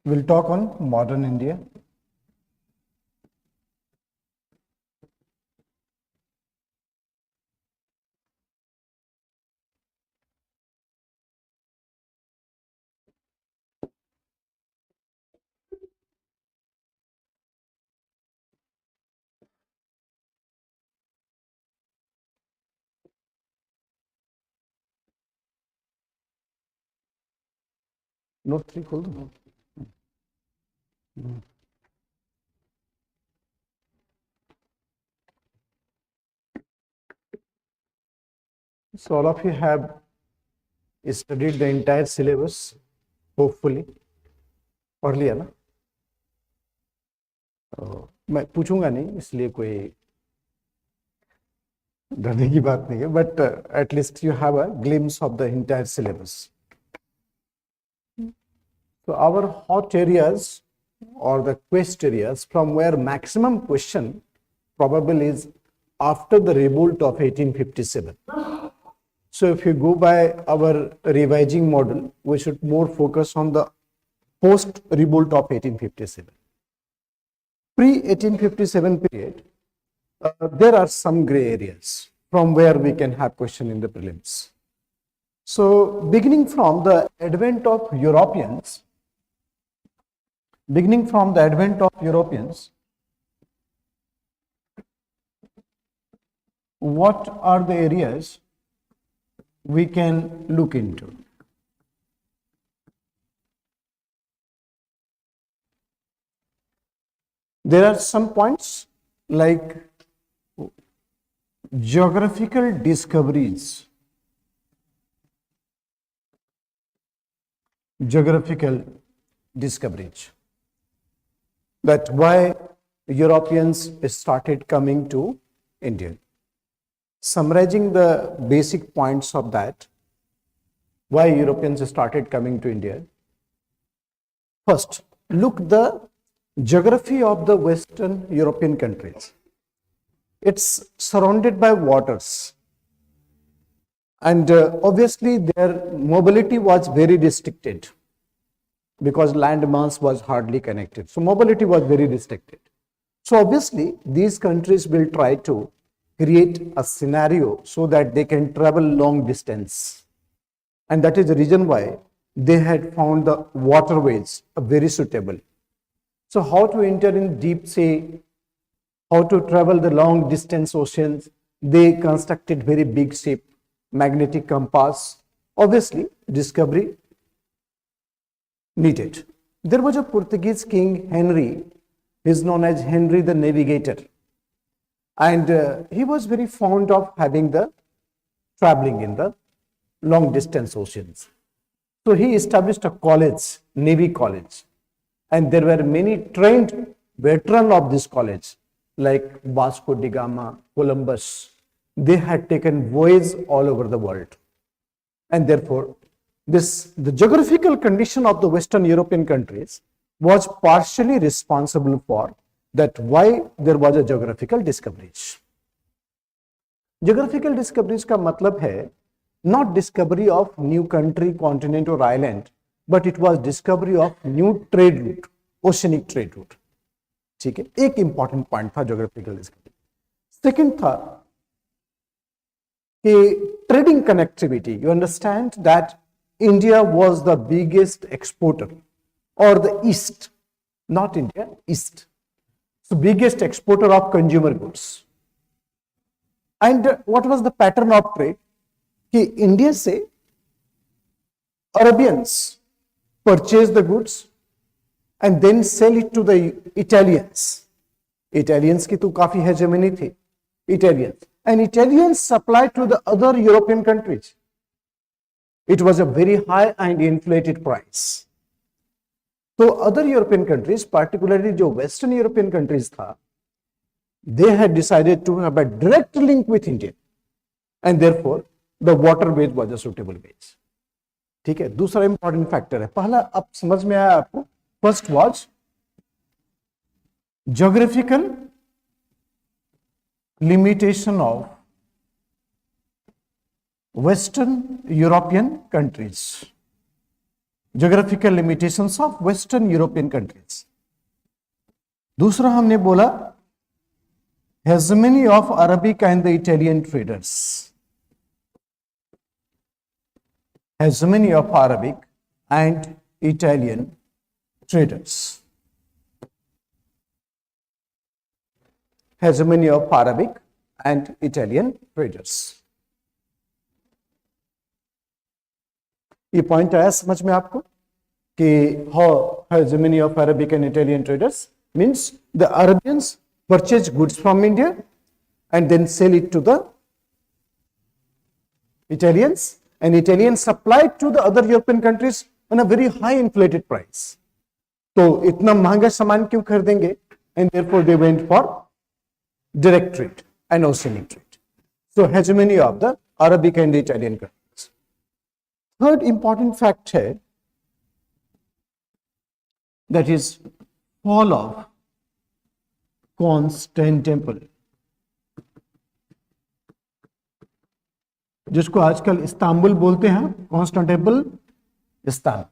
We'll talk on modern India. Note 3 खोल दो. So all of you have studied the entire syllabus, hopefully. पढ़ लिया ना? मैं पूछूंगा नहीं, इसलिए कोई डरने की बात नहीं है, but at least you have a glimpse of the entire syllabus. So our hot areas or the quest areas from where maximum question probable is after the revolt of 1857. So if you go by our revising model, we should more focus on the post-revolt of 1857. Pre-1857 period, there are some gray areas from where we can have question in the prelims. So beginning from the advent of Europeans, what are the areas we can look into? There are some points like geographical discoveries. That why Europeans started coming to India. Summarizing the basic points of that, why Europeans started coming to India. First, look the geography of the Western European countries. It's surrounded by waters, and obviously their mobility was very restricted because land mass was hardly connected. So mobility was very restricted. So obviously these countries will try to create a scenario so that they can travel long distance, and that is the reason why they had found the waterways very suitable. So how to enter in deep sea, how to travel the long distance oceans, they constructed very big ship, magnetic compass, obviously discovery needed. There was a Portuguese king, Henry, he is known as Henry the Navigator, and he was very fond of having the traveling in the long distance oceans. So he established a college, Navy College, and there were many trained veterans of this college like Vasco da Gama, Columbus. They had taken voyages all over the world, and therefore the geographical condition of the Western European countries was partially responsible for that why there was a geographical discoveries. Geographical discoveries का मतलब है not discovery of new country, continent or island, but it was discovery of new trade route, oceanic trade route. ठीक है, एक important point था geographical discovery. Second था कि trading connectivity. You understand that India was the biggest exporter, or the East, not India, East. So biggest exporter of consumer goods. And what was the pattern of trade? कि India से Arabians purchase the goods and then sell it to the Italians. Italians की तो काफी hegemony थी, Italians. And Italians supply to the other European countries. It was a very high and inflated price. So other European countries, particularly जो Western European countries था, they had decided to have a direct link with India, and therefore the waterways was a suitable base. ठीक है, दूसरा important factor है. पहला अब समझ में आया आपको. First was geographical limitation of Western European countries. Geographical limitations of Western European countries. दूसरा हमने बोला hegemony of Arabic and the Italian traders. Hegemony of Arabic and Italian traders. Hegemony of Arabic and Italian traders. ये point आया समझ में आपको कि how hegemony of Arabic and Italian traders means the Arabians purchase goods from India and then sell it to the Italians, and Italians supply it to the other European countries on a very high inflated price. तो इतना महंगा सामान क्यों खरीदेंगे? And therefore they went for direct trade and oceanic trade. So hegemony of the Arabic and the Italian countries. Third important fact है, that is fall of Constantinople, जिसको आजकल Istanbul बोलते हैं, Constantinople, Istanbul.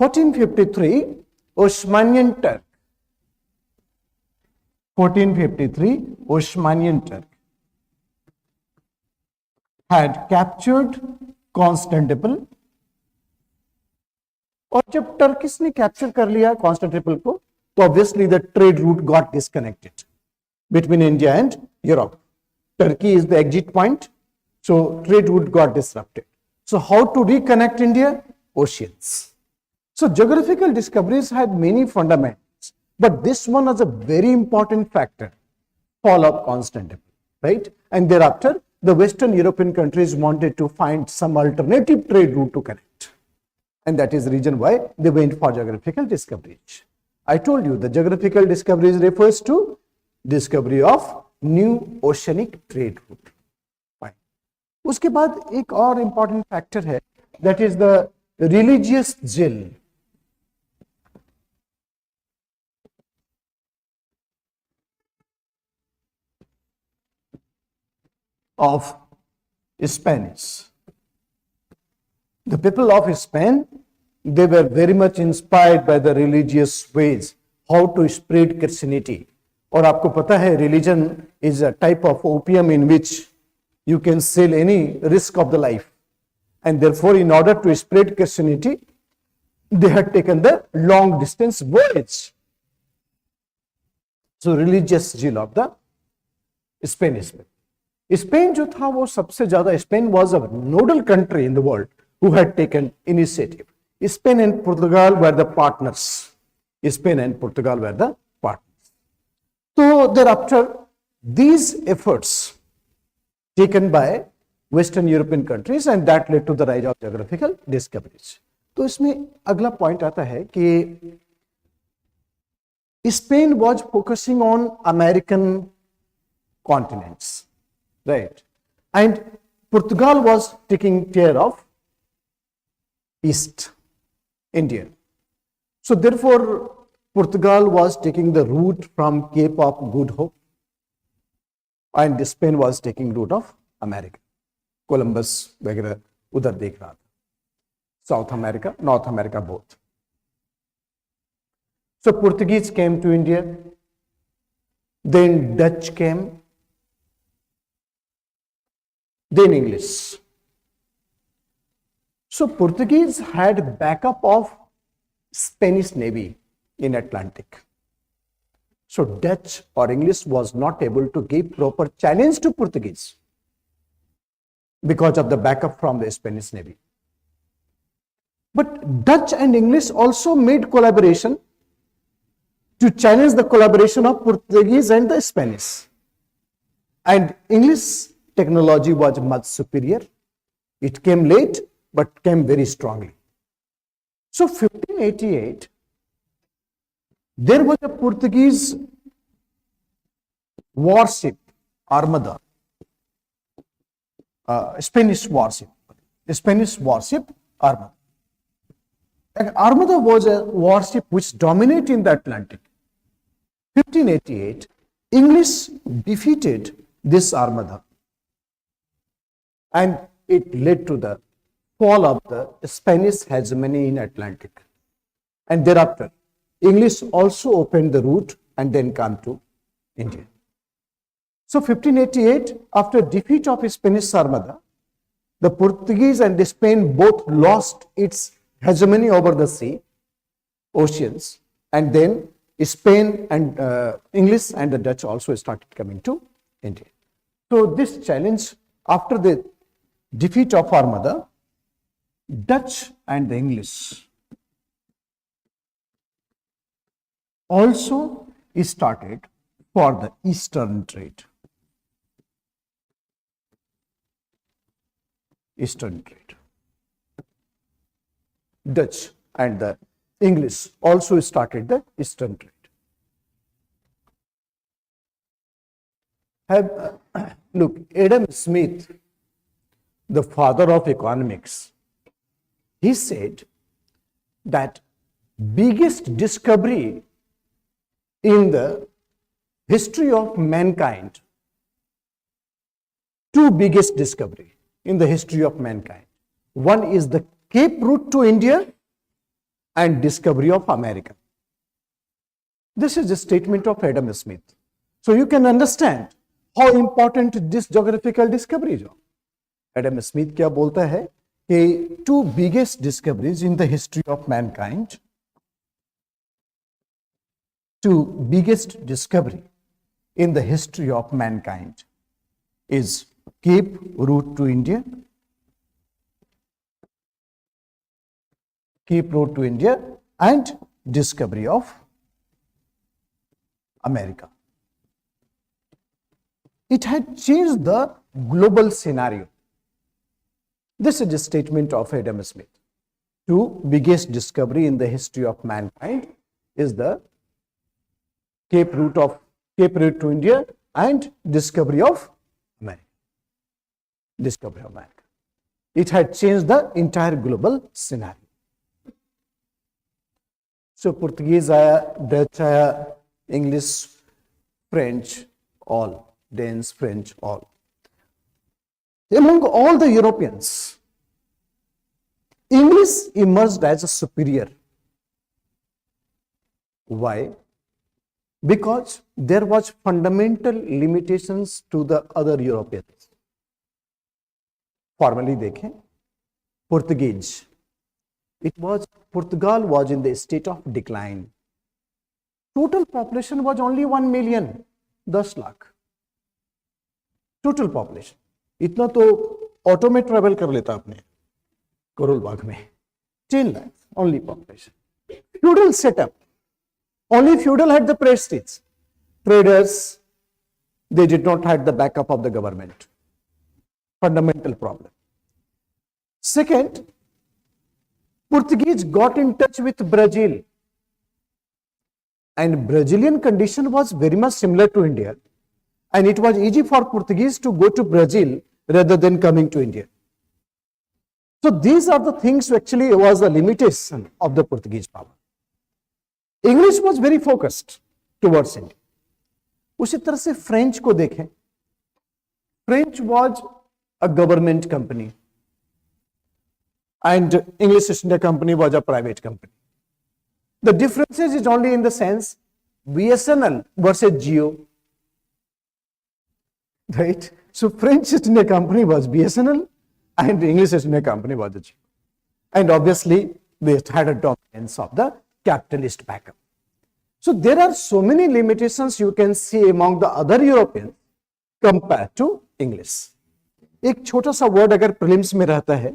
1453 Osmanian Turk. 1453 Osmanian Turk had captured Constantinople. और जब Turkish ने capture कर लिया कॉन्स्टेंटिनोपल को, तो obviously the trade route got disconnected between India and Europe. Turkey is the exit point, so trade route got disrupted. So how to reconnect India? Oceans. So geographical discoveries had many fundamentals, but this one was a very important factor, fall of Constantinople, right? And thereafter, the Western European countries wanted to find some alternative trade route to connect. And that is the reason why they went for geographical discoveries. I told you the geographical discoveries refers to discovery of new oceanic trade route. Fine. उसके बाद एक और important factor है, that is the religious zeal of Spanish. The people of Spain, they were very much inspired by the religious ways, how to spread Christianity. और आपको पता है religion is a type of opium in which you can sell any risk of the life, and therefore in order to spread Christianity they had taken the long distance voyage. So religious zeal of the Spanish. Spain जो था वो सबसे ज्यादा, Spain was a nodal country in the world who had taken initiative. Spain and Portugal were the partners. Spain and Portugal were the partners. So thereafter, these efforts taken by Western European countries, and that led to the rise of geographical discoveries. तो इसमें अगला point आता है कि Spain was focusing on American continents, right? And Portugal was taking care of East India. So therefore, Portugal was taking the route from Cape of Good Hope, and Spain was taking route of America. Columbus वगैरह उधर देख रहा था. South America, North America, both. So Portuguese came to India, then Dutch came, then English. So Portuguese had backup of Spanish Navy in Atlantic. So Dutch or English was not able to give proper challenge to Portuguese because of the backup from the Spanish Navy. But Dutch and English also made collaboration to challenge the collaboration of Portuguese and the Spanish. And English technology was much superior. It came late, but came very strongly. So 1588, there was a Portuguese warship, Armada, Spanish warship, Armada. And Armada was a warship which dominated in the Atlantic. 1588, English defeated this Armada, and it led to the fall of the Spanish hegemony in Atlantic. And thereafter, English also opened the route and then come to India. So 1588, after defeat of Spanish Armada, the Portuguese and Spain both lost its hegemony over the sea, oceans, and then Spain and English and the Dutch also started coming to India. So this challenge, after the defeat of Armada, Dutch and the English also started for the Eastern trade. Eastern trade. Dutch and the English also started the Eastern trade. Look, Adam Smith, the father of economics, he said that biggest discovery in the history of mankind, two biggest discovery in the history of mankind. One is the Cape route to India and discovery of America. This is a statement of Adam Smith. So you can understand how important this geographical discovery is. Adam Smith क्या बोलता है कि two biggest discoveries in the history of mankind, two biggest discovery in the history of mankind is Cape route to India, Cape route to India, and discovery of America. It had changed the global scenario. This is a statement of Adam Smith. Two biggest discovery in the history of mankind is the Cape route to India and discovery of America. Discovery of America. It had changed the entire global scenario. So Portuguese आया, Dutch आया, English, French, all. Danes, French, all. Among all the Europeans, English emerged as a superior. Why? Because there was fundamental limitations to the other Europeans. Formally देखें, Portuguese. Portugal was in the state of decline. Total population was only 1 million, 10 lakh. Total population इतना तो auto में travel कर लेता आपने करोल बाग में 10 lakh only population feudal setup only feudal had the Prestige traders they did not have the backup of the government. Fundamental problem. Second, Portuguese got in touch with Brazil, and Brazilian condition was very much similar to India. And it was easy for Portuguese to go to Brazil rather than coming to India. So these are the things which actually was the limitation of the Portuguese power. English was very focused towards India. उसी तरह से French को देखें. French was a government company and English East India Company was a private company. The differences is only in the sense BSNL versus Geo. Right? So French East India Company was BSNL and English East India Company was the Geo. And obviously they had a dominance of the capitalist backup. So there are so many limitations you can see among the other Europeans compared to English. एक छोटा सा word अगर prelims में रहता है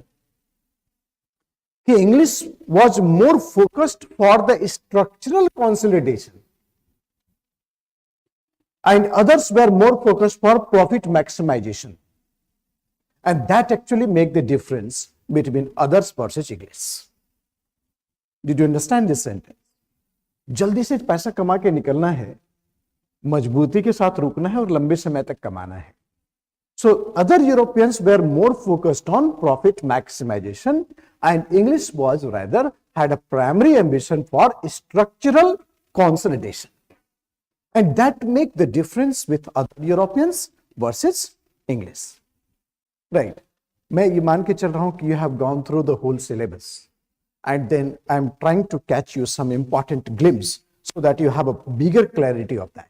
कि English was more focused for the structural consolidation and others were more focused for profit maximization, and that actually make the difference between others versus English. Did you understand this sentence? जल्दी से पैसा कमा के निकलना है, मजबूती के साथ रुकना है और लंबे समय तक कमाना है. So other Europeans were more focused on profit maximization and English was rather had a primary ambition for structural consolidation. And that make the difference with other Europeans versus English. Right. मैं ये मान के चल रहा हूं कि you have gone through the whole syllabus and then I'm trying to catch you some important glimpse so that you have a bigger clarity of that,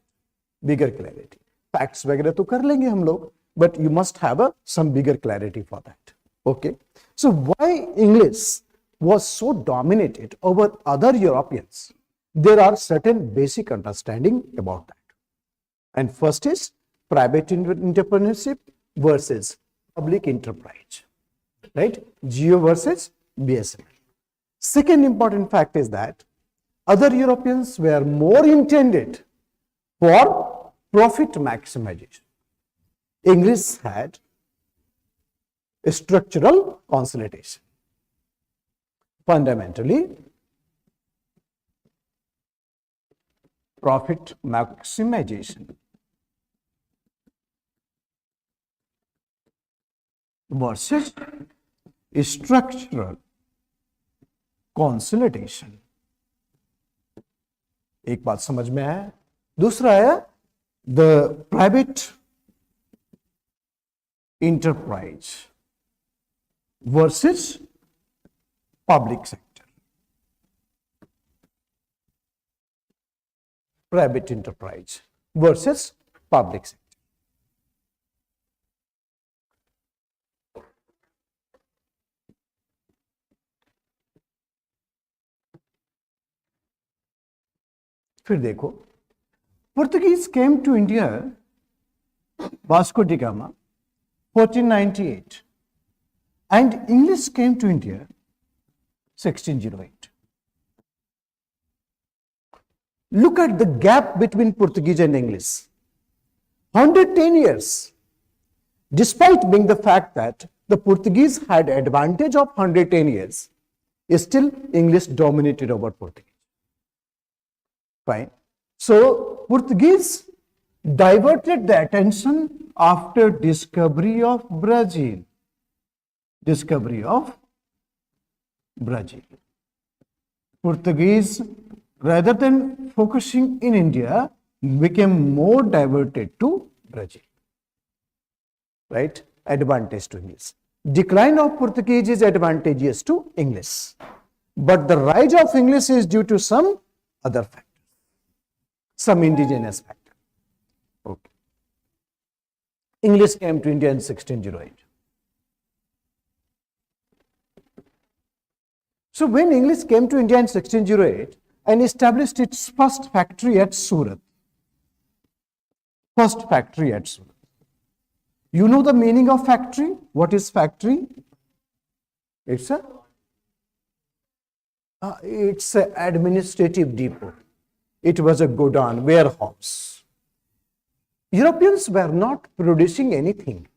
bigger clarity. Facts वगैरह तो कर लेंगे हम लोग, but you must have some bigger clarity for that. Okay, so why English was so dominated over other Europeans? There are certain basic understanding about that. And first is private entrepreneurship versus public enterprise, right? Geo versus BSNL. Second important fact is that other Europeans were more intended for profit maximization. English had a structural consolidation. Fundamentally, profit maximization versus structural consolidation. एक बात समझ में आया. दूसरा है the private enterprise versus public sector. Private enterprise versus public sector. फिर देखो, Portuguese came to India, Vasco da Gama, 1498, and English came to India, 1608. Look at the gap between Portuguese and English. 110 years. Despite being the fact that the Portuguese had advantage of 110 years, still English dominated over Portuguese. Fine. So Portuguese diverted the attention after discovery of Brazil. Discovery of Brazil. Portuguese, rather than focusing in India, became more diverted to Brazil. Right? Advantage to English. Decline of Portuguese is advantageous to English. But the rise of English is due to some other factors. Some indigenous factor. Okay. English came to India in 1608. So when English came to India in 1608 and established its first factory at Surat. First factory at Surat. You know the meaning of factory? What is factory? It's a administrative depot. It was a godown, warehouse. Europeans were not producing anything.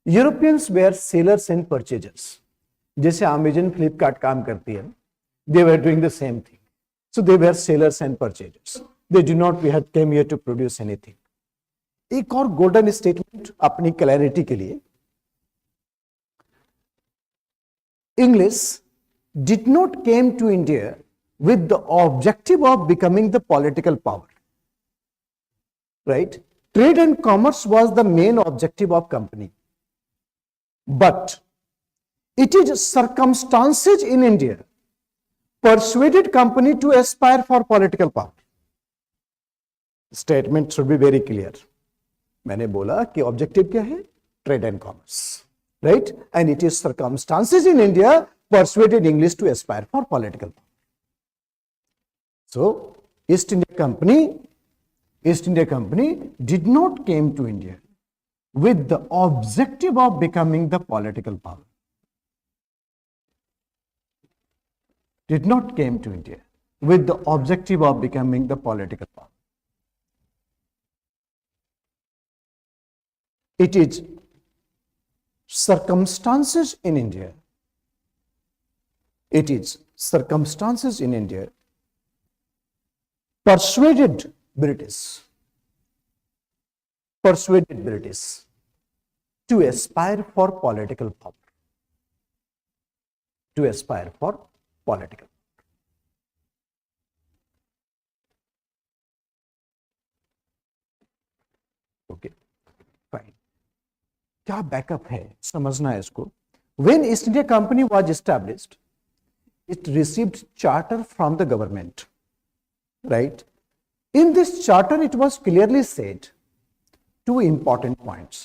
Europeans were sellers and purchasers. जैसे Amazon, Flipkart काम करती है, they were doing the same thing. So they were sellers and purchasers. They did not came here to produce anything. एक और golden statement अपनी clarity के लिए. English did not came to India with the objective of becoming the political power. Right? Trade and commerce was the main objective of company. But it is circumstances in India persuaded company to aspire for political power. Statement should be very clear. मैंने बोला कि objective क्या है? Trade and commerce. Right? And it is circumstances in India persuaded English to aspire for political power. So, East India Company did not came to India with the objective of becoming the political power. Did not came to India with the objective of becoming the political power. It is circumstances in India. It is circumstances in India persuaded British to aspire for political power. To aspire for political power. Okay, fine. क्या backup है समझना है इसको. When East India Company was established, it received charter from the government, right? In this charter, it was clearly said two important points: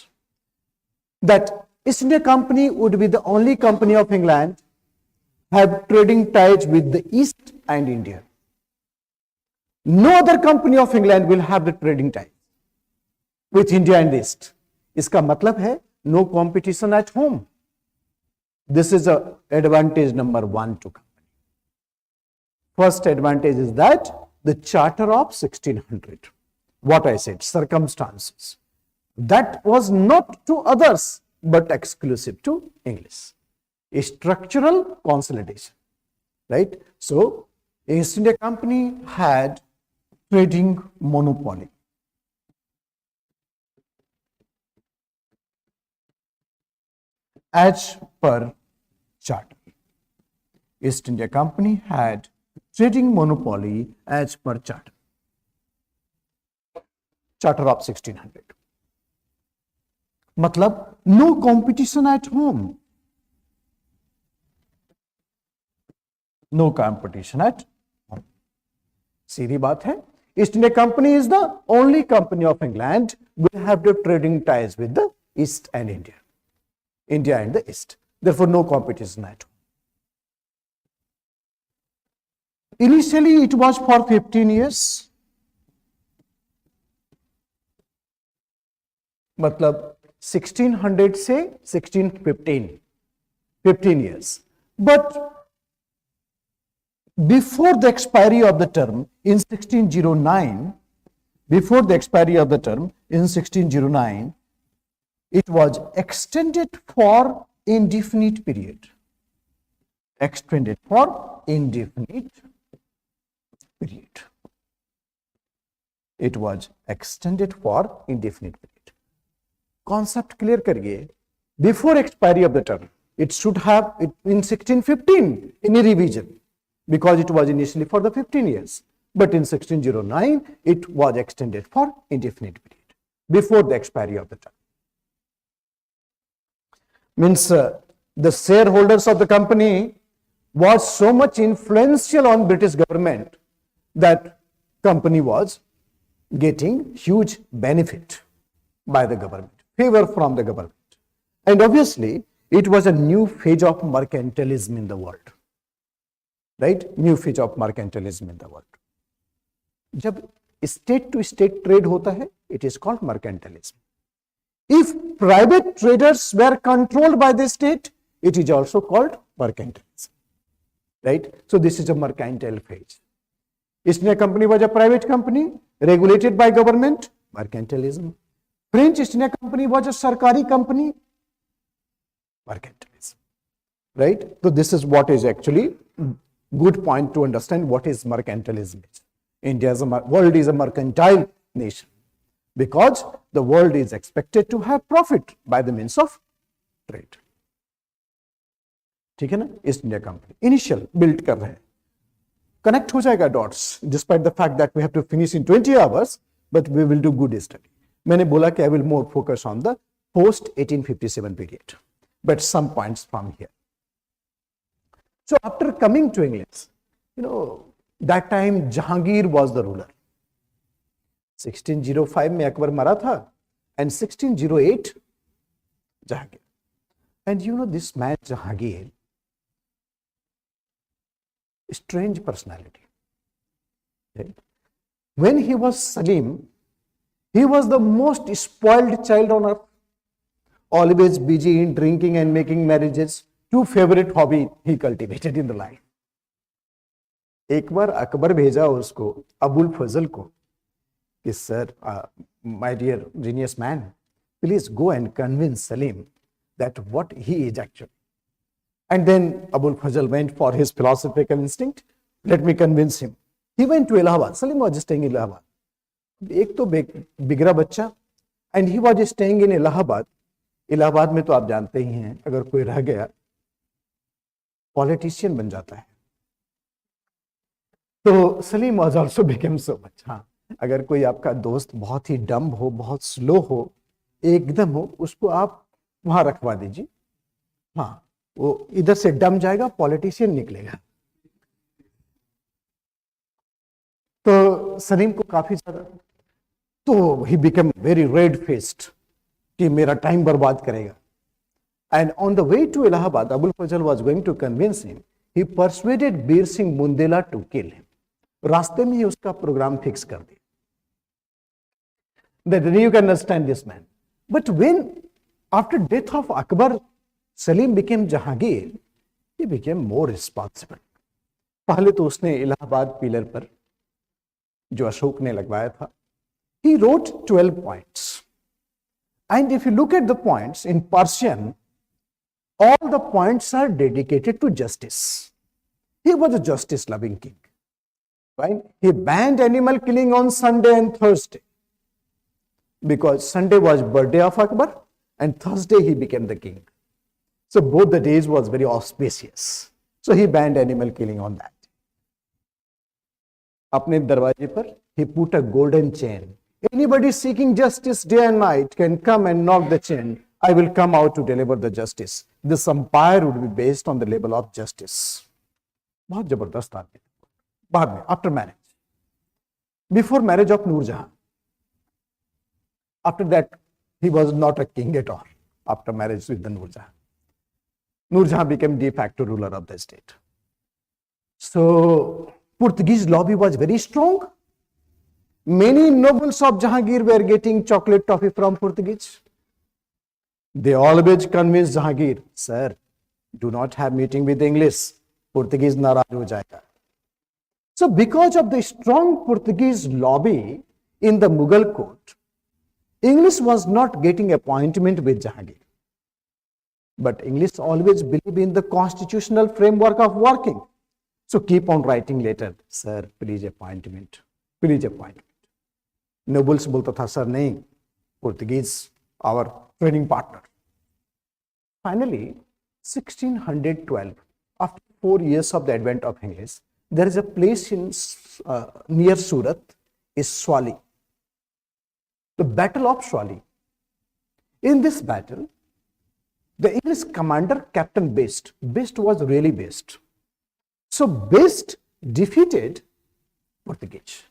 that East India Company would be the only company of England have trading ties with the East and India. No other company of England will have the trading ties with India and East. इसका मतलब है no competition at home. This is a advantage number one to company. First advantage is that the charter of 1600, what I said, circumstances, that was not to others but exclusive to English. A structural consolidation, right? So East India Company had trading monopoly. As per charter, East India Company had trading monopoly as per charter, charter of 1600. मतलब no competition at home. No competition at home. सीधी बात है, East India Company is the only company of England will have the trading ties with the East and India. India and the East. Therefore, no competition at home. Initially, it was for 15 years. मतलब 1600 से 1615, 15 years. But before the expiry of the term in 1609, before the expiry of the term in 1609, it was extended for indefinite period. Extended for indefinite period. It was extended for indefinite period. Concept clear करिए. Before expiry of the term, it should have it in 1615 any revision, because it was initially for the 15 years. But in 1609, it was extended for indefinite period before the expiry of the term. Means the shareholders of the company was so much influential on British government that company was getting huge benefit by the government, favor from the government. And obviously, it was a new phase of mercantilism in the world. Right? New phase of mercantilism in the world. जब state to state trade होता है, it is called mercantilism. If private traders were controlled by the state, it is also called mercantilism. Right? So this is a mercantile phase. East India Company was a private company regulated by government, mercantilism. French East India Company was a sarkari company, mercantilism. Right? So this is what is actually good point to understand what is mercantilism. India's world is a mercantile nation because the world is expected to have profit by the means of trade. ठीक है ना? East India company initial build कर रहे हैं, connect हो जाएगा dots despite the fact that we have to finish in 20 hours, but we will do good study. मैंने बोला कि I will more focus on the post 1857 period, but some points from here. So after coming to England, that time Jahangir was the ruler. 1605 में अकबर मरा था, and 1608 Jahangir. And this man Jahangir, strange personality. Right? When he was Salim, he was the most spoiled child on earth, always busy in drinking and making marriages. Two favorite hobby he cultivated in the life. एक बार अकबर भेजा उसको अबुल फजल को कि sir, my dear genius man, please go and convince Salim that what he is actually. And then Abul Fazl went for his philosophical instinct. Let me convince him. He went to Allahabad. Salim was staying in Allahabad. एक तो बिगड़ा बच्चा, and he was staying in Allahabad. Allahabad में तो आप जानते ही हैं, अगर कोई रह गया पॉलिटिशियन बन जाता है. तो Salim was also became so much. हाँ, अगर कोई आपका दोस्त बहुत ही डम हो, बहुत स्लो हो, एकदम हो, उसको आप वहां रखवा दीजिए. हाँ, वो इधर से डम जाएगा, पॉलिटिशियन निकलेगा। तो सलीम को काफी ज्यादा, तो ही बिकम वेरी रेड फेस्ड कि मेरा टाइम बर्बाद करेगा। And on the way to Allahabad, Abul Fazal was going to convince him, he persuaded Bir Singh Bundela to kill him. रास्ते में ही उसका प्रोग्राम फिक्स कर दिया। That you can understand this man. But when after death of Akbar, Salim became Jahangir, he became more responsible. पहले तो उसने Allahabad pillar पर जो अशोक ने लगवाया था, he wrote 12 points. And if you look at the points in Persian, all the points are dedicated to justice. He was a justice loving king. Right? He banned animal killing on Sunday and Thursday, because Sunday was birthday of Akbar and Thursday he became the king. So both the days was very auspicious. So he banned animal killing on that. अपने दरवाजे पर he put a golden chain. Anybody seeking justice day and night can come and knock the chain. I will come out to deliver the justice. This empire would be based on the label of justice. बहुत जबरदस्त आदमी। बाद में after marriage, before marriage of Noorjahan, after that he was not a king at all. After marriage with the Noorjahan, Noorjahan became de facto ruler of the state. So Portuguese lobby was very strong. Many nobles of Jahangir were getting chocolate toffee from Portuguese. They always convinced Jahangir, sir, do not have meeting with English. Portuguese नाराज हो जाएगा. So because of the strong Portuguese lobby in the Mughal court, English was not getting appointment with Jahangir. But English always believe in the constitutional framework of working. So keep on writing letter, sir, please appointment, please appointment. Nobles बोलता था, sir नहीं, Portuguese, our trading partner. Finally, 1612, after 4 years of the advent of English, there is a place in near Surat, is Swali. The Battle of Swali. In this battle, the English commander, Captain Best was really Best. So Best defeated Portuguese.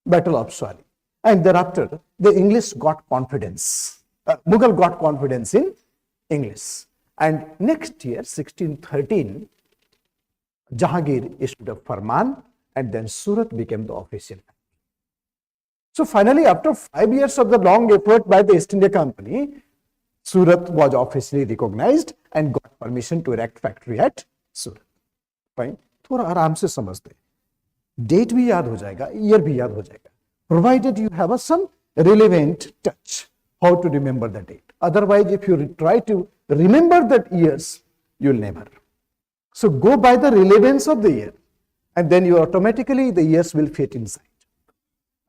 Battle of Swali. And thereafter, the English got confidence. Mughal got confidence in English. And next year, 1613, Jahangir issued a farman, and then Surat became the official. So finally, after 5 years of the long effort by the East India Company, Surat was officially recognized and got permission to erect factory at Surat. Fine. थोड़ा आराम से समझते, date भी याद हो जाएगा, year भी याद हो जाएगा, provided you have some relevant touch how to remember the date. Otherwise, if you try to remember that years, you'll never. So go by the relevance of the year, and then you automatically the years will fit inside.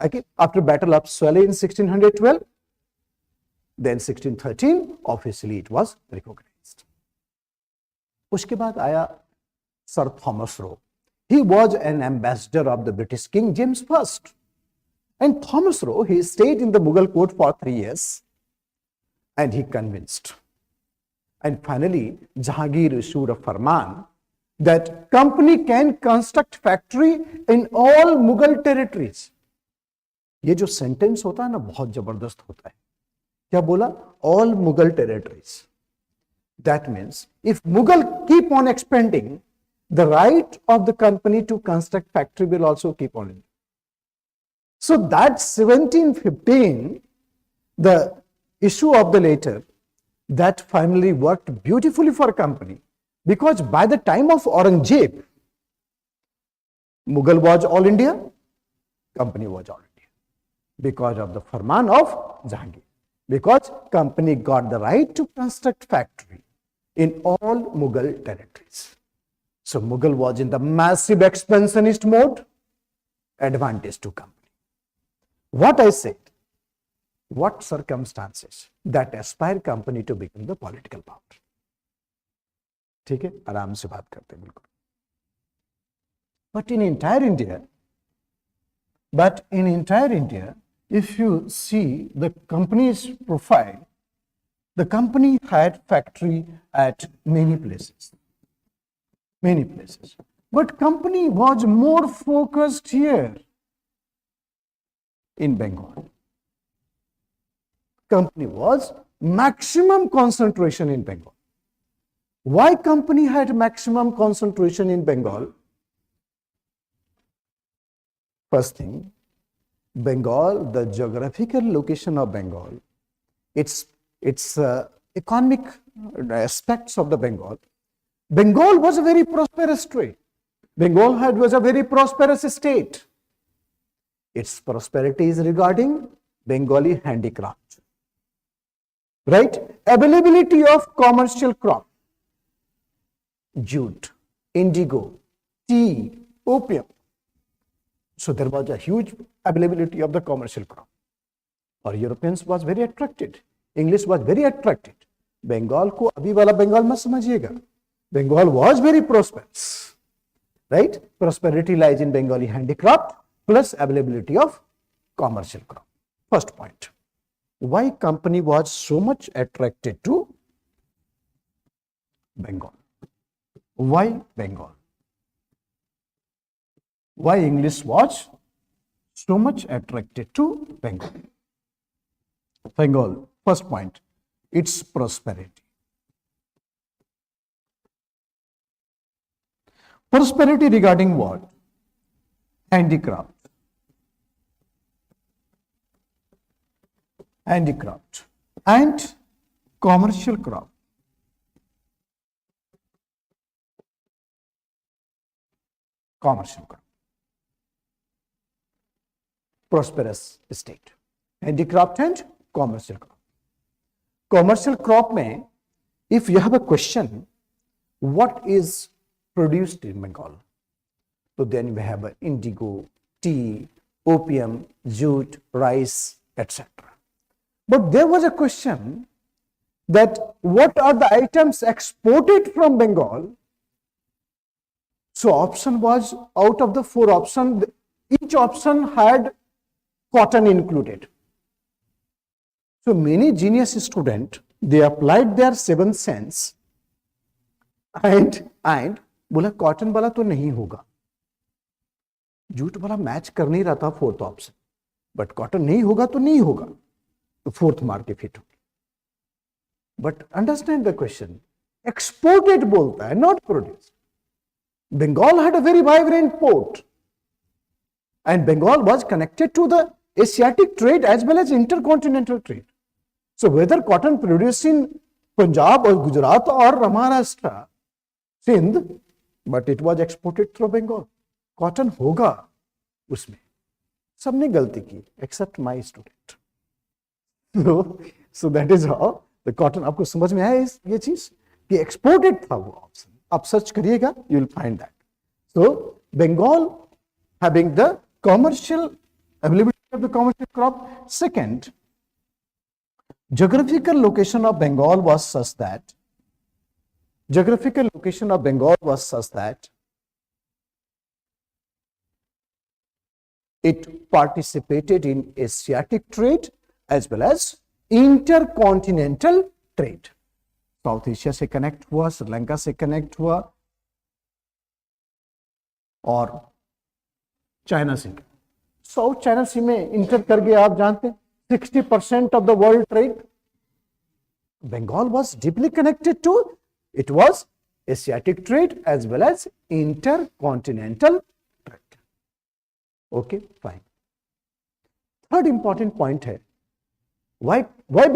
Okay. After Battle of Swali in 1612, then 1613 officially it was recognized. उसके बाद आया Sir Thomas Roe. He was an ambassador of the British King James I. And Thomas Roe, he stayed in the Mughal court for 3 years and he convinced. And finally, Jahangir issued a farman that company can construct factory in all Mughal territories. ये जो sentence होता है ना, बहुत जबरदस्त होता है. क्या बोला? All Mughal territories. That means if Mughal keep on expanding, the right of the company to construct factory will also keep on. So that 1715, the issue of the letter, that finally worked beautifully for a company, because by the time of Aurangzeb, Mughal was all India, company was all India, because of the farman of Jahangir, because company got the right to construct factory in all Mughal territories. So Mughal was in the massive expansionist mode, advantage to company. What I said, what circumstances that aspire company to become the political power. ठीक है, आराम से बात करते हैं बिल्कुल. But in entire India, if you see the company's profile, The company had factory at many places. But company was more focused here in Bengal. Company was maximum concentration in Bengal. Why company had maximum concentration in Bengal? First thing, Bengal, the geographical location of Bengal, its economic aspects of the Bengal. Bengal was a very prosperous state. Bengal was a very prosperous state. Its prosperity is regarding Bengali handicraft, right? Availability of commercial crop, jute, indigo, tea, opium. So there was a huge availability of the commercial crop. Or Europeans was very attracted. English was very attracted. Bengal को अभी वाला बंगाल मत समझिएगा. Bengal was very prosperous, right? Prosperity lies in Bengali handicraft plus availability of commercial crop. First point. Why company was so much attracted to Bengal? Why Bengal? Why English was so much attracted to Bengal? Bengal, first point, its prosperity. Prosperity regarding what? Handicraft. Handicraft and commercial crop. Commercial crop. Prosperous state. Handicraft and commercial crop. Commercial crop mein, if you have a question, what is produced in Bengal? So then we have indigo, tea, opium, jute, rice, etc. But there was a question that what are the items exported from Bengal? So option was, out of the 4 options, each option had cotton included. So many genius students, they applied their 7 cents and बोला cotton वाला तो नहीं होगा, jute वाला match कर नहीं रहा था 4th ऑप्शन, बट कॉटन नहीं होगा तो नहीं होगा, तो 4th मार्क के फिट होगी. But understand the question, exported बोलता है, not produced. Bengal had a very vibrant port, and Bengal was connected to the Asiatic trade as well as intercontinental trade. So whether cotton produced in Punjab or Gujarat or Maharashtra, Sindh, but it was exported through Bengal. Cotton होगा उसमें. सबने गलती की except my student. So that is how the cotton. आपको समझ में आया ये चीज कि exported था वो ऑप्शन. आप सर्च करिएगा, you will find that. So Bengal having the commercial availability of the commercial crop. Second, geographical location of Bengal was such that it participated in Asiatic trade as well as intercontinental trade. South Asia से connect हुआ, श्रीलंका से connect हुआ और China से. South China सी में inter कर गए. आप जानते हैं 60% of the world trade. Bengal was deeply connected to, it was Asiatic trade as well as intercontinental trade. Okay fine. Third important point है, why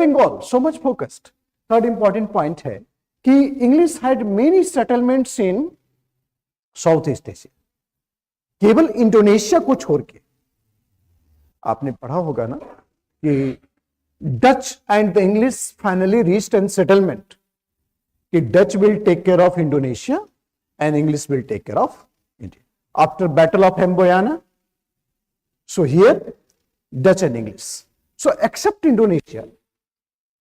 Bengal so much focused. Third important point है कि English had many settlements in South East Asia. केवल Indonesia को छोड़ के. आपने पढ़ा होगा ना कि Dutch and the English finally reached an settlement कि Dutch will take care of Indonesia and English will take care of India after battle of Amboyna. So here Dutch and English. So except Indonesia,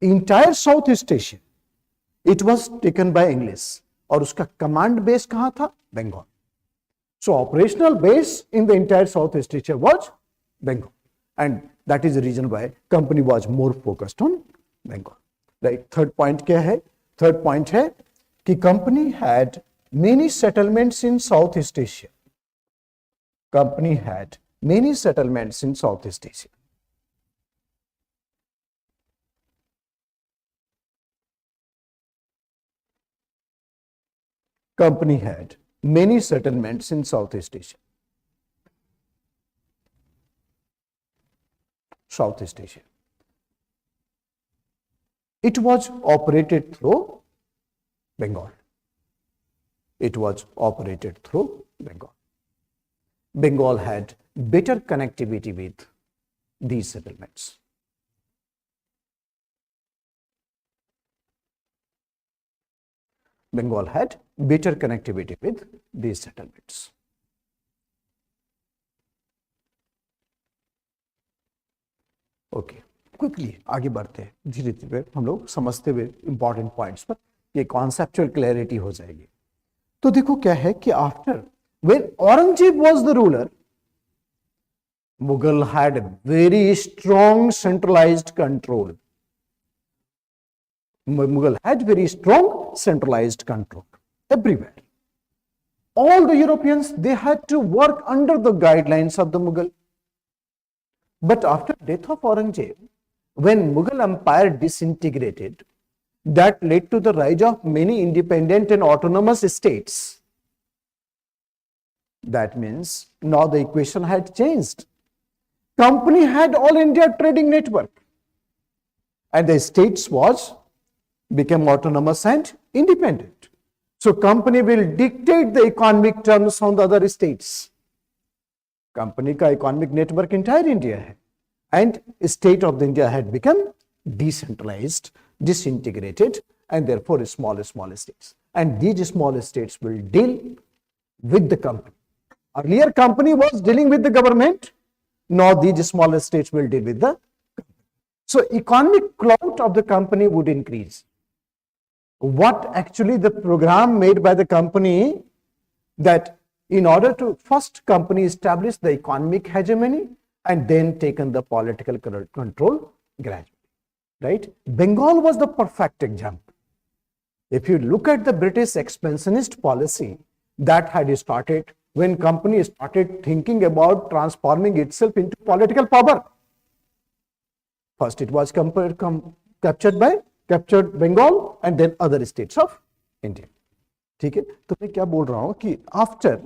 entire Southeast Asia, it was taken by English. और उसका command base कहां था? Bengal. So operational base in the entire Southeast Asia was Bengal, and that is the reason why company was more focused on Bengal. Right. Third point क्या है? Third point है कि company had many settlements in South East Asia. Company had many settlements in South East Asia. Company had many settlements in Southeast Asia. Southeast Asia. It was operated through Bengal. It was operated through Bengal. Bengal had better connectivity with these settlements. Bengal had better connectivity with these settlements. Okay, quickly आगे बढ़ते हैं, धीरे धीरे हम लोग समझते हुए important points पर ये कॉन्सेप्चुअल क्लैरिटी हो जाएगी। तो देखो क्या है कि after when Aurangzeb was the ruler, Mughal had very strong centralised control. Mughal had very strong centralized control everywhere. All the Europeans, they had to work under the guidelines of the Mughal. But after death of Aurangzeb, when Mughal empire disintegrated, that led to the rise of many independent and autonomous states. That means now the equation had changed. Company had all India trading network, and the states became autonomous and independent. So company will dictate the economic terms on the other states. Company का economic network entire India है, and state of the India had become decentralized, disintegrated, and therefore small states. And these small states will deal with the company. Earlier company was dealing with the government. Now these small states will deal with the company. So economic clout of the company would increase. What actually the program made by the company, that in order to first company establish the economic hegemony and then taken the political control gradually, right? Bengal was the perfect example. If you look at the British expansionist policy that had started when company started thinking about transforming itself into political power. First it was captured Bengal and then other states of India. ठीक है, तो मैं क्या बोल रहा हूं कि after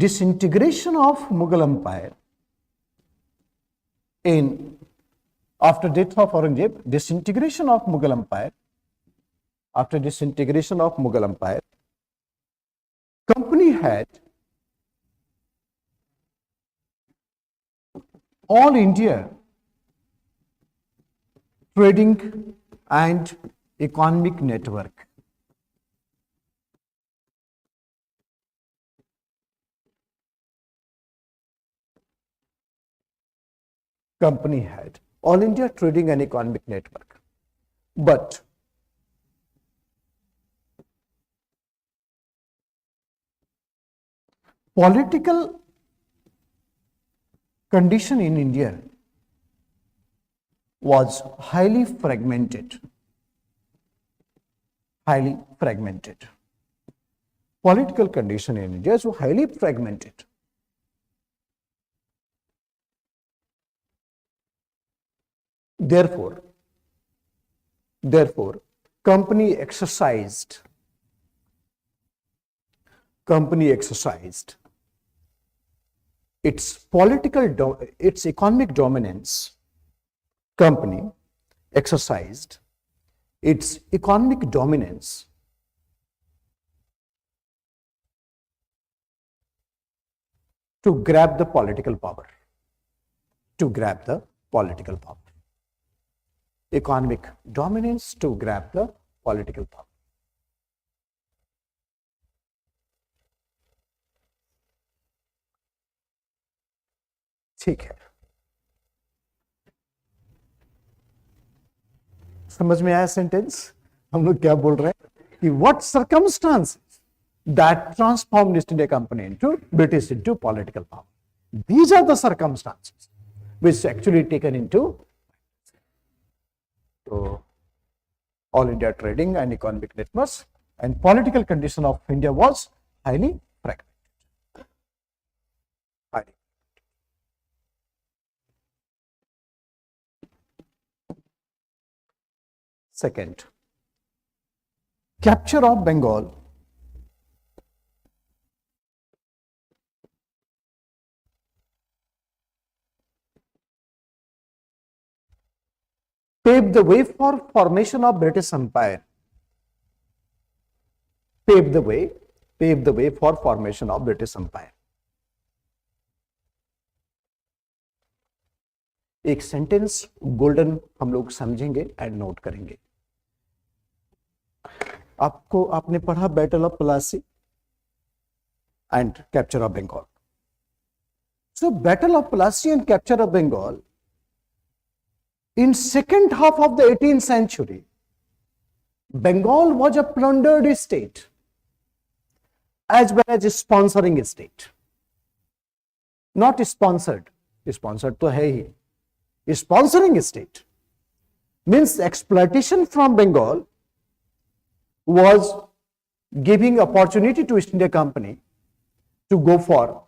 disintegration of Mughal empire after death of Aurangzeb, disintegration of Mughal empire, after disintegration of Mughal empire, company had all India trading and economic network. Company had all India trading and economic network, but political condition in India was highly fragmented. Political condition in India is highly fragmented. Therefore, company exercised its economic dominance. Company exercised its economic dominance to grab the political power. Economic dominance to grab the political power. ठीक है, समझ में आया sentence? हम लोग क्या बोल रहे हैं कि what circumstances that transformed East India Company into British into political power. These are the circumstances. which actually taken into all India trading and economic networks, and political condition of India was highly fragmented. Second, capture of Bengal paved the way for formation of British Empire. Paved the way for formation of British Empire. एक sentence golden हम लोग समझेंगे and note करेंगे. आपने पढ़ा battle of Plassey and capture of Bengal. So battle of Plassey and capture of Bengal in second half of the 18th century, Bengal was a plundered state as well as a sponsoring state. Not sponsored तो है ही. Sponsoring state means exploitation from Bengal was giving opportunity to East India Company to go for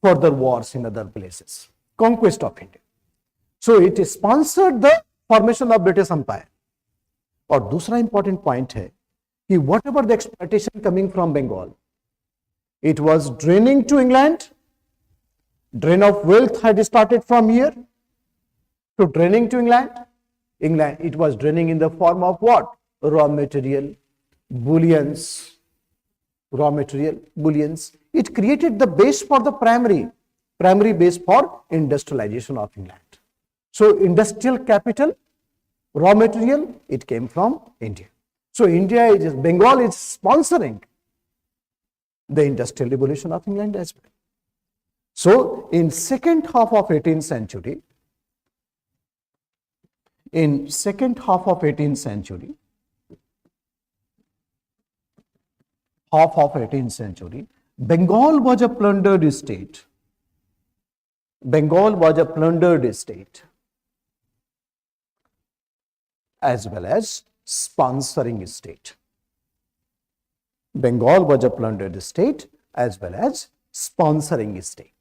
further wars in other places, conquest of India. So it sponsored the formation of British Empire. और दूसरा important point है कि whatever the exploitation coming from Bengal, it was draining to England. Drain of wealth had started from here to draining to England. It was draining in the form of what? Raw material, bullions. It created the base for the primary base for industrialization of England. So industrial capital, raw material, it came from India. So Bengal is sponsoring the industrial revolution of England as well. So in second half of 18th century, Bengal was a plundered state. As well as sponsoring state. Bengal was a plundered state as well as sponsoring state.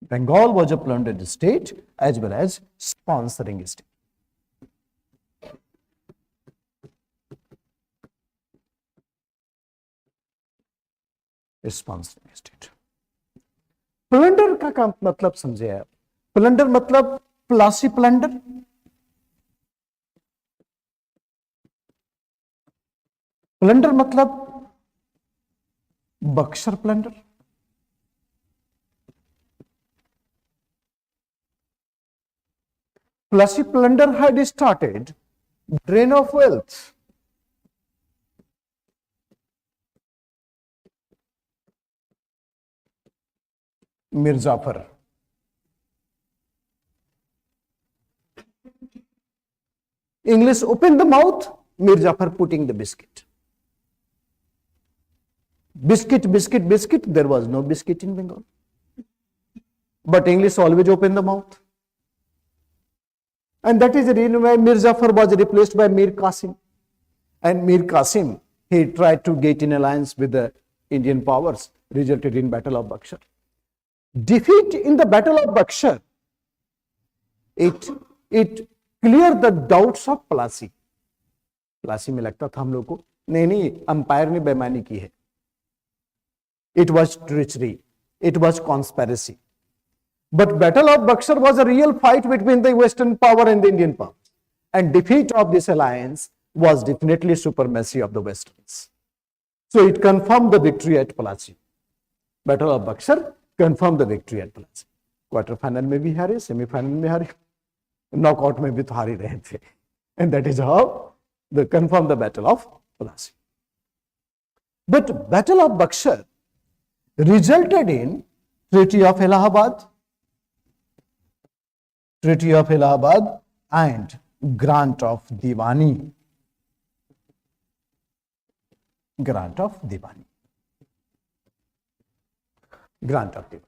Bengal was a plundered state as well as sponsoring state. Sponsoring state. Plunder का मतलब समझे आप. Plunder मतलब Plassey plunder. Plunder मतलब Buxar plunder. Plassey plunder had started drain of wealth. Mirzapur. English opened the mouth, Mirzapur putting the biscuit. Biscuit, there was no biscuit in Bengal. But English always opened the mouth. And that is the reason why Mirzapur was replaced by Mir Qasim. And Mir Qasim, he tried to get in alliance with the Indian powers, resulted in Battle of Buxar. Defeat in the Battle of Buxar, it cleared the doubts of Plassey. Plassey में लगता था हम लोग को नहीं umpire ने बेईमानी की है. It was treachery, it was conspiracy. But Battle of Buxar was a real fight between the Western power and the Indian power. And defeat of this alliance was definitely supremacy of the Westerns. So it confirmed the victory at Plassey. Battle of Buxar confirmed the victory at Plassey. Quarter final में भी हारे, semi final में हारे, knockout में भी तो हारे रहे थे. And that is how they confirmed the Battle of Plassey. But Battle of Buxar resulted in Treaty of Allahabad and grant of Diwani. Grant of Diwani. Grant of Diwani.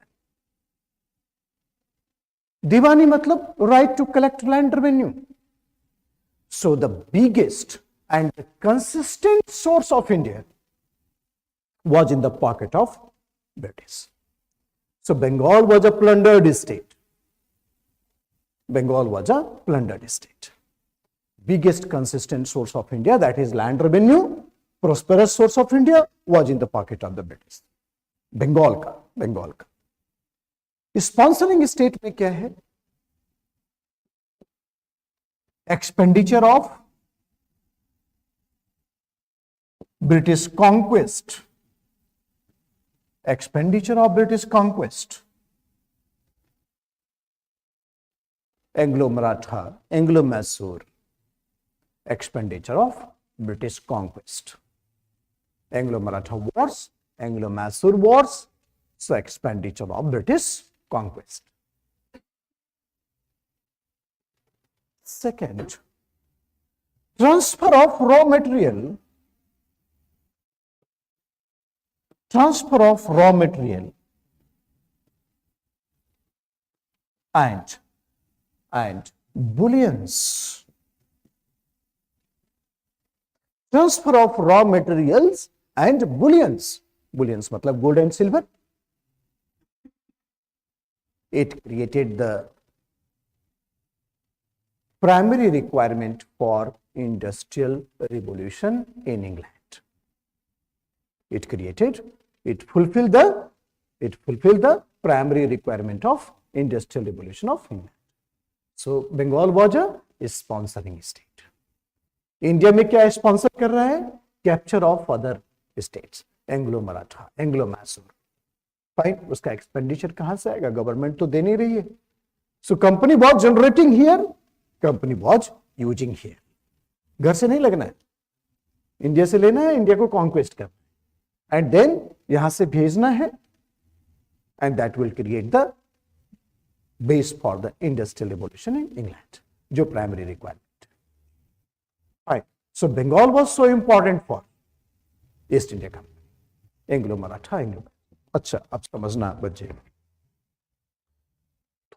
Diwani matlab right to collect land revenue. So the biggest and the consistent source of India was in the pocket of British. So Bengal was a plundered state. Bengal was a plundered state. Biggest consistent source of India, that is land revenue, prosperous source of India, was in the pocket of the British. Bengal का. Sponsoring state में क्या है? Expenditure of British conquest. Expenditure of British conquest. Anglo-Maratha, Anglo-Mysore. Expenditure of British conquest. Anglo-Maratha wars, Anglo-Mysore wars, so expenditure of British conquest. Second, transfer of raw material. Transfer of raw material and bullions. Transfer of raw materials and bullions. Bullions matlab gold and silver. It created the primary requirement for industrial revolution in England. It fulfilled the primary requirement of industrial revolution of England. So Bengal was a sponsoring state. India में क्या sponsor कर रहा है? Capture of other states, Anglo-Maratha, Anglo-Mysore. Fine, उसका expenditure कहाँ से आएगा? Government तो दे नहीं रही है. So company was generating here, company was using here. घर से नहीं लगना है, इंडिया से लेना है, इंडिया को conquest करना है, and then यहाँ से भेजना है, and that will create the base for the industrial revolution in England, जो primary requirement. Right. So Bengal was so important for East India Company, Anglo-Maratha, Anglo. अच्छा, अब समझना बच्चे,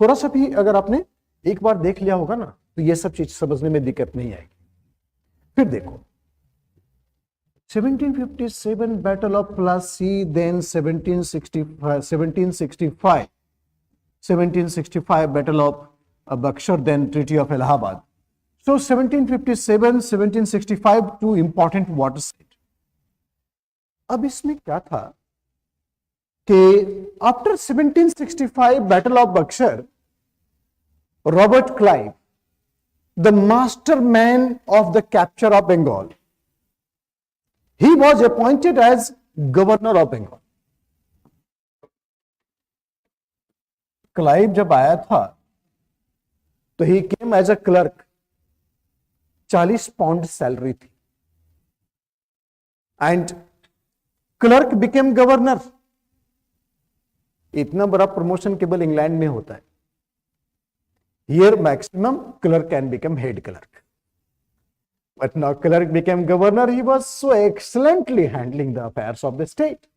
थोड़ा सा भी अगर आपने एक बार देख लिया होगा ना, तो ये सब चीज समझने में दिक्कत नहीं आएगी. फिर देखो 1757 Battle of Plassey, then 1765 Battle of Buxar, then Treaty of Allahabad. So 1757, 1765 two important watershed. अब इसमें क्या था कि after 1765 Battle of Buxar, Robert Clive, the masterman of the capture of Bengal, he was appointed as governor of Bengal. Clive जब आया था तो he came as a clerk, 40 pound salary थी, and clerk became governor. इतना बड़ा promotion केवल England में होता है. Here maximum clerk can become head clerk. But now clerk became governor. He was so excellently handling the affairs of the state,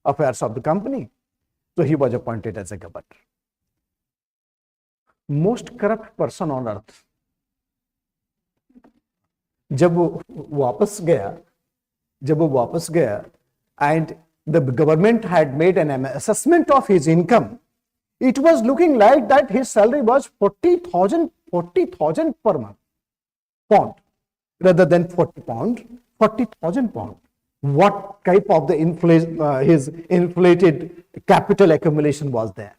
affairs of the company. So he was appointed as a governor. Most corrupt person on earth. जब वो वापस गया and the government had made an assessment of his income, it was looking like that his salary was 40,000 per month, pound, rather than 40,000 pound. What type of the his inflated capital accumulation was there?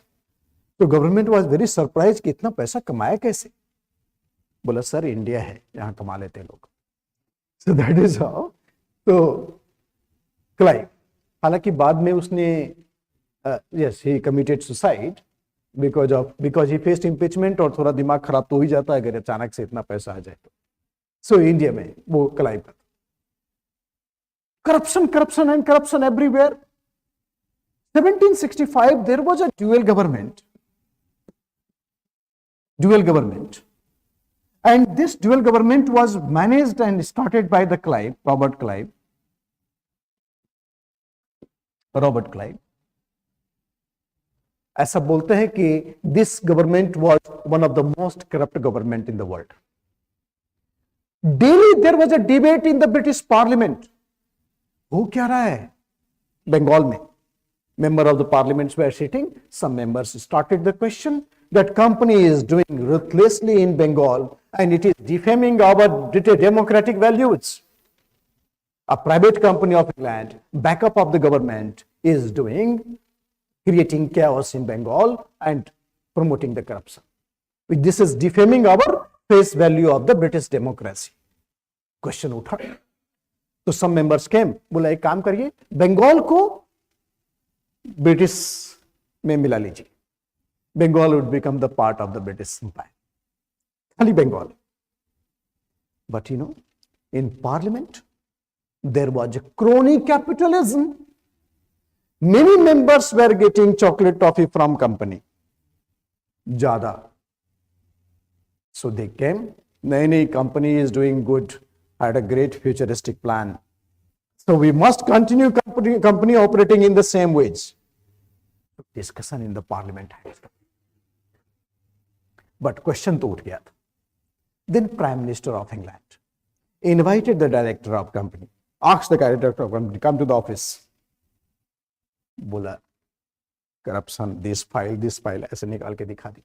So government was very surprised कि इतना पैसा कमाया कैसे? बोला sir India है, यहाँ कमा लेते लोग. So that is how. So Clive, हालांकि बाद में उसने yes, he committed suicide because he faced impeachment, और थोड़ा दिमाग खराब तो ही जाता है अगर अचानक से इतना पैसा आ जाए तो. So इंडिया में वो क्लाइव का corruption and corruption everywhere. 1765 there was a dual government, and this dual government was managed and started by the Robert Clive. Robert Clive ऐसा बोलते हैं कि this government was one of the most corrupt government in the world. Daily there was a debate in the British parliament. हो क्या रहा है बंगाल में? Member of the parliaments were sitting. Some members started the question that company is doing ruthlessly in Bengal and it is defaming our democratic values. A private company of England, backup of the government, is creating chaos in Bengal and promoting the corruption. This is defaming our face value of the British democracy. Question उठा तो some members came. बोला एक काम करिए, बंगाल को British में मिला लीजिए. Bengal would become the part of the British empire. खाली Bengal. But in parliament there was a crony capitalism. Many members were getting chocolate toffee from company. ज्यादा. So they came. नई company is doing good, had a great futuristic plan. So we must continue company operating in the same ways. Discussion in the parliament. But question तो उठ गया था. Then Prime Minister of England invited the director of company, asked the director of company, come to the office. बोला corruption, this file ऐसे निकाल के दिखा दी.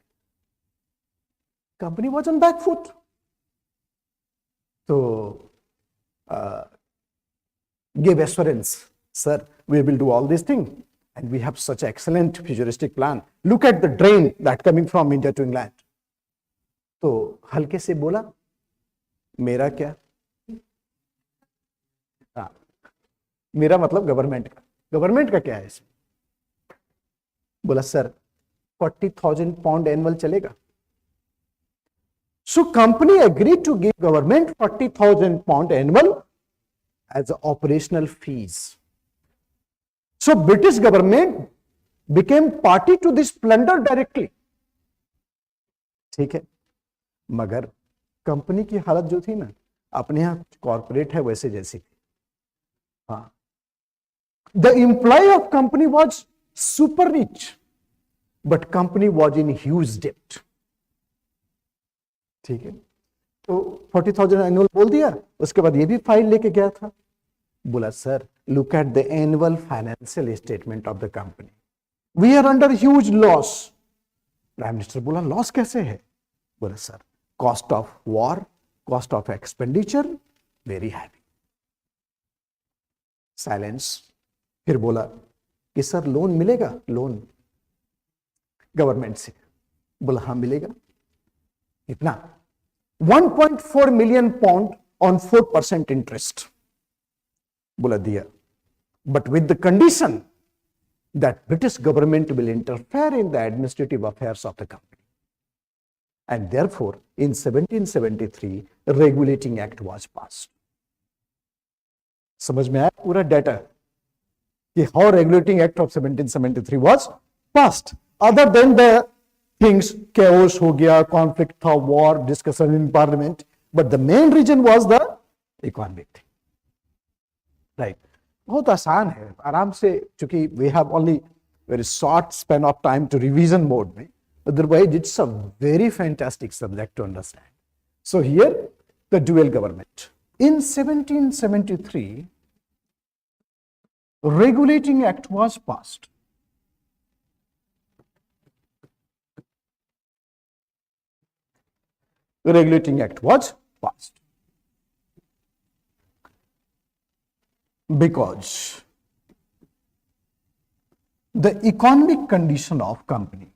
Company was on back foot. So gave assurance, sir, we will do all these things and we have such excellent futuristic plan. Look at the drain that coming from India to England. तो हल्के से बोला मेरा क्या? हाँ, मेरा मतलब government का क्या है इसमें? बोला सर 40,000 pound एनुअल चलेगा. So company agreed to give government 40,000 pound annual as operational fees. So British government became party to this plunder directly. ठीक है, मगर कंपनी की हालत जो थी ना, अपने यहाँ कॉर्पोरेट है वैसे जैसी थी. हाँ, the employee of company was super rich, but company was in huge debt. ठीक है, तो 40,000 एनुअल बोल दिया. उसके बाद ये भी फाइल लेके गया था. बोला sir look at the annual financial statement of the company, we are under huge loss. Prime minister बोला लॉस कैसे है? बोला sir cost of war, cost of expenditure very heavy. Silence. फिर बोला कि सर लोन मिलेगा? लोन गवर्नमेंट से? बोला हाँ मिलेगा. इतना 1.4 million pound on 4% interest. बोला दिया, but with the condition that British government will interfere in the administrative affairs of the company. And therefore, in 1773, the Regulating Act was passed. समझ में आया पूरा डाटा कि how Regulating Act of 1773 was passed. Other than the things, chaos हो गया, conflict था, war, discussion in parliament, but the main reason was the economic thing. Right. बहुत आसान है, आराम से, चूंकि we have only very short span of time to revision mode में, otherwise it's a very fantastic subject to understand. So here the dual government. In 1773, Regulating Act was passed. The Regulating Act was passed because the economic condition of company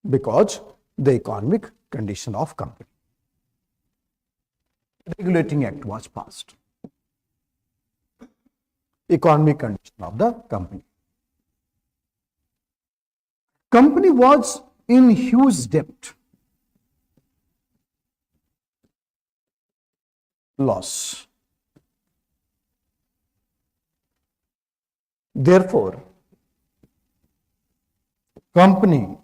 because the economic condition of company. Regulating Act was passed. Economic condition of the company. Company was in huge debt, loss. Therefore, company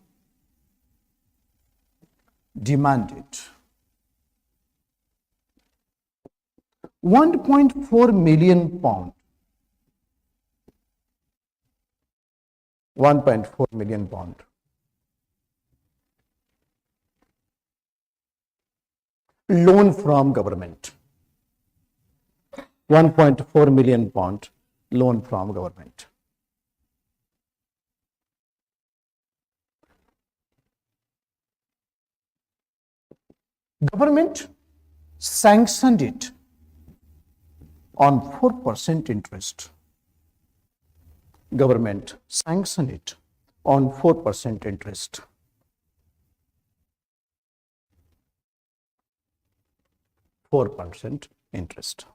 demanded 1.4 million pound. 1.4 million pound. Loan from government. 1.4 million pound loan from government. Government sanctioned it on 4% interest. Government sanctioned it on 4% interest. Interest.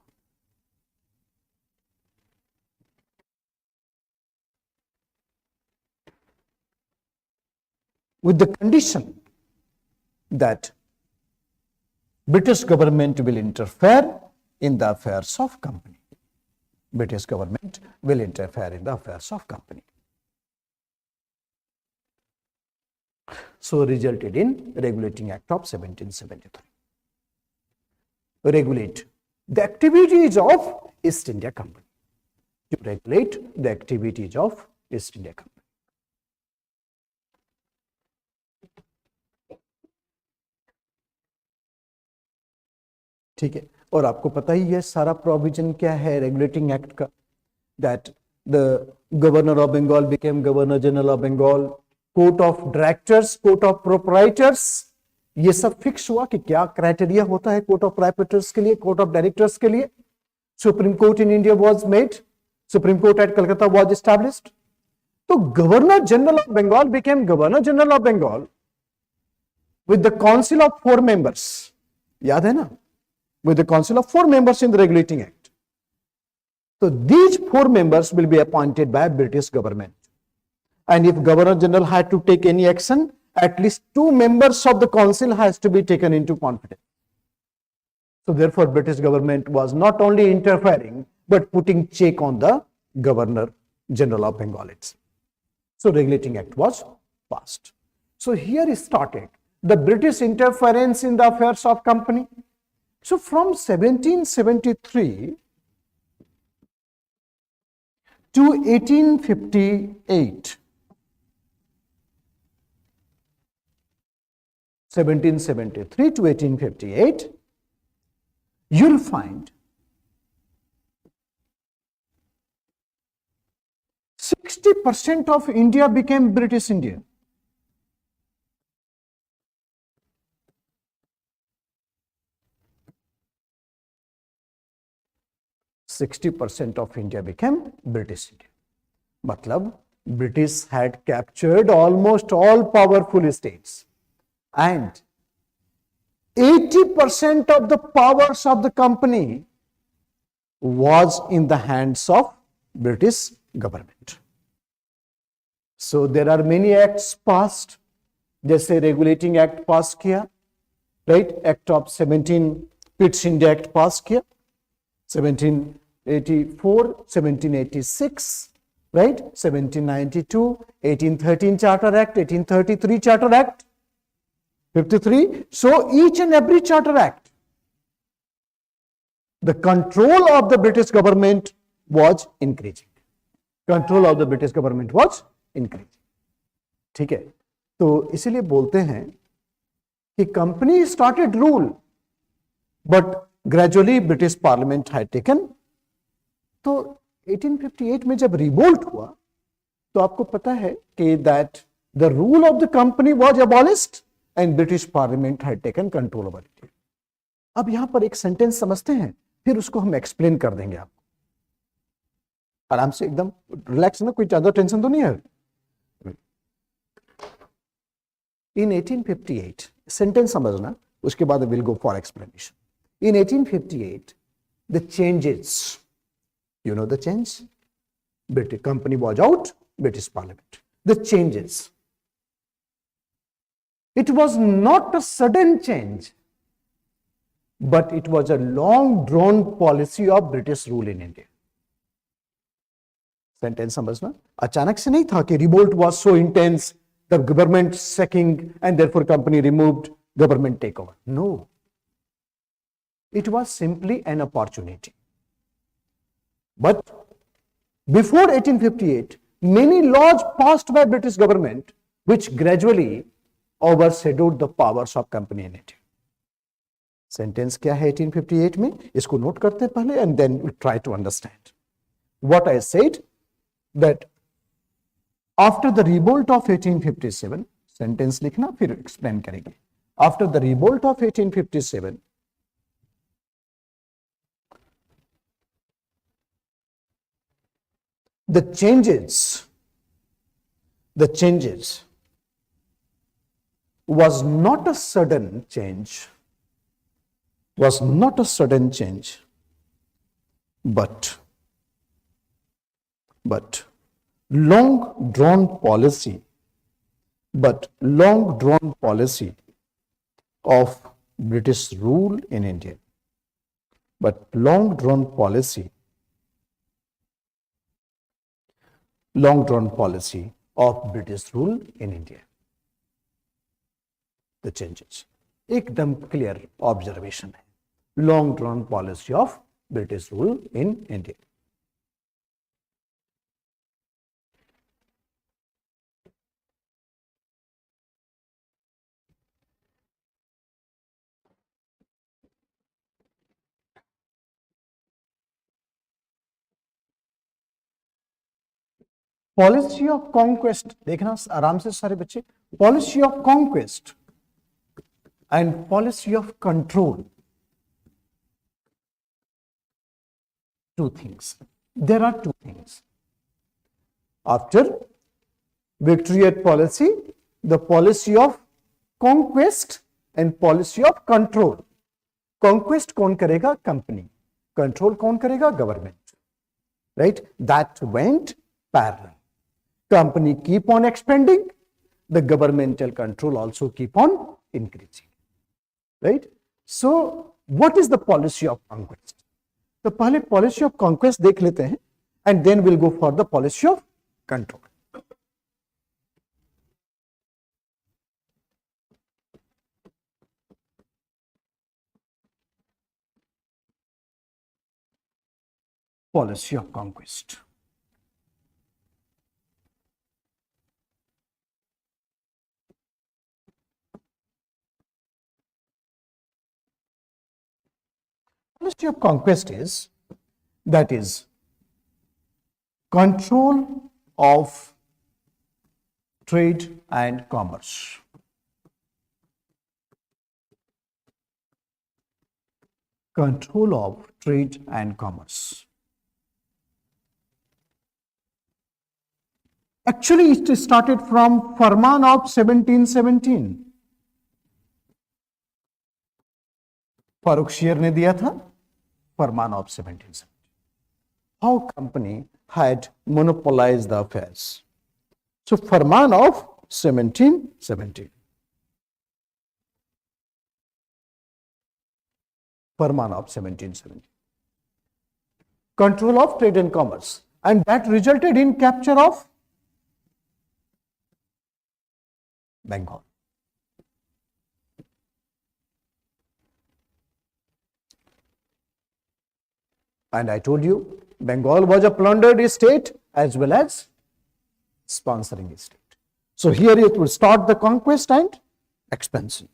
With the condition that British government will interfere in the affairs of company. British government will interfere in the affairs of company. So resulted in Regulating Act of 1773. Regulate the activities of East India Company. To regulate the activities of East India Company. ठीक है, और आपको पता ही है सारा provision क्या है regulating act का, that the governor of Bengal became governor general of Bengal, court of directors, court of proprietors, ये सब फिक्स हुआ कि क्या क्राइटेरिया होता है कोर्ट ऑफ प्रोप्राइटर्स के लिए, कोर्ट ऑफ डायरेक्टर्स के लिए. Supreme court in India was made, supreme court at Calcutta was established. तो governor general of Bengal became governor general of Bengal with the council of 4 members. याद है ना, with the council of 4 members in the regulating act. So these 4 members will be appointed by British government. And if Governor General had to take any action, at least 2 members of the council has to be taken into confidence. So therefore British government was not only interfering, but putting check on the Governor General of Bengal itself. So regulating act was passed. So here is started the British interference in the affairs of company. So from 1773 to 1858, 1773 to 1858, you'll find 60% of India became British India. 60% of India became British India. Matlab, British had captured almost all powerful states and 80% of the powers of the company was in the hands of British government. So there are many acts passed, जैसे Regulating Act पास किया, right? Act of 17 Pitt's India Act पास किया, 1784, 1786, right? 1792, 1813 Charter Act, 1833 Charter Act, 53. So each and every Charter Act, the control of the British government was increasing. Control of the British government was increasing. ठीक है, तो इसीलिए बोलते हैं कि company started rule but gradually British parliament had taken. तो 1858 में जब रिवोल्ट हुआ तो आपको पता है कि that the rule of the company was abolished and British parliament had taken control over it. अब यहां पर एक सेंटेंस समझते हैं, फिर उसको हम एक्सप्लेन कर देंगे आपको आराम से, एकदम रिलैक्स ना, कोई ज्यादा टेंशन तो नहीं है. In 1858, sentence समझना, उसके बाद we'll go for explanation. In 1858, the changes, you know the change? British company was out, British Parliament. The changes. It was not a sudden change, but it was a long drawn policy of British rule in India. Sentence समझना, अचानक से नहीं था कि revolt was so intense, the government sacking and therefore company removed. government takeover. No. It was simply an opportunity. But before 1858, many laws passed by British government which gradually overshadowed the powers of company in India. Sentence क्या है 1858 में, इसको note करते पहले and then we try to understand. What I said, that after the revolt of 1857, sentence लिखना फिर explain करेंगे. After the revolt of 1857, the changes was not a sudden change, but long drawn policy of British rule in India. Long drawn policy of British rule in India. The changes. एकदम clear observation है. Long drawn policy of British rule in India. Policy of conquest, देखना आराम से सारे बच्चे, policy of conquest and policy of control, two things. There are two things. After victorious policy, the policy of conquest and policy of control. Conquest कौन करेगा? Company. Control कौन करेगा? Government. Right? That went parallel. Company keep on expanding, the governmental control also keep on increasing. Right? So, what is the policy of conquest? तो पहले policy of conquest देख लेते हैं and then will go for the policy of control. Policy of conquest. Policy of conquest is control of trade and commerce. Control of trade and commerce. Actually, it started from Farman of 1717. Farrukhsiyar ने दिया था farman of 1717. How company had monopolised the affairs. So farman of 1717. Farman of 1717. Control of trade and commerce, and that resulted in capture of Bengal. And I told you, Bengal was a plundered state as well as sponsoring state. So here it will start the conquest and expansion.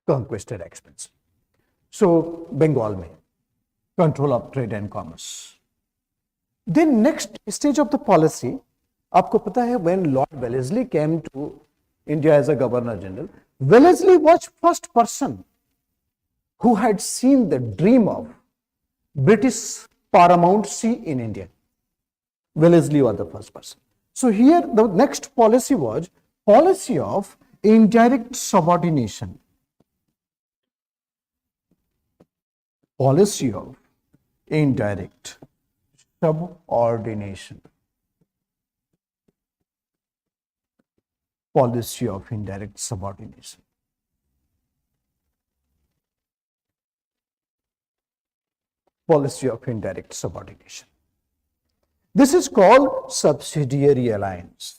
Conquest and expansion. So Bengal में control of trade and commerce. Then next stage of the policy, आपको पता है when Lord Wellesley came to India as a Governor General, Wellesley was first person who had seen the dream of British paramountcy in India. Wellesley was the first person. So here the next policy was policy of indirect subordination. Policy of indirect subordination. policy of indirect subordination. Policy of indirect subordination. This is called subsidiary alliance.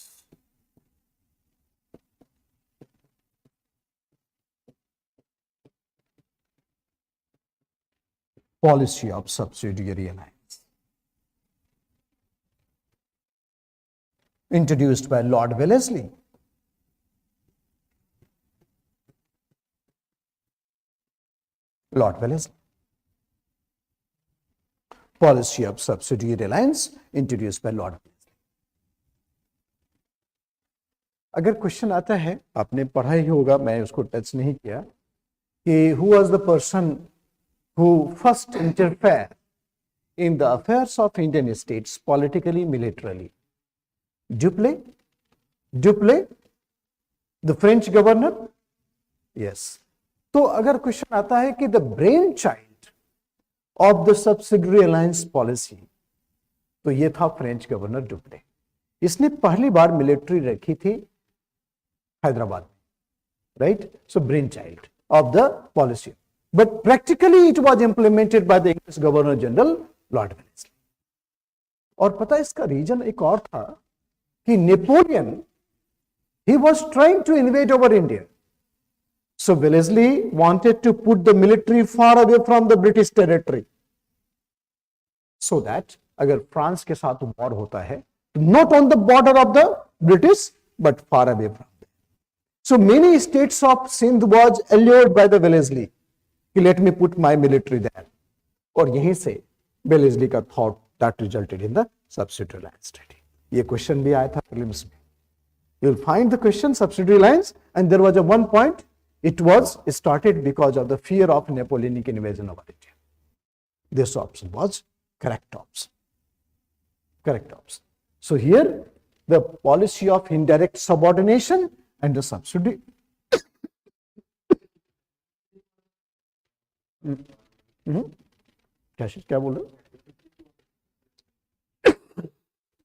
Policy of subsidiary alliance. Introduced by Lord Wellesley. Lord Wellesley. Policy of subsidiary alliance introduced by Lord Wellesley. अगर question आता है, आपने पढ़ा ही होगा, मैं उसको touch नहीं किया, कि who was the person who first interfered in the affairs of Indian states politically, militarily? Dupleix? Dupleix? The French governor? Yes. तो अगर क्वेश्चन आता है कि the brainchild of the subsidiary alliance policy, तो ये था फ्रेंच गवर्नर डुप्ले. इसने पहली बार मिलिट्री रखी थी हैदराबाद में, right? So brain child of the policy, but practically it was implemented by the English governor general Lord Wellesley. और पता है इसका रीजन एक और था कि Napoleon, he was trying to invade over India. So Wellesley wanted to put the military far away from the British territory, so that अगर France के साथ वॉर होता है, not on the border of the British, but far away from them. So many states of Sindh was allured by the Wellesley, कि let me put my military there. और यहीं से Wellesley का thought that resulted in the subsidiary alliance treaty. ये question भी आया था prelims में. You'll find the question subsidiary alliance, and there was a one point. It was started because of the fear of Napoleonic invasion of India. This option was correct option. Correct option. So here, the policy of indirect subordination and the subsidy. क्या बोल रहे?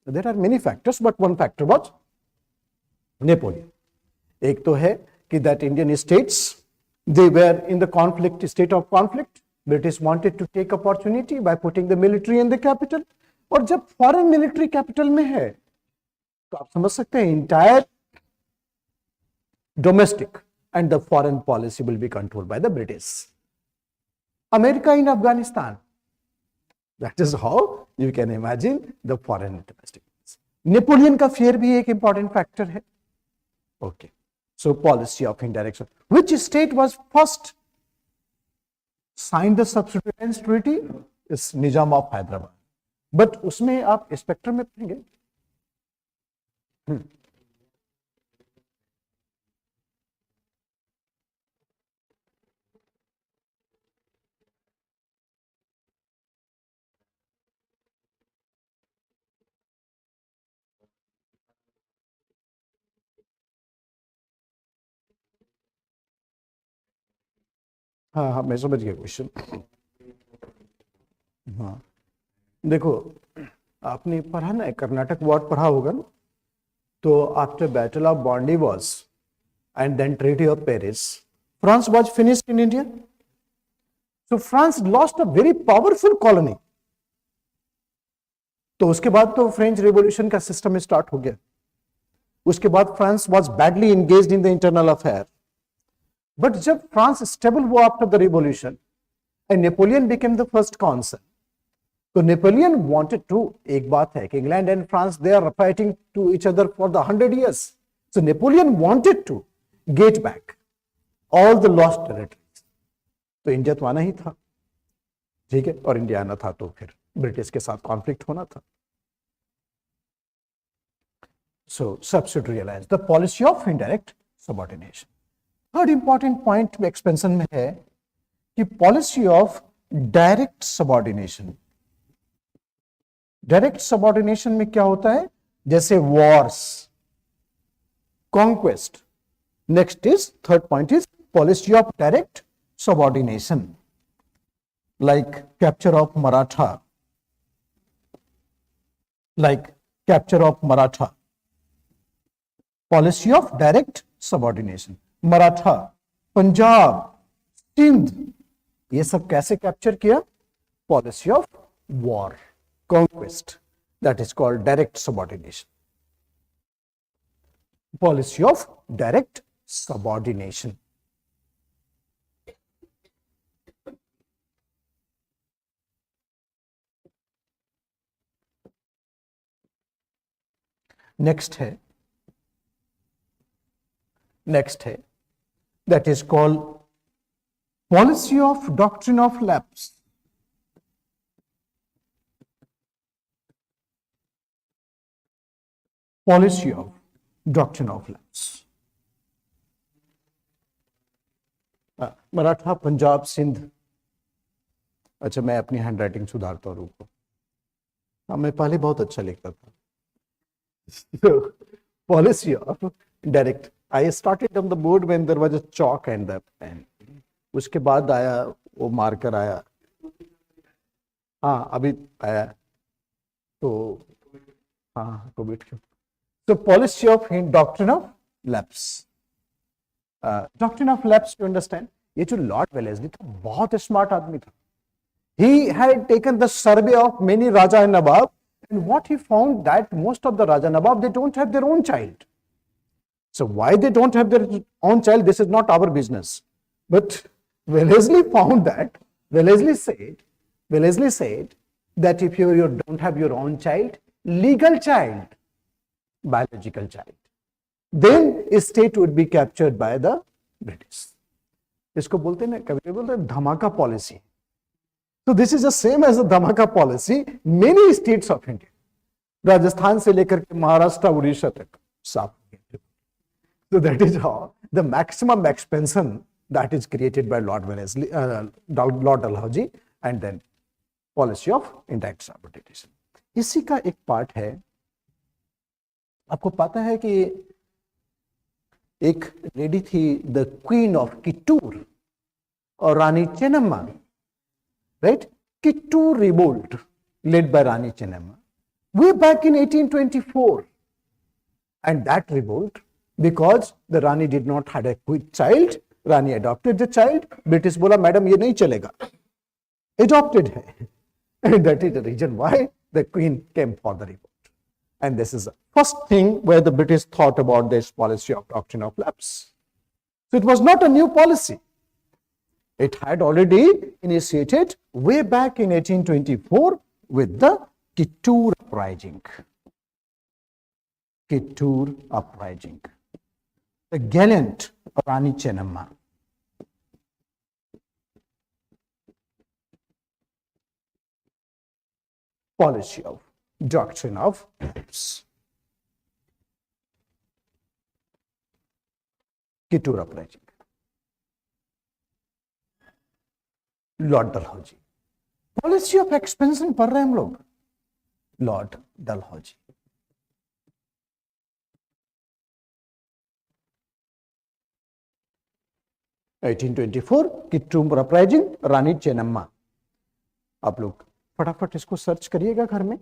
There are many factors, but one factor was Napoleon. एक तो है कि that Indian states, they were in the conflict, state of conflict. British wanted to take opportunity by putting the military in the capital. और जब foreign military capital में है, तो आप समझ सकते हैं entire domestic and the foreign policy will be controlled by the British. America in Afghanistan. That is how you can imagine the foreign and domestic. Napoleon का fear भी एक important factor है. Okay. So policy of indirect. Which state was first signed the subsidiary alliance treaty? Is Nizam of Hyderabad. But उसमें आप spectrum में पढ़ेंगे. हाँ हाँ, मैं समझ गया क्वेश्चन. हाँ देखो, आपने पढ़ा ना, कर्नाटक वॉर पढ़ा होगा ना. तो after battle of Bondi was and then treaty of Paris, France was finished in India. So France lost a very powerful colony. तो उसके बाद तो फ्रेंच रिवॉल्यूशन का सिस्टम स्टार्ट हो गया. उसके बाद France was badly engaged in the internal affair. But जब फ्रांस स्टेबल हुआ after the revolution and Napoleon became the first consul, तो नेपोलियन वांटेड टू, एक बात है कि England and France they are fighting to each other for the 100 years. So Napoleon wanted to get back all the lost territories. तो India तो आना ही था, ठीक है, और इंडिया आना था तो फिर ब्रिटिश के साथ कॉन्फ्लिक्ट होना था. So subsidiary alliance, the policy of indirect subordination. Third important point में एक्सपेंशन में है कि policy of direct subordination. Direct subordination में क्या होता है? जैसे wars, conquest. Next is, third point is policy of direct subordination, like capture of Maratha, like capture of Maratha, policy of direct subordination, Maratha, Punjab, Sindh, ये सब कैसे कैप्चर किया? Policy of war, conquest, that is called direct subordination, policy of direct subordination. Next है that is called policy of doctrine of lapse. Policy of doctrine of lapse. Maratha, Punjab, Sindh. अच्छा, मैं अपनी hand writing सुधारता हूँ, रुको. हाँ, मैं पहले बहुत अच्छा लिखता था. Policy of direct, I started on the board when there was a chalk and the pen. उसके बाद आया वो मार्कर आया. हाँ, अभी आया तो. हाँ, कोविड के. तो policy of doctrine of lapse. Doctrine of lapse to understand, ये जो लॉर्ड वेलेस्ली था बहुत स्मार्ट आदमी था. He had taken the survey of many Raja and Nawab, and what he found that most of the Raja Nawab, they don't have their own child. So why they don't have their own child, this is not our business. But Wellesley found that, Wellesley said that if you don't have your own child, legal child, biological child, then a state would be captured by the British. इसको बोलते हैं ना, कभी बोलते हैं धमाका policy. So this is the same as the Dhamaka policy. Many states of India, Rajasthan से लेकर के महाराष्ट्र, उड़ीसा तक साफ. So that is how the maximum expansion that is created by Lord Wellesley, Lord Dalhousie, and then policy of indirect subordination. इसी का एक part है. आपको पता है कि एक लेडी थी, द क्वीन ऑफ कित्तूर और Rani Chennamma. Right? Kittur revolt led by Rani Chennamma way back in 1824, and that revolt, because the Rani did not had a quick child, Rani adopted the child. British बोला madam ये नहीं चलेगा, adopted है, and that is the reason why the Queen came for the revolt. And this is the first thing where the British thought about this policy of doctrine of lapse. So it was not a new policy. It had already initiated way back in 1824 with the Kittur uprising. Kittur uprising. The gallant Rani Chennamma. Policy of doctrine of lapse. Kittur uprising. Lord Dalhousie. Policy of expansion पढ़ रहे हैं हम लोग. Lord Dalhousie. (1824) Kittur uprising, Rani Chennamma. आप लोग फटाफट इसको search करिएगा घर में.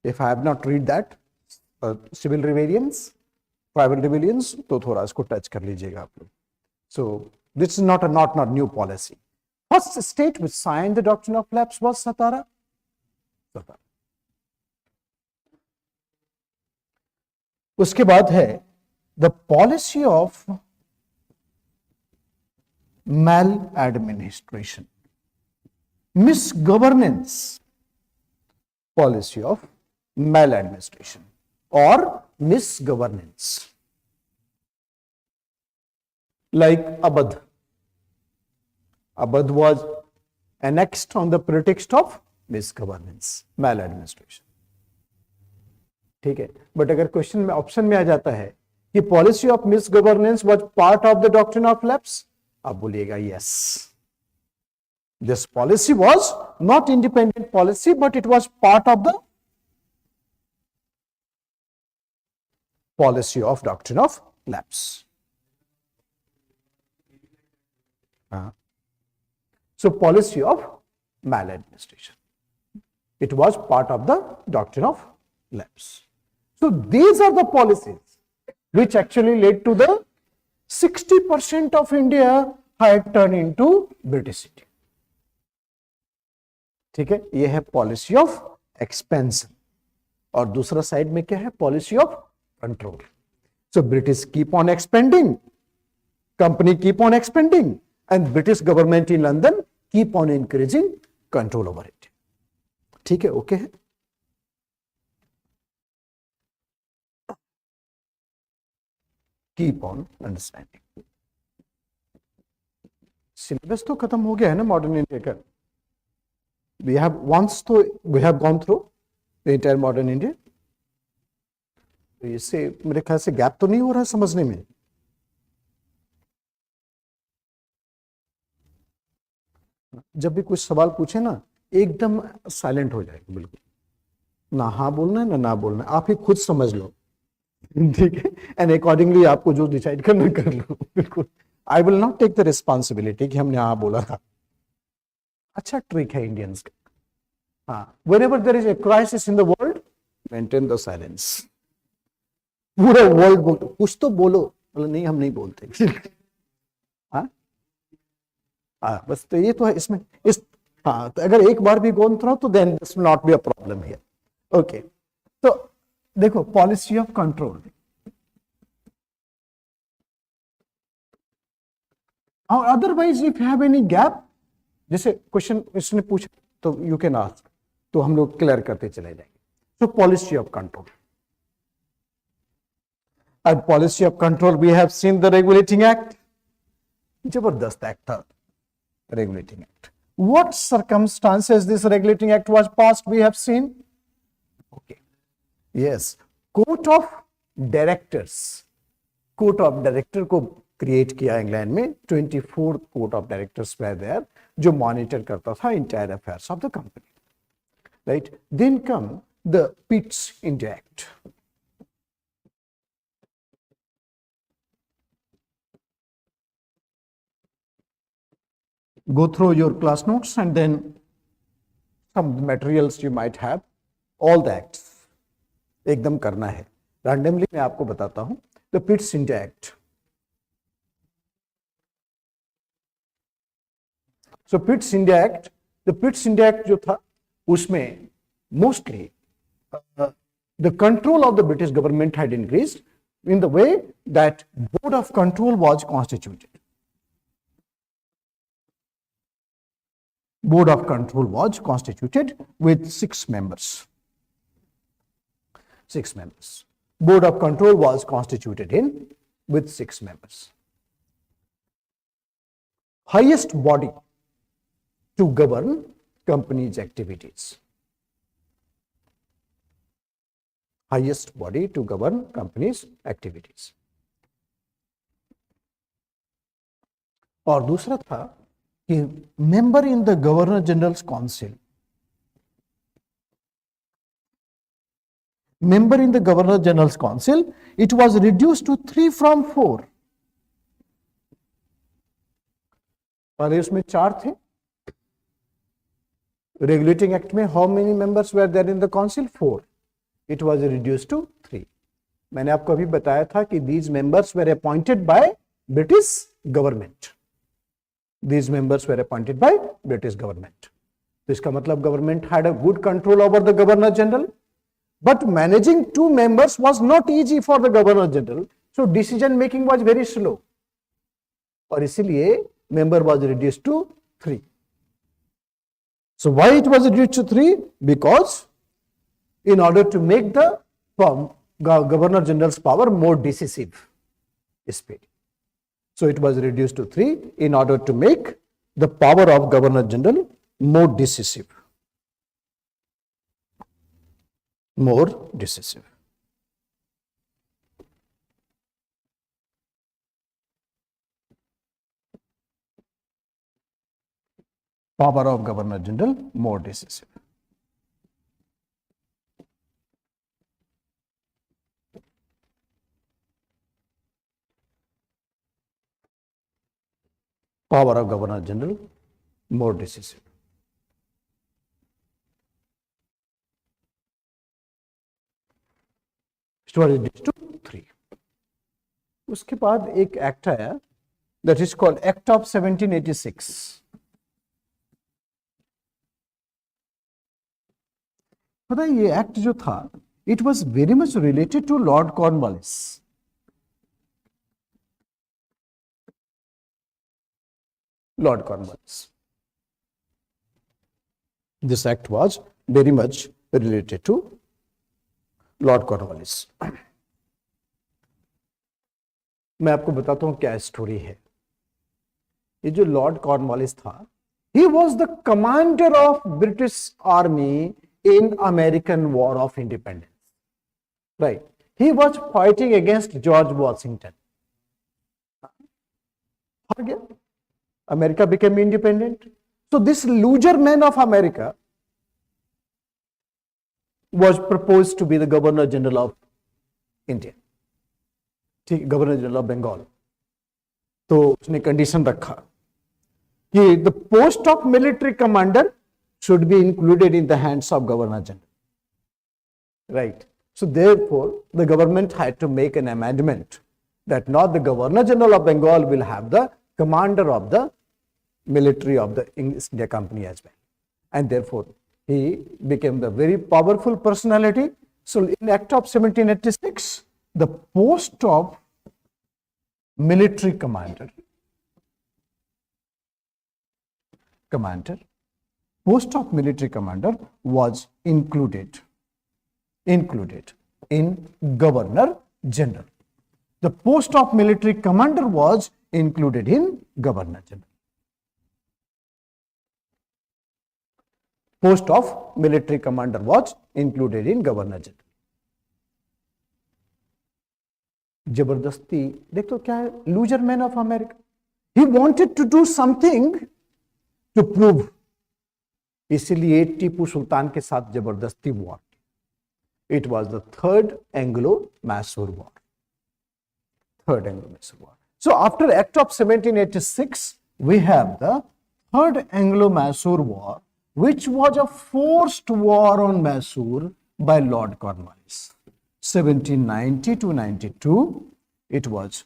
If I have not read that civil rebellions, tribal rebellions, तो थोड़ा इसको टच कर लीजिएगा आप लोग. So this is not new policy. First state which signed the doctrine of lapse was Satara. उसके बाद है the policy of maladministration, misgovernance. Policy of maladministration or misgovernance, like Abadh. Abadh was annexed on the pretext of misgovernance, maladministration. ठीक है, but अगर question में option में आ जाता है कि policy of misgovernance was part of the doctrine of lapse, आप बोलिएगा yes, this policy was not independent policy but it was part of the policy of doctrine of lapse. So policy of maladministration, it was part of the doctrine of lapse. So these are the policies which actually led to the 60% of India had turned into British city. ठीक है, ये है policy of expansion, और दूसरा side में क्या है, policy of control. So British keep on expanding, company keep on expanding, and British government in London keep on increasing control over it. ठीक है, ओके है. Keep on understanding. सिलेबस तो खत्म हो गया है ना मॉडर्न इंडिया का. We have gone through the entire modern India. तो इससे मेरे ख्याल से गैप तो नहीं हो रहा समझने में. जब भी कुछ सवाल पूछे ना, एकदम साइलेंट हो जाएगा, बिल्कुल ना हाँ बोलना है ना बोलना है, आप ही खुद समझ लो. ठीक है, एंड अकॉर्डिंगली आपको जो डिसाइड करना कर लो. बिल्कुल, I will not take the responsibility कि हमने हाँ बोला था. अच्छा ट्रिक है इंडियंस का. हाँ, whenever there is a crisis in the world, maintain the silence. पूरा वर्ल्ड बोलते कुछ तो बोलो, मतलब नहीं हम नहीं बोलते. हाँ हाँ, बस तो ये तो है इसमें. हाँ, तो अगर एक बार भी गोन थ्रो तो then this will not be a problem here. Okay, तो देखो पॉलिसी ऑफ कंट्रोल. और otherwise if you have any gap, जैसे क्वेश्चन इसने पूछा तो यू कैन आस्क, तो हम लोग क्लियर करते चले जाएंगे. So policy of control. And policy of control we have seen the regulating act. जबरदस्त एक्ट था regulating act. What circumstances this regulating act was passed we have seen. Okay, yes, court of directors. Court of directors को create किया England में. 24 court of directors were there, जो monitor करता था entire affairs of the company. Right, then come the Pitt's India act. Go through your class notes and then some materials you might have. All the acts एकदम करना है. Randomly मैं आपको बताता हूं. The Pitt's India Act. So Pitt's India Act, the Pitt's India Act जो था उसमें mostly the control of the British government had increased in the way that Board of Control was constituted. Board of Control was constituted with 6 members. 6 members. Board of Control was constituted with 6 members. Highest body to govern company's activities. Highest body to govern company's activities. और दूसरा था कि member in the Governor General's Council. Member in the Governor General's Council, it was reduced to 3 from 4. पहले उसमें 4 थे. Regulating Act में how many members were there in the council? 4. It was reduced to 3. मैंने आपको अभी बताया था कि these members were appointed by British government. These members were appointed by British government. तो इसका मतलब government had a good control over the Governor General, but managing 2 members was not easy for the Governor General. So decision making was very slow. और इसीलिए member was reduced to 3. So why it was reduced to 3? Because in order to make the Governor General's power more decisive. So it was reduced to 3 in order to make the power of Governor General more decisive. More decisive. Power of Governor General more decisive. Power of Governor General more decisive. It was reduced to 3. उसके बाद एक act आया, that is called act of 1786। पता है ये act जो था, it was very much related to lord Cornwallis. Lord Cornwallis. This act was very much related to Lord Cornwallis. मैं आपको बताता हूं क्या स्टोरी है। ये जो लॉर्ड कॉर्नवालिस था, he was the commander of British Army in American War of Independence. Right? He was fighting against George Washington. हार गया। America became independent. So this loser man of America was proposed to be the Governor General of India, ठीक, Governor General of Bengal. तो उसने condition रखा कि the post of military commander should be included in the hands of Governor General. Right. So therefore, the government had to make an amendment that now the Governor General of Bengal will have the commander of the military of the English India Company as well, and therefore he became the very powerful personality. So in Act of 1786, the post of military commander, post of military commander was included in Governor General. The post of military commander was included in Governor General. Post of military commander was included in Governor General. जबरदस्ती देख तो क्या है, loser man of America, he wanted to do something to prove, इसलिए टीपू सुल्तान के साथ जबरदस्ती war. It was the third Anglo Mysore war, third Anglo Mysore war. So after Act of 1786, we have the Third Anglo-Mysore War, which was a forced war on Mysore by Lord Cornwallis. 1790 to 92, it was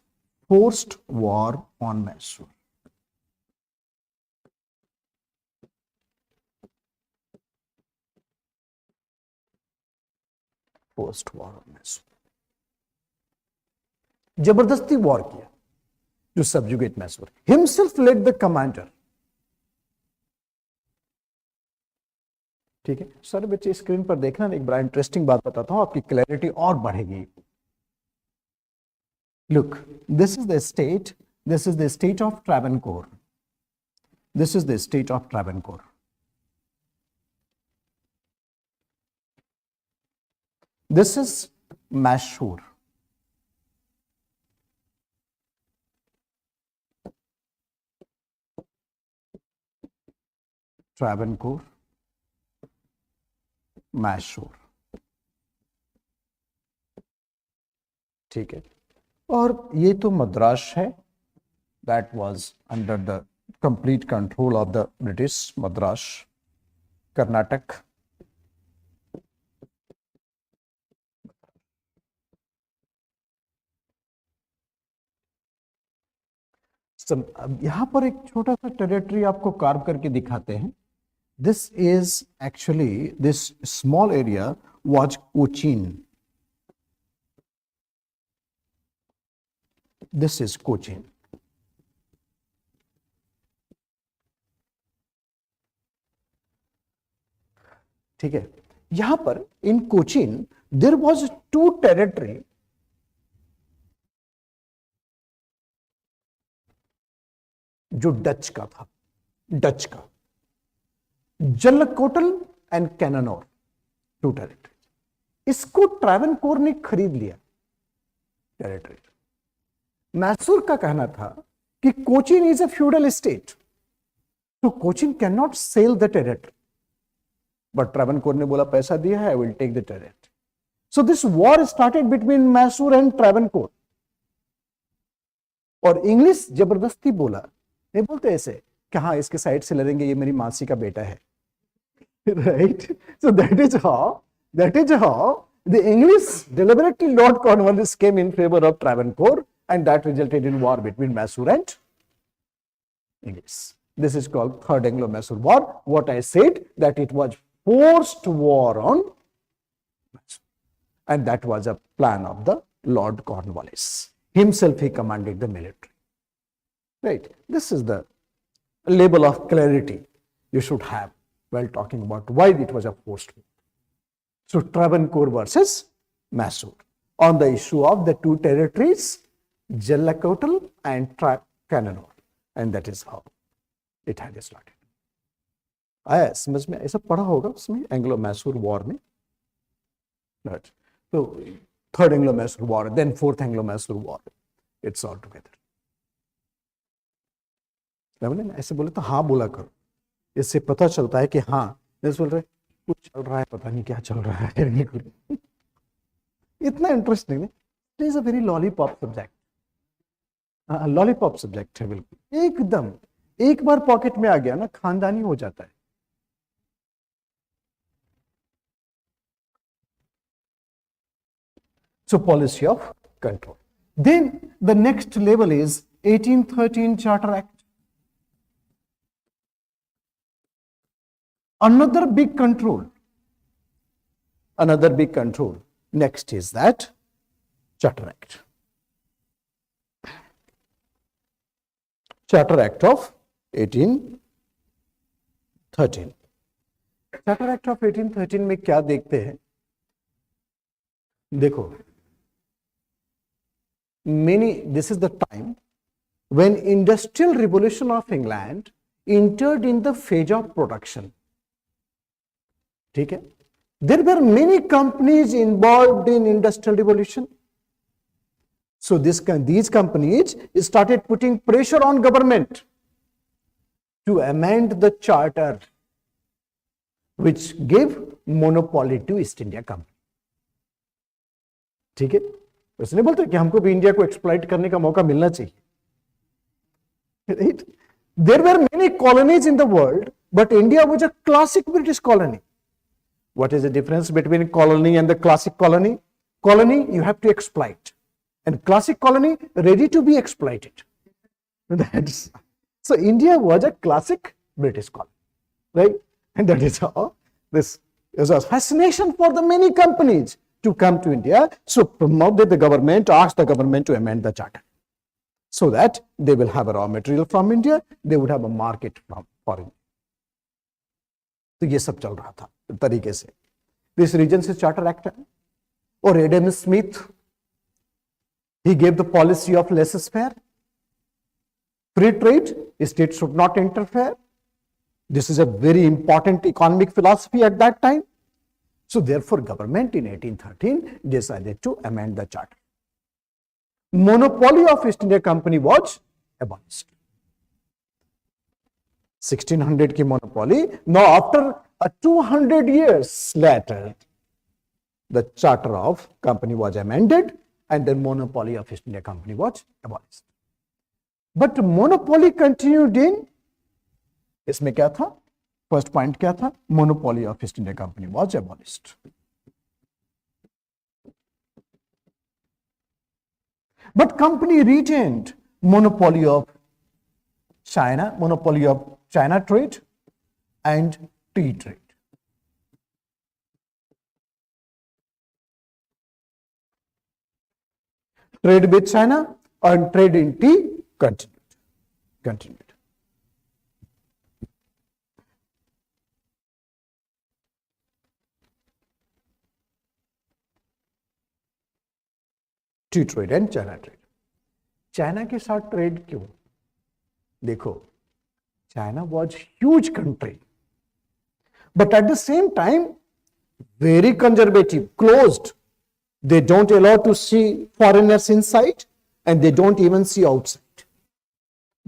forced war on Mysore. Forced war on Mysore. जबरदस्ती war किया to subjugate Mysore. Himself led the commander. ठीक है sir, बच्चे screen पर देखना, एक बड़ा interesting बात बताता हूं, आपकी क्लैरिटी और बढ़ेगी। Look, this is the state of Travancore. This is the state of Travancore. This is Mysore. Travancore, Mysore, ठीक है। और ये तो मद्रास है, that was under the complete control of the British. Madras, Karnataka, अब यहां पर एक छोटा सा टेरिटरी आपको कार्व करके दिखाते हैं। This is actually, this small area was Cochin. This is Cochin. ठीक है, यहां पर in Cochin there was two territory, जो डच का था, डच का, Jalkotal and Cannanore, two territory. इसको ट्रावनकोर ने खरीद लिया टेरिटरी। मैसूर का कहना था कि Cochin is a feudal state, तो Cochin can not sell the territory, but Travancore ने बोला पैसा दिया है, I will take the territory. So this war started between Mysore and Travancore. और इंग्लिश जबरदस्ती बोला, नहीं बोलते ऐसे कि हाँ इसके साइड से लड़ेंगे, ये मेरी मासी का बेटा है, right? So that is how the English deliberately, Lord Cornwallis came in favor of Travancore and that resulted in war between Mysore and English. This is called Third Anglo-Mysore War. What I said, that it was forced war on Mysore, and that was a plan of the Lord Cornwallis. Himself he commanded the military. Right. This is the level of clarity you should have while talking about why it was a forced war. So Travancore versus Mysore on the issue of the two territories, Jalakotal and Cananore, and that is how it had started. आया समझ में? ऐसा पढ़ा होगा उसमें Anglo Mysore war में. Right. So Third Anglo-Mysore War, then Fourth Anglo-Mysore War, it's all together. ऐसे बोले तो हाँ बोला करो, इससे पता चलता है कि हाँ. जैसे बोल रहे कुछ चल रहा है, पता नहीं क्या चल रहा है. इतना इंटरेस्टिंग है. It is a very lollipop subject. Lollipop subject है बिल्कुल एकदम. एक बार पॉकेट में आ गया ना, खानदानी हो जाता है. So policy of control. Then the next level is 1813 Charter Act. Another big control. Another big control. Next is that Charter Act. Charter Act of 1813. Charter Act of 1813 में क्या देखते हैं? देखो, this is the time when industrial revolution of England entered in the phase of production. ठीक है? There were many companies involved in industrial revolution. So these companies started putting pressure on government to amend the charter which gave monopoly to East India Company. ठीक है? उसने बोलते कि हमको भी India को एक्सप्लॉइट करने का मौका मिलना चाहिए. Right? There were many colonies in the world, but India was a classic British colony. What is the difference between colony and the classic colony? Colony, you have to exploit, and classic colony, ready to be exploited. So India was a classic British colony, right? And that is how this is a fascination for the many companies to come to India. So promoted the government, asked the government to amend the charter so that they will have a raw material from India, they would have a market for India. तो ये सब चल रहा था तरीके से. This region से charter act है. और Adam Smith, he gave the policy of laissez-faire, free trade, state should not interfere. This is a very important economic philosophy at that time. So therefore government in 1813 decided to amend the charter. Monopoly of East India Company was abolished. 1600 की monopoly. Now after 200 years later, the charter of company was amended and then monopoly of East India Company was abolished. But monopoly continued in, इसमें क्या था? First point क्या था? Monopoly of East India Company was abolished. But company retained monopoly of China, monopoly of China trade and tea trade. Trade with China and trade in tea continued. T trade and China trade. China के साथ trade क्यों? देखो, China was huge country, but at the same time very conservative, closed. They don't allow to see foreigners inside and they don't even see outside.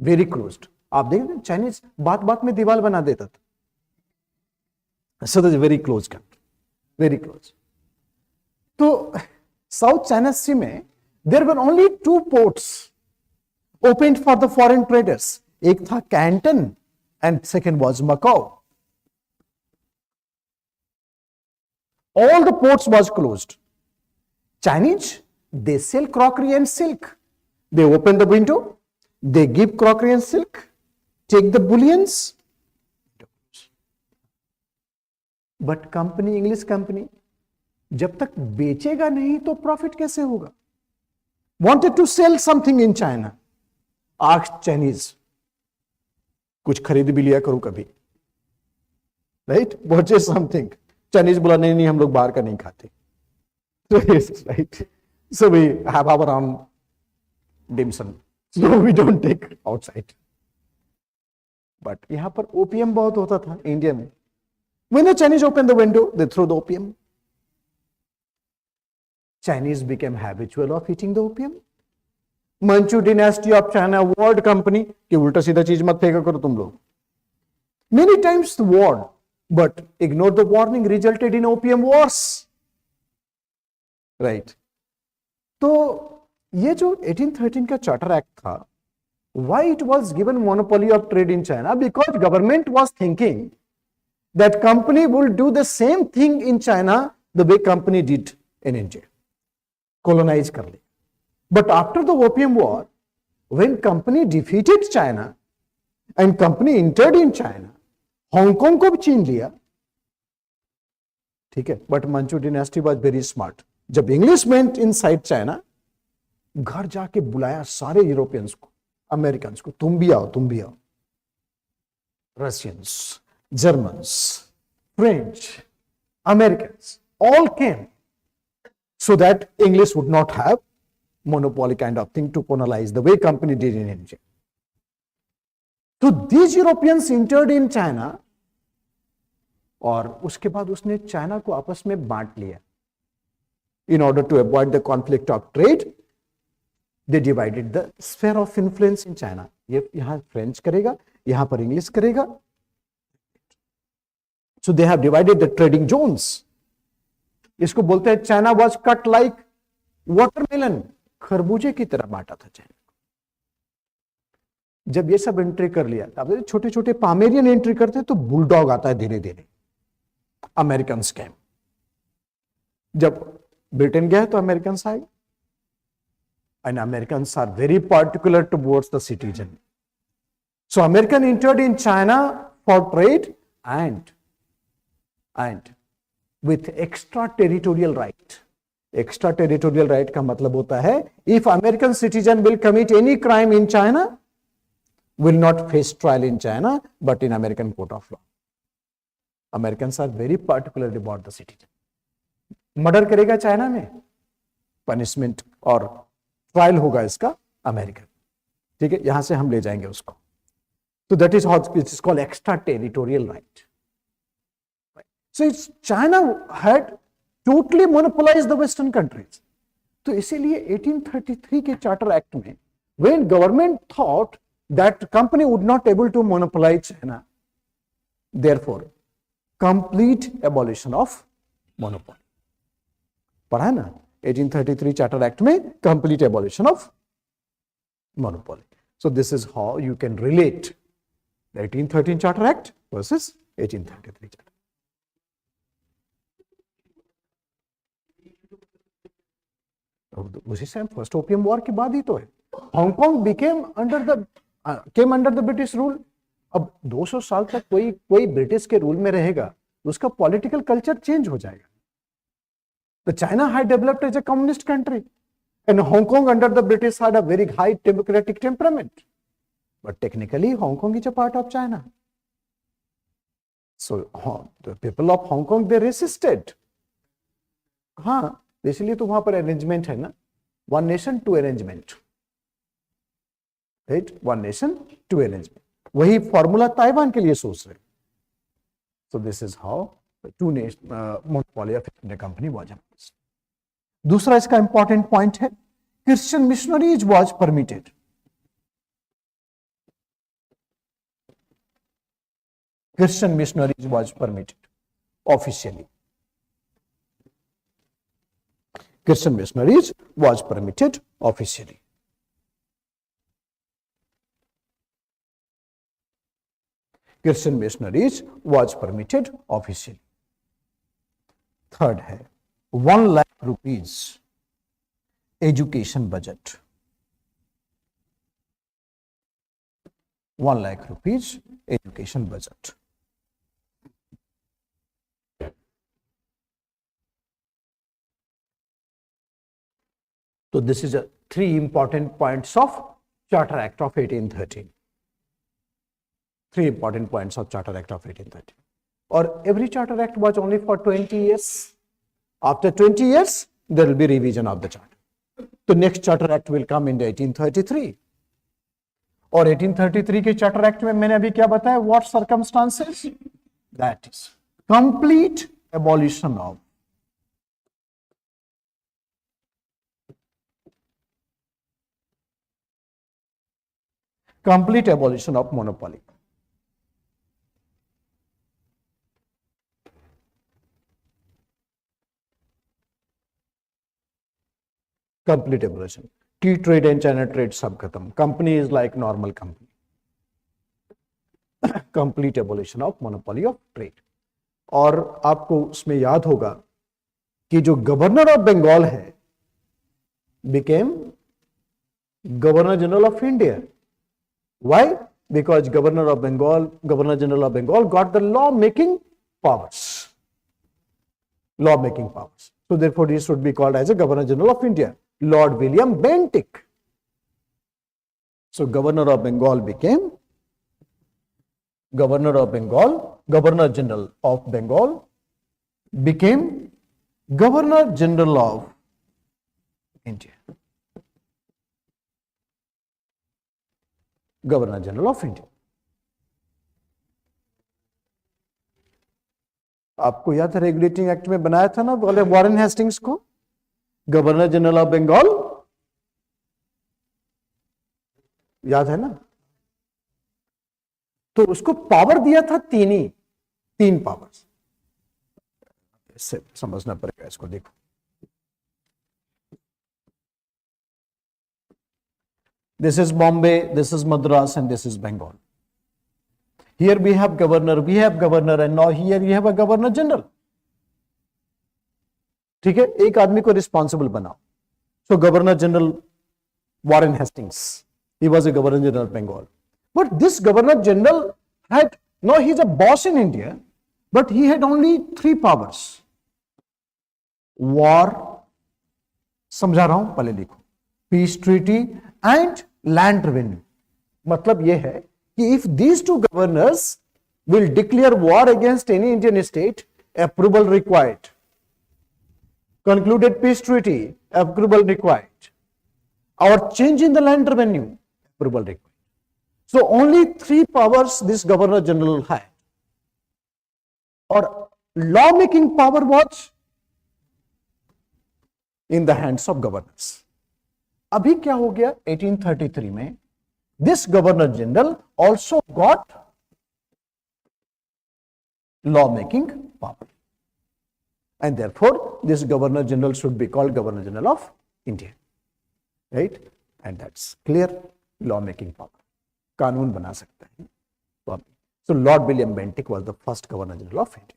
Very closed. आप देखते हैं Chinese बात बात में दीवार बना देता था. So that's a very close country. Very close. तो साउथ चाइना सी में there were only 2 ports opened for the foreign traders. एक था Canton and second was Macau. All the ports was closed. Chinese, they sell crockery and silk, They open the window, they give crockery and silk, take the bullions. But company, English company, जब तक बेचेगा नहीं तो profit कैसे होगा? Wanted to sell something in China. Asked Chinese, कुछ खरीद भी लिया करो कभी, right? Purchase something. Chinese बोला नहीं नहीं हम लोग बाहर का नहीं खाते. So yes, right. So we have our own dim sum. So we don't take outside. But यहाँ पर ओपीएम बहुत होता था इंडिया में. When the Chinese open the window, they throw the opium. Chinese became habitual of eating the opium. Manchu dynasty of China warned company कि उल्टा सीधा चीज मत फेंका करो तुम लोग. Many times warned, but ignored the warning, resulted in opium wars. Right. तो ये जो 1813 का चार्टर एक्ट था, why it was given monopoly of trade in China? Because government was thinking that company will do the same thing in China the way company did in India. Colonize कर ले. But after the Opium War, when company defeated China and company entered in China, Hong Kong को भी छीन लिया. ठीक है. But Manchu dynasty was very smart. जब English went inside China, घर जाके बुलाया सारे यूरोपियंस को, अमेरिकन्स को, तुम भी आओ. Russians, Germans, French, Americans, all came so that English would not have monopoly kind of thing to colonize the way company did in India. So these Europeans entered in China और उसके बाद उसने China को आपस में बांट लिया. In order to avoid the conflict of trade, they divided the sphere of influence in China. ये यहाँ फ्रेंच करेगा, यहाँ पर इंग्लिश करेगा. So they have divided the trading zones. इसको बोलते हैं China was cut like watermelon. खरबूजे की तरह बांटा था चाइना. जब ये सब एंट्री कर लिया, अब छोटे छोटे पामेरियन एंट्री करते हैं तो बुलडॉग आता है धीरे धीरे. American scam. जब ब्रिटेन गया तो अमेरिकन आए. And Americans are very particular towards the citizen. So American entered in China for trade and with extraterritorial right. Extraterritorial right का मतलब होता है if American citizen will commit any crime in China, will not face trial in China but in American court of law. Americans are very particular about the citizen. Murder करेगा China में, punishment और trial होगा इसका American. ठीक है, यहां से हम ले जाएंगे उसको. तो that is how it is called extra territorial right. So it's China had totally monopolize the western countries. तो इसीलिए 1833 के चार्टर एक्ट में when government thought that company would not able to monopolize China, therefore complete abolition of monopoly. पढ़ा है ना 1833 charter act में complete abolition of monopoly. So this is how you can relate the 1813 charter act versus 1833 charter. उसी से first opium war के बाद ही तो है Hong Kong became under the British rule. अब 200 साल तक कोई ब्रिटिश के रूल में रहेगा, उसका पॉलिटिकल कल्चर चेंज हो जाएगा. The China had developed as a communist country, and Hong Kong under the British had a very high democratic temperament. But technically, Hong Kong is a part of China. So the people of Hong Kong they resisted. हाँ, इसलिए तो वहां पर arrangement है ना, one nation two arrangement, right? One nation two arrangement. वही formula Taiwan के लिए सोच रहे. So this is how to monopoly of Indian company was. दूसरा इसका इंपॉर्टेंट पॉइंट है Christian missionaries was permitted. Christian missionaries was permitted officially. Christian missionaries was permitted officially. Christian missionaries was permitted officially. Third है 1 lakh rupees education budget. 1 lakh rupees education budget. So this is a 3 important points of Charter Act of 1813. 3 important points of Charter Act of 1813. Or every Charter Act was only for 20 years. After 20 years, there will be revision of the charter. The next Charter Act will come in 1833. और 1833 के charter act में मैंने अभी क्या बताया, what circumstances, that is complete abolition of monopoly. Complete abolition. T trade and China trade सब खत्म. Company is like normal company. Complete abolition of monopoly of trade. और आपको उसमें याद होगा कि जो गवर्नर ऑफ बंगाल है became governor general of India. Why? Because governor general of Bengal got the law making powers. So therefore he should be called as a governor general of India. Lord William Bentinck. So governor of Bengal became governor general of Bengal became governor general of India. Governor general of India. आपको याद है regulating act में बनाया था ना बोले Warren Hastings को governor general of Bengal, याद है ना. तो उसको पावर दिया था तीन पावर्स. इससे समझना पड़ेगा इसको. देखो this is Bombay, this is Madras and this is Bengal. Here we have governor, and now here we have a governor general. ठीक है, एक आदमी को रिस्पॉन्सिबल बनाओ. So governor general Warren Hastings, he was a governor general of Bengal. But this governor general had, no, he's a boss in India, but he had only 3 powers. War, समझा रहा हूं, पहले लिखो. Peace treaty and land revenue. मतलब यह है if these 2 governors will declare war against any Indian state, approval required. Concluded peace treaty, approval required. Or change in the land revenue, approval required. So only 3 powers this governor general had. Or law making power was in the hands of governors. अभी क्या हो गया 1833 में, this governor general also got law making power, and therefore this governor general should be called governor general of India, right? And that's clear. Law making power, कानून बना सकता है. So Lord William Bentinck was the first governor general of India.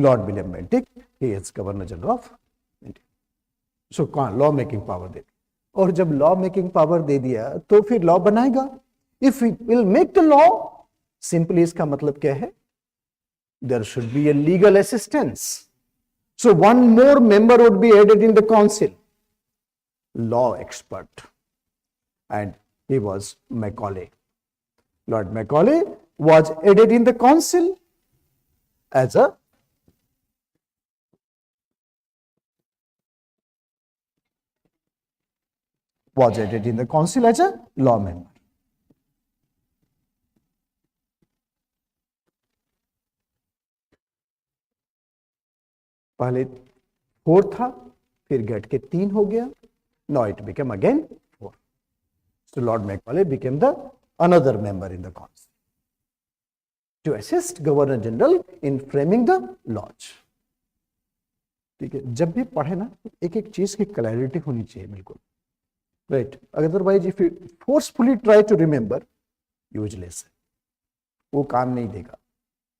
Lord William Bentinck, he is Governor General of India. So law making power they. और जब law making power दे दिया तो फिर law बनाएगा. If we will make the law, simply इसका मतलब क्या है, there should be a legal assistance. So one more member would be added in the council, law expert, and he was Macaulay. Lord Macaulay was added in the council as a law member. पहले 4 था, फिर घट के 3 हो गया. Now it became again 4. So Lord Macaulay became the another member in the council to assist Governor General in framing the laws. ठीक है, जब भी पढ़े ना एक एक चीज की क्लैरिटी होनी चाहिए बिल्कुल. Right, otherwise if you forcefully try to remember, useless है, वो काम नहीं देगा।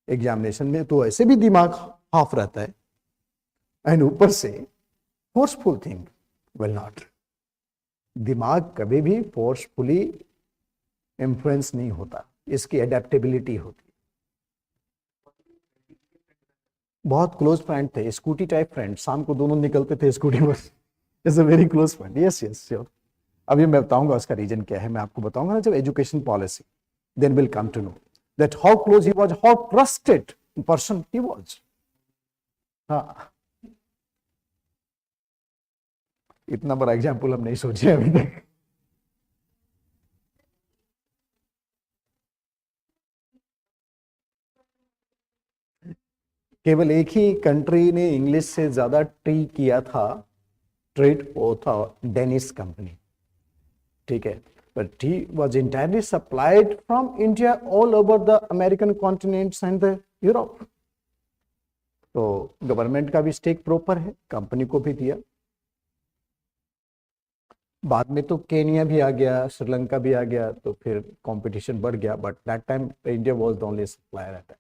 एग्जामिनेशन में तो ऐसे भी दिमाग हाफ रहता है, एंड ऊपर से फोर्सफुल थिंग विल नॉट। दिमाग कभी भी फोर्सफुली इन्फ्लुएंस नहीं होता, इसकी एडेप्टेबिलिटी होती है। बहुत क्लोज फ्रेंड थे, स्कूटी टाइप फ्रेंड, शाम को दोनों निकलते थे स्कूटी पर। Is a very close friend, yes yes sure. अभी मैं बताऊंगा उसका रीजन क्या है, मैं आपको बताऊंगा ना जब education policy, then will come to know that how close he was, how trusted person he was. हाँ, इतना बड़ा एग्जाम्पल हम नहीं सोचे अभी तक। केवल एक ही कंट्री ने इंग्लिश से ज्यादा किया था ट्रेड, वो था डेनिश कंपनी, ठीक है, but he was entirely supplied from India all over the American continents and the Europe. तो गवर्नमेंट का भी स्टेक प्रॉपर है, कंपनी को भी दिया। बाद में तो केनिया भी आ गया, श्रीलंका भी आ गया, तो फिर कंपटीशन बढ़ गया, but that time India was the only supplier at that.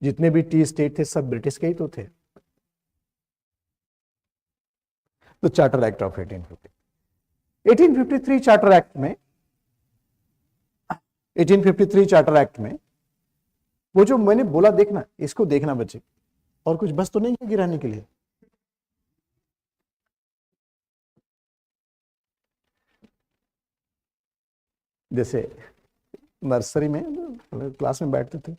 जितने भी टी स्टेट थे सब ब्रिटिश के ही तो थे। तो charter act of 1853 charter act में, 1853 चार्टर एक्ट में वो जो मैंने बोला, देखना इसको, देखना बच्चे, और कुछ बस तो नहीं है गिराने के लिए। जैसे नर्सरी में क्लास में बैठते थे,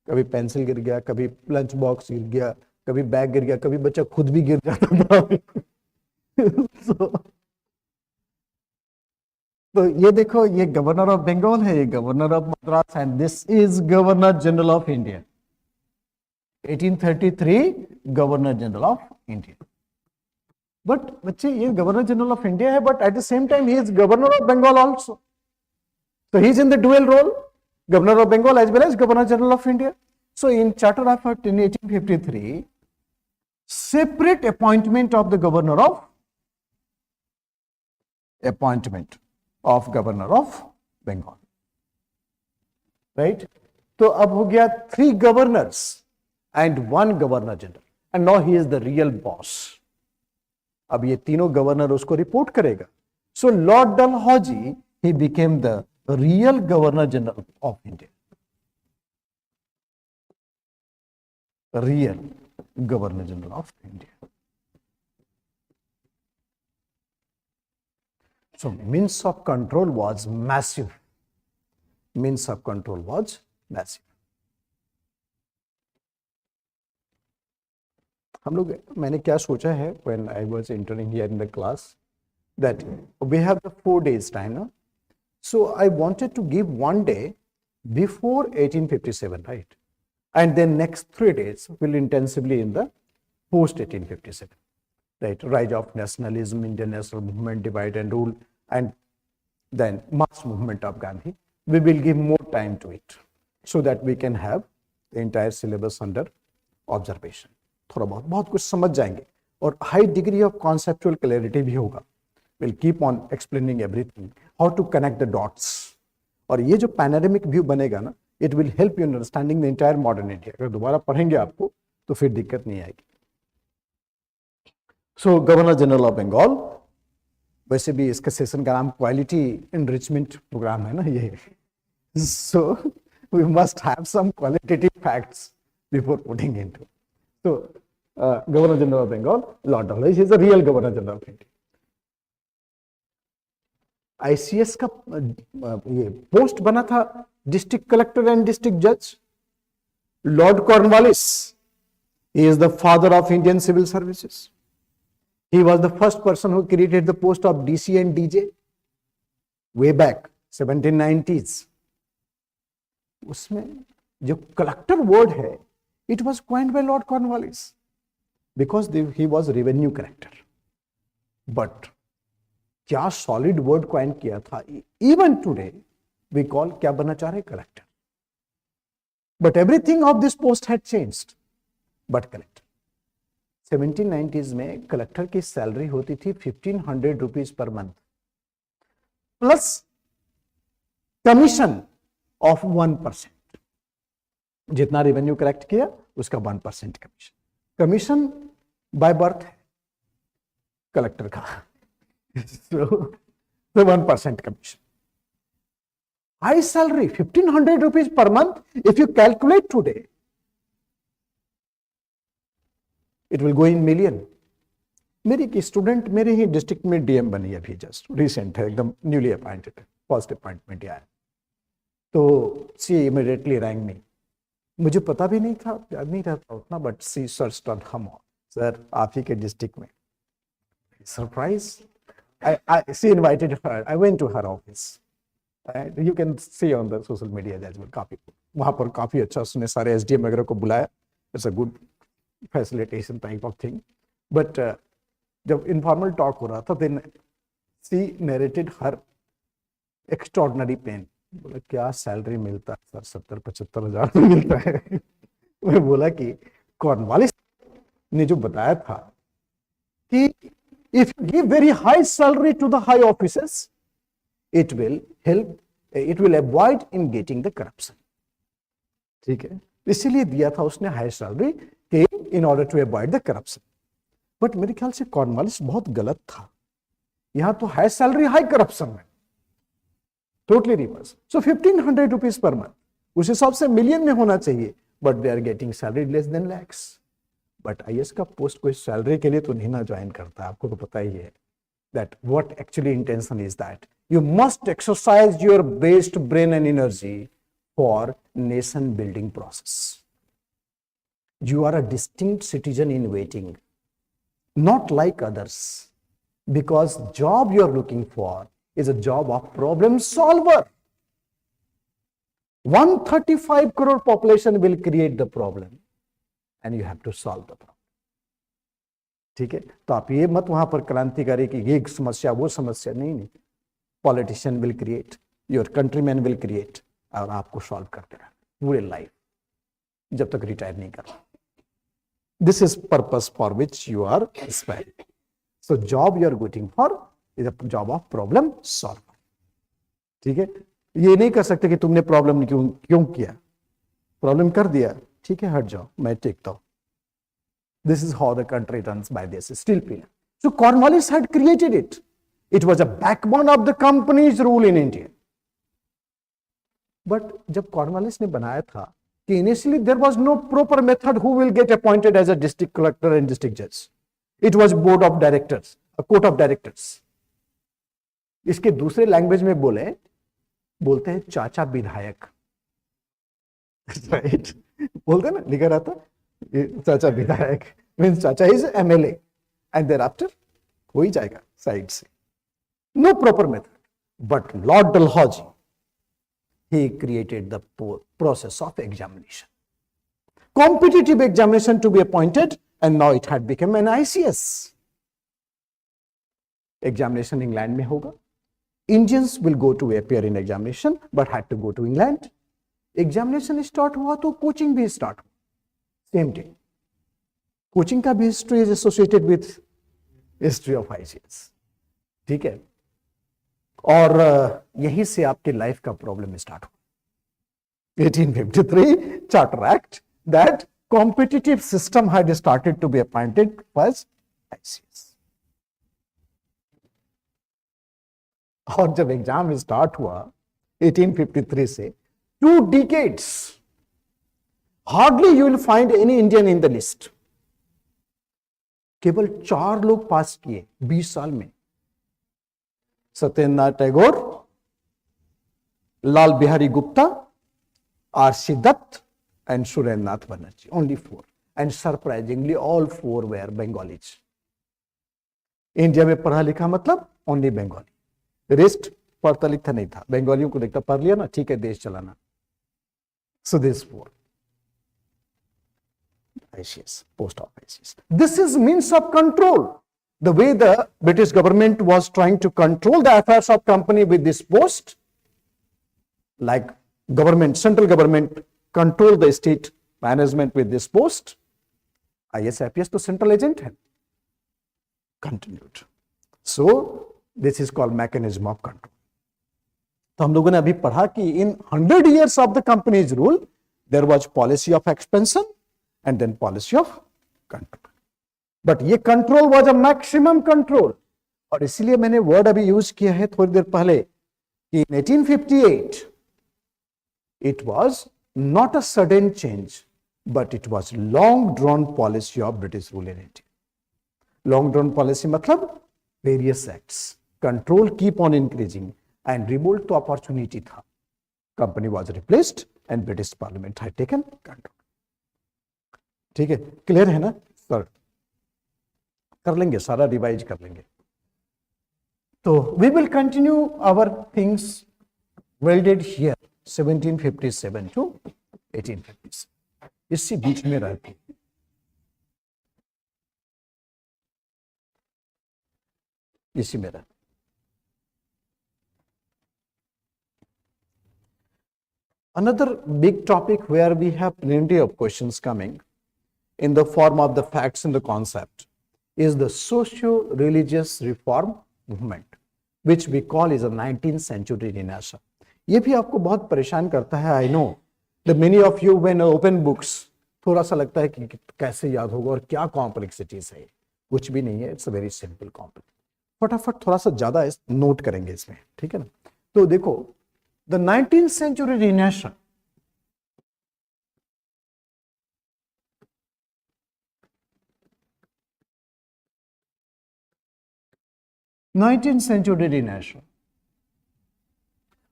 कभी पेंसिल गिर गया, कभी लंच बॉक्स गिर गया, कभी बैग गिर गया, कभी बच्चा खुद भी गिर जाता था। तो ये देखो, ये गवर्नर ऑफ बंगाल है, ये governor of Madras, and this is governor general of India. 1833 governor general of India. But बच्चे, ये गवर्नर जनरल ऑफ इंडिया है, but at the same time he is governor of Bengal also. So he is in the dual role, Governor of Bengal as well as Governor General of India. So in Charter of 1853, separate appointment of the Governor of Bengal, right? तो अब हो गया 3 governors and 1 Governor General, and now he is the real boss. अब ये तीनों governor उसको report करेगा. So Lord Dalhousie, he became the real Governor General of India. Real Governor General of India. So means of control was massive. Means of control was massive. हम लोग, मैंने क्या सोचा है when I was entering here in the class, that we have the 4 days time, no? So I wanted to give 1 day before 1857, right? And then next 3 days will intensively in the post 1857, right? Rise of nationalism, Indian national movement, divide and rule, and then mass movement of Gandhi. We will give more time to it so that we can have the entire syllabus under observation. थोड़ा बहुत कुछ समझ जाएंगे और high degree of conceptual clarity भी होगा. Will keep on explaining everything, how to connect the dots. और ये जो पैनोरामिक व्यू बनेगा ना, it will help you understanding the entire modern India. अगर दोबारा पढ़ेंगे आपको तो फिर दिक्कत नहीं आएगी. So governor general of Bengal, वैसे भी इसका सेशन का नाम क्वालिटी एनरिचमेंट प्रोग्राम है ना ये. So we must have some qualitative facts before putting into. So, Governor General of Bengal, Lord Dalhousie, is the real Governor General of India. ICS का ये पोस्ट बना था डिस्ट्रिक्ट कलेक्टर एंड डिस्ट्रिक्ट जज. Lord Cornwallis, he is the father of Indian civil services. He was the first person who created the post of DC and DJ way back 1790s. उसमें जो collector word है, it was coined by Lord Cornwallis because he was revenue collector. But क्या solid word coin किया था. Even today we call क्या बनना चाह रहे collector. But everything of this post had changed. But collector 1790s में collector की salary होती थी 1500 rupees per month. Plus commission of 1%, जितना रेवेन्यू कलेक्ट किया उसका 1% कमीशन। कमीशन बाय बर्थ है कलेक्टर का, so 1% commission. High salary 1500 rupees per month, if you calculate today it will go in million। मेरी एक स्टूडेंट मेरे ही डिस्ट्रिक्ट में DM बनी है अभी, जस्ट रिसेंट है, एकदम न्यूली अपॉइंटेड है, फर्स्ट अपॉइंटमेंट आया। तो सी इमीडिएटली रैंक मी, मुझे पता भी नहीं था, याद नहीं रहता उतना, बट सी सर्च ऑन हम, सर आप ही के डिस्ट्रिक्ट में। Surprise, see invited her, I went to her office, you can see on the social media as well, काफी वहां पर काफी अच्छा उसने सारे एसडीएम वगैरह को बुलाया, it's a good facilitation type of thing. But जब इनफॉर्मल टॉक हो रहा था, देन सी नरेटेड हर एक्स्ट्रॉर्डिनरी पेन। बोला क्या सैलरी मिलता है सर? 70-75 हजार मिलता है। मैं बोला कि कॉर्नवालिस ने जो बताया था कि if you give very high salary to the high officers, it will help, it will avoid in getting the corruption. ठीक है, इसीलिए दिया था उसने हाई सैलरी के in order to avoid the corruption. But मेरे ख्याल से कॉर्नवालिस बहुत गलत था, यहां तो हाई सैलरी हाई करप्शन में, टोटली रिवर्स। सो 1500 rupees पर मंथ, उस हिसाब से मिलियन में होना चाहिए, but they are getting salary less than lakhs. But IAS का पोस्ट कोई सैलरी के लिए तो नहीं ना ज्वाइन करता, आपको तो पता ही है that what actually intention is that you must exercise your best brain and energy for nation building process. You are a distinct citizen in waiting, not like others, because job you are looking for is a job of problem solver. 135 crore population will create the problem and you have to solve the problem. ठीक है, तो आप ये मत वहां पर क्रांतिकारी की ये समस्या वो समस्या, नहीं, politician will create, your countryman will create, और आपको सॉल्व करते रहना पूरे लाइफ जब तक रिटायर नहीं कर। This is purpose for which you are aspiring. So job you are waiting for is a job of problem solver. ठीक है, ये नहीं कर सकते कि तुमने प्रॉब्लम क्यों किया, प्रॉब्लम कर दिया, ठीक है हट जाओ, मैं टेकता हूं। This is how the country runs by this steel pillar. So Cornwallis had created it. It was a backbone of the company's rule in India. But जब Cornwallis ने बनाया था कि initially there was no proper method who will get appointed as a district collector and district judge. It was board of directors, a court of directors. इसके दूसरे language में बोलते हैं चाचा विधायक, राइट? बोलते ना, लिखा रहता चाचा विधायक, means chacha is MLA, and thereafter हो ही जाएगा साइड से। No proper method, but lord Dalhousie he created the process of examination, competitive examination to be appointed, and now it had become an ICS. Examination England में होगा, Indians will go to appear in examination but had to go to England. Examination start हुआ तो coaching भी start हुआ same day. Coaching का भी history is associated with history of ICS. ठीक है, और यहीं से आपके लाइफ का प्रॉब्लम स्टार्ट हुआ। 1853 charter act that competitive system had started to be appointed first ICS. और जब एग्जाम स्टार्ट हुआ 1853 से 2 decades, hardly you will find any Indian in the list. केवल 4 लोग पास किए 20 साल में, Satyendranath Tagore, Lal Bihari Gupta, RC Dutt and Surendranath Banerjee. Only 4. And surprisingly, all 4 were Bengalis. India में पढ़ा लिखा मतलब ओनली बंगाली, रेस्ट पढ़ता लिखता नहीं था। बंगालियों को देखता, पढ़ लिया ना, ठीक है देश चलाना। So this 4. ICS, post of ICS. This is means of control. The way the British government was trying to control the affairs of company with this post, like government, central government control the state management with this post, IS IPS तो central agent है, continued. So this is called mechanism of control. तो हम लोगों ने अभी पढ़ा कि in 100 years of the company's rule there was policy of expansion and then policy of control, but ये control was a maximum control. और इसीलिए मैंने वर्ड अभी यूज किया है थोड़ी देर पहले कि in 1858 it was not a sudden change but it was long drawn policy of British rule in India. Long drawn policy मतलब various acts, control keep on increasing and revolt तो opportunity था। Company was replaced and British parliament had taken control. ठीक है, clear है ना sir? कर लेंगे, सारा रिवाइज कर लेंगे। तो we will continue our things welded here 1757 to 1857, इसी बीच में रहती है। इसी में रहती। Another big topic where we have plenty of questions coming in the form of the facts and the concept is the socio-religious reform movement, which we call is a 19th century renaissance. ये भी आपको बहुत परेशान करता है। I know that many of you when open books थोड़ा सा लगता है कि कैसे याद होगा और क्या कॉम्प्लेक्सिटीज है। कुछ भी नहीं है, it's a very simple complex. फटाफट थोड़ा सा ज्यादा नोट करेंगे इसमें, ठीक है ना? तो देखो, the 19th century Renaissance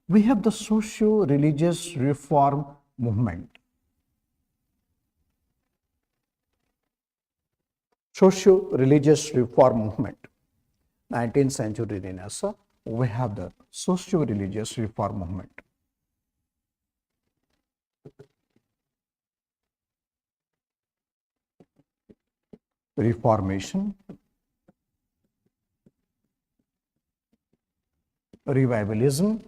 we have the socio-religious reform movement. Socio-religious reform movement. 19th century Renaissance, we have the socio-religious reform movement. Reformation, revivalism,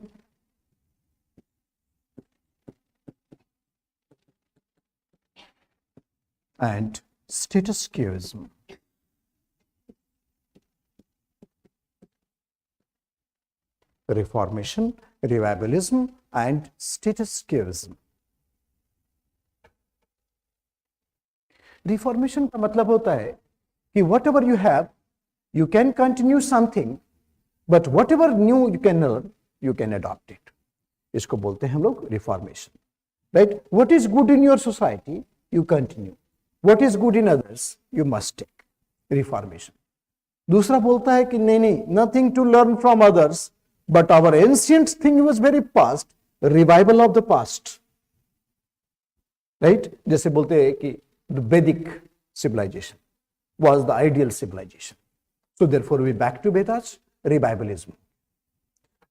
and status quoism. Reformation, revivalism, and status quoism. Reformation का मतलब होता है कि whatever you have, you can continue something, but whatever new you can learn, you can adopt it. इसको बोलते हैं हम लोग reformation, right? What is good in your society, you continue. What is good in others, you must take. Reformation. दूसरा बोलता है कि नहीं, nothing to learn from others, but our ancient thing was very past, revival of the past, right? जैसे बोलते हैं कि the Vedic civilization was the ideal civilization, so therefore we back to Vedas, revivalism.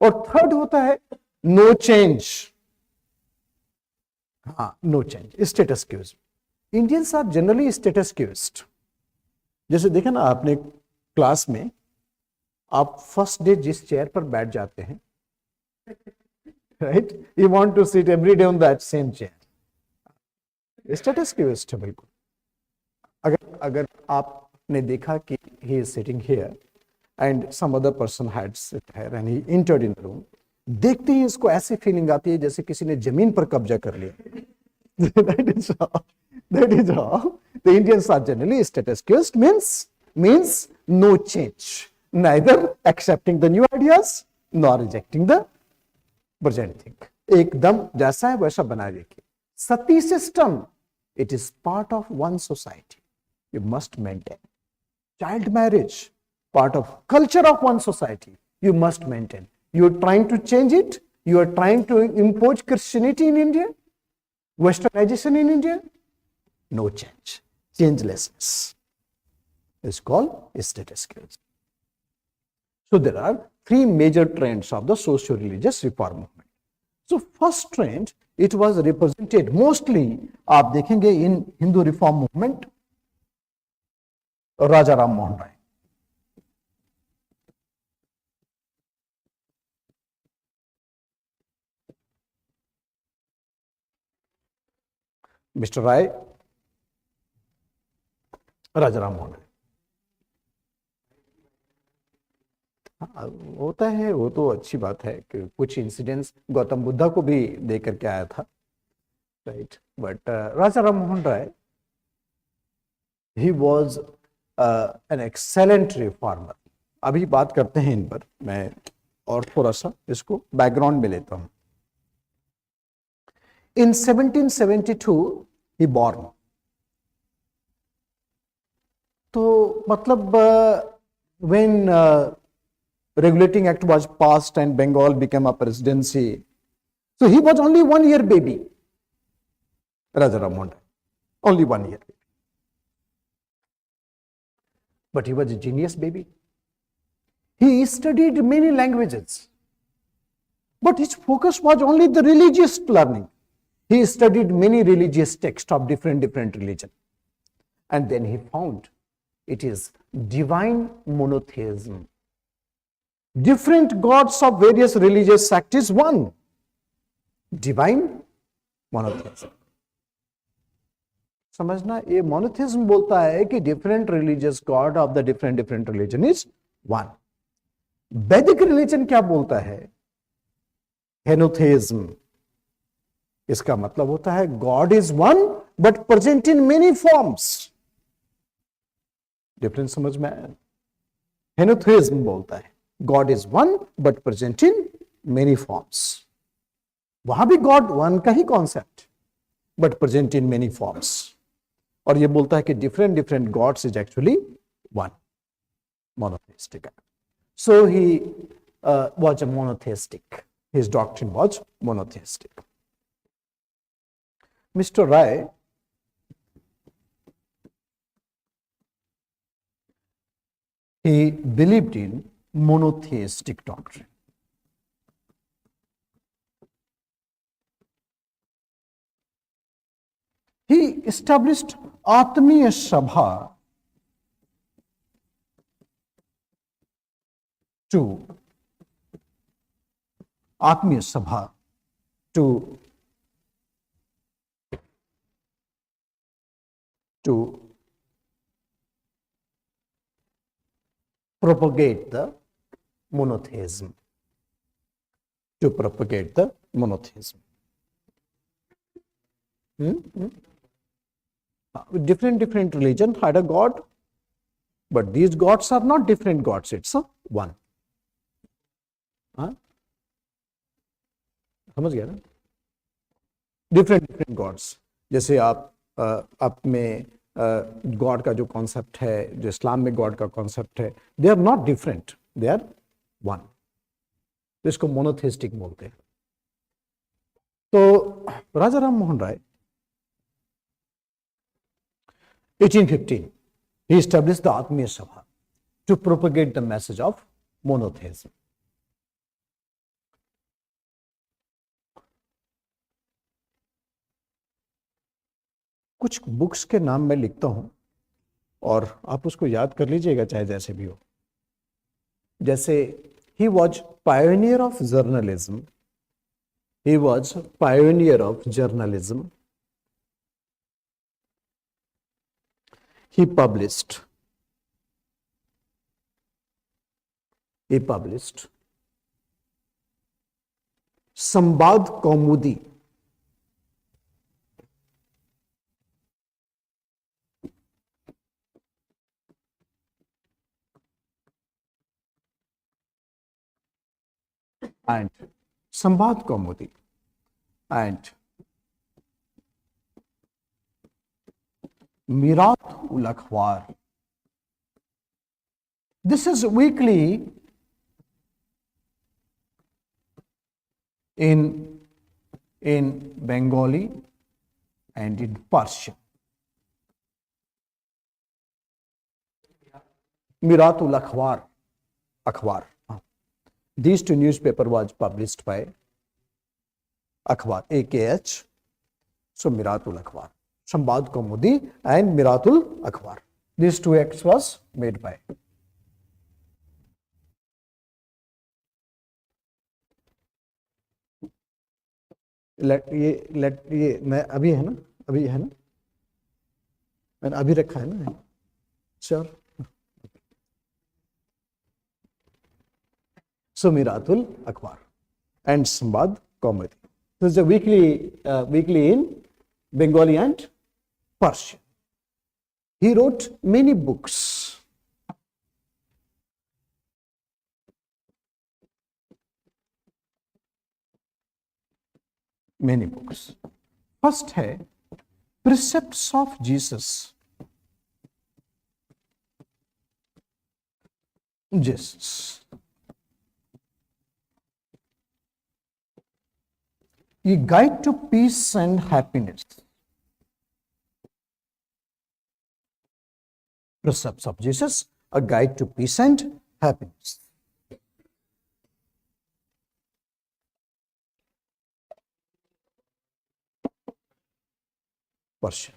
और third होता है no change. हाँ, no change, status quo. Indians are generally status quoist. जैसे देखा ना आपने क्लास में, आप फर्स्ट डे जिस चेयर पर बैठ जाते हैं, right, you want to sit every day on that same chair. Status क्योस्ट है बिल्कुल। अगर आपने देखा कि he is sitting here and some other person had sit here and he entered in the room, देखते ही इसको ऐसी फीलिंग आती है जैसे किसी ने जमीन पर कब्जा कर लिया। that is how the Indians are generally status quoist, means no change, neither accepting the new ideas nor rejecting the present thing. एकदम जैसा है वैसा बना रखिए। सती system, it is part of one society, you must maintain. Child marriage, part of culture of one society, you must maintain. You are trying to change it, you are trying to impose Christianity in India, westernization in India, no change. Changelessness is called status quo. So there are three major trends of the socio-religious reform movement. So first trend, it was represented mostly, आप देखेंगे in Hindu reform movement, Raja Ram Mohan Rai. Mr. Rai, Raja Ram Mohan Rai. हाँ, होता है, वो तो अच्छी बात है कि कुछ इंसिडेंट्स गौतम बुद्धा को भी दे करके आया था, right. But Raja Ram Mohan Roy, he was an excellent reformer. अभी बात करते हैं इन पर, मैं और थोड़ा सा इसको बैकग्राउंड में लेता हूं। इन 1772 ही बॉर्न। तो मतलब when regulating act was passed and Bengal became a presidency, so he was only 1 year baby, Raja Ram Mohan Rai, only 1 year baby. But he was a genius baby. He studied many languages, but his focus was only the religious learning. He studied many religious texts of different religion, and then he found it is divine monotheism. Different gods of various religious sects is one. Divine monotheism. समझना, ये monotheism बोलता है कि different religious god of the different religion is one. Vedic religion क्या बोलता है? Henotheism. इसका मतलब होता है god is one but present in many forms. Difference समझ में आया? हेनोथेइज्म बोलता है god is one but present in many forms. वहां भी गॉड वन का ही concept but present in many forms. और ये बोलता है कि different gods is actually one, monotheistic. So he was a monotheistic. His doctrine was monotheistic. Mr. Rai, he believed in monotheistic doctrine. He established Atmiya Sabha to propagate the monotheism. Different religion had a god, but these gods are not different gods, it's a one. समझ गया ना? Different God's. जैसे आप में God का जो concept है, जो इस्लाम में गॉड का कॉन्सेप्ट है, they are not different, they are one. तो इसको मोनोथेइस्टिक बोलते हैं। तो Raja Ram Mohan Roy 1815 he established the Atmiya Sabha to propagate the message of monotheism. कुछ बुक्स के नाम मैं लिखता हूं और आप उसको याद कर लीजिएगा, चाहे जैसे भी हो। जैसे he was pioneer of journalism. He published संवाद कौमुदी, and संवाद कौमुदी and मीरात उल अखबार. This is weekly in Bengali and in Persian. मीरात उल अखबार. These two newspaper was published by Akhbar, AKH. So Miratul Akhbar, Sambad Kaumudi and Miratul Akhbar. These two acts was made by. ये मैं अभी है ना, मैंने अभी रखा है ना, sure. Sumiratul Akhbar and Sambad Kaumadi. This is a weekly in Bengali and Persian. He wrote many books. Many books. First है Precepts of Jesus. Jesus. A Guide to Peace and Happiness. Precepts of Jesus, a Guide to Peace and Happiness. Persian.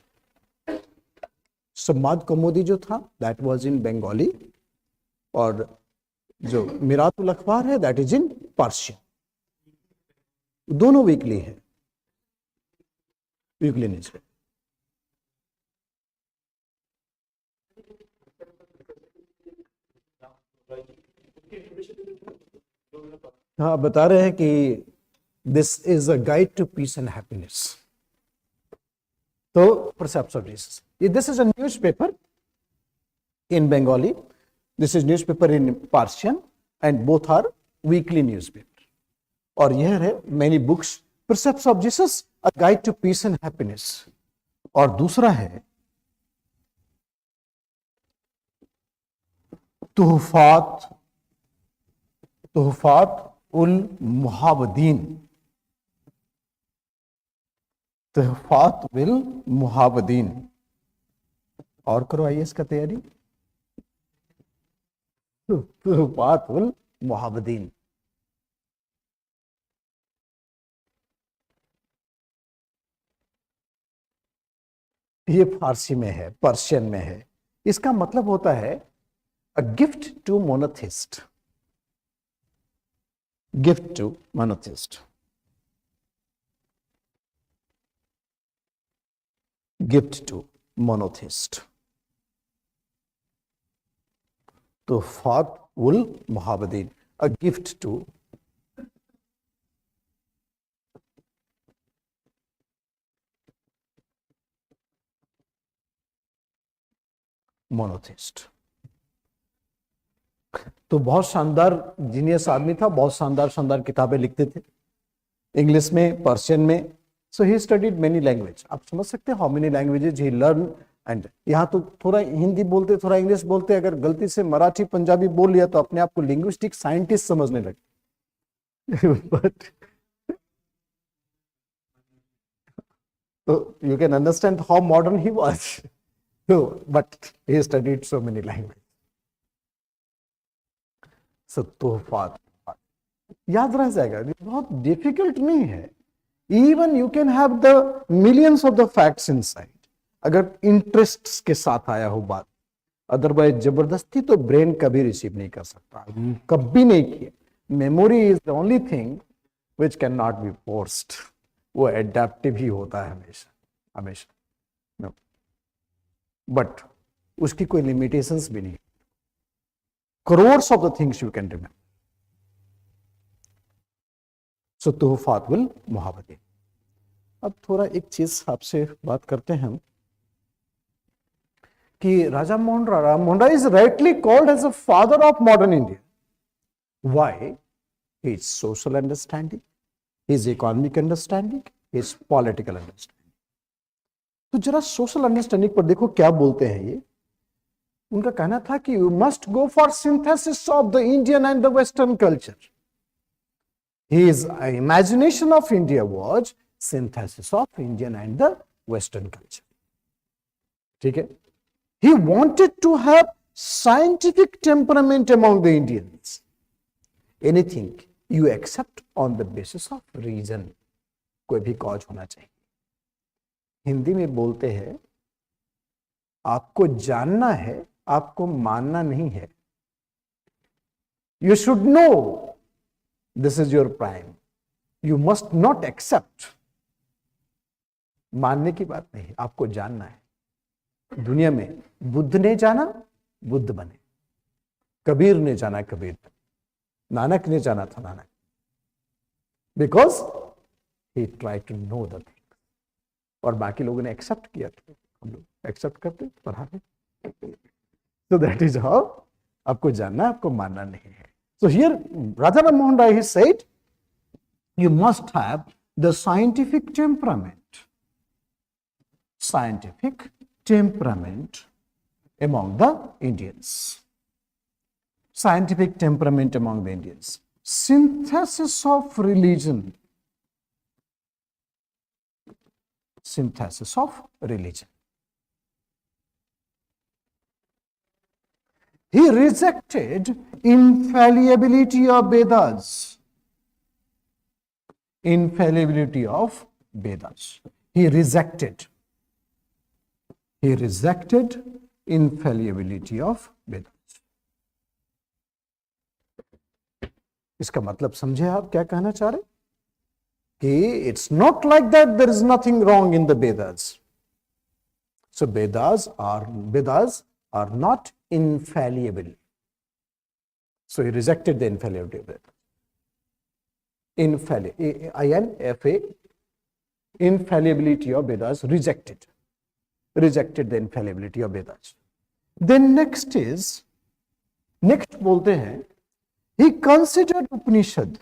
Samad Kaumudi जो था, that was in Bengali, और जो मिरातुल अखबार है, that is in Persian. दोनों weekly है, weekly newspaper. हाँ, बता रहे हैं कि this is a guide to peace and happiness. तो Precepts of Jesus. This is a newspaper in Bengali. This is newspaper in Persian, and both are weekly newspaper. और यह है many books. Precepts of Jesus, a Guide to Peace and Happiness. और दूसरा है तुहफात उल मुहावदीन. तुहफात उल मुहावदीन. और करो IAS का तैयारी. तुहफात उल मुहावदीन. ये फारसी में है, पर्शियन में है. इसका मतलब होता है a gift to monotheist. Gift to monotheist. Gift to monotheist. तो फात उल मुहावदीन, अ गिफ्ट टू मोनोथिस्ट. तो बहुत शानदार जीनियस आदमी था, बहुत शानदार किताबें लिखते थे, इंग्लिश में, पर्शियन में. सो ही स्टडीड मेनी लैंग्वेज. आप समझ सकते हैं how many languages he learn. And यहाँ तो थोड़ा हिंदी बोलते, थोड़ा इंग्लिश बोलते, अगर गलती से मराठी पंजाबी बोल लिया तो अपने आप को लिंग्विस्टिक साइंटिस्ट समझने लगे. But so you can understand how modern he was. So, but he studied so many languages. So, तोहफात याद रह जाएगा, बहुत डिफिकल्ट नहीं है. Even you can have the millions of the facts inside, अगर इंटरेस्ट के साथ आया हो बात. अदरवाइज जबरदस्ती तो ब्रेन कभी रिसीव नहीं कर सकता, कभी नहीं किया. Memory is the only thing which can not be forced. वो एडेप्टिव ही होता है हमेशा हमेशा. बट उसकी कोई लिमिटेशंस भी नहीं. crores of the things you can remember. So तुहफात उल मुहावदीन. अब थोड़ा एक चीज आपसे बात करते हैं हम कि Raja Mohan Roy is rightly called as a father of modern India. Why? His social understanding, his economic understanding, his political understanding. तो जरा सोशल अंडरस्टैंडिंग पर देखो क्या बोलते हैं ये. उनका कहना था कि you must go for synthesis of the Indian and the western culture. His imagination of India was synthesis of Indian and the Western culture. ठीक है? He wanted to have scientific temperament among the Indians. Anything you accept on the basis of reason. कोई भी cause होना चाहिए. हिंदी में बोलते हैं आपको जानना है, आपको मानना नहीं है. You should know this is your prime. You must not accept. मानने की बात नहीं, आपको जानना है. दुनिया में बुद्ध ने जाना, बुद्ध बने. कबीर ने जाना, कबीर बने. नानक ने जाना था Nanak, because he try to know the thing, और बाकी लोगों ने एक्सेप्ट किया, हम लोग एक्सेप्ट करते पढ़ाते। So that is how, आपको जानना, आपको मानना नहीं है। So here Raja Ram Mohan Rai, he said, you must have the scientific temperament among the Indians. Scientific temperament among the Indians. Synthesis of religion. Synthesis of religion. He rejected infallibility of Vedas. Infallibility of Vedas. He rejected infallibility of Vedas. इसका मतलब समझे आप क्या कहना चाह रहे कि it's not like that there is nothing wrong in the Vedas. So Vedas are not infallible. So he rejected the infallibility of Vedas. Infallibility of Vedas, rejected the infallibility of Vedas. Then next बोलते हैं, he considered Upanishad.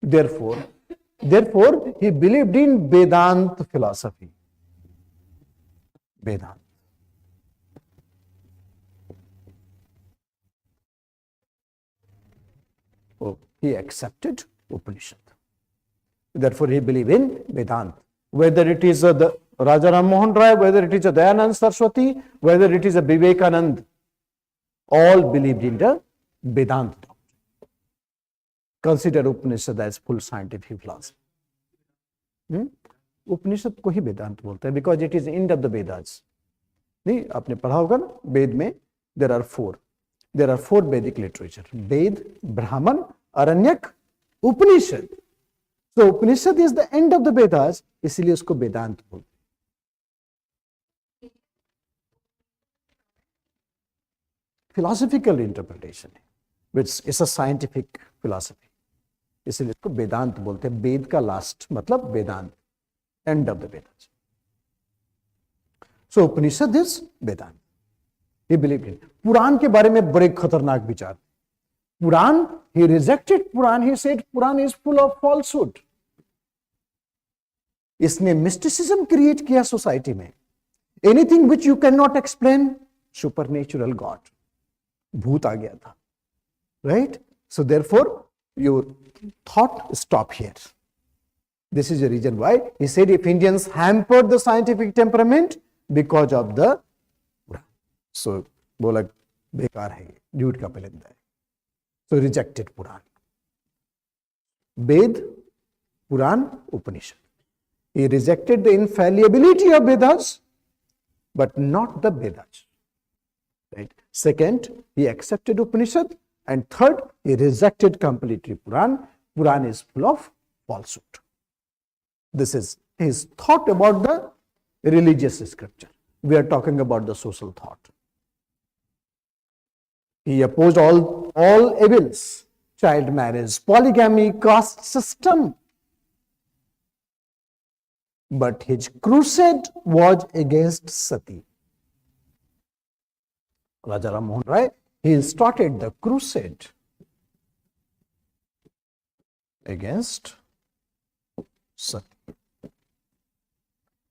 Therefore, he believed in Vedanta philosophy. Vedanta. Oh, he accepted Upanishad. Therefore, he believed in Vedanta. Whether it is the Raja Ram Mohan Rai, whether it is a Dayanand Saraswati, whether it is a Vivekanand, all believed in the Vedanta doctrine. Consider Upanishad as full scientific philosophy. उपनिषद को ही वेदांत बोलते हैं, because it is end of the Vedas. नहीं, आपने पढ़ा होगा ना, वेद में there are four Vedic literature, Veda, Brahmana, Aranyaka, Upanishad. तो Upanishad is the end of the Vedas, इसलिए उसको वेदांत बोलते हैं। फिलोसफिकल इंटरप्रिटेशन है, which is a scientific philosophy, इसलिए इसको वेदांत बोलते हैं। वेद का लास्ट मतलब Vedanta, end of the Vedas. So Upanishad is Vedanta, he believe in. पुराण के बारे में बड़े खतरनाक विचार। Purana, he rejected Purana, he said Purana is full of falsehood। इसने मिस्टिसिज्म क्रिएट किया सोसाइटी में। Anything which you can not explain, supernatural god, भूत आ गया था, right. So therefore your thought stop here. This is the reason why he said if Indians hampered the scientific temperament because of the Quran. So बोला बेकार है, झूठ का पलंदा है। So rejected Quran, Ved, Quran, Upanishad. He rejected the infallibility of Vedas, but not the Vedas. Right. Second, he accepted Upanishad. And third, he rejected completely Quran. Quran is full of falsehood. This is his thought about the religious scripture. We are talking about the social thought. He opposed all evils, child marriage, polygamy, caste system. But his crusade was against sati. Raja Ram Mohan Rai, he started the crusade against sati.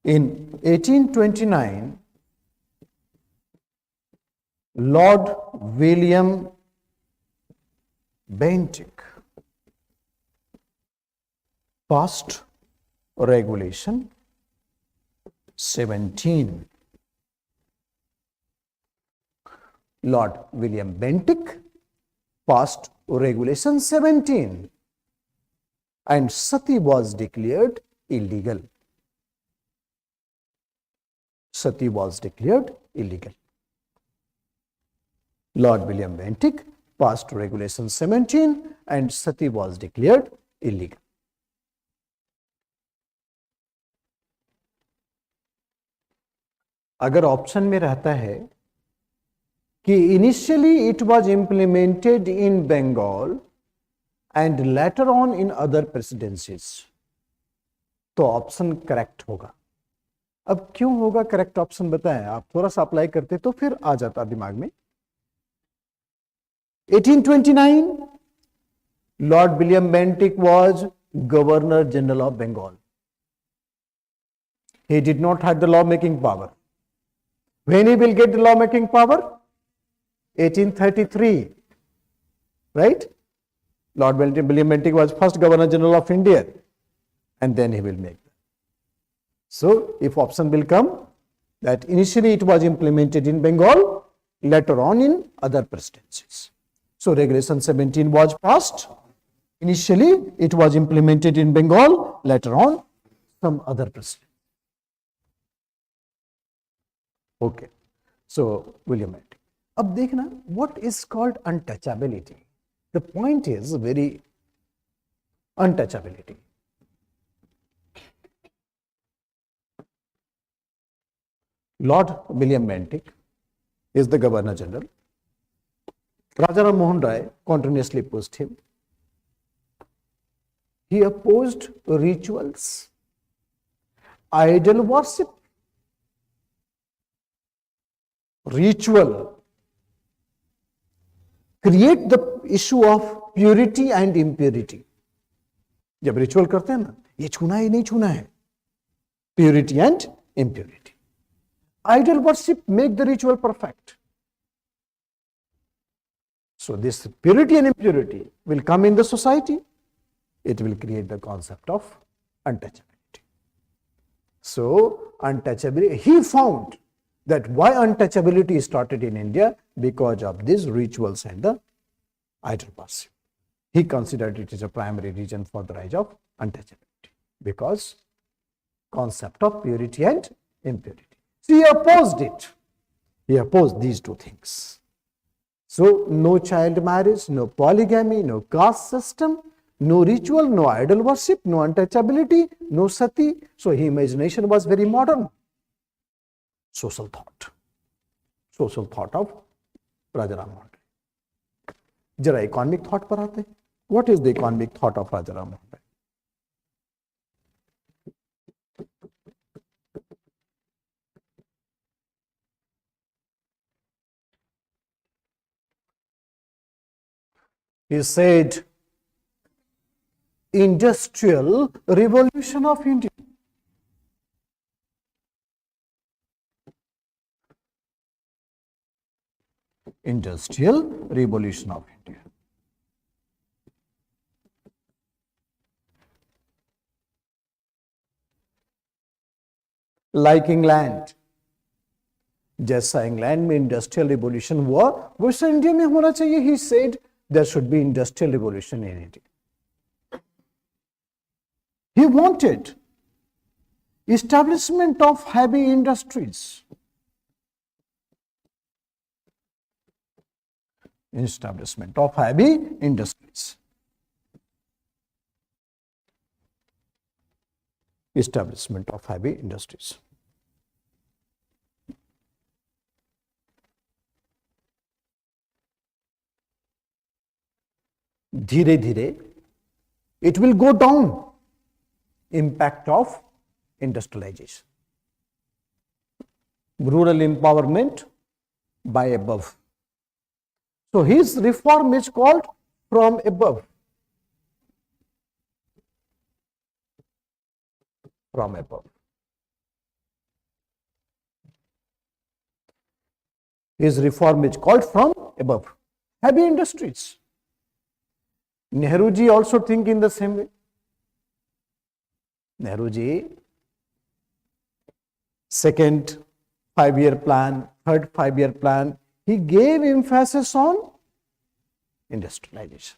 In 1829, Lord William Bentinck passed Regulation 17. Lord William Bentinck passed Regulation 17 and sati was declared illegal. Sati was declared illegal. Lord William Bentinck passed Regulation 17 and sati was declared illegal. अगर option में रहता है कि initially it was implemented in Bengal and later on in other presidencies, तो option correct होगा। अब क्यों होगा करेक्ट ऑप्शन बताएं, आप थोड़ा सा अप्लाई करते तो फिर आ जाता दिमाग में। 1829 Lord William Bentinck was governor general of Bengal. He did not have the law making power. When he will get the law making power? 1833, right? Lord William Bentinck was first Governor General of India, and then he will make that. So, if option will come that initially it was implemented in Bengal, later on in other presidencies. So, Regulation 17 was passed. Initially it was implemented in Bengal, later on some other president. Okay, so William Bentinck. अब देखना what is called untouchability. The point is very untouchability. Lord William Bentinck is the Governor General. Rajaram Mohan Rai continuously opposed him. He opposed rituals, idol worship, ritual, create the issue of purity and impurity. जब ritual करते हैं ना, ये छूना है नहीं छूना है, purity and impurity. Idol worship make the ritual perfect. So this purity and impurity will come in the society. It will create the concept of untouchability. So untouchability, he found that why untouchability started in India, because of these rituals and the idol worship. He considered it as a primary reason for the rise of untouchability, because concept of purity and impurity. So he opposed it. He opposed these two things. So no child marriage, no polygamy, no caste system, no ritual, no idol worship, no untouchability, no sati. So his imagination was very modern. Social thought of Rajaram Mohan Rai. जरा economic thought पर आते हैं. What is the economic thought of Rajaram Mohan Rai? He said, Industrial Revolution of India. Industrial Revolution of India. Like England, जैसा England में industrial revolution हुआ वैसा India में होना चाहिए. He said there should be industrial revolution in India. He wanted establishment of heavy industries. Establishment of heavy industries. Establishment of heavy industries. धीरे धीरे it will go down. Impact of industrialization. Rural empowerment by above. So his reform is called from above. From above. His reform is called from above. Heavy industries. Nehru ji also think in the same way. Nehru ji, second 5-year plan, third 5-year plan, he gave emphasis on industrialization.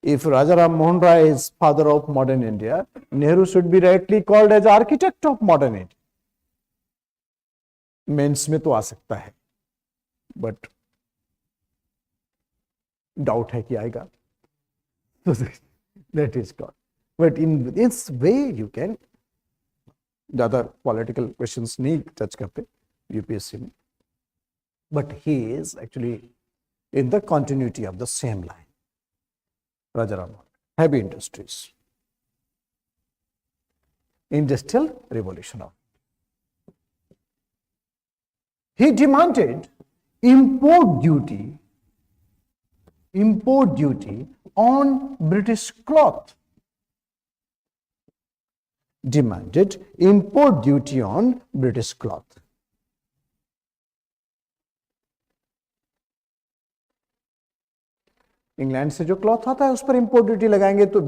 If Rajaram Mohan Rai is father of modern India, Nehru should be rightly called as architect of modern India. Mains में तो आ सकता है, but doubt है कि आएगा. That is called. But in this way you can ज़्यादा political questions नहीं touch करते यूपीएससी में, but he is actually in the continuity of the same line. Rajaram, heavy industries, industrial revolution. He demanded import duty on British cloth. Demanded import duty on British cloth. England से जो cloth आता है उस पर import duty लगाएंगे तो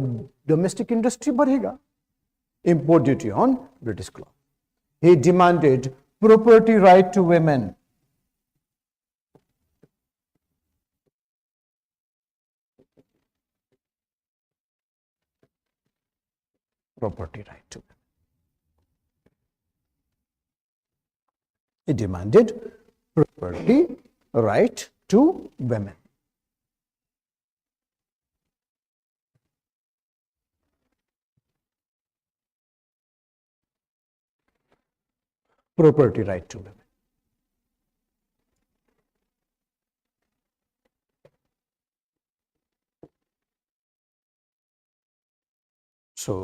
domestic industry बढ़ेगा. Import duty on British cloth. He demanded property right to women. Property right to women. He demanded property right to women. Property right to women. So,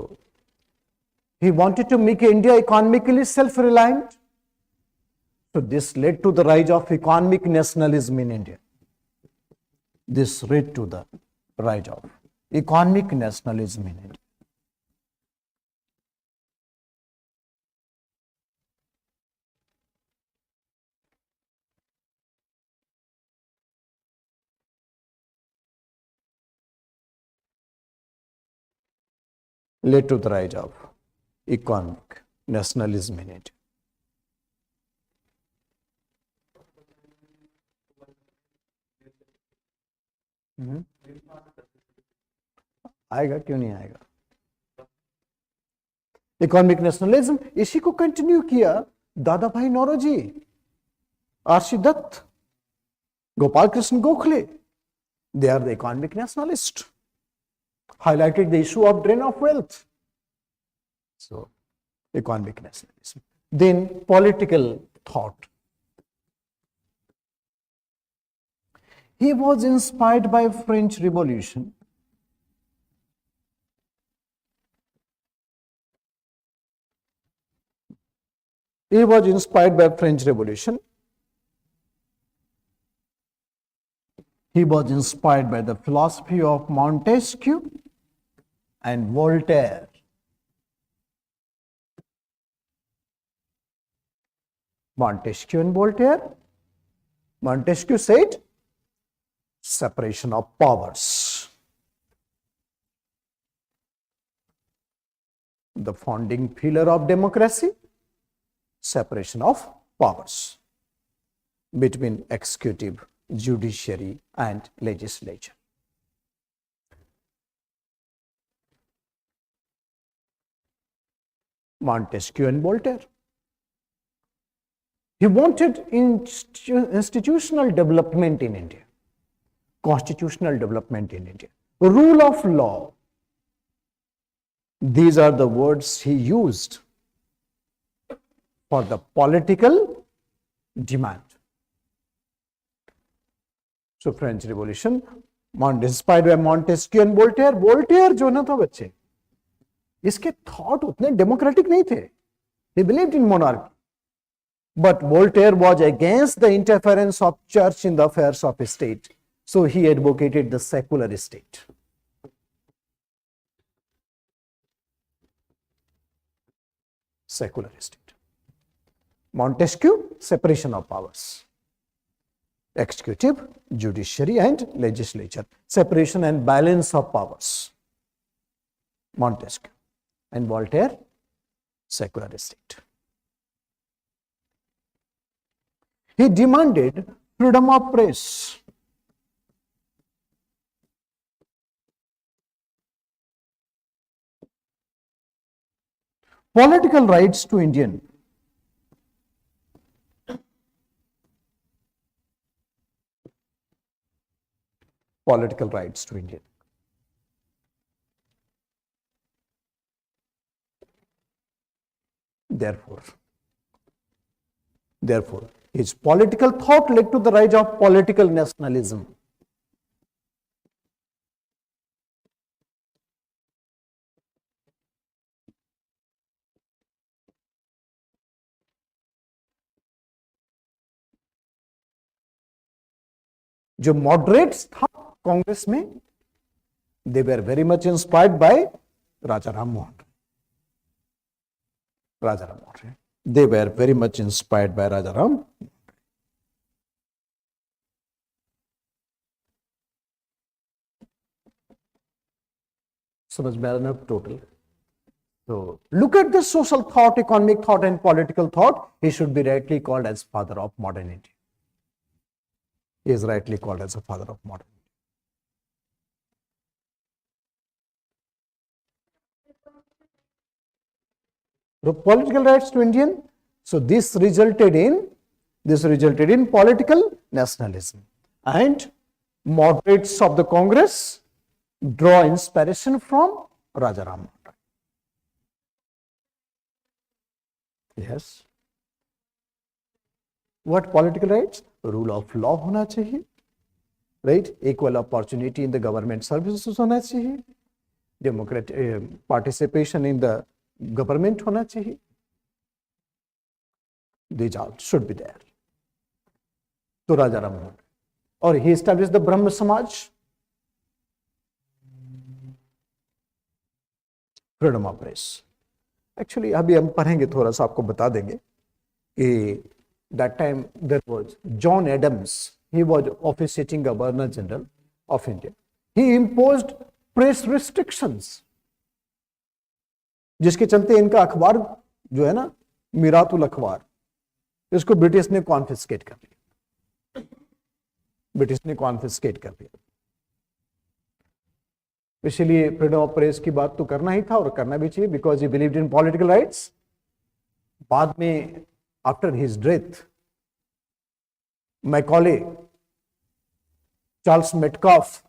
he wanted to make India economically self-reliant. So, this led to the rise of economic nationalism in India. This led to the rise of economic nationalism in India. Led to the rise of economic nationalism in India. आएगा क्यों नहीं आएगा. Economic nationalism इसी को continue किया Dadabhai Naoroji, RC Dutt, Gopal Krishna Gokhale. They are the economic nationalists. Highlighted the issue of drain of wealth. So, economic nationalism. Then, political thought. He was inspired by French Revolution. He was inspired by French Revolution. He was inspired by the philosophy of Montesquieu and Voltaire. Montesquieu and Voltaire. Montesquieu said, separation of powers. The founding pillar of democracy, separation of powers between executive, judiciary, and legislature. Montesquieu and Voltaire. He wanted institutional development in India, constitutional development in India, rule of law. These are the words he used for the political demand. So, French Revolution, inspired by Montesquieu and Voltaire. Voltaire जो ना था बच्चे, इसके thought उतने democratic नहीं थे. He believed in monarchy. But Voltaire was against the interference of church in the affairs of state. So, he advocated the secular state. Secular state. Montesquieu, separation of powers. Executive, judiciary, and legislature. Separation and balance of powers. Montesquieu. And Voltaire, secular state. He demanded freedom of press. Political rights to Indian. Political rights to Indian. Therefore, his political thought led to the rise of political nationalism. जो moderates था कांग्रेस में, they were very much inspired by Raja Ram Mohan Rai. They were very much inspired by Raja Ram. समझ में आ रहा है total? So look at the social thought, economic thought, and political thought. He should be rightly called as father of modernity. He is rightly called as a father of modernity. The political rights to Indian. So this resulted in political nationalism, and moderates of the Congress draw inspiration from Raja Ram Mohan Rai. Yes. What political rights? Rule of law होना चाहिए, right? Equal opportunity in the government services होना चाहिए, democratic participation in the government होना चाहिए. These all should be there. तो राजा राम मोहन, और he established the Brahma Samaj, freedom of press. Actually अभी हम पढ़ेंगे, थोड़ा सा आपको बता देंगे कि that time there was John Adams. He was officiating Governor General of India. He imposed press restrictions, जिसके चलते इनका अखबार जो है ना, मिरातुल अखबार, इसको ब्रिटिश ने कॉन्फिस्केट कर लिया. इसलिए फ्रीडम ऑफ प्रेस की बात तो करना ही था और करना भी चाहिए, because he believed in political rights. बाद में after his death, Macaulay, Charles Metcalfe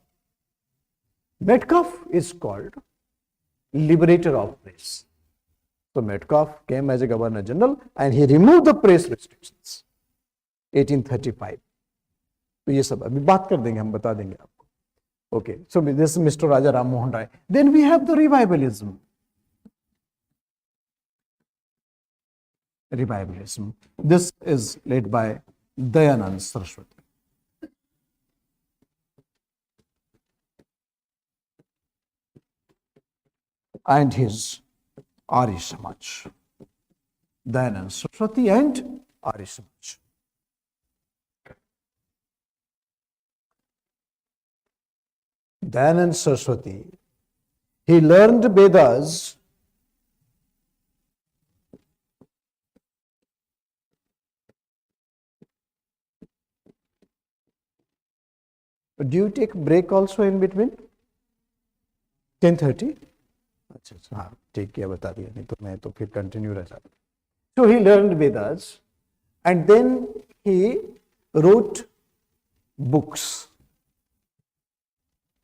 is called liberator of press. So Metcalfe came as a Governor General and he removed the press restrictions 1835. तो ये सब अभी बात कर देंगे, हम बता देंगे आपको. Okay, so this is Mr. Raja Ram Mohan Rai. Then we have the revivalism. This is led by Dayanand Saraswati. And his Arya Samaj. Dayanand Saraswati and Arya Samaj. Dayanand Saraswati, he learned Vedas do you take break also in between? 10:30? अच्छा हाँ ठीक है, बता दिया, नहीं तो मैं तो फिर कंटिन्यू रह जाता. So he learned Vedas and then he wrote books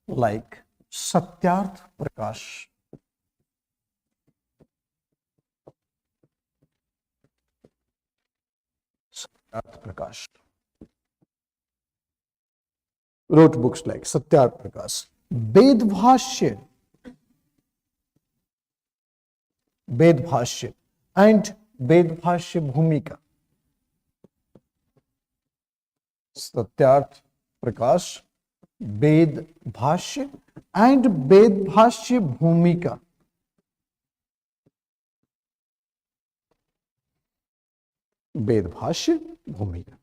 like Satyarth Prakash, wrote books like Satyarth Prakash, Ved Bhashya and Ved Bhashya Bhumika. Satyarth Prakash, Ved Bhashya and Ved Bhashya Bhumika. Ved Bhashya Bhumika.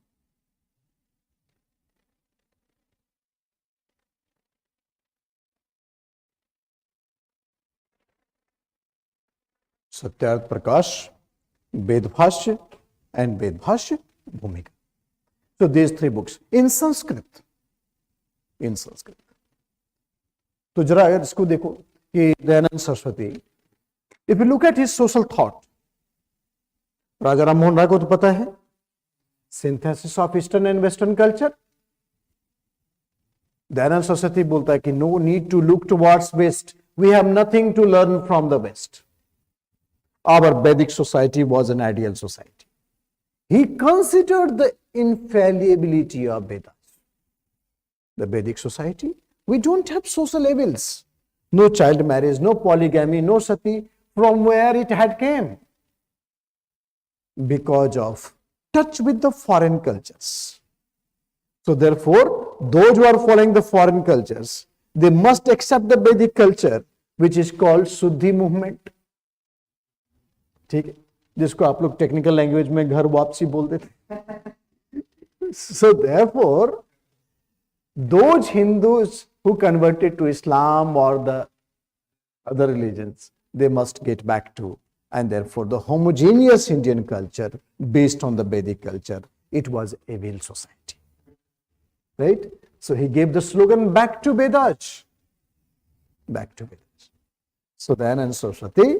Satyarth Prakash, Ved Bhashya and Ved Bhashya Bhumika. So these three books in Sanskrit. तो जरा अगर इसको देखो कि Dayanand Saraswati, if you look at his social thought, Raja Ram Mohan Roy को तो पता है synthesis of eastern and western culture. Dayanand Saraswati बोलता है कि no need to look towards west, we have nothing to learn from the west. our Vedic society was an ideal society. He considered the infallibility of Vedas. The Vedic society, we don't have social evils. No child marriage, no polygamy, no sati. From where it had came? Because of touch with the foreign cultures. So therefore, those who are following the foreign cultures, they must accept the Vedic culture, which is called Shuddhi movement. ठीक है, जिसको आप लोग technical language में घर वापसी बोल देते हैं. So therefore, those Hindus who converted to Islam or the other religions, they must get back to, and therefore the homogeneous Indian culture based on the Vedic culture, it was a Vil society. Right? So he gave the slogan, back to Vedas. Back to Vedas. So Dayananda Saraswati,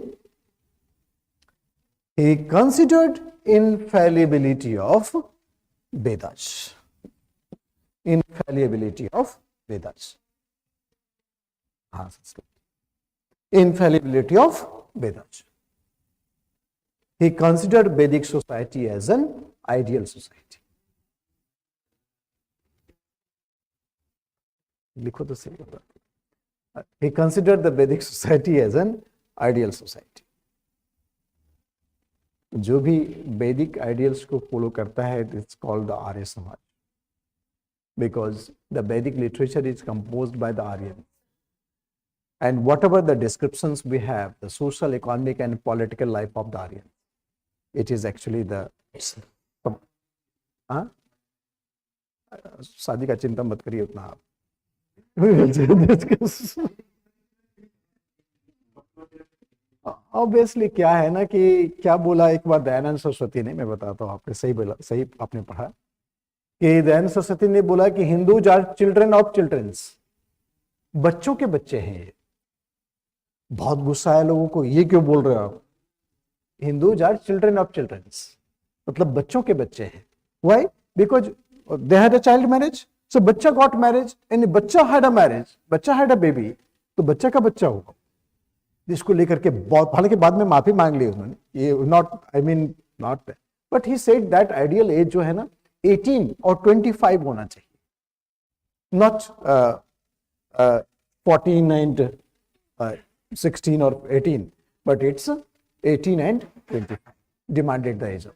he considered infallibility of Vedas. Infallibility of Vedas. Infallibility of Vedas. He considered Vedic society as an ideal society. लिखो तो सही होता. He considered the Vedic society as an ideal society. जो भी वैदिक ideals को follow करता है, it's called the Arya Samaj, because the Vedic literature is composed by the Aryan, and whatever the descriptions we have, the social, economic and political life of the Aryan, it is actually the. शादी का चिंता मत करिए उतना आप. Obviously क्या है ना कि क्या बोला एक बार दयानंद सरस्वती ने, मैं बताता हूँ, आपने सही बोला, सही आपने पढ़ा कि दयानंद सरस्वती ने बोला कि Hindus are children of childrens, बच्चों के बच्चे हैं ये. बहुत गुस्सा है लोगों को, ये क्यों बोल रहे हो आप, Hindus are children of childrens, मतलब बच्चों के बच्चे हैं. Why? Because they had a child marriage, so बच्चा गॉट मैरिज एंड बच्चा हैड अ मैरिज, बच्चा हैड अ बेबी, तो बच्चा का बच्चा होगा. जिसको लेकर के बहुत, हालांकि बाद में माफी मांग ली उन्होंने, ये not, I mean not, but he said that ideal age जो है ना 18 और 25 होना चाहिए, नॉट 14 एंड 16 और 18, but it's 18 and 25 demanded the age of.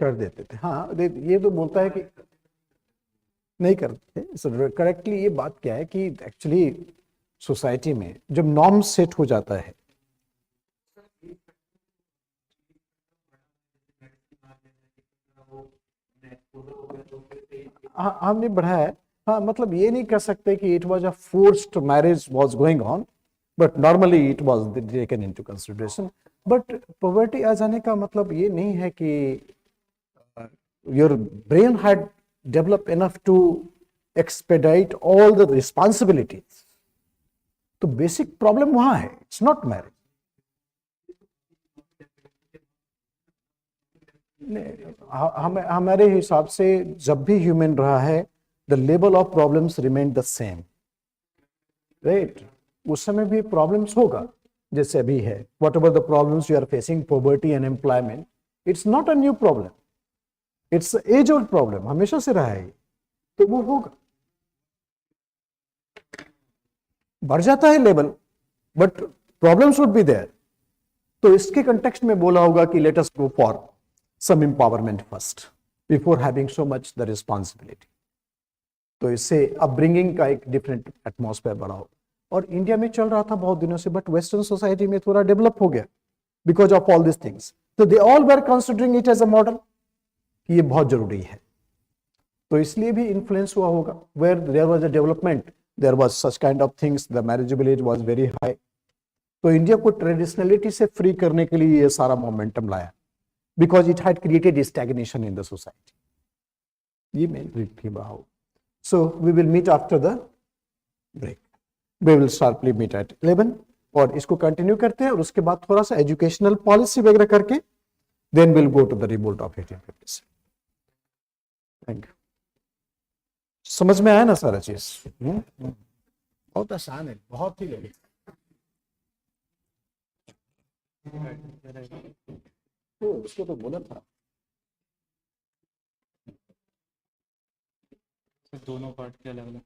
कर देते थे. हाँ, ये तो बोलता है कि नहीं करते. करेक्टली ये बात क्या है कि एक्चुअली सोसाइटी में जब नॉर्म सेट हो जाता है, हाँ हमने बढ़ाया है. हाँ, मतलब ये नहीं कह सकते कि it was a forced marriage was going on, but normally it was taken into consideration. But poverty आ जाने का मतलब ये नहीं है कि your brain had develop enough to expedite all the responsibilities. तो बेसिक प्रॉब्लम वहां है, इट्स नॉट मैरिज. हमारे हिसाब से जब भी ह्यूमन रहा है, the level of problems remain the same, right. उस समय भी प्रॉब्लम्स होगा जैसे अभी है. Whatever the problems you are facing, poverty and employment, it's not a new problem, it's age old problem, हमेशा से रहा है, तो वो होगा. बढ़ जाता है level, but problems would be there. तो इसके कंटेक्स्ट में बोला होगा कि let us go for some empowerment first before having so much the responsibility. तो इससे अपब्रिंगिंग का एक डिफरेंट एटमॉस्फेयर बना हो. और इंडिया में चल रहा था बहुत दिनों से, बट वेस्टर्न सोसाइटी में थोड़ा डेवलप हो गया because of all this things. तो they all were considering it as a model, ये बहुत जरूरी है. तो इसलिए भी इन्फ्लुएंस हुआ होगा. Where there was a development, there was such kind of things, the marriageable age was very high. तो इंडिया को ट्रेडिशनलिटी से फ्री करने के लिए ये सारा मोमेंटम लाया, because it had created stagnation in the society. ये मेन रीजन रहा हो. So we will meet after the break. We will sharply meet at 11 और इसको कंटिन्यू करते हैं, और उसके बाद थोड़ा सा एजुकेशनल पॉलिसी वगैरह करके then we'll go to the revolt of 1857. Thank you. समझ में आया ना सारा चीज? बहुत आसान है, बहुत ही लगे। तो उसको तो बोला था दोनों पार्ट के अलग अलग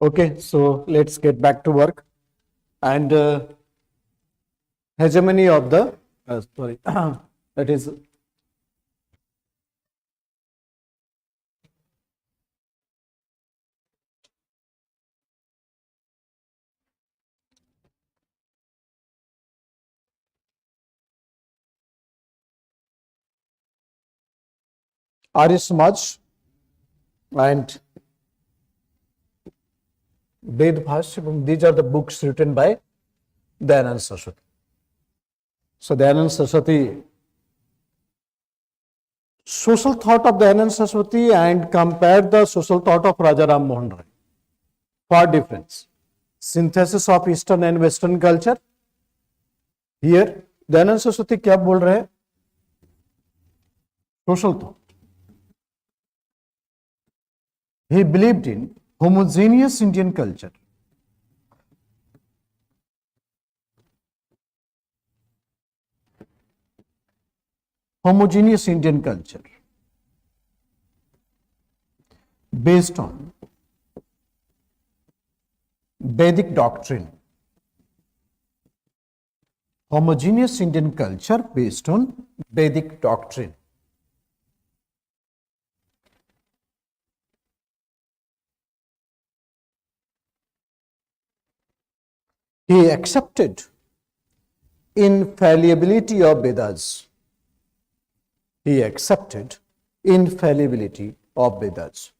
Okay, so let's get back to work. And hegemony of the, sorry, that is Arya Samaj and Ved Bhashya. These are the books written by Dayanand Saraswati. So Dayanand Saraswati, social thought of Dayanand Saraswati and compare the social thought of Raja Ram Mohan Rai. Far difference. Synthesis of Eastern and Western culture. Here, Dayanand Saraswati क्या बोल रहे हैं? Social thought. He believed in homogeneous Indian culture. Homogeneous Indian culture based on Vedic doctrine. Homogeneous Indian culture based on Vedic doctrine. He accepted infallibility of Vedas. He accepted infallibility of Vedas.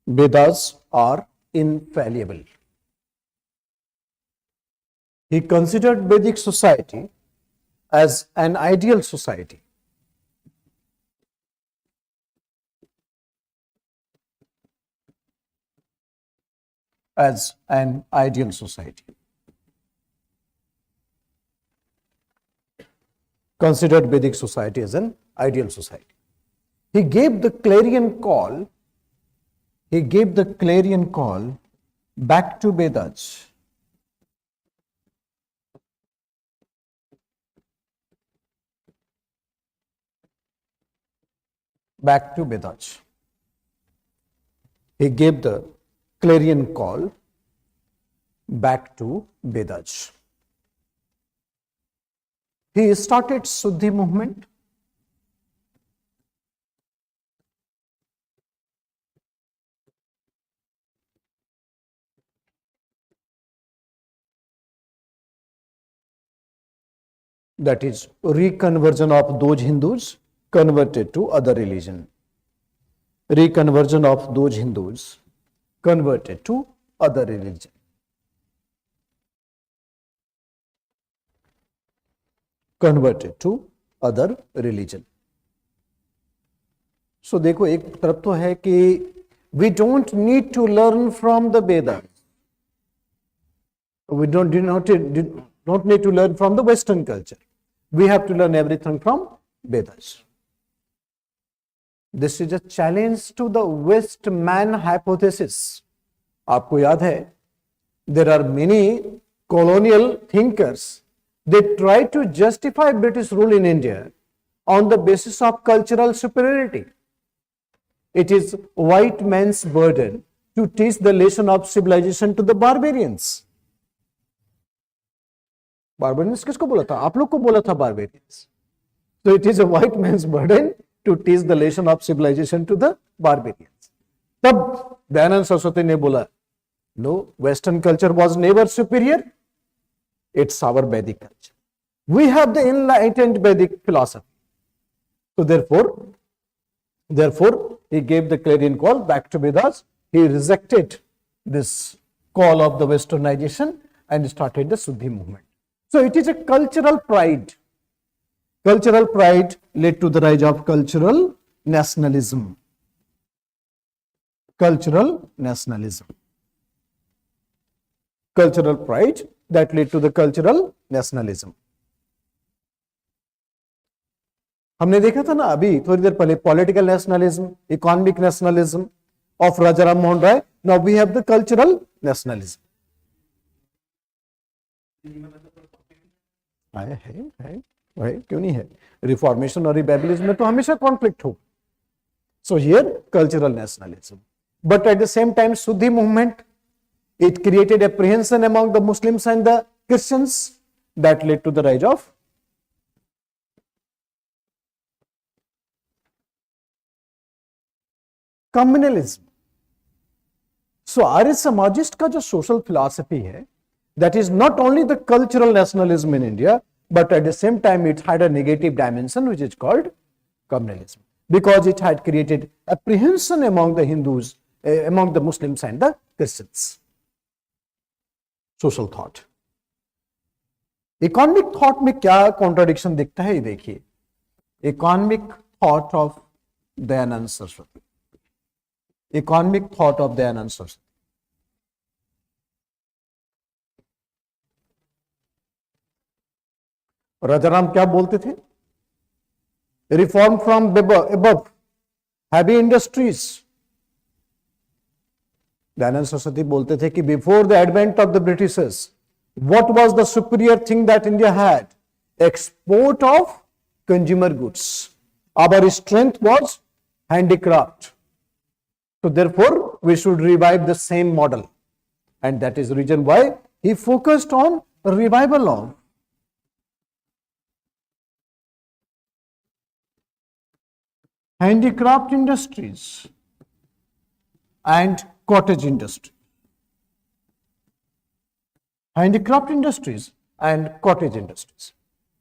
Vedas are infallible. He considered Vedic society as an ideal society. As an ideal society. Considered Vedic society as an ideal society. He gave the clarion call. He gave the clarion call back to Vedas. Back to Vedas. He gave the clarion call back to Vedas. He started Suddhi movement. That is reconversion of those Hindus converted to other religion. Reconversion of those Hindus converted to other religion. Converted to other religion. So देखो एक तरफ तो है कि we don't need to learn from the Vedas. We don't need to learn from the Western culture. We have to learn everything from Vedas. This is a challenge to the West man hypothesis. आपको याद है, there are many colonial thinkers. They try to justify British rule in India on the basis of cultural superiority. It is white man's burden to teach the lesson of civilization to the barbarians. Barbarians किसको बोला था? आप लोग को बोला था barbarians. So it is a white man's burden to teach the lesson of civilization to the barbarians. तब दयानंद सरस्वती ने बोला, no, Western culture was never superior. It's our Vedic culture. We have the enlightened Vedic philosophy. So therefore, he gave the clarion call back to Vedas. He rejected this call of the Westernization and started the Suddhi movement. So it is a cultural pride. Cultural pride led to the rise of cultural nationalism. Cultural nationalism. Cultural pride that led to the cultural nationalism. हमने देखा था ना अभी थोड़ी देर पहले political nationalism, economic nationalism of Raja Ram Mohan Roy. Now we have the cultural nationalism. है क्यों नहीं है? रिफॉर्मेशन और रिबेबलिज्म में तो हमेशा कॉन्फ्लिक्ट हो. So here cultural nationalism. But at the same time, Suddhi movement, it created apprehension among the Muslims and the Christians that led to the rise of communalism. So आर्य समाजिस्ट का जो सोशल फिलॉसफी है, that is not only the cultural nationalism in India, but at the same time it had a negative dimension which is called communalism, because it had created apprehension among the Hindus, among the Muslims and the Christians. Social thought. Economic thought में क्या contradiction दिखता है, ये देखिए. Economic thought of Dayanand Saraswati. Economic thought of Dayanand Saraswati. Rajaram क्या बोलते थे? Reform from above, heavy industries. Dayanand Saraswati बोलते थे कि before the advent of the Britishers, what was the superior thing that India had? Export of consumer goods. Our strength was handicraft. So therefore, we should revive the same model. And that is the reason why he focused on revival of handicraft industries and cottage industry. Handicraft industries and cottage industries.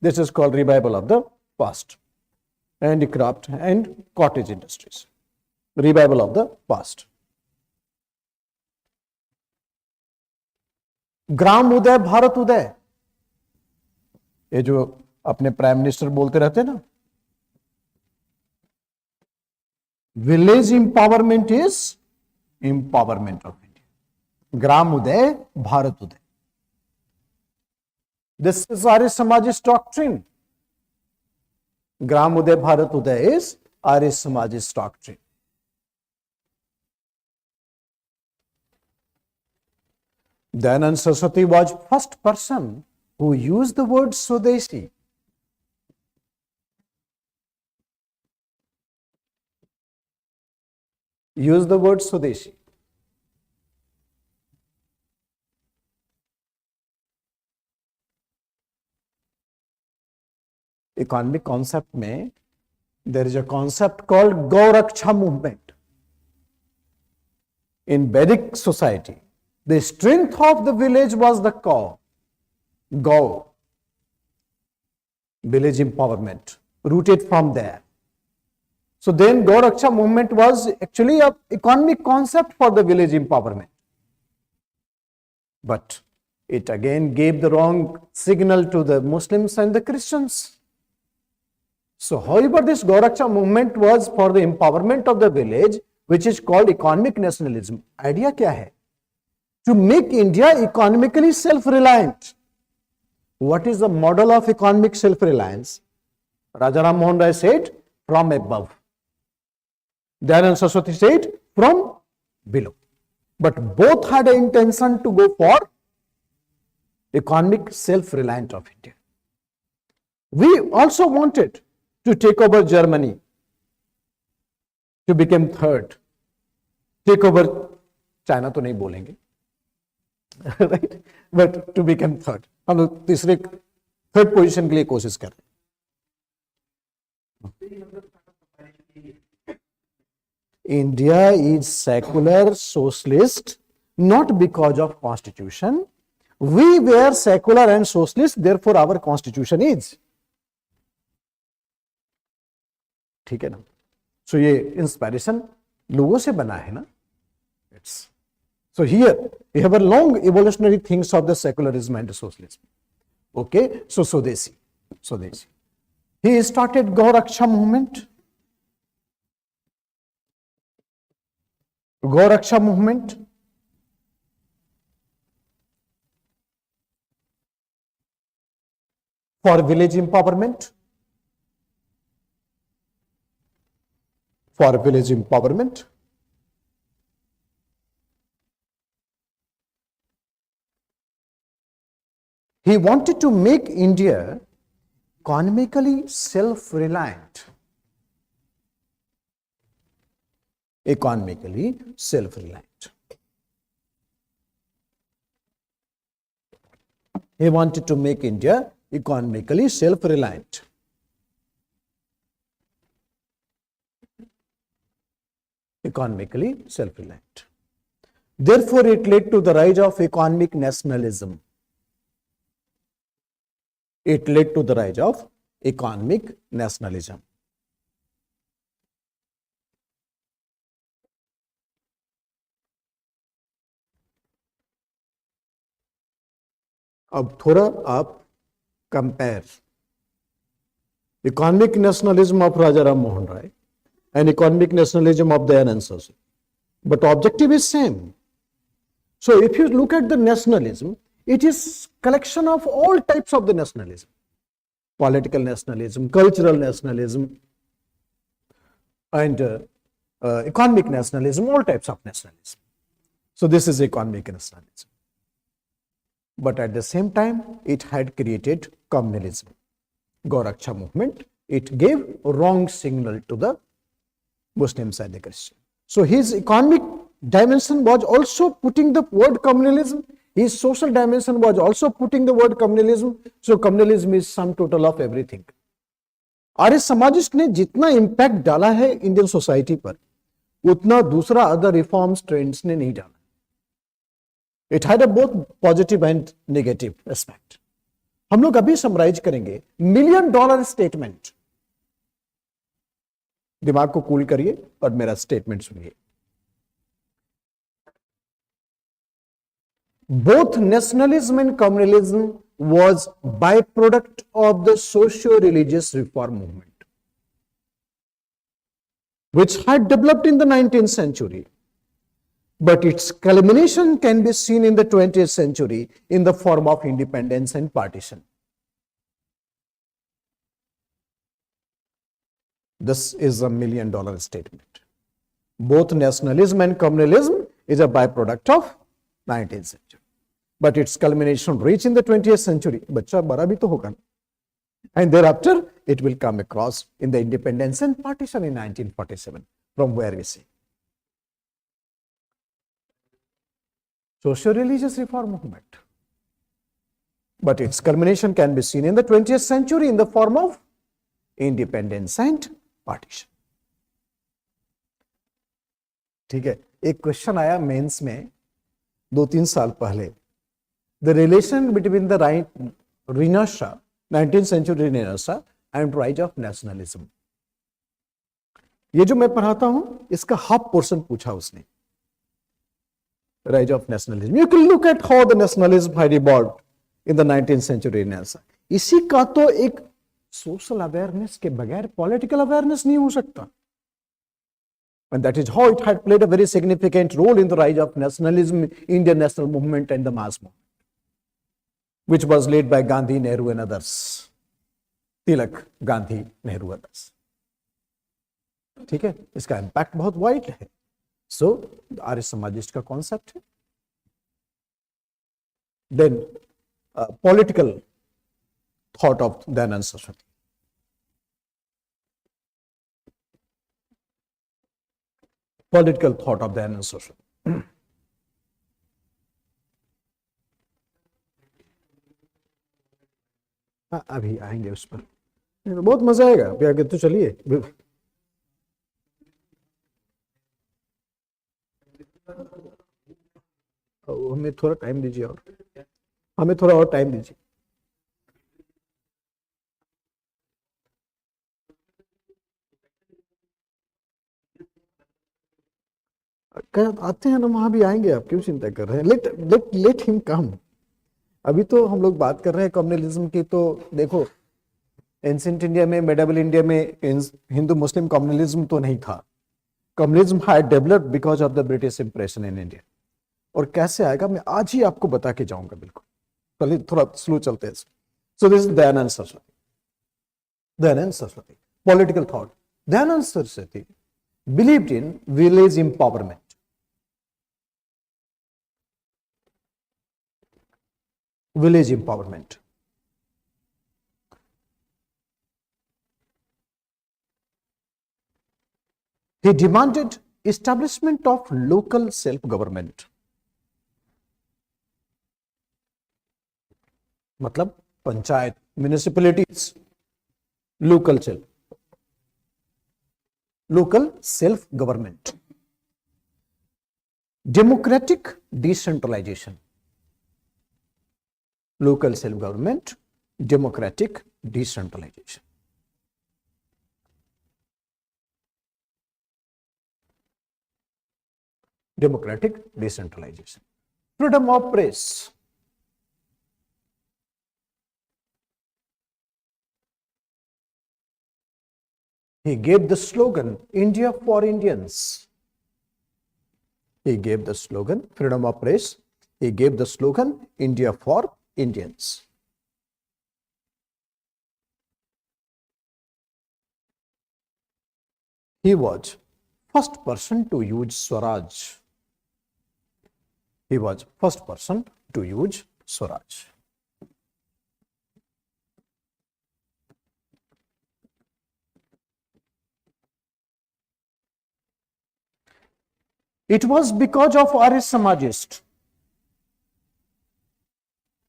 This is called revival of the past. Handicraft and cottage industries. Revival of the past. ग्राम उदय भारत उदय, ये जो अपने prime minister बोलते रहते हैं ना, village empowerment is empowerment of India. Gram Uday Bharat Uday. This is Arya Samajist doctrine. Gram Uday Bharat Uday is Arya Samajist doctrine. Dayanand Saraswati was first person who used the word Swadeshi. Used the word Swadeshi. Economic concept में there is a concept called Gauraksha movement. In Vedic society, the strength of the village was the cow. Gau. Village empowerment rooted from there. So then Gauraksha movement was actually an economic concept for the village empowerment. But it again gave the wrong signal to the Muslims and the Christians. So, however, this Gauraksha movement was for the empowerment of the village, which is called economic nationalism. Idea क्या है? To make India economically self-reliant. What is the model of economic self-reliance? Rajaram Mohan Rai said, from above. Dayanand Saraswati said, from below. But both had an intention to go for economic self-reliant of India. We also wanted to take over Germany, to become third. Take over China तो नहीं बोलेंगे, right? But to become third. हम लोग तीसरे third position के लिए कोशिश कर रहे हैं. India is secular socialist not because of constitution. We were secular and socialist, therefore our constitution is. ठीक है ना. सो ये इंस्पायरेशन लोगों से बना है ना. It's so here we have a long evolutionary things of the secularism and socialism. Okay, so swadeshi he started Gauraksha movement. Gauraksha movement for village empowerment. For village empowerment. He wanted to make India economically self-reliant. economically self-reliant. He wanted to make India economically self-reliant. Economically self-reliant. Therefore, it led to the rise of economic nationalism. It led to the rise of economic nationalism. अब थोड़ा आप compare economic nationalism of Raja Ram Mohan Rai and economic nationalism of Dayanand Saraswati. But objective is same. So if you look at the nationalism, it is collection of all types of the nationalism. Political nationalism, cultural nationalism, and economic nationalism, all types of nationalism. So this is economic nationalism. But at the same time, it had created communalism. Goraksha movement, it gave wrong signal to the Muslims and the Christians. So his economic dimension was also putting the word communalism. His social dimension was also putting the word communalism. So communalism is sum total of everything. आर्य समाजिस्ट ने जितना impact डाला है Indian society पर, उतना दूसरा other reforms trends ने नहीं डाला. It had a both positive and negative aspect. हम लोग अभी समराइज करेंगे $1,000,000 स्टेटमेंट. दिमाग को कूल करिए और मेरा स्टेटमेंट सुनिए. Both nationalism and communalism was byproduct of the socio-religious reform movement, which had developed in the 19th century. But its culmination can be seen in the 20th century in the form of independence and partition. This is a $1,000,000 statement. Both nationalism and communalism is a byproduct of 19th century. But its culmination reached in the 20th century. बच्चा बड़ा भी तो होगा. And thereafter, it will come across in the independence and partition in 1947, from where we see. Socio-religious reform movement. But its culmination can be seen in the 20th century in the form of independence and partition. ठीक है. एक question आया mains में 2-3 साल पहले. The relation between the Renaissance, 19th century Renaissance and rise of nationalism. ये जो मैं पढ़ाता हूं, इसका हाफ पोर्शन पूछा उसने. Rise of nationalism. You can look at how the nationalism had evolved in the 19th century Renaissance. इसी का तो एक सोशल अवेयरनेस के बगैर पॉलिटिकल अवेयरनेस नहीं हो सकता. And that is how it had played a very significant role in the rise of nationalism, Indian national movement and the mass movement, which was led by Gandhi, Nehru and others. Tilak, Gandhi, Nehru others. ठीक है, इसका impact बहुत wide है. सो आर्य समाजिस्ट का concept है. Then political thought of Dayanand Saraswati. Political thought of Dayanand Saraswati. अभी आएंगे उस पर. बहुत मजा आएगा. अभी आगे तो चलिए. हमें थोड़ा टाइम दीजिए और हमें थोड़ा और टाइम दीजिए. आते हैं ना, वहां भी आएंगे. आप क्यों चिंता कर रहे हैं? Let him come. अभी तो हम लोग बात कर रहे हैं कम्युनलिज्म की. तो देखो, एंशिएंट इंडिया में, मेडिवल इंडिया में हिंदू मुस्लिम कम्युनलिज्म तो नहीं था. Communalism had developed because of the British impression in India. और कैसे आएगा मैं आज ही आपको बता के जाऊंगा. बिल्कुल, पहले थोड़ा स्लो चलते हैं. सो this is Dayanand Saraswati. Dayanand Saraswati, political thought. Dayanand Saraswati believed in village empowerment. Village empowerment. He demanded establishment of local self-government. मतलब panchayat, municipalities, local self-government. Democratic decentralization. Local self-government, democratic decentralization. Democratic decentralization. Freedom of press. He gave the slogan, India for Indians. He gave the slogan, freedom of press. He gave the slogan, India for Indians. He was first person to use Swaraj. He was first person to use Swaraj. It was because of Arya Samajist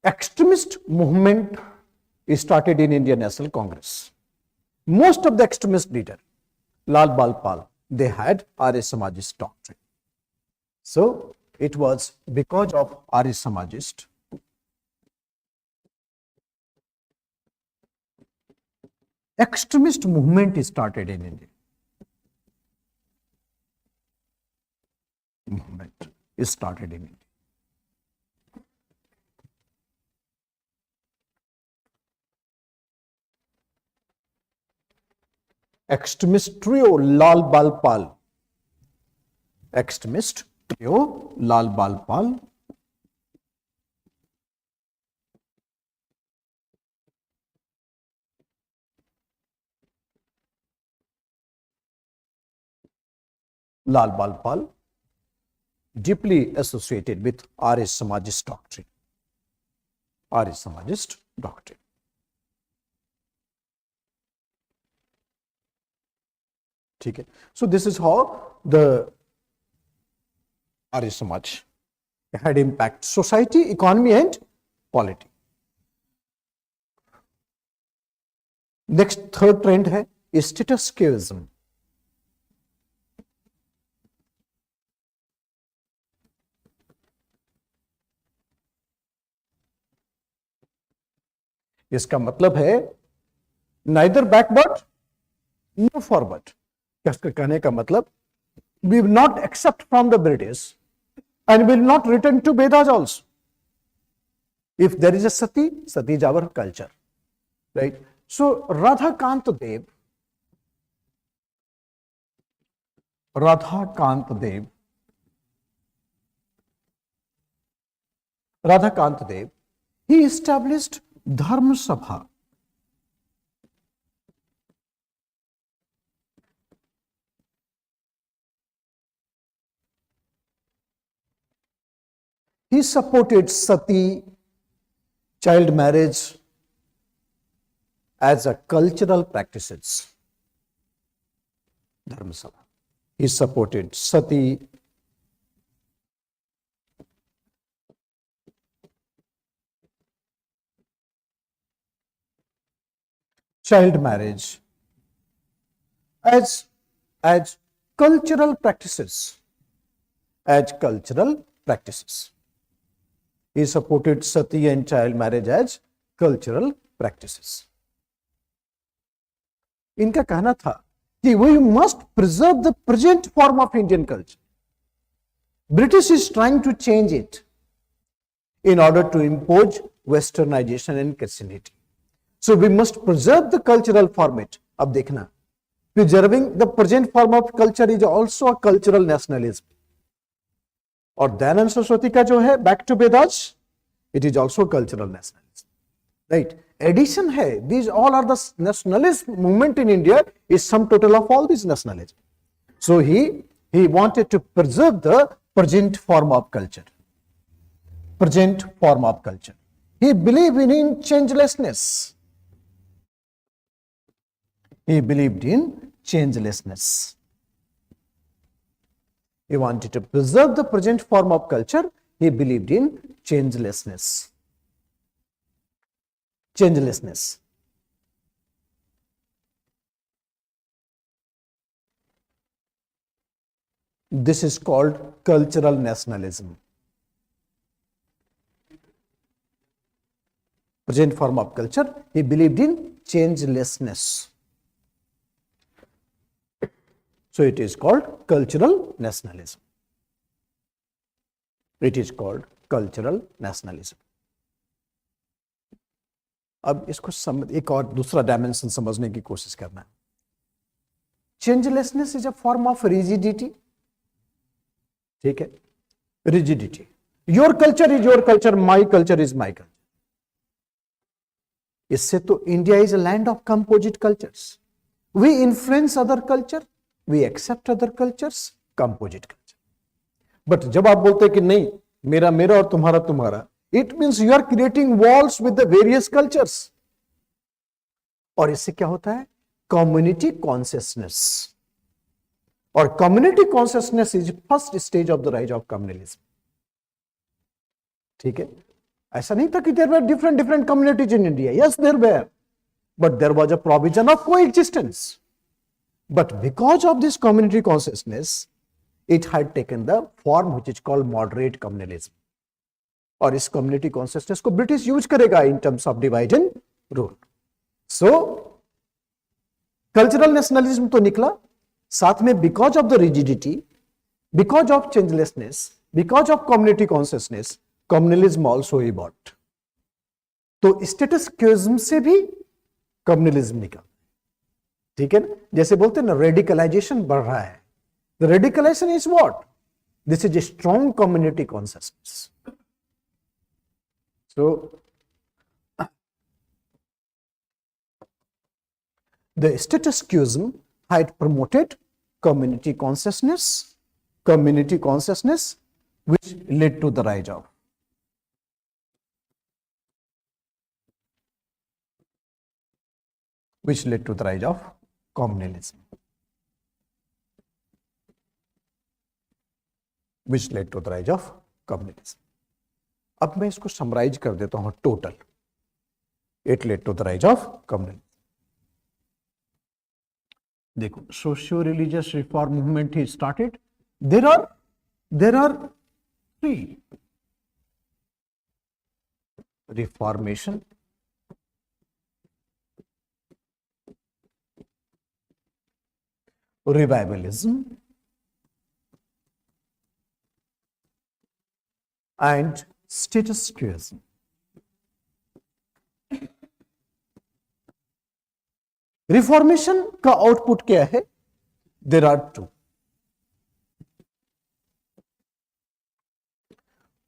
extremist movement started in Indian National Congress. Most of the extremist leaders, Lal Bal Pal, they had Arya Samajist doctrine. So it was because of Arya Samajist extremist movement started in India. Movement is started in India. Extremist trio Lal Bal Pal. Extremist trio Lal Bal Pal. Lal Bal Pal, deeply associated with Arya Samajist doctrine. Arya Samajist doctrine. ठीक है. So this is how the Arya Samaj had impact society, economy and polity. Next, third trend है status quoism. इसका मतलब है neither backward nor forward. इसका कहने का मतलब we will not accept from the British and will not return to Vedas also. If there is a sati, sati is our culture, right? So Radhakant Dev he established Dharma Sabha. He supported sati, child marriage as a cultural practices. Dharma Sabha. He supported sati, child marriage as cultural practices. As cultural practices. He supported sati and child marriage as cultural practices. इनका कहना था कि we must preserve the present form of Indian culture. British is trying to change it in order to impose westernization and Christianity. So we must preserve the cultural format. अब देखना, preserving the present form of culture is also a cultural nationalism. और दयानंद सरस्वती का जो है back to Vedas, it is also cultural nationalism, right. Addition है, these all are the nationalist movement in India is sum total of all this nationalism. So he wanted to preserve the present form of culture. Present form of culture. He believed in changelessness. He believed in changelessness. He wanted to preserve the present form of culture. He believed in changelessness. Changelessness. This is called cultural nationalism. Present form of culture, he believed in changelessness. So it is called cultural nationalism. It is called cultural nationalism. अब इसको एक और दूसरा dimension समझने की कोशिश करना है. Changelessness is a form of rigidity. ठीक है, rigidity. Your culture is your culture, my culture is my culture. इससे तो India is a land of composite cultures. We influence other culture, we accept other cultures, composite culture. But जब आप बोलते हैं कि नहीं मेरा मेरा और तुम्हारा तुम्हारा, it means you are creating walls with the various cultures. और इससे क्या होता है? Community consciousness. और community consciousness is first stage of the rise of communalism. ठीक है, ऐसा नहीं था कि there were different different communities in India. Yes there were, but there was a provision of coexistence. But because of this community consciousness, it had taken the form which is called moderate communalism. और इस community consciousness को British use करेगा in terms of divide and rule. So, cultural nationalism तो निकला, साथ में because of the rigidity, because of changelessness, because of community consciousness, communalism also evolved. तो status quoism से भी communalism निकला. ठीक है ना, जैसे बोलते हैं ना रेडिकलाइजेशन बढ़ रहा है. The radicalisation is what? This is a strong community consciousness. So the status quoism had promoted community consciousness which led to the rise of communalism. Which led to the rise of communism. अब मैं इसको summarise कर देता हूं total. It led to the rise of communism. देखो, socio religious reform movement he started. There are three: reformation, revivalism, and status quoism. Reformation का output क्या है? There are two: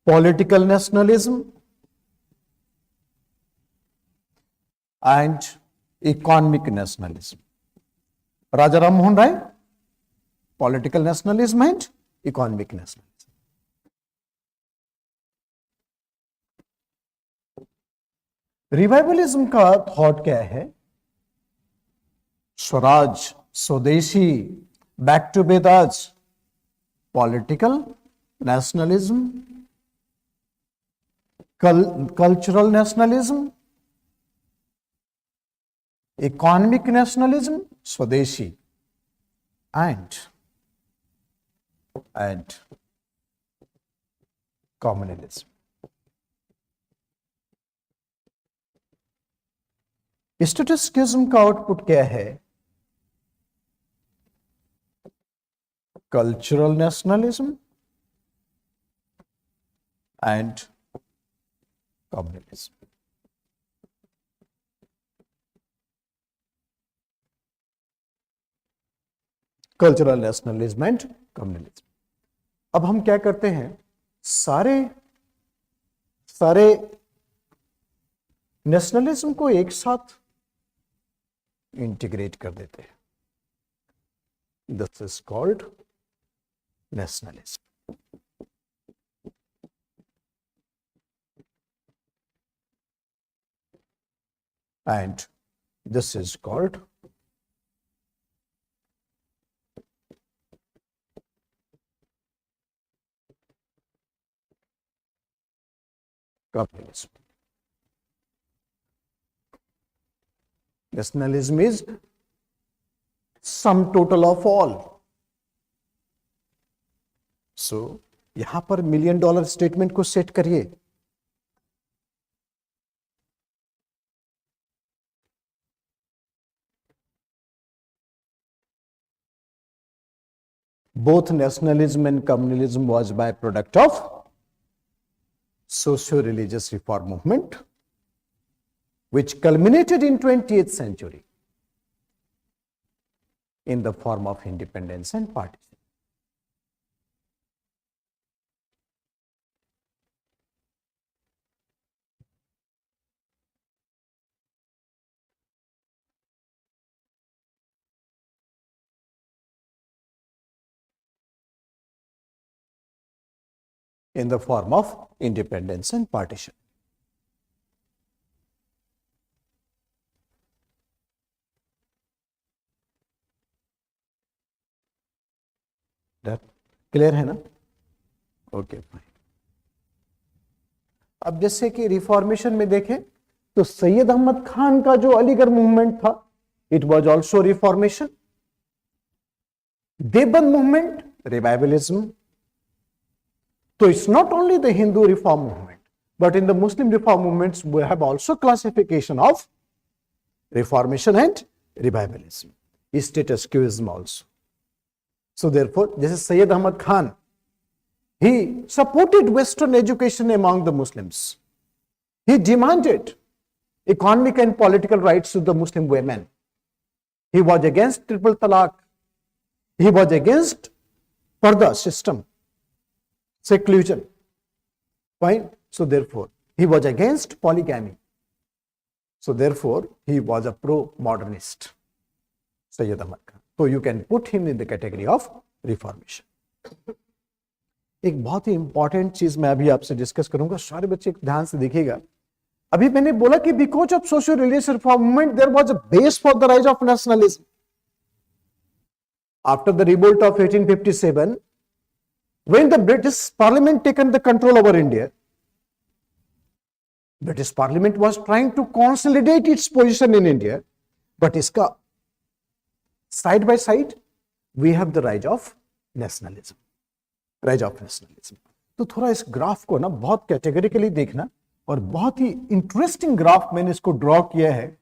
political nationalism and economic nationalism. Raja Ram Mohan Roy, political nationalism and economic nationalism. Revivalism का thought क्या है? Swaraj, Swadeshi, back to Vedas. Political nationalism, cultural nationalism, economic nationalism, Swadeshi, and communalism. Status क्विज्म का output क्या है? Cultural nationalism and communalism. Cultural nationalism and communalism. अब हम क्या करते हैं? सारे नेशनलिज्म को एक साथ इंटीग्रेट कर देते हैं. This is called nationalism. And this is called Communism. Nationalism is sum total of all. So यहां पर $1 million स्टेटमेंट को सेट करिए. Both nationalism and communalism was byproduct of socio-religious reform movement, which culminated in 20th century in the form of independence and partition. In the form of independence and partition. That clear है ना? Okay, fine. अब जैसे कि reformation में देखें तो सैयद अहमद खान का जो अलीगढ़ मूवमेंट था, it was also reformation. Deoband movement, revivalism. So it's not only the Hindu reform movement, but in the Muslim reform movements, we have also classification of reformation and revivalism, status quoism also. So therefore, this is Sayyid Ahmad Khan. He supported Western education among the Muslims. He demanded economic and political rights to the Muslim women. He was against triple talaq. He was against parda system. Seclusion. Fine. So therefore, he was against polygamy. So therefore, he was a pro-modernist. Sayyid Ahmad Khan. So you can put him in the category of reformation. एक बहुत ही important चीज मैं अभी आपसे discuss करूंगा. सारे बच्चे ध्यान से देखिएगा. अभी मैंने बोला कि because of social religious reform movement there was a base for the rise of nationalism. After the revolt of 1857, when the British Parliament taken the control over India, British Parliament was trying to consolidate its position in India, but iska side by side we have the rise of nationalism. Rise of nationalism. तो थोड़ा इस graph को ना बहुत categorically देखना, और बहुत ही interesting graph मैंने इसको ड्रॉ किया है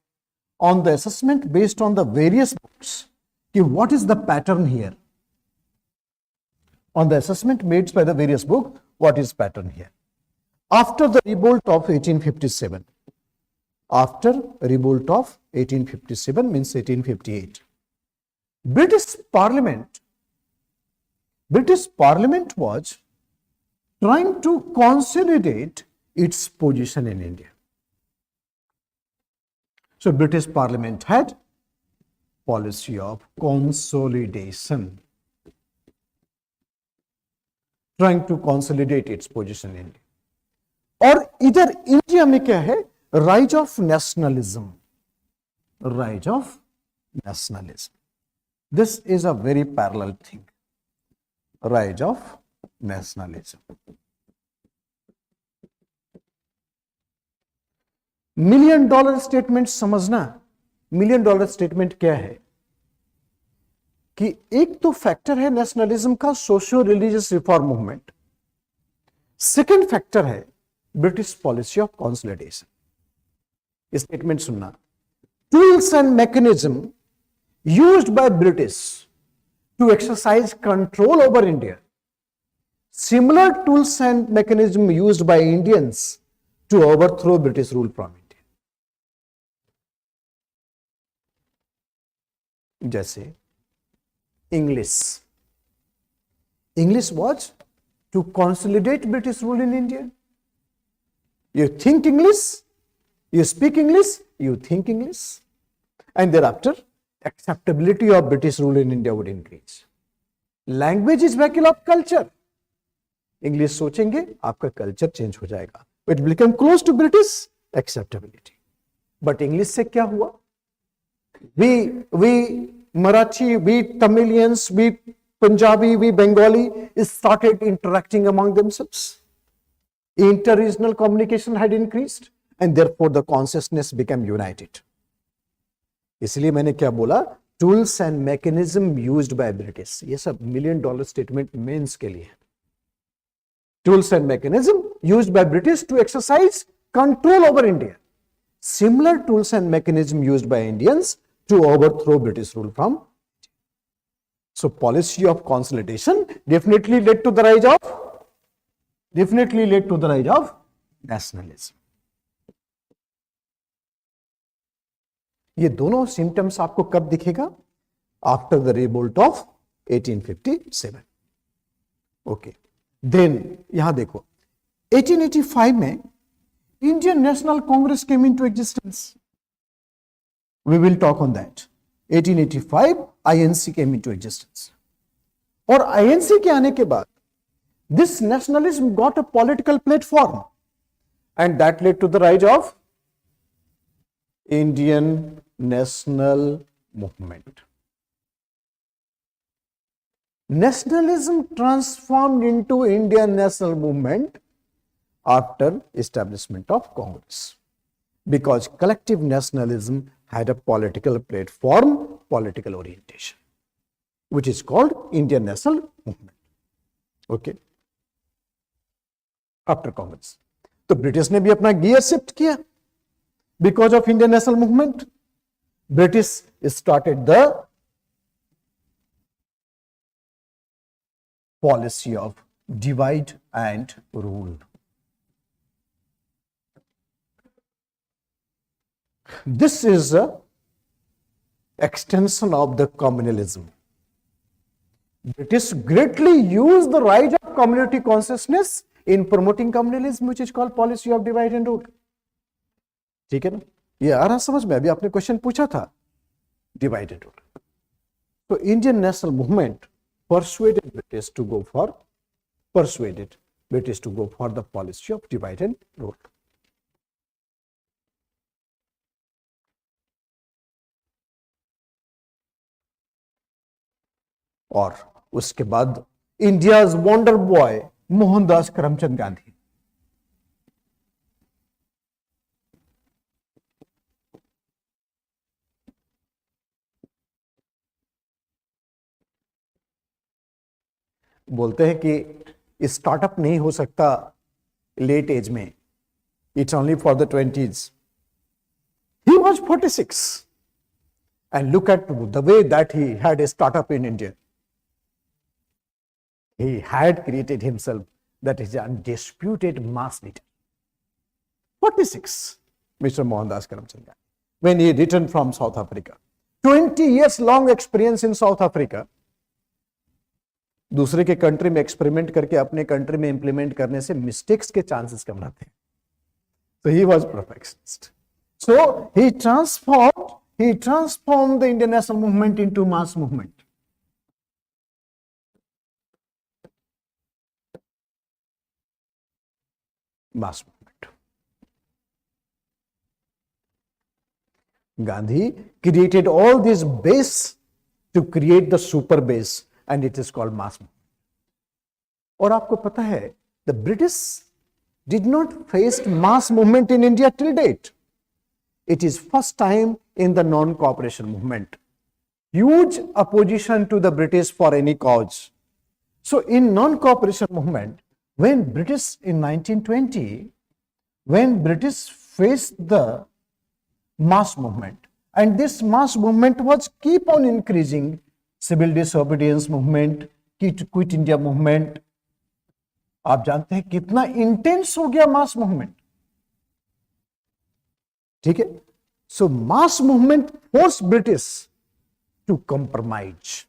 on the assessment based on the various books कि what is the pattern here. On the assessment made by the various books, what is pattern here? After the revolt of 1857, after revolt of 1857 means 1858, British Parliament was trying to consolidate its position in India. So British Parliament had policy of consolidation, trying to consolidate its position in India. और इधर India में क्या है? Rise of nationalism. Rise of nationalism. This is a very parallel thing. Rise of nationalism. $1 million statement समझना. $1 million statement क्या है कि एक तो फैक्टर है नेशनलिज्म का socio religious reform movement. Second factor है British policy of consolidation. Statement सुनना. Tools and mechanism used by British to exercise control over India, similar tools and mechanism used by Indians to overthrow British rule from India. जैसे English was to consolidate British rule in India. You think English, you speak English, you think English, and thereafter acceptability of British rule in India would increase. Language is vehicle of culture. English सोचेंगे आपका culture change हो जाएगा. It will become close to British acceptability. But English से क्या हुआ? We Marathi, we Tamilians, we Punjabi, we Bengali started interacting among themselves. Inter-regional communication had increased and therefore the consciousness became united. इसलिए मैंने क्या बोला, tools and mechanism used by British, ये सब $1 million statement mains के लिए. Tools and mechanism used by British to exercise control over India. Similar tools and mechanism used by Indians to overthrow British rule from. So policy of consolidation definitely led to the rise of nationalism. ये दोनों symptoms आपको कब दिखेगा? After the revolt of 1857. Okay, then यहां देखो 1885 में Indian National Congress came into existence. We will talk on that. 1885 INC came into existence. और INC के आने के बाद this nationalism got a political platform and that led to the rise of Indian national movement. Nationalism transformed into Indian national movement after establishment of Congress, because collective nationalism had a political platform, political orientation, which is called Indian national movement. Okay, after Congress. तो British ने भी अपना gear shift किया. Because of Indian national movement, British started the policy of divide and rule. This is a extension of the communalism. British greatly used the rise of community consciousness in promoting communalism, which is called policy of divide and rule. ठीक है ना? ये आ रहा समझ में? अभी आपने question पूछा था डिवाइड एंड रूल. तो Indian national movement persuaded British to go for the policy of divide and rule. और उसके बाद India's wonder boy Mohandas Karamchand Gandhi. बोलते हैं कि स्टार्टअप नहीं हो सकता लेट एज में, it's only for the 20s. He was 46 and look at the way that he had a startup in India. He had created himself that is undisputed mass leader. 46, mister Mohandas Karamchand Gandhi, when he returned from South Africa. 20 years long experience in South Africa. दूसरे के country में experiment करके अपने country में implement करने से mistakes के chances कम रहते हैं. So he was perfectionist. So he transformed the Indian national movement into mass movement. Mass movement. Gandhi created all this base to create the super base. And it is called mass movement. और आपको पता है, the British did not face mass movement in India till date. It is first time in the non-cooperation movement. Huge opposition to the British for any cause. So in non-cooperation movement, when British in 1920, when British faced the mass movement, and this mass movement was keep on increasing, civil disobedience movement, Quit India movement, आप जानते हैं कितना intense हो गया मास movement. ठीक है. So mass movement force British to compromise.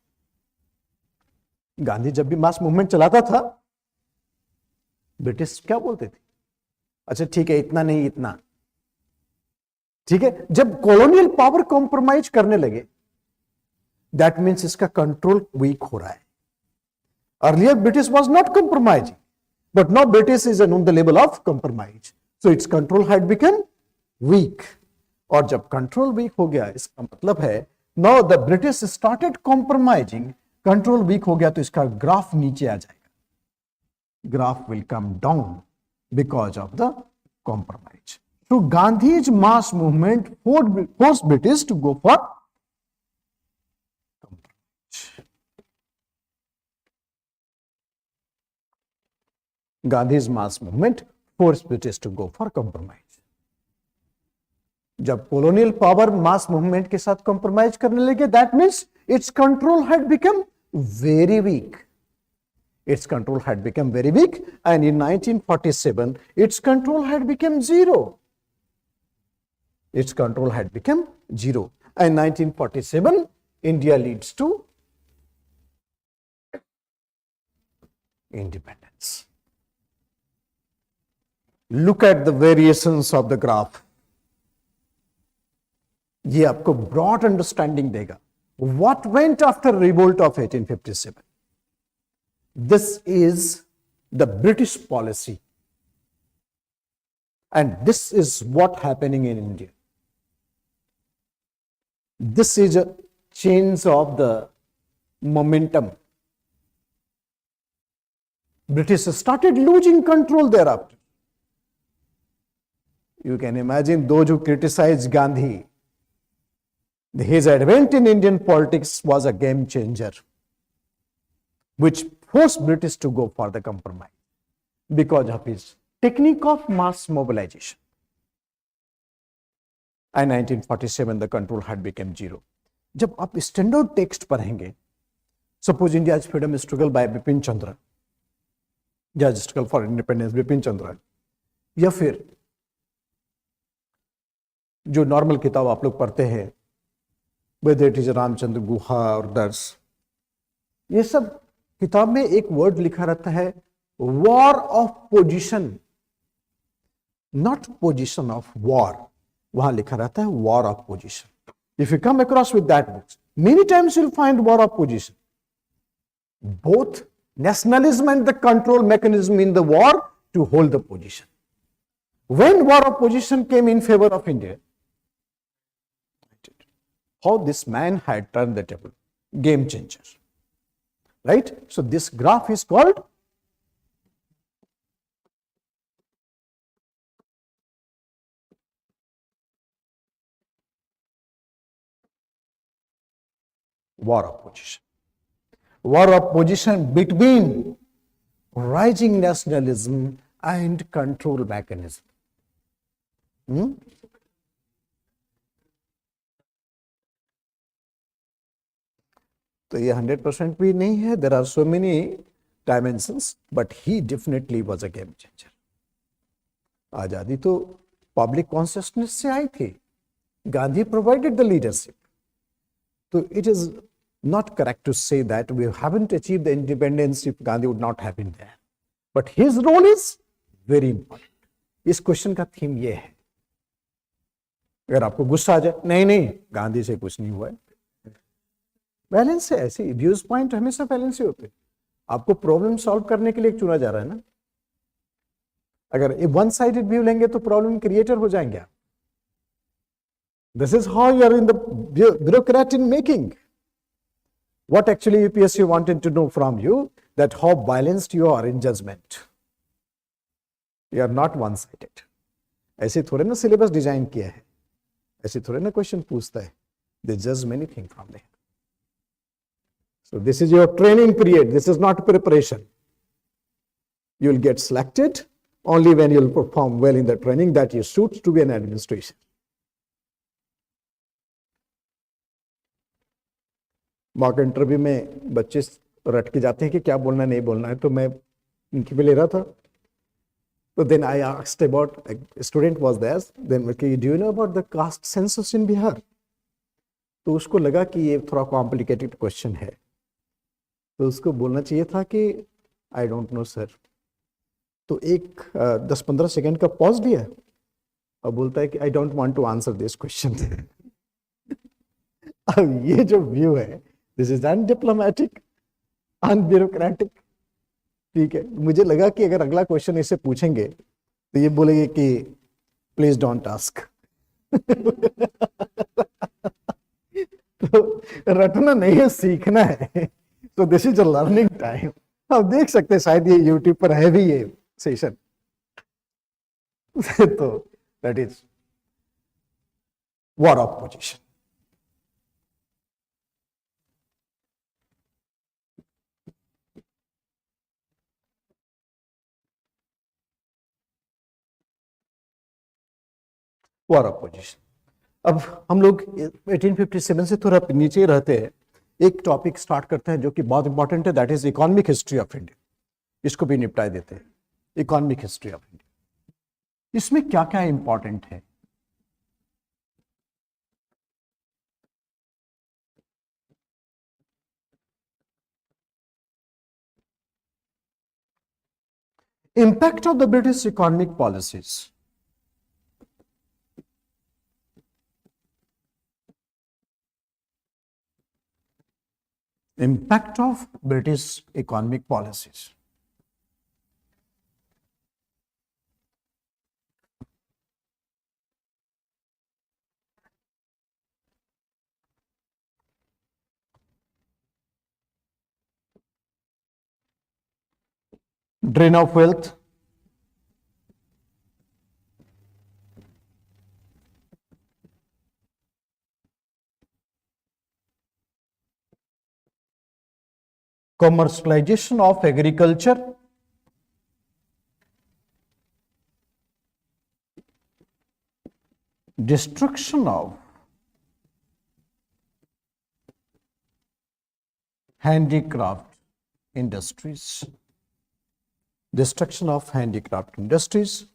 Gandhi जब भी मास मूवमेंट चलाता था, ब्रिटिश क्या बोलते थे? अच्छा ठीक है, इतना नहीं इतना. ठीक है. जब कॉलोनियल पावर कॉम्प्रोमाइज करने लगे, that means इसका कंट्रोल वीक हो रहा है. Earlier British was not compromising, but now British is on the level of compromise, so its control had become weak. और जब कंट्रोल वीक हो गया, इसका मतलब है now the British started compromising, control weak हो गया तो इसका ग्राफ नीचे आ जाएगा. Graph will come down because of the compromise. So Gandhi's mass movement forced British to go for compromise. Gandhi's mass movement forced British to go for compromise. जब colonial power mass movement के साथ compromise करने लगे, that means its control had become very weak. Its control had become very weak, and in 1947, its control had become zero. Its control had become zero. And 1947, India leads to independence. Look at the variations of the graph. ये आपको broad understanding देगा. What went after revolt of 1857? This is the British policy, and this is what happening in India. This is a change of the momentum. British started losing control thereafter. You can imagine those who criticized Gandhi. His advent in Indian politics was a game changer, which forced British to go for the compromise because of his technique of mass mobilization. And 1947, the control had become zero. जब आप standard text पढ़ेंगे, suppose India's freedom struggle by Bipin Chandra, या struggle for independence Bipin Chandra, या फिर जो normal किताब आप लोग पढ़ते हैं, whether it is Ramachandra Guha और दर्स, ये सब किताब में एक वर्ड लिखा रहता है war of position, not position of war. वहां लिखा रहता है war of position. If you come across with that books, many times you'll find war of position. Both nationalism and the control mechanism in the war to hold the position. When war of position came in favor of India, how this man had turned the table. Game changer. Right? So this graph is called war of position. War of position between rising nationalism and control mechanism. तो ये 100% भी नहीं है. There are so many dimensions, but he definitely was a game changer. आजादी तो public consciousness से आई थी. Gandhi provided the leadership. So it is not correct to say that we haven't achieved the independence if Gandhi would not have been there. But his role is very important. इस question का theme ये है. अगर आपको गुस्सा आ जाए, नहीं नहीं गांधी से कुछ नहीं हुआ है, बैलेंस है. ऐसे व्यूज पॉइंट हमेशा बैलेंस ही होते हैं. आपको प्रॉब्लम सॉल्व करने के लिए चुना जा रहा है ना. अगर वन साइडेड व्यू लेंगे तो प्रॉब्लम क्रिएटर हो जाएंगे आप. This is how you are in the bureaucrat in making. What actually UPSC wanted to know from you that how balanced you are in judgment. You are not one sided. ऐसे थोड़े ना syllabus design किया है, ऐसे थोड़े ना question पूछता है. दे जज many thing from there. So this is your training period. This is not preparation. You will get selected only when you will perform well in the training that you suit to be an administration. Mock interview में बच्चे रट के जाते हैं कि क्या बोलना नहीं बोलना है, तो मैं उनके भी ले रहा था. तो then I asked about, a student was there, then okay, do you know about the caste census in Bihar? तो उसको लगा कि ये थोड़ा कॉम्प्लिकेटेड क्वेश्चन है, तो उसको बोलना चाहिए था कि आई डोंट नो सर. तो एक 10-15 सेकेंड का पॉज लिया और बोलता है कि I don't want to answer this question. अब ये जो व्यू है, दिस इज अनडिप्लोमेटिक, अनब्यूरोक्रेटिक. ठीक है, मुझे लगा कि अगर अगला क्वेश्चन इससे पूछेंगे तो ये बोलेंगे कि प्लीज डोंट आस्क. तो रटना नहीं है, सीखना है. तो this is a learning time. आप देख सकते हैं, शायद ये यूट्यूब पर है भी ये सेशन. तो that is war of position. War of position. अब हम लोग 1857 से थोड़ा नीचे रहते हैं, एक टॉपिक स्टार्ट करते हैं जो कि बहुत इंपॉर्टेंट है, that is economic history of India. इसको भी निपटा देते हैं. इकोनॉमिक हिस्ट्री ऑफ इंडिया, इसमें क्या क्या इंपॉर्टेंट है. Impact of the British economic policies. Impact of British economic policies. Drain of wealth. Commercialization of agriculture. Destruction of handicraft industries. Destruction of handicraft industries.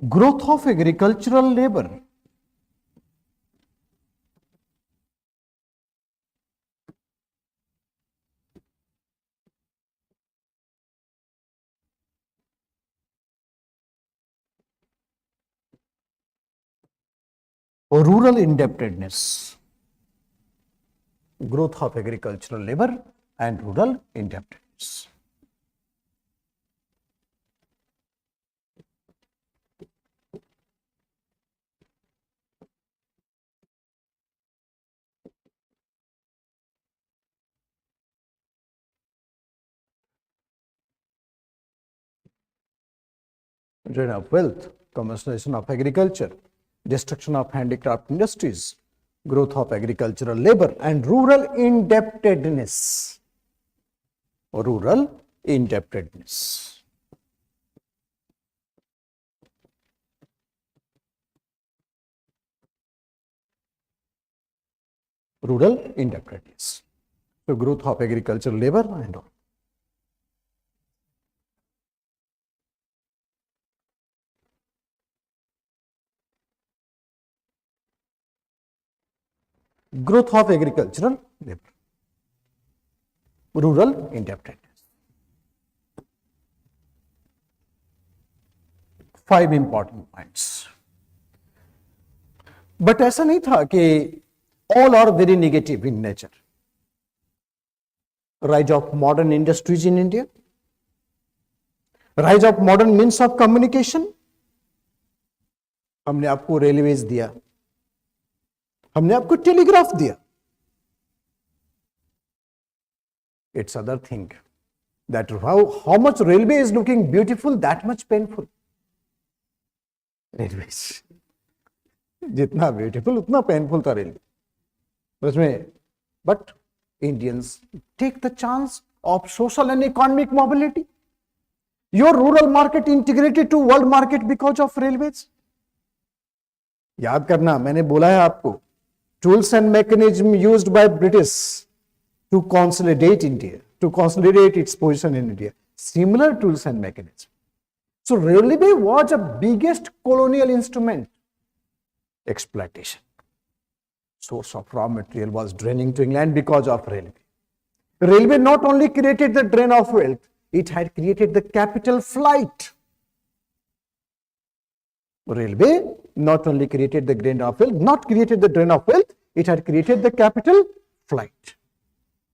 Growth of agricultural labor. Rural indebtedness. Growth of agricultural labor and rural indebtedness. Drain of wealth, commercialization of agriculture, destruction of handicraft industries, growth of agricultural labor and rural indebtedness. Rural indebtedness. Rural indebtedness. So growth of agricultural labor and all. Growth of agricultural labor, rural indebtedness. 5 important points. But ऐसा नहीं था कि all are very negative in nature. Rise of modern industries in India, rise of modern means of communication. हमने आपको railways दिया, हमने आपको telegraph दिया. It's other thing that how much railway is looking beautiful, that much painful. Railways जितना beautiful उतना painful था railway उसमें. But Indians take the chance of social and economic mobility. Your rural market integrated to world market because of railways. याद करना, मैंने बोला है आपको, tools and mechanism used by British to consolidate India, to consolidate its position in India. Similar tools and mechanism. So railway was the biggest colonial instrument. Exploitation. Source of raw material was draining to England because of railway. Railway not only created the drain of wealth, it had created the capital flight. Railway not only created the drain of wealth, not created the drain of wealth, it had created the capital flight.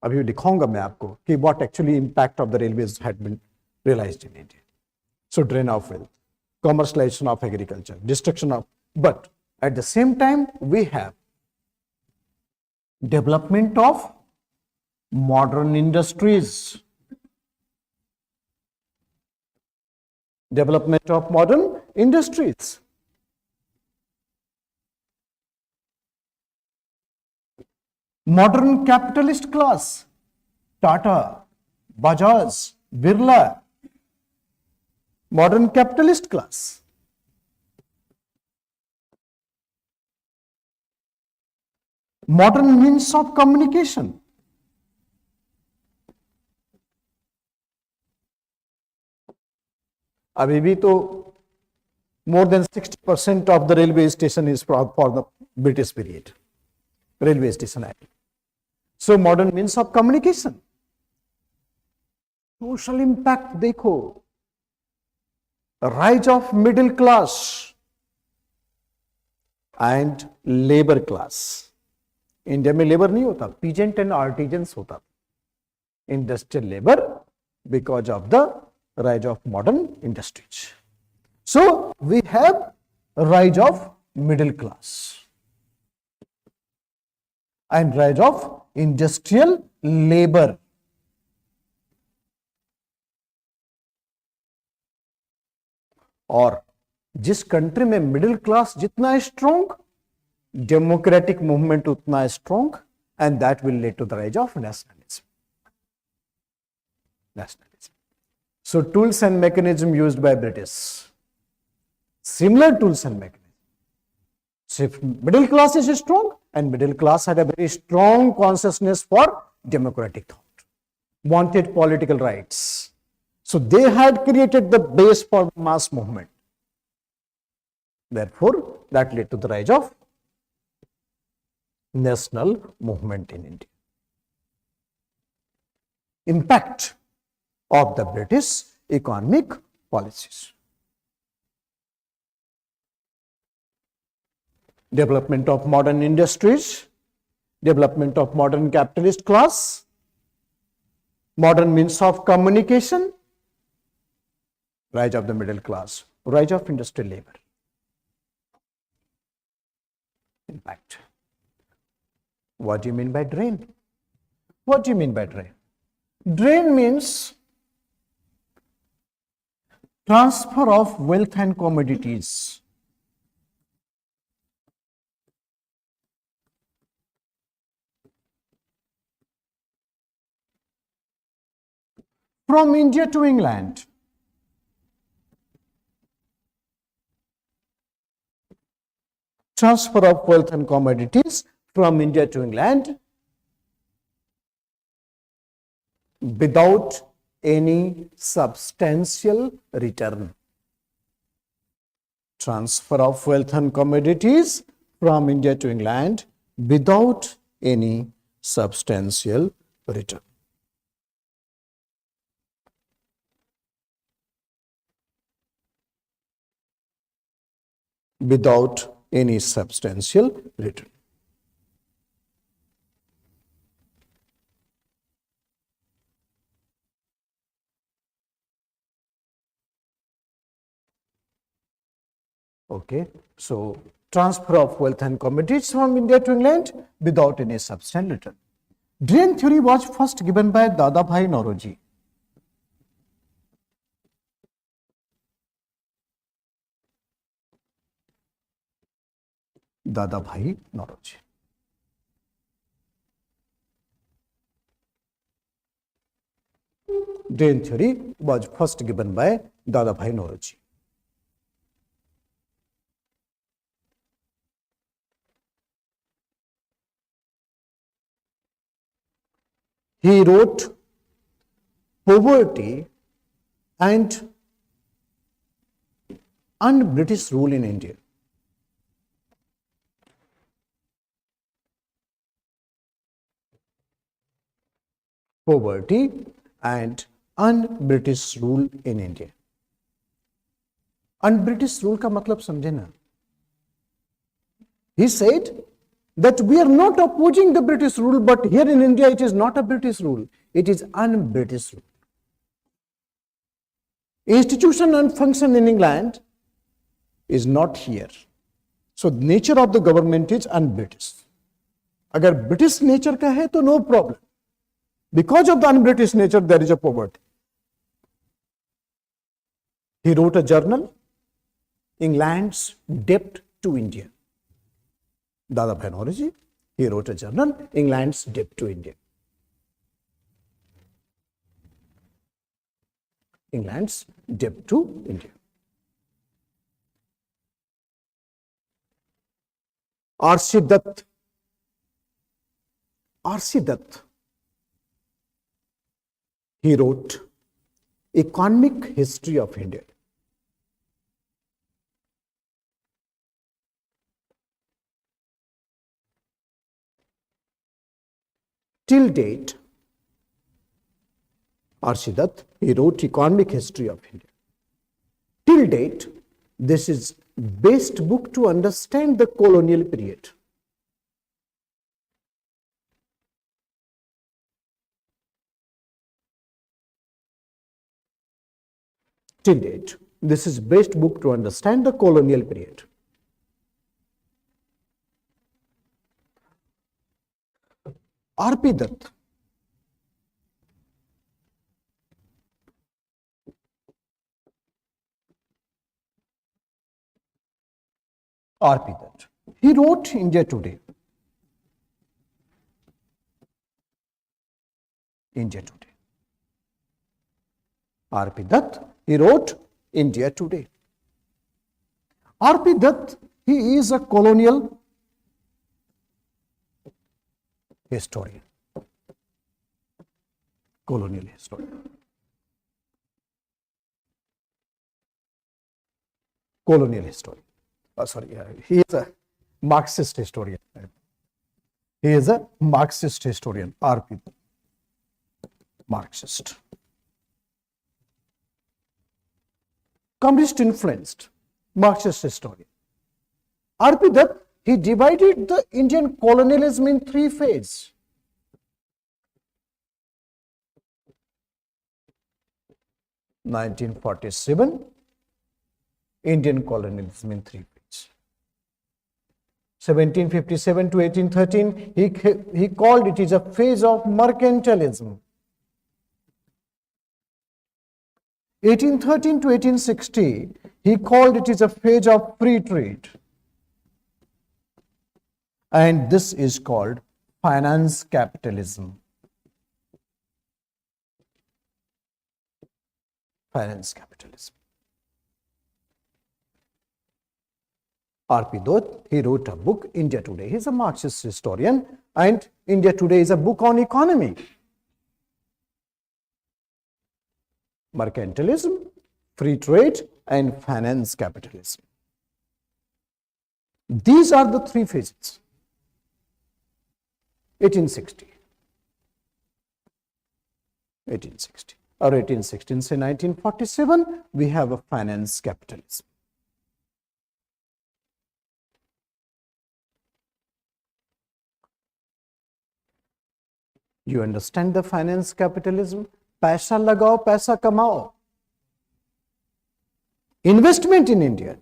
अभी दिखाऊंगा मैं आपको कि what actually impact of the railways had been realized in India. So drain of wealth, commercialization of agriculture, destruction of, but at the same time we have development of modern industries, development of modern industries. Modern capitalist class, Tata, Bajaj, Birla, modern capitalist class. Modern means of communication. अभी भी तो more than 60% of the railway station is for the British period. Railway station act. So modern means of communication. Social impact देखो, rise of middle class and labor class. India में labour नहीं होता, peasant and artisans होता, industrial labor because of the rise of modern industries. So we have rise of middle class and rise of industrial labor. और जिस country में middle class जितना strong, democratic movement उतना strong, and that will lead to the rise of nationalism. So tools and mechanism used by British, similar tools and mechanism. So if middle class is strong, and middle class had a very strong consciousness for democratic thought, wanted political rights. So they had created the base for mass movement. Therefore, that led to the rise of national movement in India. Impact of the British economic policies. Development of modern industries, development of modern capitalist class, modern means of communication, rise of the middle class, rise of industrial labor. Impact. What do you mean by drain? What do you mean by drain? Drain means transfer of wealth and commodities from India to England. Transfer of wealth and commodities from India to England without any substantial return. Transfer of wealth and commodities from India to England without any substantial return. Without any substantial return. Okay, so transfer of wealth and commodities from India to England without any substantial return. Drain theory was first given by Dadabhai Naoroji. Dadabhai Naoroji. Drain theory was first given by Dadabhai Naoroji. He wrote Poverty and Un-British Rule in India. Poverty and Un-British Rule in India. Un-British Rule का मतलब समझे ना. He said that we are not opposing the British rule, but here in India it is not a British rule, it is un-British rule. Institution and function in England is not here. So nature of the government is un-British. अगर British nature का है तो no problem. Because of the un-British nature, there is a poverty. He wrote a journal, England's Debt to India. Dada Bhai Naoroji, he wrote a journal, England's Debt to India. England's debt to India. R.C. Dutt. R.C. Dutt. He wrote Economic History of India. Till date, R.C. Dutt, he wrote Economic History of India. Till date, this is best book to understand the colonial period. Till date, this is best book to understand the colonial period. R.P. Dutt. R.P. Dutt. He wrote India Today. India Today. R.P. Dutt, he wrote India Today. R.P. Dutt, he is a colonial historian. Colonial historian. Colonial historian. He is a Marxist historian. He is a Marxist historian, R.P. Marxist. Communist influenced Marxist historian. R.P. Dutt, he divided the Indian colonialism in three phases. (1947), Indian colonialism in three phases. 1757 to 1813, he called it is a phase of mercantilism. 1813 to 1860, he called it is a phase of free trade. And this is called finance capitalism. Finance capitalism. R.P. Dutt, he wrote a book, India Today. He is a Marxist historian, and India Today is a book on economy. Mercantilism, free trade, and finance capitalism. These are the three phases. 1860. Or 1816, say 1947, we have a finance capitalism. You understand the finance capitalism? Paisa lagao, paisa kamao. Investment in India.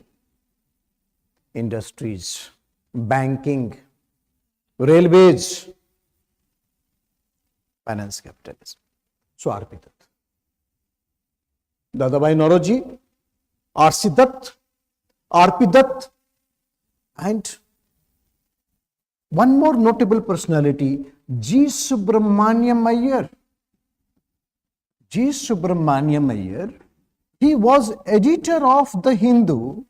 Industries, banking, railways, finance capitalism. So, R.P. Dutt. Dadabhai Naoroji, R.C. Dutt, R.P. Dutt, and one more notable personality, G. Subramaniam Iyer. G. Subramaniam Iyer, he was editor of The Hindu.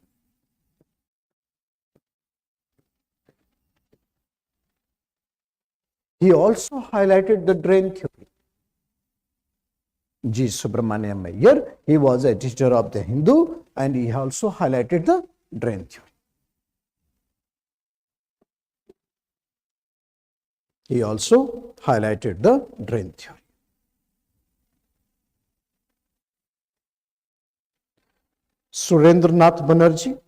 He also highlighted the drain theory. G. Subramaniam Iyer, he was editor of The Hindu, and he also highlighted the drain theory. He also highlighted the drain theory. Surendranath Banerjee,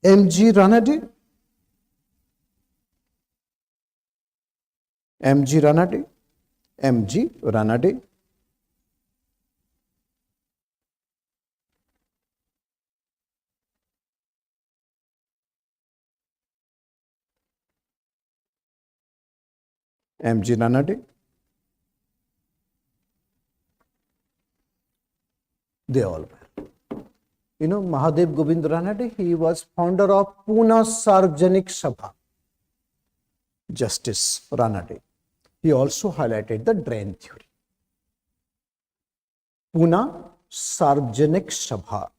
M.G. Ranade, M.G. Ranade. They all were. You know, Mahadev Govind Ranade, he was founder of Pune Sarvajanik Sabha. Justice Ranade. He also highlighted the drain theory. Pune Sarvajanik Sabha.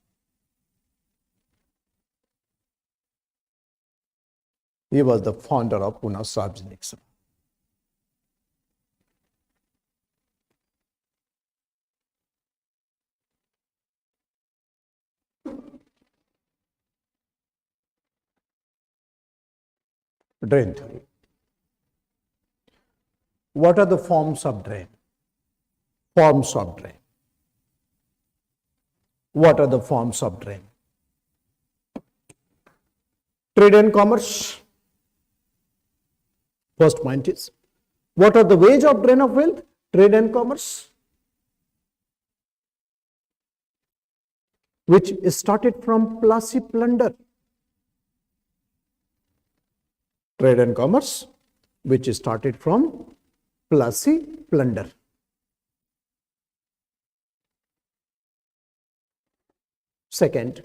He was the founder of Pune Sarvajanik Sabha. Drain theory. What are the forms of drain? Forms of drain. What are the forms of drain? Trade and commerce. First point is, what are the ways of drain of wealth? Trade and commerce, which started from Plassey plunder. Trade and commerce, which started from Plassey plunder. Second,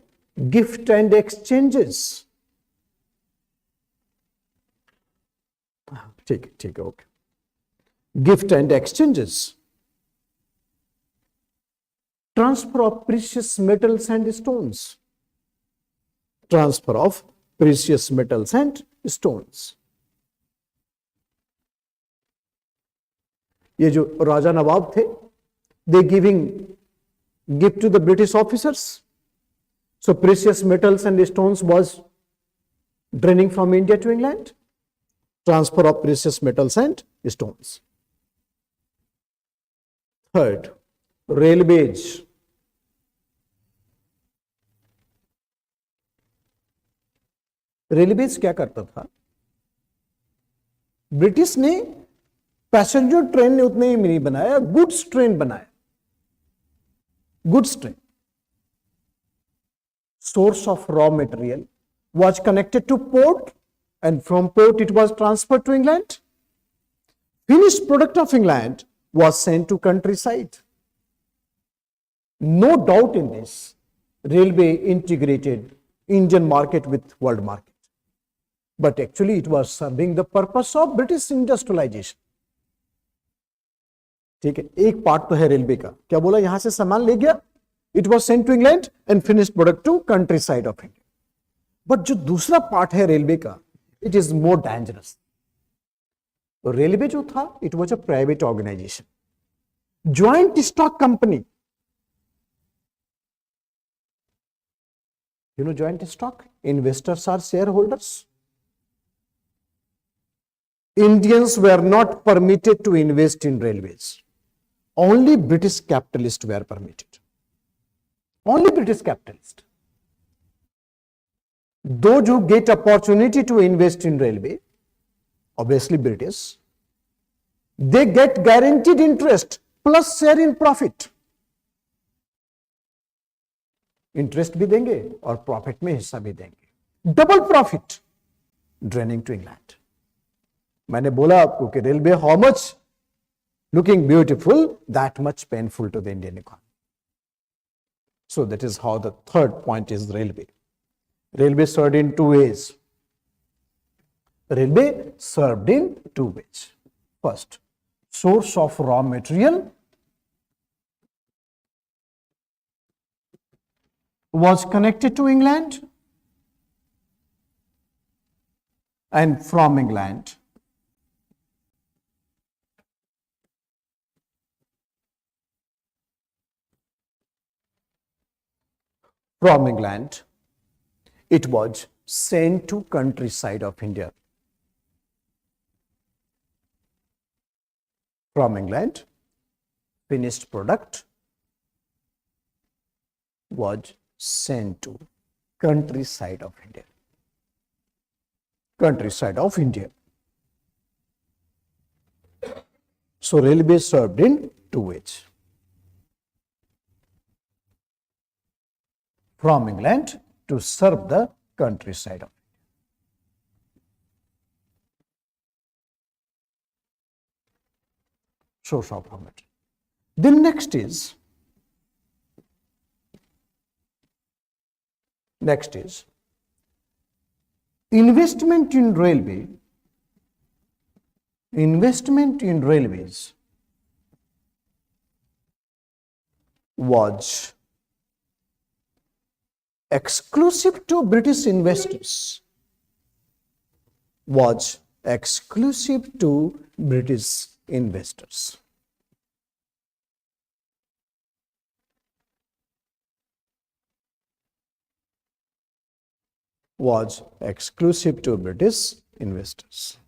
gift and exchanges. Take it, okay. Gift and exchanges. Transfer of precious metals and stones. Transfer of precious metals and stones. ये जो राजा नवाब थे, they giving gift to the British officers. So precious metals and stones was draining from India to England. Transfer of precious metals and stones. Third, railways. Railways क्या करता था? British ने passenger train ने उतने ही नहीं बनाया, गुड्स ट्रेन बनाया. Goods train. Source of raw material was connected to port, and from port it was transferred to England. Finished product of England was sent to countryside. No doubt in this, railway integrated Indian market with world market. But actually it was serving the purpose of British industrialization. ठीक है, एक part तो है railway का. क्या बोला? यहां से सामान ले गया, it was sent to England and finished product to countryside of India. But जो दूसरा पार्ट है रेलवे का, it is more dangerous. Railway जो था, it was a private organisation, joint stock company. You know joint stock? Investors are shareholders. Indians were not permitted to invest in railways. Only British capitalists were permitted. Only British capitalists. Those who get opportunity to invest in railway, obviously British, they get guaranteed interest plus share in profit. Interest भी देंगे और profit में हिस्सा भी देंगे. Double profit. Draining to England. मैंने बोला आपको कि railway how much looking beautiful, that much painful to the Indian economy. So that is how the third point is railway. Railway served in two ways. Railway served in two ways. First, source of raw material was connected to England, and from England it was sent to countryside of India. From England, finished product was sent to countryside of India. Countryside of India. So railway served in two ways. From England to serve the countryside of India. source of raw material. Then next is investment in railways was exclusive to British investors. Was exclusive to British investors. Was exclusive to British investors.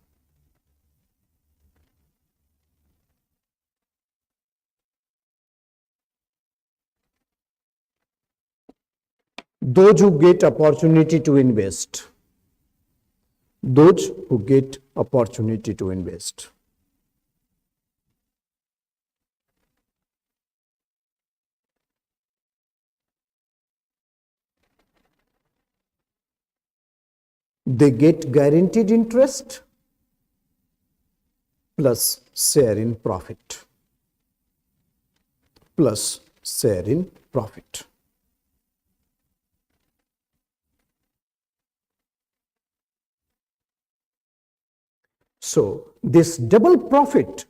Those who get opportunity to invest. Those who get opportunity to invest. They get guaranteed interest plus share in profit. Plus share in profit. So this double profit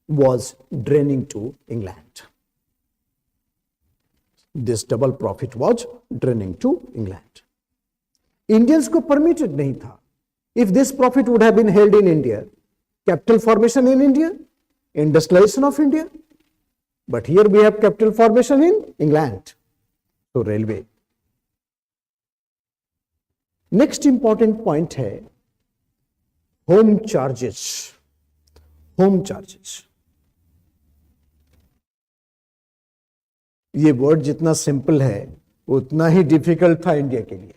was draining to England. This double profit was draining to England. Indians को permitted नहीं था. If this profit would have been held in India, capital formation in India, industrialization of India, but here we have capital formation in England. So railway. Next important point है home charges. Home charges. ये word जितना simple है उतना ही difficult था India के लिए.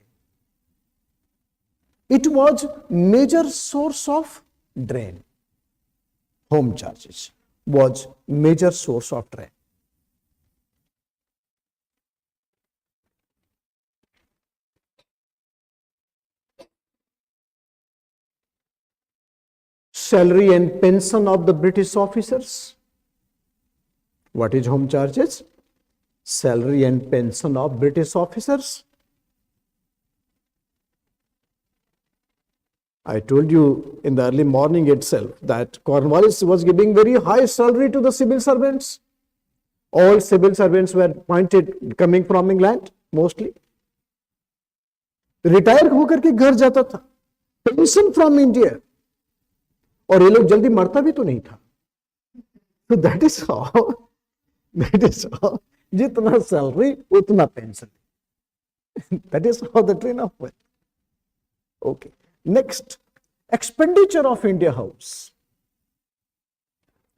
It was major source of drain. Home charges was major source of drain. Salary and pension of the British officers. What is home charges? Salary and pension of British officers. I told you in the early morning itself that Cornwallis was giving very high salary to the civil servants. All civil servants were appointed coming from England mostly. Retire होकर के घर जाता था, pension from India, और ये लोग जल्दी मरता भी तो नहीं था. तो दैट इज हाउ जितना सैलरी उतना pension. That is how the train of wealth. Okay. Next, expenditure of India House.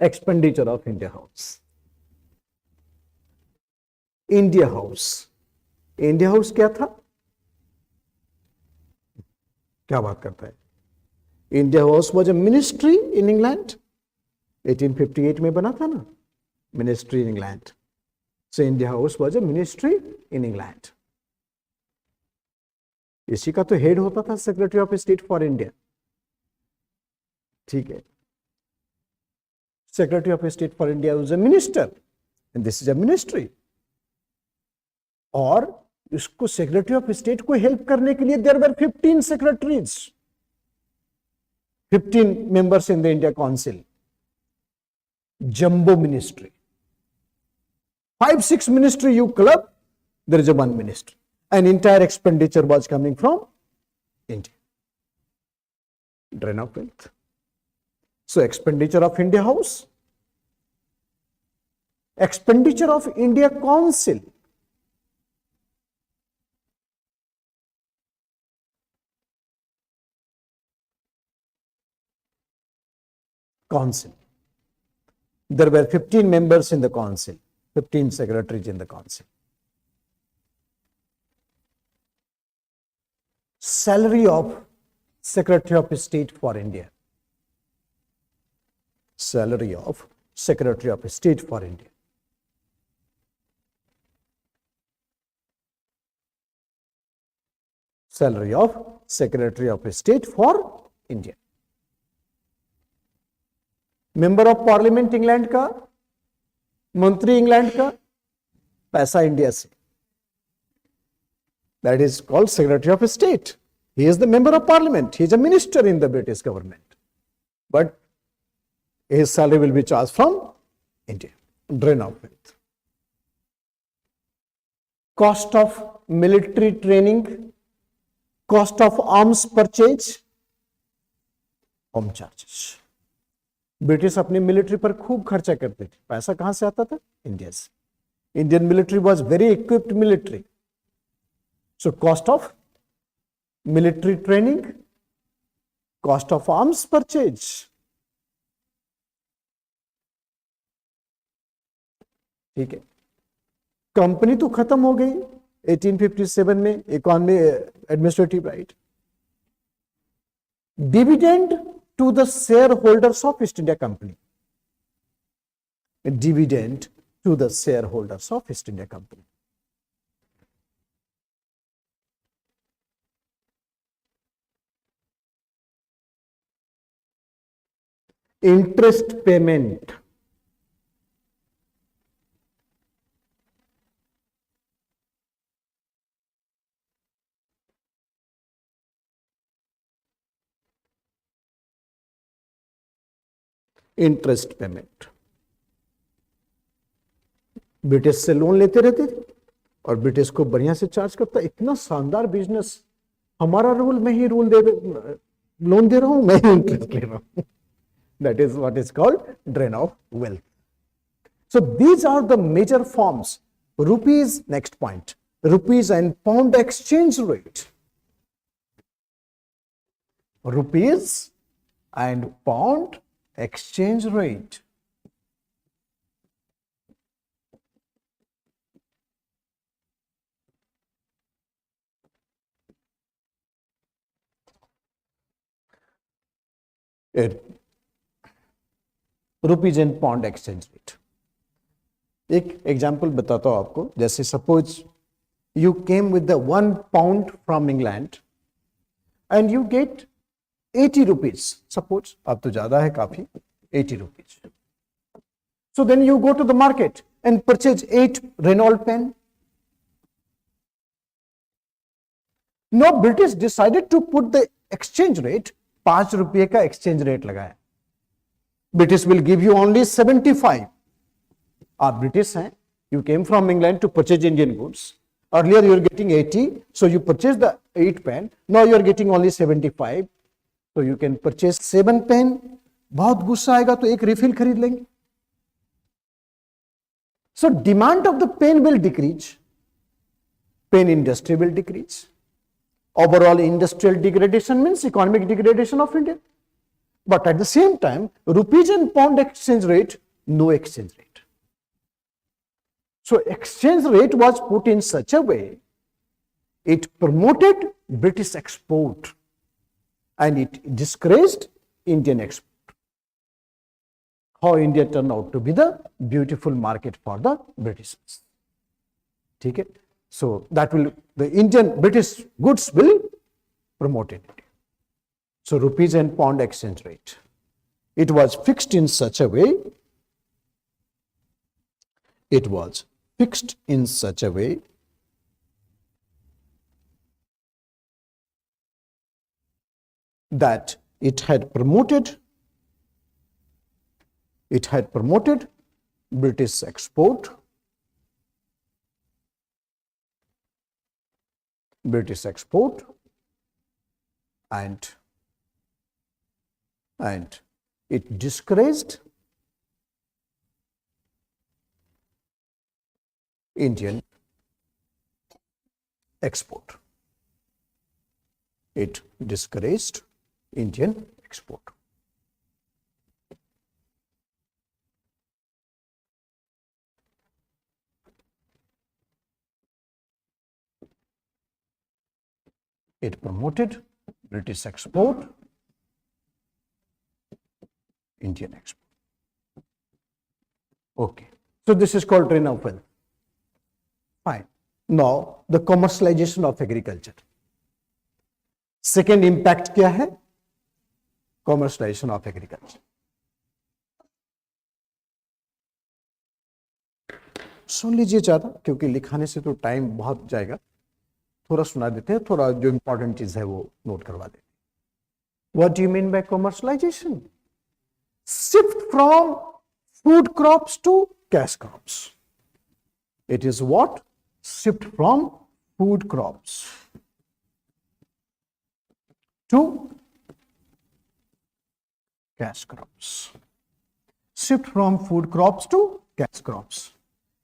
Expenditure of India House. India House. India House क्या था? क्या बात करता है? India House was a ministry in England. 1858 में बना था ना? Ministry in England. So India House was a ministry in England. इसी का तो हेड होता था secretary of state for India. ठीक है. Secretary of state for India was a minister and this is a ministry. और इसको सेक्रेटरी ऑफ स्टेट को हेल्प करने के लिए there were 15 secretaries, 15 members in the India council. Jumbo ministry. 5-6 ministry you club, there is a one ministry. And entire expenditure was coming from India. Drain of wealth. So expenditure of India House, expenditure of India Council, council. There were 15 members in the council, 15 secretaries in the council. Salary of Secretary of State for India. Salary of Secretary of State for India. Salary of Secretary of State for India. Member of parliament England का, मंत्री England का, पैसा India से. That is called Secretary of State. He is the member of parliament. He is a minister in the British government. But his salary will be charged from India. Drain of wealth. Cost of military training, cost of arms purchase, home charges. British अपनी military पर खूब खर्चा करते थे. पैसा कहां से आता था? इंडिया से. Indian military was very equipped military. So cost of military training, cost of arms purchase. ठीक है. कंपनी तो खत्म हो गई 1857 में, economy administrative right. Dividend to the shareholders of East India Company. Dividend to the shareholders of East India Company. Interest payment. Interest payment. British से loan लेते रहते थे और ब्रिटिश को बढ़िया से चार्ज करता. इतना शानदार बिजनेस. हमारा रूल, मैं ही रूल दे, लोन दे रहा हूं, मैं ही इंटरेस्ट ले रहा हूं. That is what is called drain of wealth. So these are the major forms. Rupees, next point, rupees and pound exchange rate. Rupees and pound exchange rate. Rupees and pound exchange rate. एक example बताता हूं आपको. जैसे suppose you came with the 1 pound from England and you get 80 rupees. Suppose, अब तो ज्यादा है काफी, 80 rupees. So then you go to the market and purchase 8 Renault pen. Now British decided to put the exchange rate, 5 रुपये का exchange rate लगाया. British will give you only 75. आप British हैं, you came from England to purchase Indian goods. Earlier you are getting 80, so you purchased the 8 pen. Now you are getting only 75, so you can purchase 7 pen. बहुत गुस्सा आएगा तो एक refill खरीद लेंगे. So demand of the pen will decrease. Pen industry will decrease. Overall industrial degradation means economic degradation of India. But at the same time, rupees and pound exchange rate, no exchange rate. So exchange rate was put in such a way, it promoted British export and it discouraged Indian export. How India turned out to be the beautiful market for the Britishers. Okay? So that will, the Indian British goods will promote it. So rupees and pound exchange rate. It was fixed in such a way. It was fixed in such a way that it had promoted British export, and it discouraged Indian export. It discouraged Indian export. It promoted British export, Indian export. Okay. So this is called drain of wealth. Fine. Now the commercialization of agriculture. Second impact क्या है? Commercialization of agriculture. सुन लीजिए ज़्यादा, क्योंकि लिखाने से तो time बहुत जाएगा, थोड़ा सुना देते हैं, थोड़ा जो इंपॉर्टेंट चीज़ है वो नोट करवा देते हैं। What do you mean by commercialisation? Shift from food crops to cash crops. It is what? Shift from food crops to cash crops. Shift from food crops to cash crops.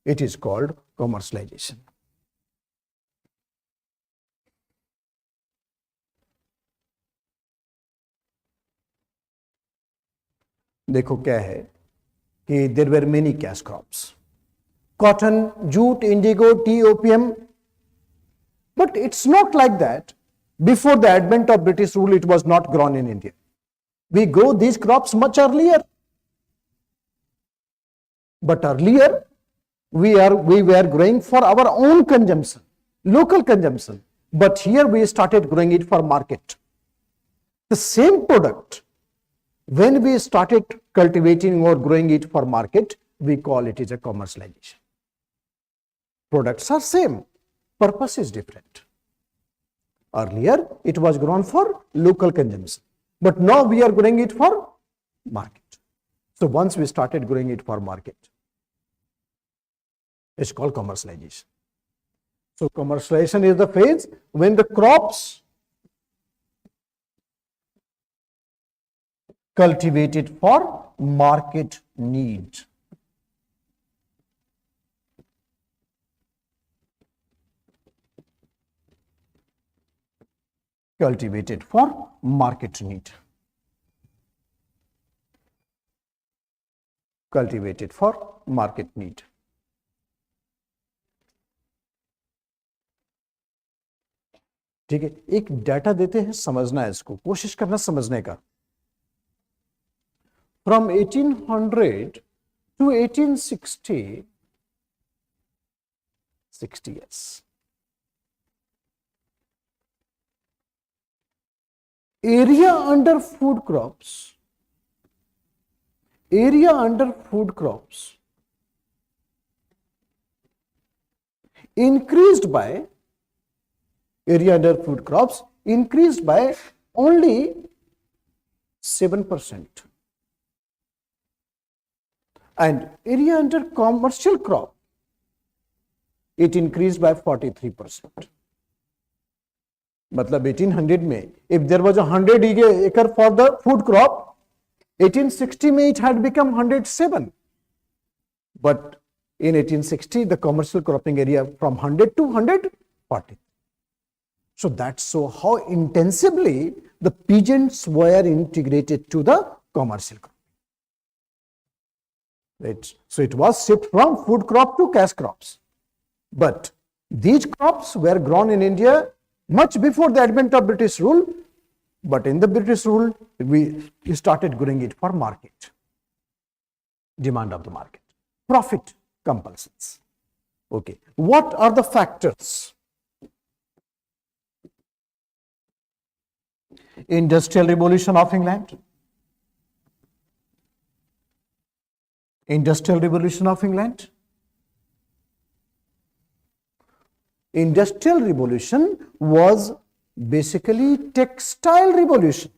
It is called commercialization. देखो क्या है कि there were many cash crops: cotton, jute, indigo, tea, opium. But it's not like that. Before the advent of British rule, it was not grown in India. We grow these crops much earlier. But earlier, we were growing for our own consumption, local consumption. But here we started growing it for market. The same product, when we started cultivating or growing it for market, we call it as a commercialization. Products are same, purpose is different. Earlier, it was grown for local consumption, but now we are growing it for market. So once we started growing it for market, it's called commercialization. So commercialization is the phase when the crops cultivated for market need. Cultivated for market need. Cultivated for market need. ठीक है, एक data देते हैं, समझना है इसको, कोशिश करना समझने का. From 1800 to 1860, 60 years. Area under food crops increased by only 7%. And area under commercial crop, it increased by 43%. मतलब 1800 में, if there was 100 acre for the food crop, 1860 में it had become 107. But in 1860, the commercial cropping area from 100 to 140. So that's so how intensively the peasants were integrated to the commercial crop. Right. So it was shift from food crop to cash crops. But these crops were grown in India much before the advent of British rule. But in the British rule, we started growing it for market. Demand of the market. Profit compulsions. Okay. What are the factors? Industrial Revolution of England. Industrial Revolution of England. Industrial Revolution was basically textile revolution.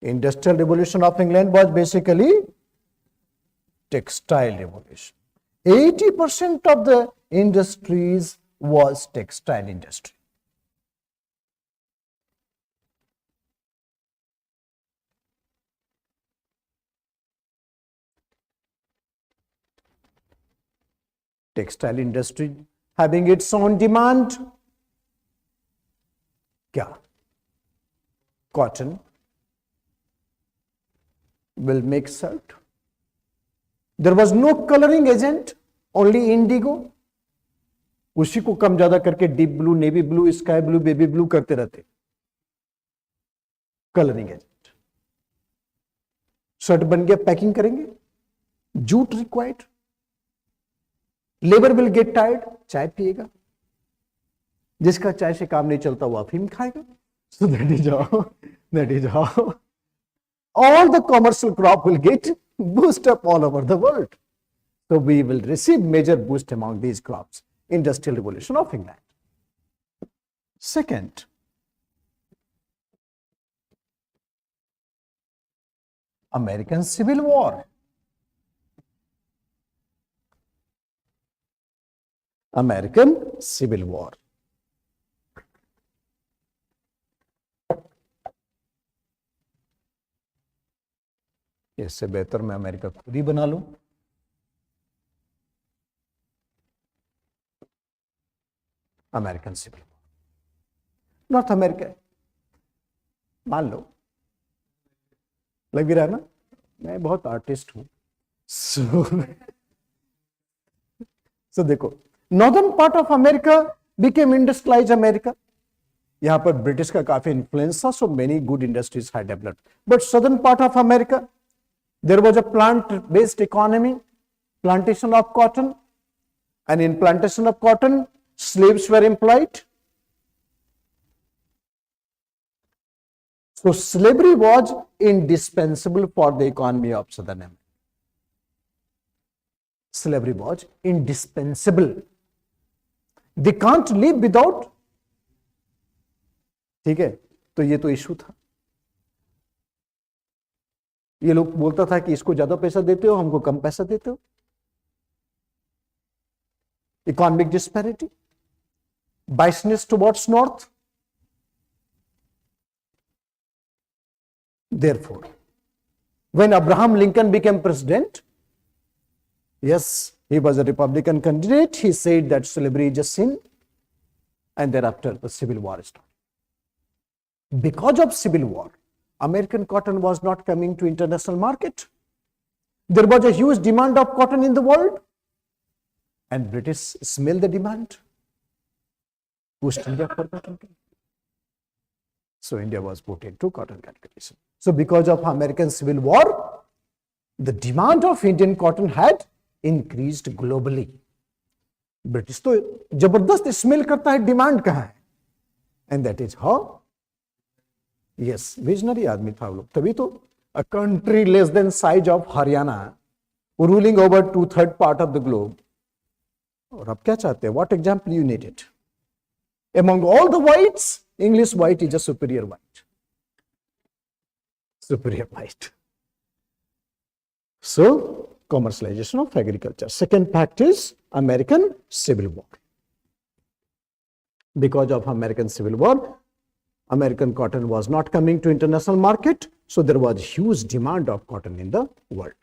Industrial Revolution of England was basically textile revolution. 80% of the industries was textile industry. Textile industry having its own demand. क्या? Cotton will make shirt. There was no coloring agent, only indigo. उसी को कम ज्यादा करके deep blue, navy blue, sky blue, baby blue करते रहते. Colouring agent. Shirt बन गया, packing करेंगे. Jute required. Labour will get tired, चाय पिएगा. जिसका चाय से काम नहीं चलता वो अफीम खाएगा. So that is how all the commercial crop will get boost up all over the world. So we will receive major boost among these crops. Industrial Revolution of England. Second, American Civil War. American Civil War. इससे बेहतर मैं America खुद ही बना लूं. American civil war. North America, मान लो, लग भी रहा है ना, मैं बहुत आर्टिस्ट हूं. सो देखो, northern part of America became industrialised America. यहां पर ब्रिटिश का काफी इन्फ्लुएंस था, so many good industries had developed. But southern part of America, there was a plant-based economy, plantation of cotton, and in plantation of cotton, slaves were employed. So slavery was indispensable for the economy of Southern America. Slavery was indispensable. They can't live without. ठीक है, तो ये तो issue था. ये लोग बोलता था कि इसको ज्यादा पैसा देते हो, हमको कम पैसा देते हो. Economic disparity, बाइसनेस towards north. Therefore, when Abraham Lincoln became president, yes, he was a Republican candidate. He said that slavery is a sin, and thereafter the Civil War started. Because of Civil War, American cotton was not coming to international market. There was a huge demand of cotton in the world, and British smelled the demand. Pushed India for cotton. So India was put into cotton cultivation. So because of American Civil War, the demand of Indian cotton had increased globally. British तो जबरदस्त smell करता है demand कहाँ है, and that is how. Yes, visionary आदमी था वो लोग. तभी तो a country less than size of Haryana, ruling over 2/3 part of the globe. और अब क्या चाहते हैं? What example you needed? Among all the whites, English white is a superior white. Superior white. So, commercialization of agriculture. Second fact is American Civil War. Because of American Civil War, American cotton was not coming to international market, so there was huge demand of cotton in the world.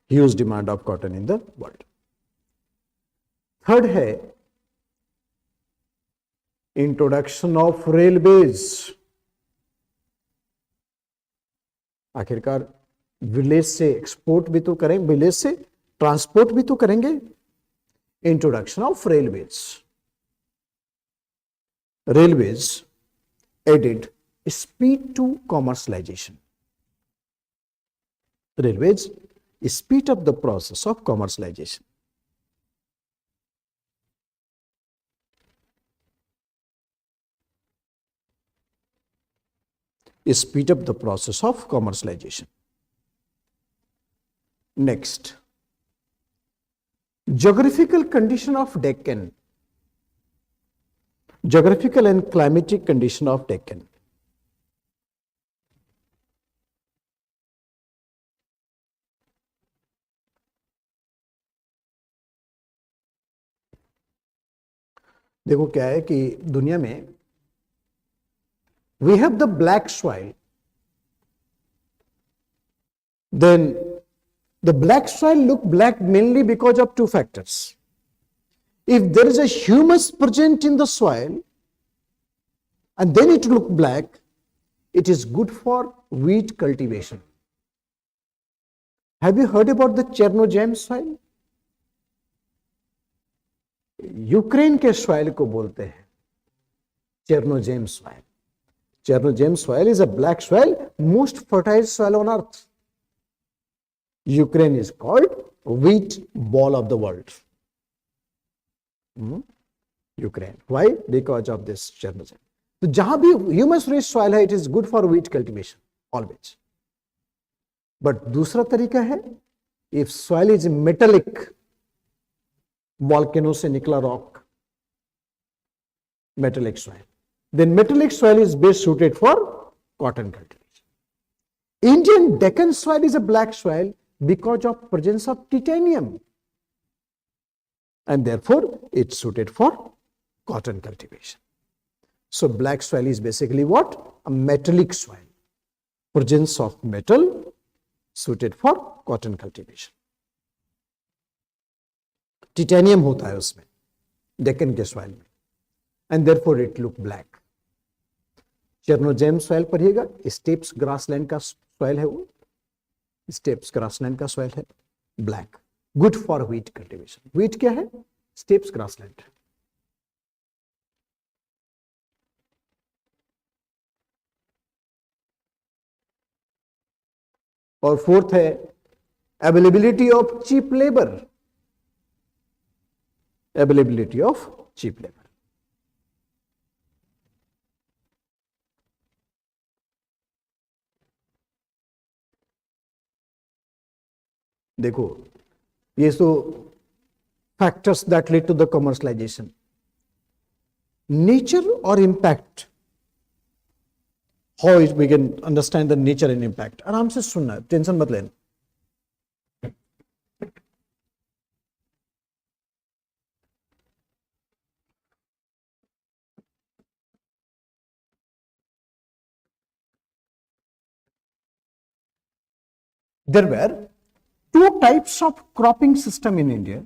Huge demand of cotton in the world. Third है introduction of railways. आखिरकार village से export भी तो करेंगे, village से transport भी तो करेंगे. Introduction of railways. Railways added speed to commercialization. Railways speed up the process of commercialization. Speed up the process of commercialization. Next, geographical condition of Deccan. Geographical and climatic condition of Deccan. देखो क्या है कि दुनिया में we have the black soil. Then the black soil look black mainly because of two factors. If there is a humus present in the soil and then it look black, it is good for wheat cultivation. Have you heard about the Chernozem soil? Ukraine के soil को बोलते हैं चेर्नोजेम soil. Chernozem soil is a black soil, most fertile soil on earth. Ukraine is called wheat ball of the world. Ukraine. Why? Because of this Chernozem. तो जहां भी humus rich soil है, it is good for wheat cultivation always. But दूसरा तरीका है, if soil is metallic, volcano से निकला rock, metallic soil, then metallic soil is best suited for cotton cultivation. Indian Deccan soil is a black soil because of presence of titanium, and therefore it's suited for cotton cultivation. So black soil is basically what? A metallic soil, presence of metal, suited for cotton cultivation. Titanium होता है उसमें डेक्कन के soil में, and therefore it look black. Chernozem soil पढ़िएगा, steppes grassland का soil है, वो steppes grassland का सॉइल है, black, good for wheat cultivation. Wheat क्या है? Steppes grassland. और फोर्थ है availability of cheap labour. Availability of cheap labor. देखो, ये तो factors that lead to the commercialization. Nature or impact? How we can understand the nature and impact? आराम से सुनना, टेंशन मत लेना. There were two types of cropping system in India.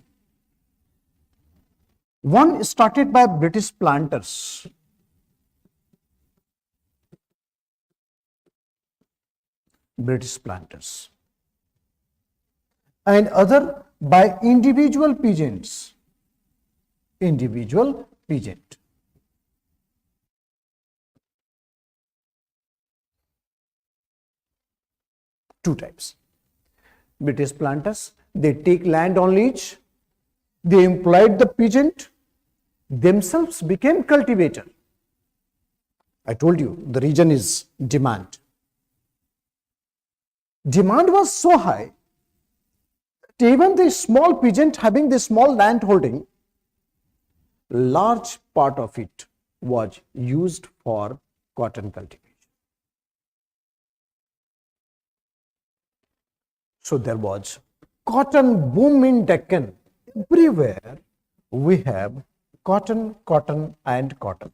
One started by British planters. And other by individual peasants. Individual peasant. Two types. British planters, they take land on lease, they employed the peasant, themselves became cultivator. I told you the region is demand. Demand was so high that even the small peasant having the small land holding, large part of it was used for cotton cultivation. So there was cotton boom in Deccan. Everywhere we have cotton, cotton and cotton.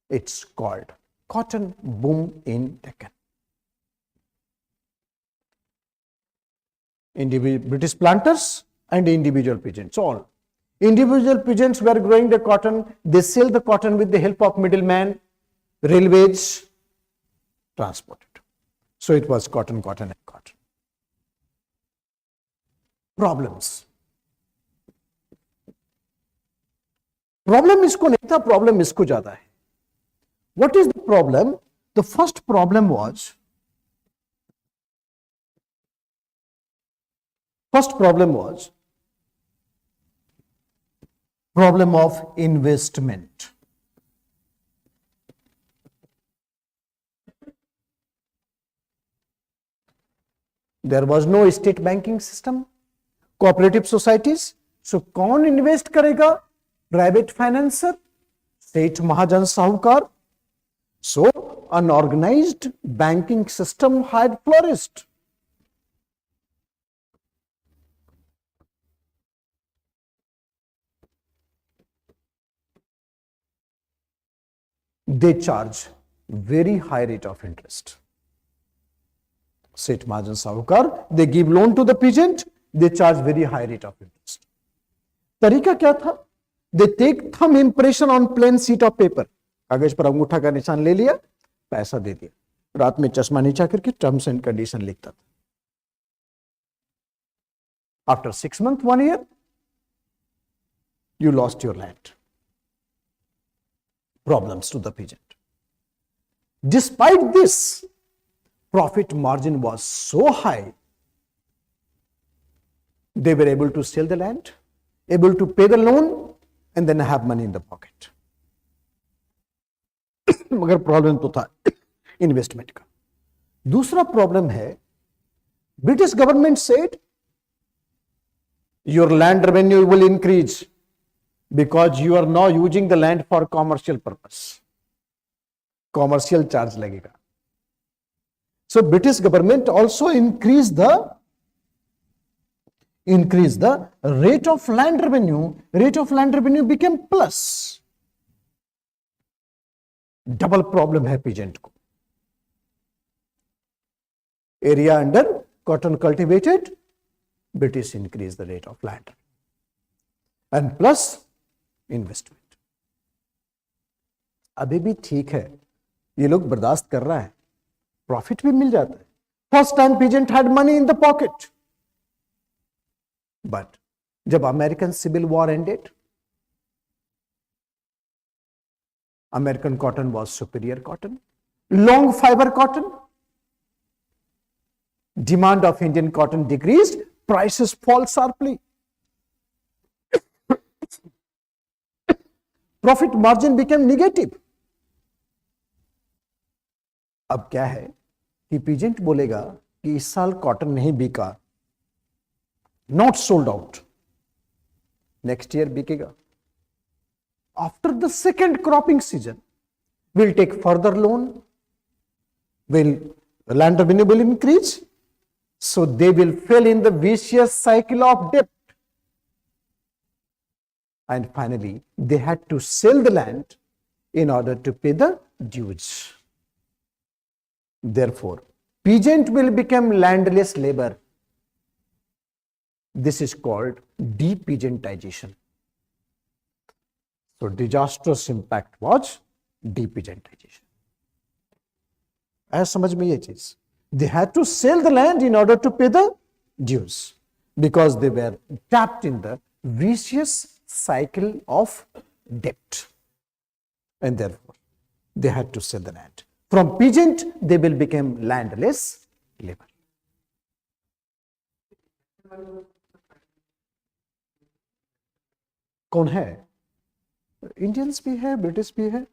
It's called cotton boom in Deccan. British planters and individual peasants, all. Individual peasants were growing the cotton, they sell the cotton with the help of middlemen, railways, transported. So it was cotton, cotton and cotton. Problems. Problem isko nahi tha, problem isko zyada hai. What is the problem? The first problem was, problem of investment. There was no state banking system, cooperative societies. So कौन invest करेगा? Private financer, state महाजन साहूकार. So unorganized banking system had flourished. They charge very high rate of interest. State Mahajan Sahukar, they give loan to the peasant, they charge very high rate of interest. तरीका क्या था? They take thumb impression on plain sheet of paper. कागज पर अंगूठा का निशान ले लिया, पैसा दे दिया. रात में चश्मा नीचा करके टर्म्स एंड कंडीशन लिखता था. After 6 months, 1 year, you lost your land. Problems to the peasant. Despite this, profit margin was so high, they were able to sell the land, able to pay the loan, and then have money in the pocket. मगर problem तो था investment का. दूसरा problem है, British government said your land revenue will increase because you are now using the land for commercial purpose. Commercial charge लगेगा. So British government also increased the rate of land revenue. Rate of land revenue became plus. Double problem है peasant को. Area under cotton cultivated, British increased the rate of land and plus investment. अभी भी ठीक है, ये लोग बर्दाश्त कर रहा है, प्रॉफिट भी मिल जाता है. First time peasant had money in the pocket. But जब American civil war ended, American cotton was superior cotton, long fibre cotton, demand of Indian cotton decreased, prices fall sharply. Profit margin became negative. अब क्या है कि peasant बोलेगा कि इस साल cotton नहीं बिका, not sold out, next year बिकेगा. After the second cropping season will take further loan, will land revenue will increase. So they will fall in the vicious cycle of debt. And finally, they had to sell the land in order to pay the dues. Therefore, peasant will become landless labor. This is called de-peasantization. So disastrous impact was de-peasantization. ऐसा समझ में ये चीज. They had to sell the land in order to pay the dues because they were trapped in the vicious cycle of debt, and therefore they had to sell the land. From peasant they will become landless labor. कौन है? Indians भी है, British भी है.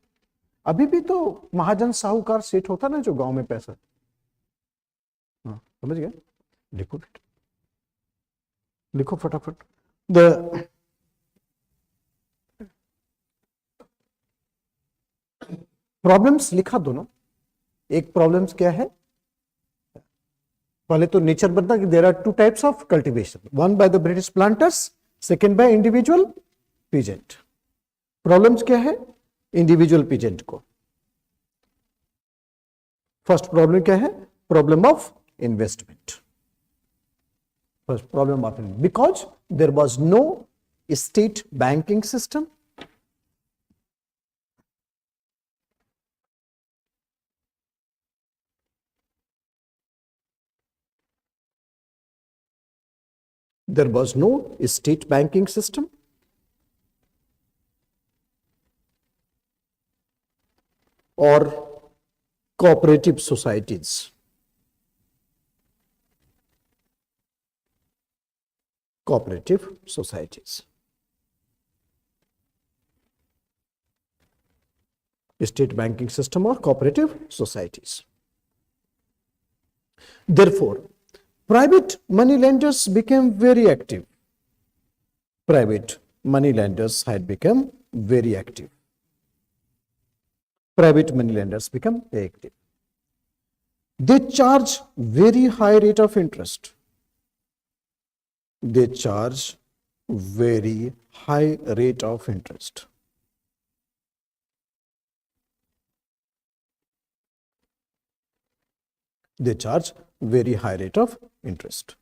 अभी भी तो महाजन साहूकार सेठ होता ना जो गांव में पैसा, समझ गया? लिखो बेटा, लिखो फटाफट. द प्रॉब्लम्स लिखा दोनों. एक प्रॉब्लम्स क्या है, पहले तो नेचर बता कि there are two types of cultivation, one by the British planters, second by individual peasant. Problems क्या है इंडिविजुअल पीजेंट को. फर्स्ट प्रॉब्लम क्या है? Problem of investment. First problem of investment, because there was no state banking system, there was no state banking system, or cooperative societies. Cooperative societies. State banking system or cooperative societies. Therefore, private money lenders became very active. Private money lenders had become very active. Private money lenders become very active. They charge very high rate of interest. They charge very high rate of interest. They charge very high rate of interest.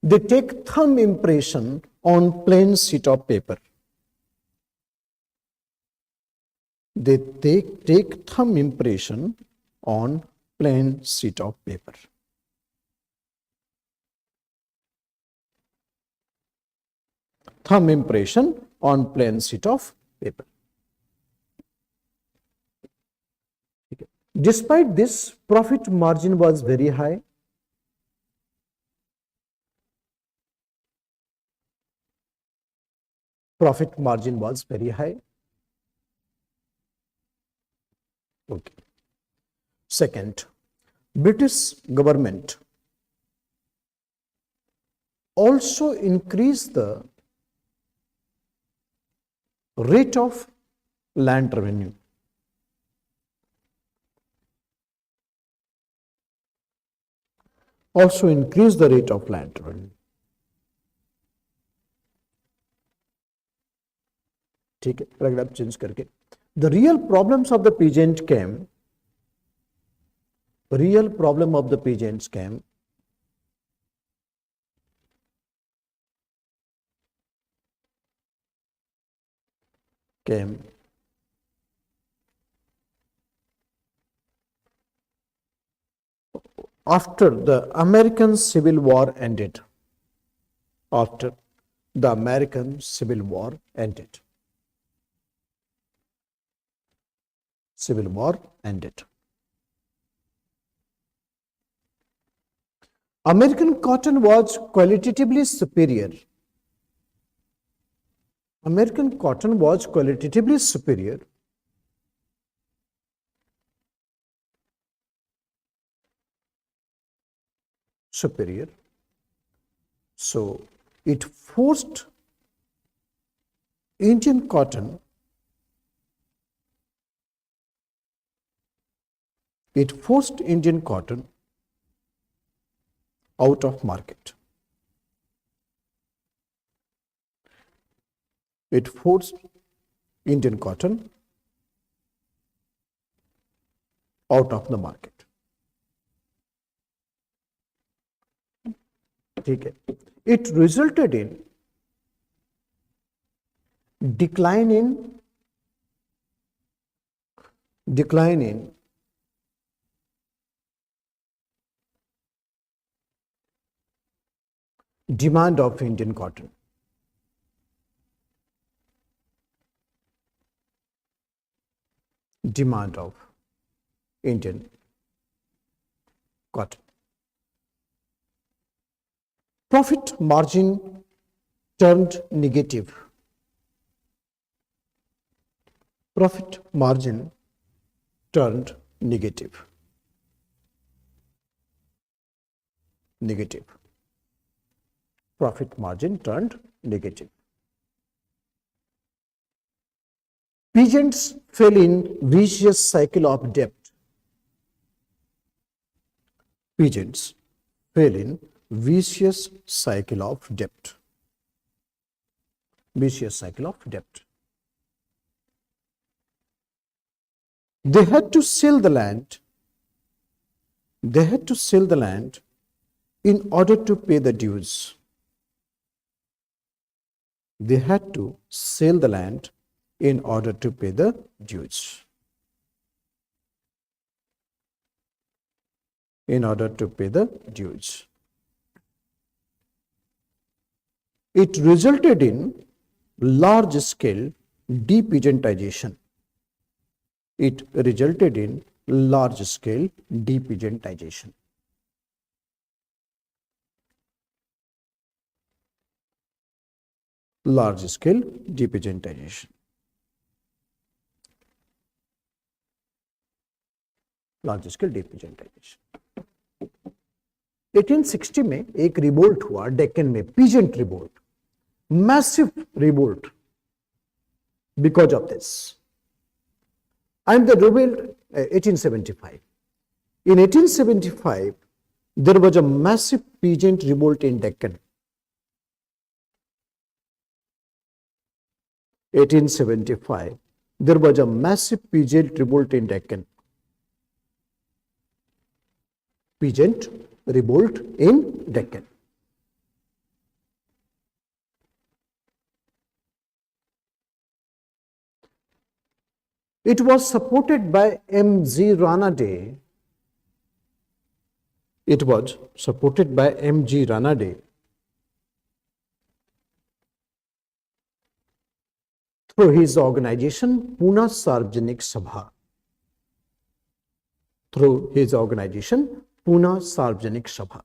They take thumb impression on plain sheet of paper. They take thumb impression on plain sheet of paper. Thumb impression on plain sheet of paper. Despite this, profit margin was very high. Profit margin was very high. Okay. Second, British government also increased the rate of land revenue. Also increase the rate of land revenue. ठीक है, paragraph change करके. The real problems of the peasant came. Real problem of the peasants came after the American Civil War ended. After the American Civil War ended. Civil War ended. American cotton was qualitatively superior. American cotton was qualitatively superior. So it forced Indian cotton out of market. It forced Indian cotton out of the market. ठीक है. It resulted in decline in demand of Indian cotton. Demand of Indian cotton. Profit margin turned negative. Profit margin turned negative. Profit margin turned negative. Peasants fell in vicious cycle of debt. Peasants fell in vicious cycle of debt. Vicious cycle of debt. They had to sell the land. They had to sell the land in order to pay the dues. They had to sell the land in order to pay the dues. In order to pay the dues. It resulted in large-scale depeasantization. It resulted in large-scale depeasantization. Large-scale depeasantization. Large-scale depeasantization. 1860 में एक revolt हुआ डेक्कन में, peasant revolt, massive revolt because of this. And the revolt 1875. In 1875, there was a massive peasant revolt in Deccan. 1875, there was a massive peasant revolt in Deccan. Peasant revolt in Deccan. It was supported by M.G. Ranade. It was supported by M.G. Ranade through his organization Pune Sarvajanik Sabha. Through his organization Pune Sarvajanik Sabha.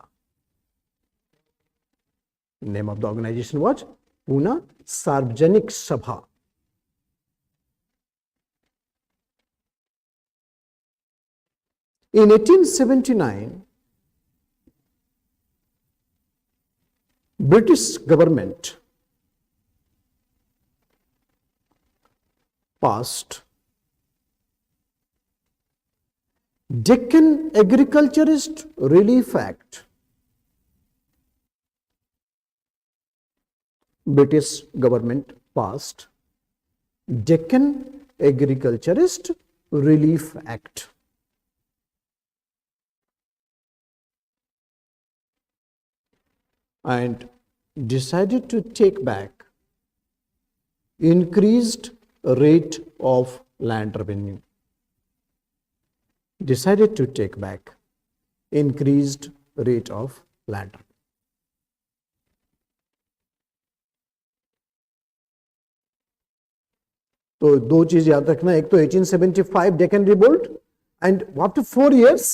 Name of the organization was Pune Sarvajanik Sabha. In 1879, British government passed Deccan Agriculturist Relief Act. British government passed Deccan Agriculturist Relief Act. And decided to take back increased rate of land revenue. Decided to take back increased rate of land revenue. तो दो चीज याद रखना, एक तो 1875 Deccan revolt and after 4 years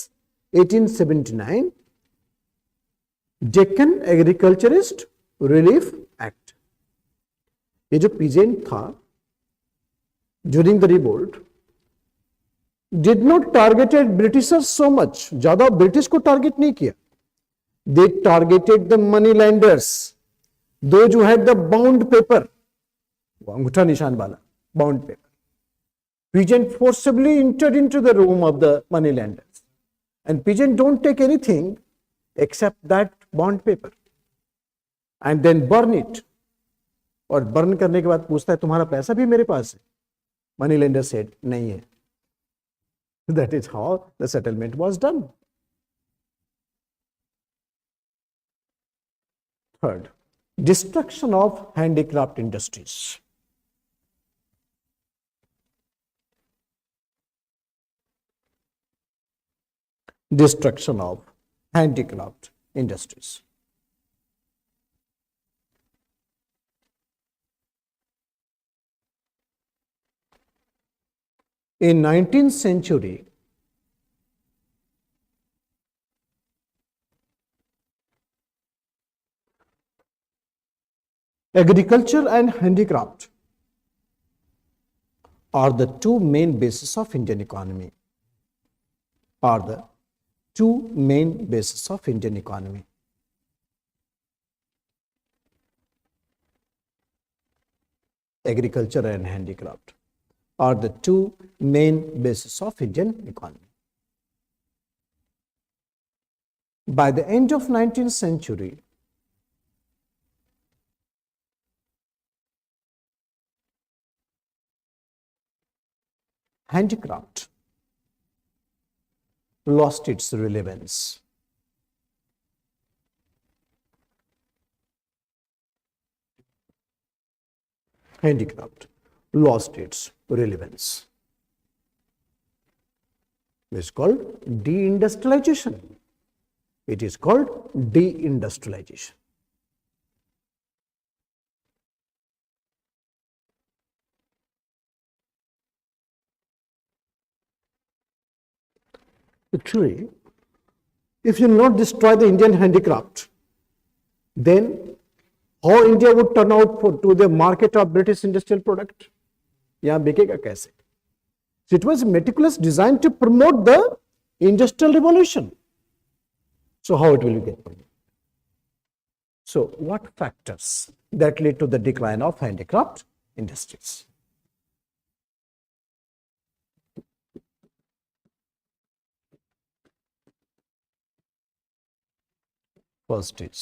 1879 Deccan agriculturist relief act. ये जो peasant था during the revolt did not targeted Britishers so much, ज्यादा ब्रिटिश को टारगेट नहीं किया. दे टारगेटेड द मनी लैंडर्स, दो जो हैड द बाउंड पेपर, अंगूठा निशान वाला bound paper. Peasant forcibly entered into the room of the money lenders, and peasant don't take anything except that bond paper and then burn it. और burn करने के बाद पूछता है तुम्हारा पैसा भी मेरे पास है. Money lender said नहीं है. That is how the settlement was done. Third, destruction of handicraft industries. Destruction of handicraft industries. In 19th century, agriculture and handicraft are the two main bases of Indian economy. Agriculture and handicraft are the two main bases of Indian economy. By the end of 19th century, handicraft lost its relevance. Handicraft lost its relevance. It is called deindustrialization. It is called deindustrialization. Actually, if you not destroy the Indian handicraft, then how India would turn out to the market of British industrial product? यहाँ बिकेगा कैसे? So it was meticulous designed to promote the industrial revolution. So how it will get promoted? So what factors that lead to the decline of handicraft industries? First is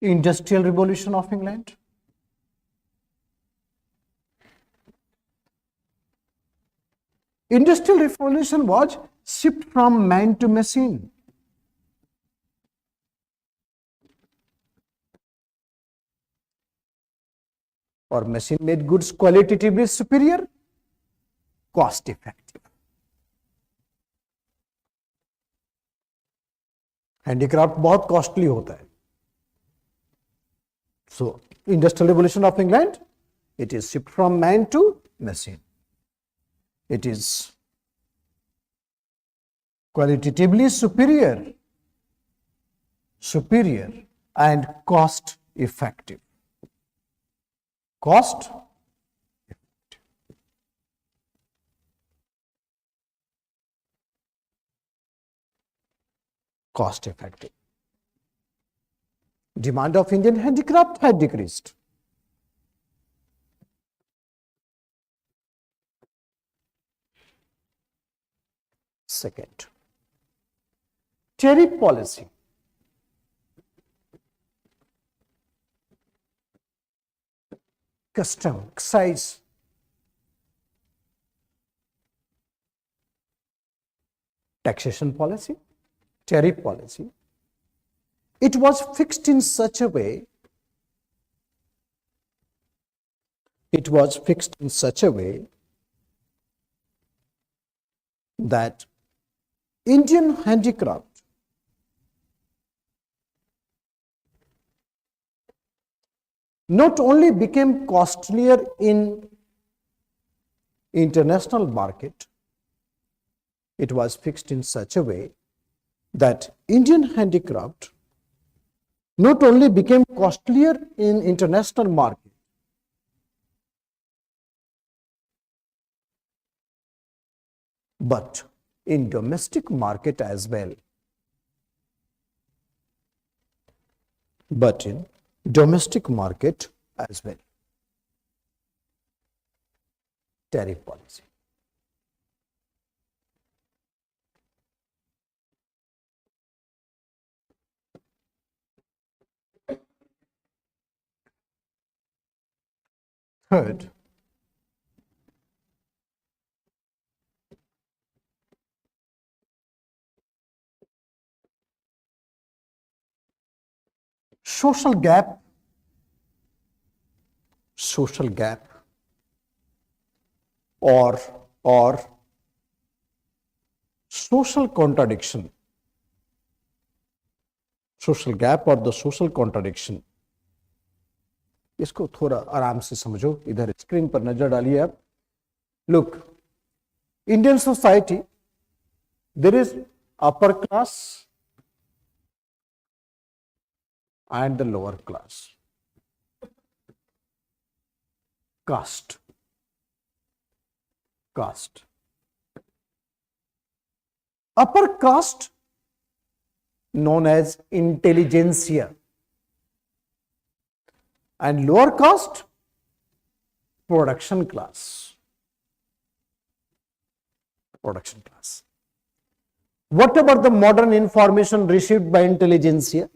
Industrial Revolution of England. Industrial Revolution was shift from man to machine. Or machine made goods qualitatively superior, cost effective. Handicraft बहुत costly होता है, So, Industrial Revolution of England, it is shift from man to machine. It is qualitatively superior and cost effective. Cost effective. Demand of Indian handicraft had decreased. Second, tariff policy. Custom, excise, taxation policy, tariff policy. It was fixed in such a way, that Indian handicraft not only became costlier in international market, it was fixed in such a way that Indian handicraft not only became costlier in international market, but in domestic market as well. Tariff policy. Third, social gap or social contradiction. Social gap और the social contradiction, इसको थोड़ा आराम से समझो। इधर screen पर नजर डालिए आप। Look, Indian society, there is upper class and the lower class. Caste. Upper caste known as intelligentsia, and lower caste production class. Whatever the modern information received by intelligentsia,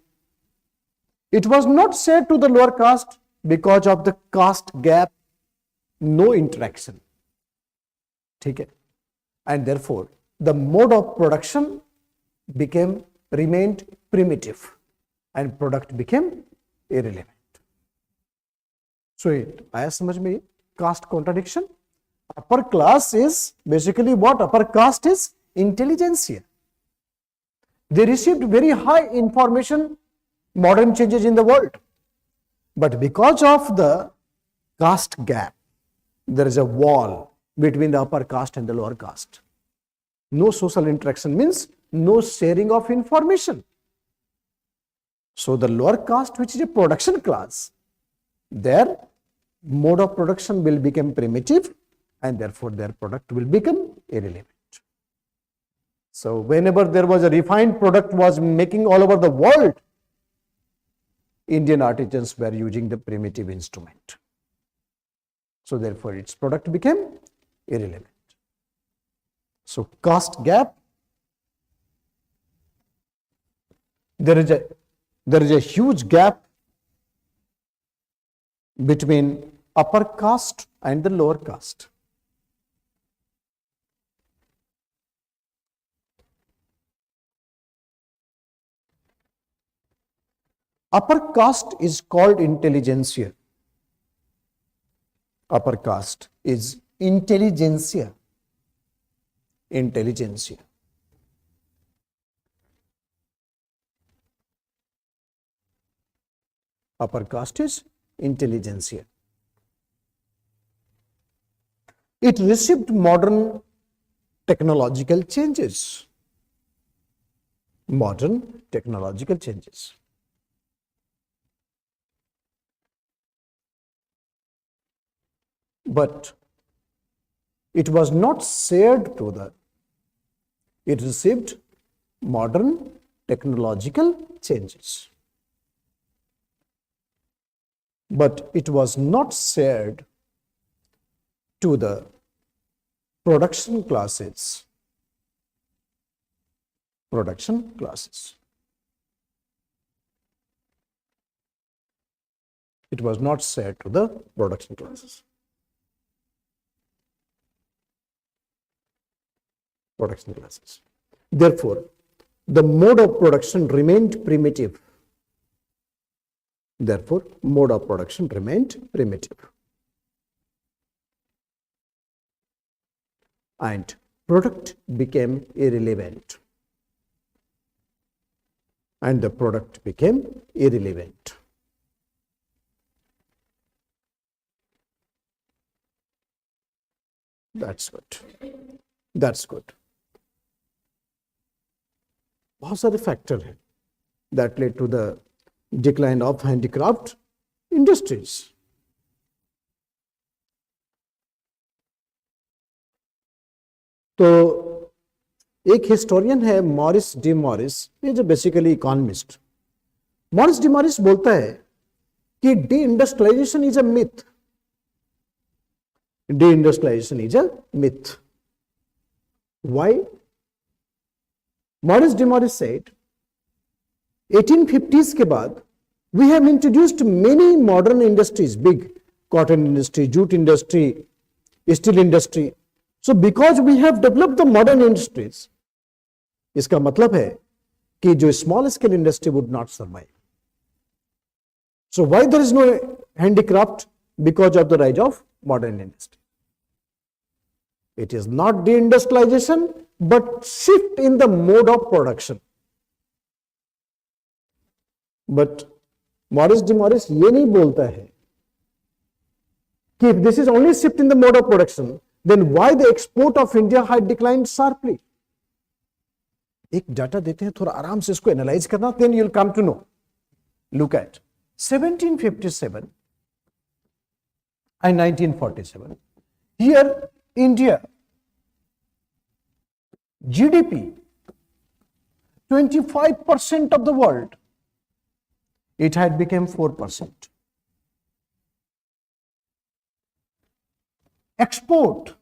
it was not shared to the lower caste because of the caste gap, no interaction. ठीक है? And therefore, the mode of production remained primitive and product became irrelevant. So, आया समझ में? Caste contradiction. Upper class is basically what? Upper caste is intelligentsia. They received very high information, modern changes in the world, but because of the caste gap, there is a wall between the upper caste and the lower caste. No social interaction means no sharing of information. So the lower caste, which is a production class, their mode of production will become primitive and therefore their product will become irrelevant. So whenever there was a refined product was making all over the world, Indian artisans were using the primitive instrument. So therefore its product became irrelevant. So caste gap, there is a huge gap between upper caste and the lower caste. Upper caste is called intelligentsia. Upper caste is intelligentsia. Upper caste is intelligentsia. It received modern technological changes. Modern technological changes. But it was not shared to the, it received modern technological changes. But it was not shared to the production classes. Production classes. It was not shared to the production classes. Production classes. Therefore, the mode of production remained primitive. Therefore, mode of production remained primitive. And product became irrelevant. And the product became irrelevant. That's good. That's good. बहुत सारे factor हैं that led to the decline of handicraft industries. तो एक historian है Morris D Morris, ये जो basically economist, Morris D Morris बोलता है कि deindustrialisation is a myth. Deindustrialisation is a myth. Why? Morris D Morris said 1850s के बाद we have introduced many modern industries, big cotton industry, jute industry, steel industry. So because we have developed the modern industries, इसका मतलब है कि जो small scale industry would not survive. So why there is no handicraft? Because of the rise of modern industry. It is not deindustrialization, but shift in the mode of production. But Morris D Morris ये नहीं बोलता है कि if this is only shift in the mode of production, then why the export of India had declined sharply. एक data देते हैं, थोड़ा आराम से इसको एनालाइज करना, then you'll come to know. Look at 1757 and 1947. Here, India GDP 25% of the world. It had become 4%. Export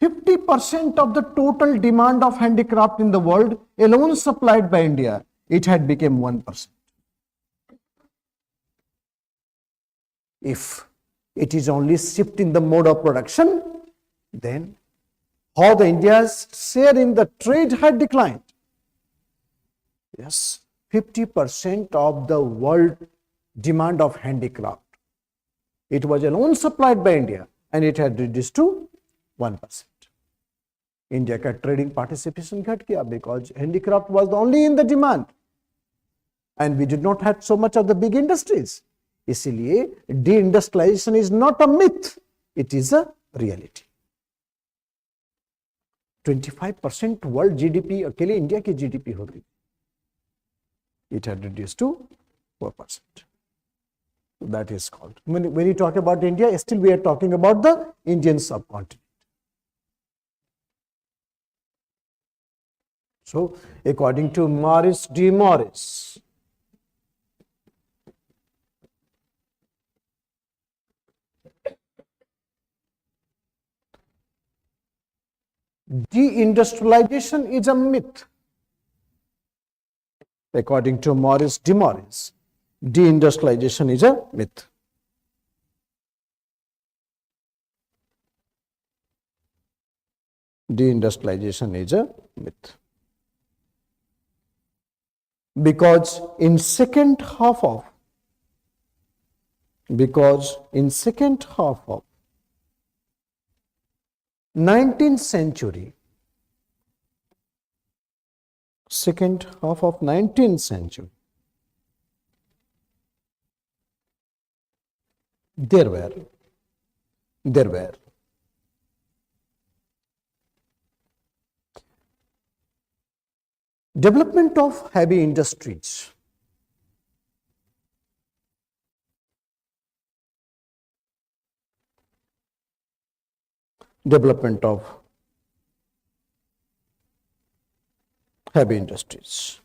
50% of the total demand of handicraft in the world alone supplied by India. It had become 1%. If it is only shift in the mode of production, then how the India's share in the trade had declined. Yes. 50% of the world demand of handicraft. It was alone supplied by India and it had reduced to 1%. India का trading participation घट गया because handicraft was only in the demand and we did not have so much of the big industries. इसीलिए deindustrialization is not a myth, it is a reality. 25% world GDP अकेले India की GDP होगी. It had reduced to 4%. That is called. When you talk about India, still we are talking about the Indian subcontinent. So, according to Morris D. Morris, deindustrialization is a myth. According to Morris D. Morris, deindustrialization is a myth. Deindustrialization is a myth. Because in second half of 19th century, second half of 19th century, there were development of heavy industries, development of heavy industries.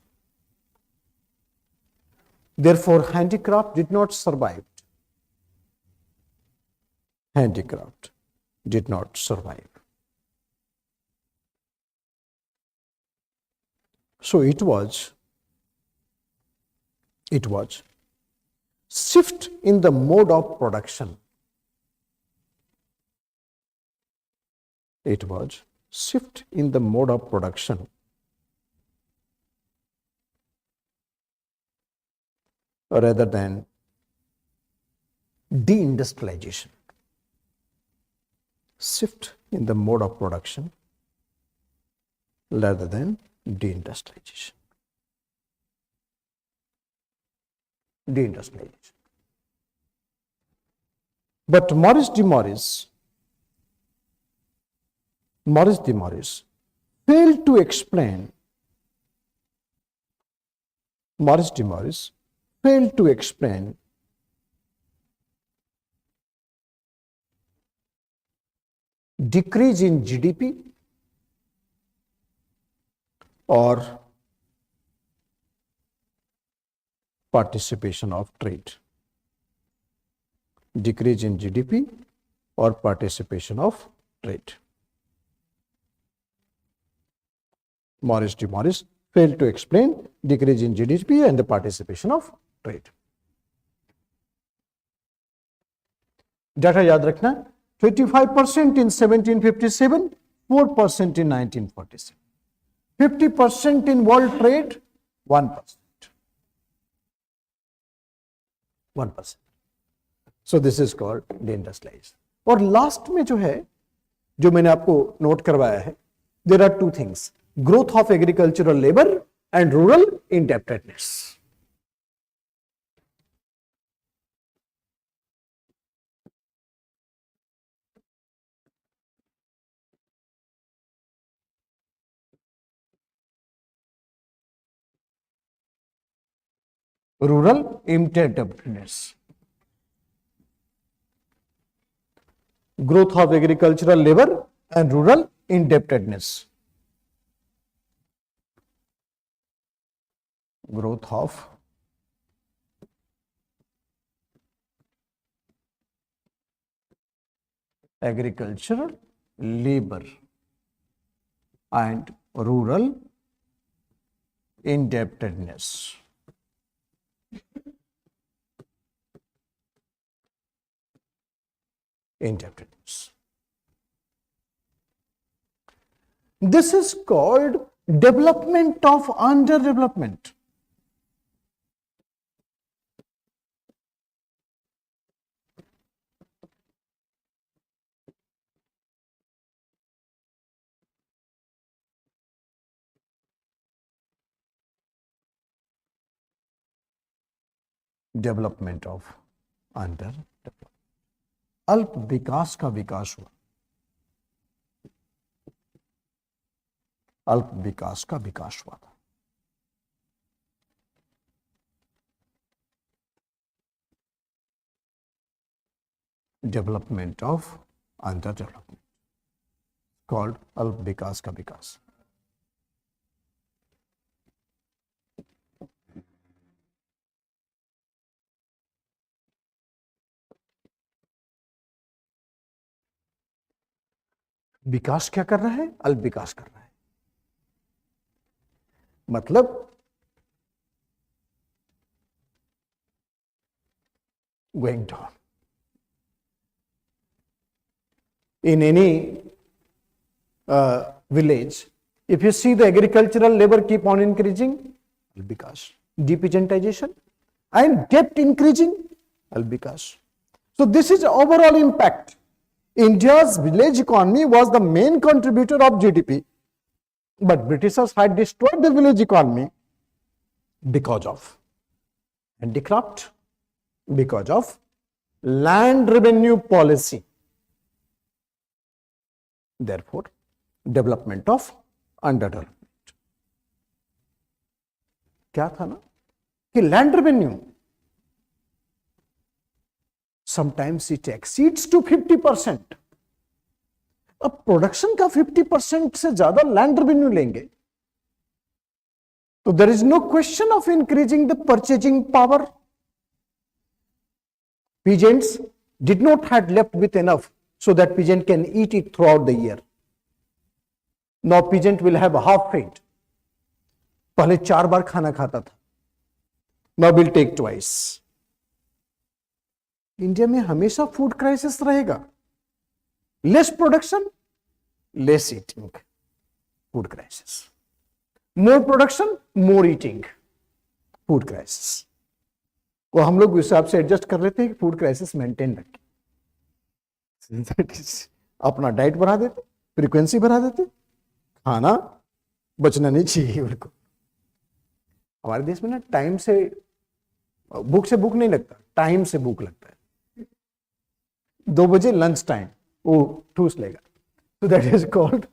Therefore, handicraft did not survive. Handicraft did not survive. So it was shift in the mode of production. It was shift in the mode of production rather than deindustrialization. Shift in the mode of production rather than deindustrialization. Deindustrialization. But Maurice de Maurice failed to explain. Maurice de Maurice failed to explain decrease in GDP or participation of trade. Decrease in GDP or participation of trade. Maurice de Maurice failed to explain decrease in GDP and the participation of trade. Data याद रखना, 25% in 1757, 4% in 1947. 50% in world trade, 1%. 1%. So this is called deindustrialization. और last में जो है, जो मैंने आपको note करवाया है, there are two things: growth of agricultural labor and rural indebtedness. Rural indebtedness. Growth of agricultural labor and rural indebtedness. Growth of agricultural labor and rural indebtedness. Indebtedness. This is called development of underdevelopment. Development of underdevelopment. अल्प विकास का विकास हुआ. अल्प विकास का विकास हुआ था. Development of underdevelopment called अल्प विकास का विकास. विकास क्या कर रहा है? अल्प विकास कर रहा है. मतलब going down. In any village, if you see the agricultural labor keep on increasing, अल्प विकास. Depeasantization and debt increasing, अल्प विकास. So this is overall impact. India's village economy was the main contributor of GDP, but Britishers had destroyed the village economy because of handicraft, because of land revenue policy, therefore development of underdevelopment. क्या था ना कि land revenue sometimes it exceeds to 50%. अब production का 50% से ज्यादा land revenue लेंगे तो there is no question of increasing the purchasing power. Peasants did not had left with enough so that peasant can eat it throughout the year. Now peasant will have half fed. पहले 4 बार खाना खाता था, now will take twice. India में हमेशा food crisis रहेगा. Less production, less eating, food crisis. More production, more eating, food crisis. वो हम लोग उस हिसाब से एडजस्ट कर लेते हैं कि फूड क्राइसिस मेंटेन रखें. अपना डाइट बढ़ा देते, फ्रीक्वेंसी बढ़ा देते, खाना बचना नहीं चाहिए उनको. हमारे देश में ना टाइम से भूख नहीं लगता, टाइम से भूख लगता है. 2 बजे लंच टाइम वो ठूस लेगा. तो that is called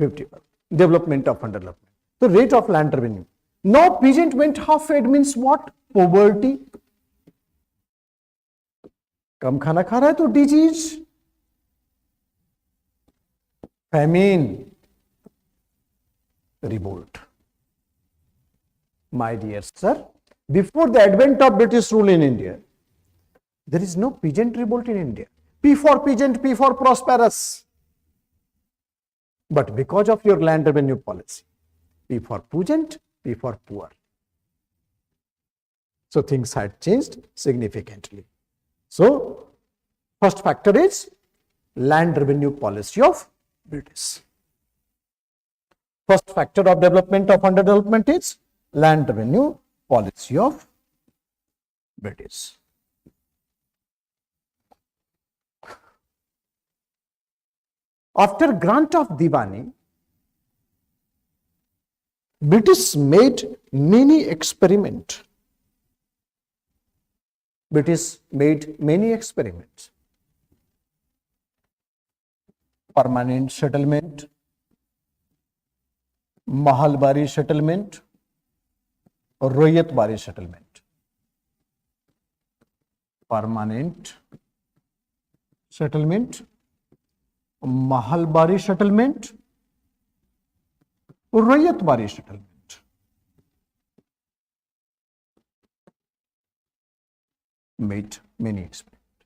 50 development of underdevelopment. तो rate of land revenue. Now peasant went half fed means what? Poverty. कम खाना खा रहा है तो disease, famine, revolt. My dear sir, before the advent of British rule in India, there is no peasant revolt in India. P for peasant, P for prosperous. But because of your land revenue policy, P for peasant, P for poor. So things had changed significantly. So first factor is land revenue policy of British. First factor of development of underdevelopment is land revenue policy of British. After grant of Diwani, British made many experiments. British made many experiments. Permanent settlement, Mahalbari settlement, Royatbari settlement. Permanent settlement, Mahalbari settlement, Royatbari settlement. Made many experiments.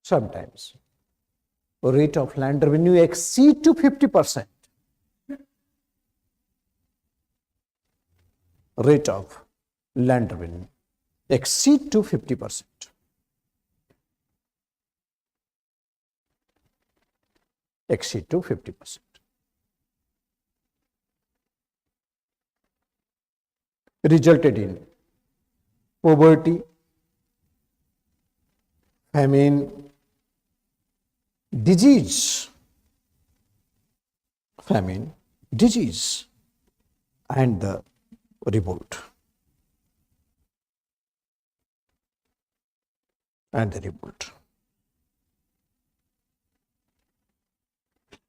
Sometimes rate of land revenue exceed to 50%. Rate of land revenue exceed to 50%. Exceed to 50%. Resulted in poverty, famine, disease, and the revolt.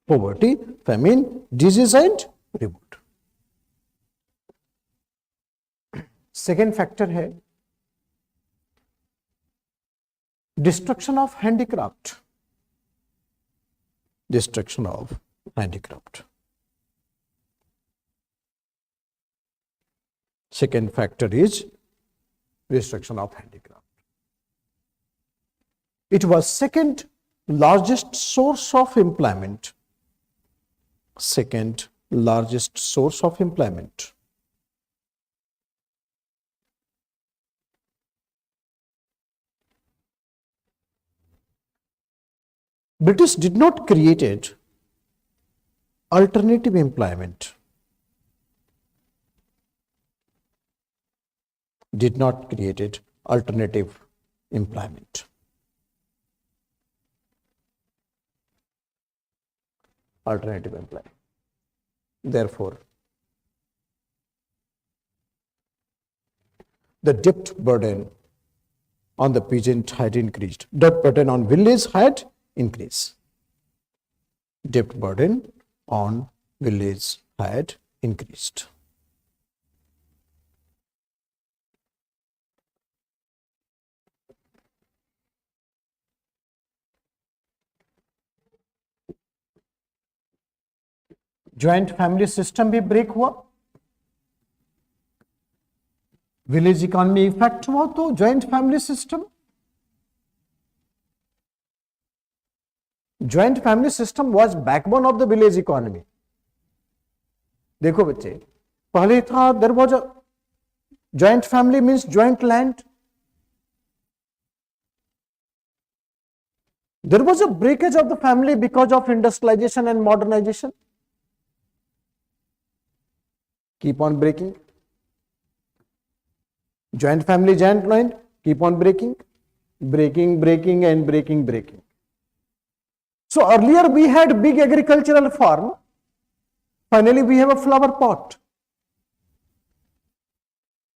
Poverty, famine, disease, and revolt. Second factor है destruction of handicraft. Second factor is destruction of handicraft. It was second largest source of employment. British did not create alternative employment. Therefore, the debt burden on the peasant had increased. Debt burden on village had increased. Debt burden on village had increased. Joint family system भी break हुआ, village economy effect हुआ, तो joint family system, joint family system was backbone of the village economy. देखो बच्चे, पहले था there was a joint family means joint land. There was a breakage of the family because of industrialization and modernization. Keep on breaking. Joint family, joint line, keep on breaking, breaking and breaking. So earlier we had big agricultural farm. Finally we have a flower pot.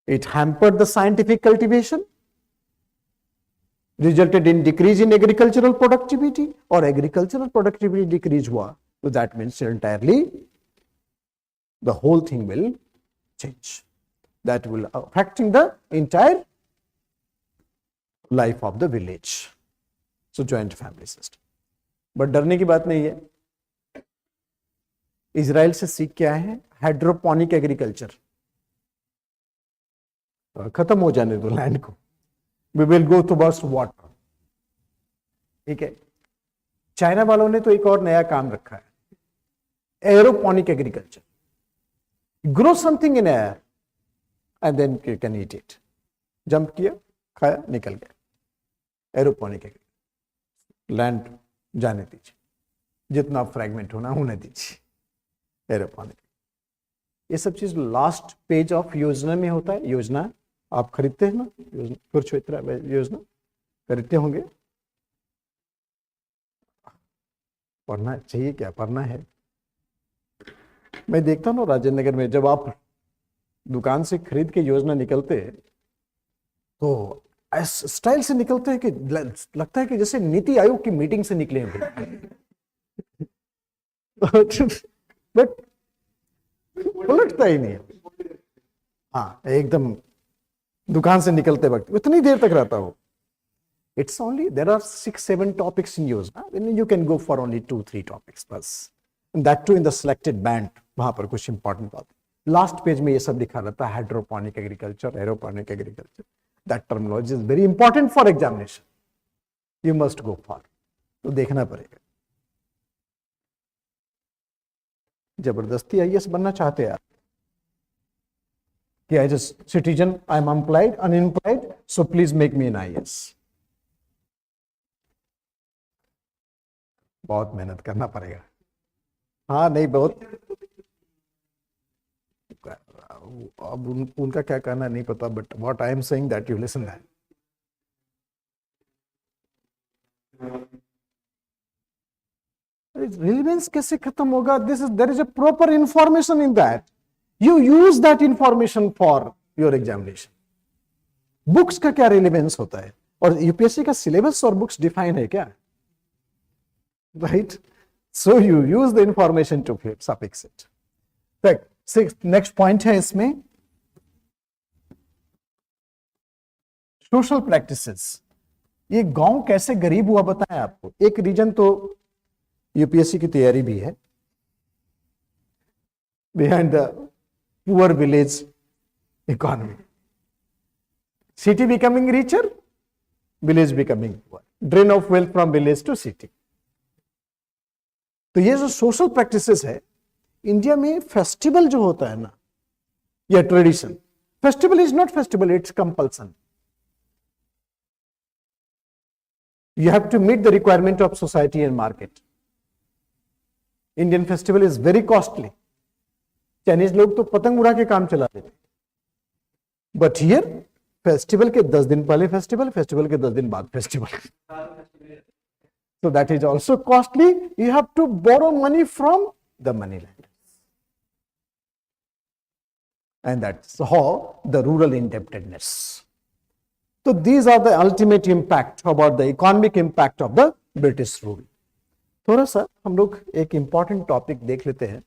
It hampered the scientific cultivation, resulted in decrease in agricultural productivity, or agricultural productivity decrease हुआ. So that means entirely the whole thing will change. That will affecting the entire life of the village. So joint family system. But डरने की बात नहीं है. Israel से सीख क्या है? Hydroponic agriculture. खत्म हो जाने दो लैंड को. We will go towards water. ठीक है. चाइना वालों ने तो एक और नया काम रखा है, aeroponic agriculture. Grow something in air and then you can eat it. Jump किया, खाया, निकल गया. Aeroponic agriculture. लैंड जाने दीजिए, जितना फ्रैगमेंट होने दीजिए. एरोपोनिक. ये सब चीज लास्ट पेज ऑफ योजना में होता है. योजना आप खरीदते हैं ना, योजना योजना खरीदते होंगे. पढ़ना चाहिए, क्या पढ़ना है. मैं देखता हूँ ना राजेंद्र नगर में, जब आप दुकान से खरीद के योजना निकलते तो ऐसे स्टाइल से निकलते हैं कि लगता है कि जैसे नीति आयोग की मीटिंग से निकले हैं. बट पलटता ही नहीं. हाँ, एकदम दुकान से निकलते वक्त इतनी देर तक रहता हो. It's only there are 6-7 topics in Yojana, then you can go for only 2-3 topics बस, that too in the selected band. वहां पर कुछ इंपॉर्टेंट बात. लास्ट पेज में ये सब लिखा रहता है, hydroponic agriculture, aeroponic agriculture. That terminology is very important for examination. You must go for. तो देखना पड़ेगा. जबरदस्ती आईएएस बनना चाहते हैं आप कि as a citizen I am unemployed, so please make me an IAS. बहुत मेहनत करना पड़ेगा. हाँ नहीं, बहुत. अब उनका क्या कहना नहीं पता, but what I am saying that you listen that. Relevance कैसे खत्म होगा? There is a proper information in that. You use that information for your examination. Books का क्या रिलेवेंस होता है? और यूपीएससी का सिलेबस और बुक्स डिफाइन है क्या? Right. So you use the information to suffix it. Next point है इसमें, सोशल प्रैक्टिसेस. ये गांव कैसे गरीब हुआ बताएं आपको. एक रीजन तो यूपीएससी की तैयारी भी है, behind the poor village economy. City becoming richer, village becoming poor. Drain of wealth from village to city. तो ये जो सोशल प्रैक्टिसेस है इंडिया में, फेस्टिवल जो होता है ना, या tradition, festival is not festival, it's compulsion. You have to meet the requirement of society and market. Indian festival is very costly. Chinese लोग तो पतंग उड़ा के काम चला देते, बट हियर फेस्टिवल के 10 दिन पहले फेस्टिवल, फेस्टिवल के 10 दिन बाद festival. So that is also costly. You have to borrow money from the money lenders. and that's how the rural indebtedness. So these are the ultimate impact about the economic impact of the British rule. थोड़ा सा हम लोग एक important topic देख लेते हैं,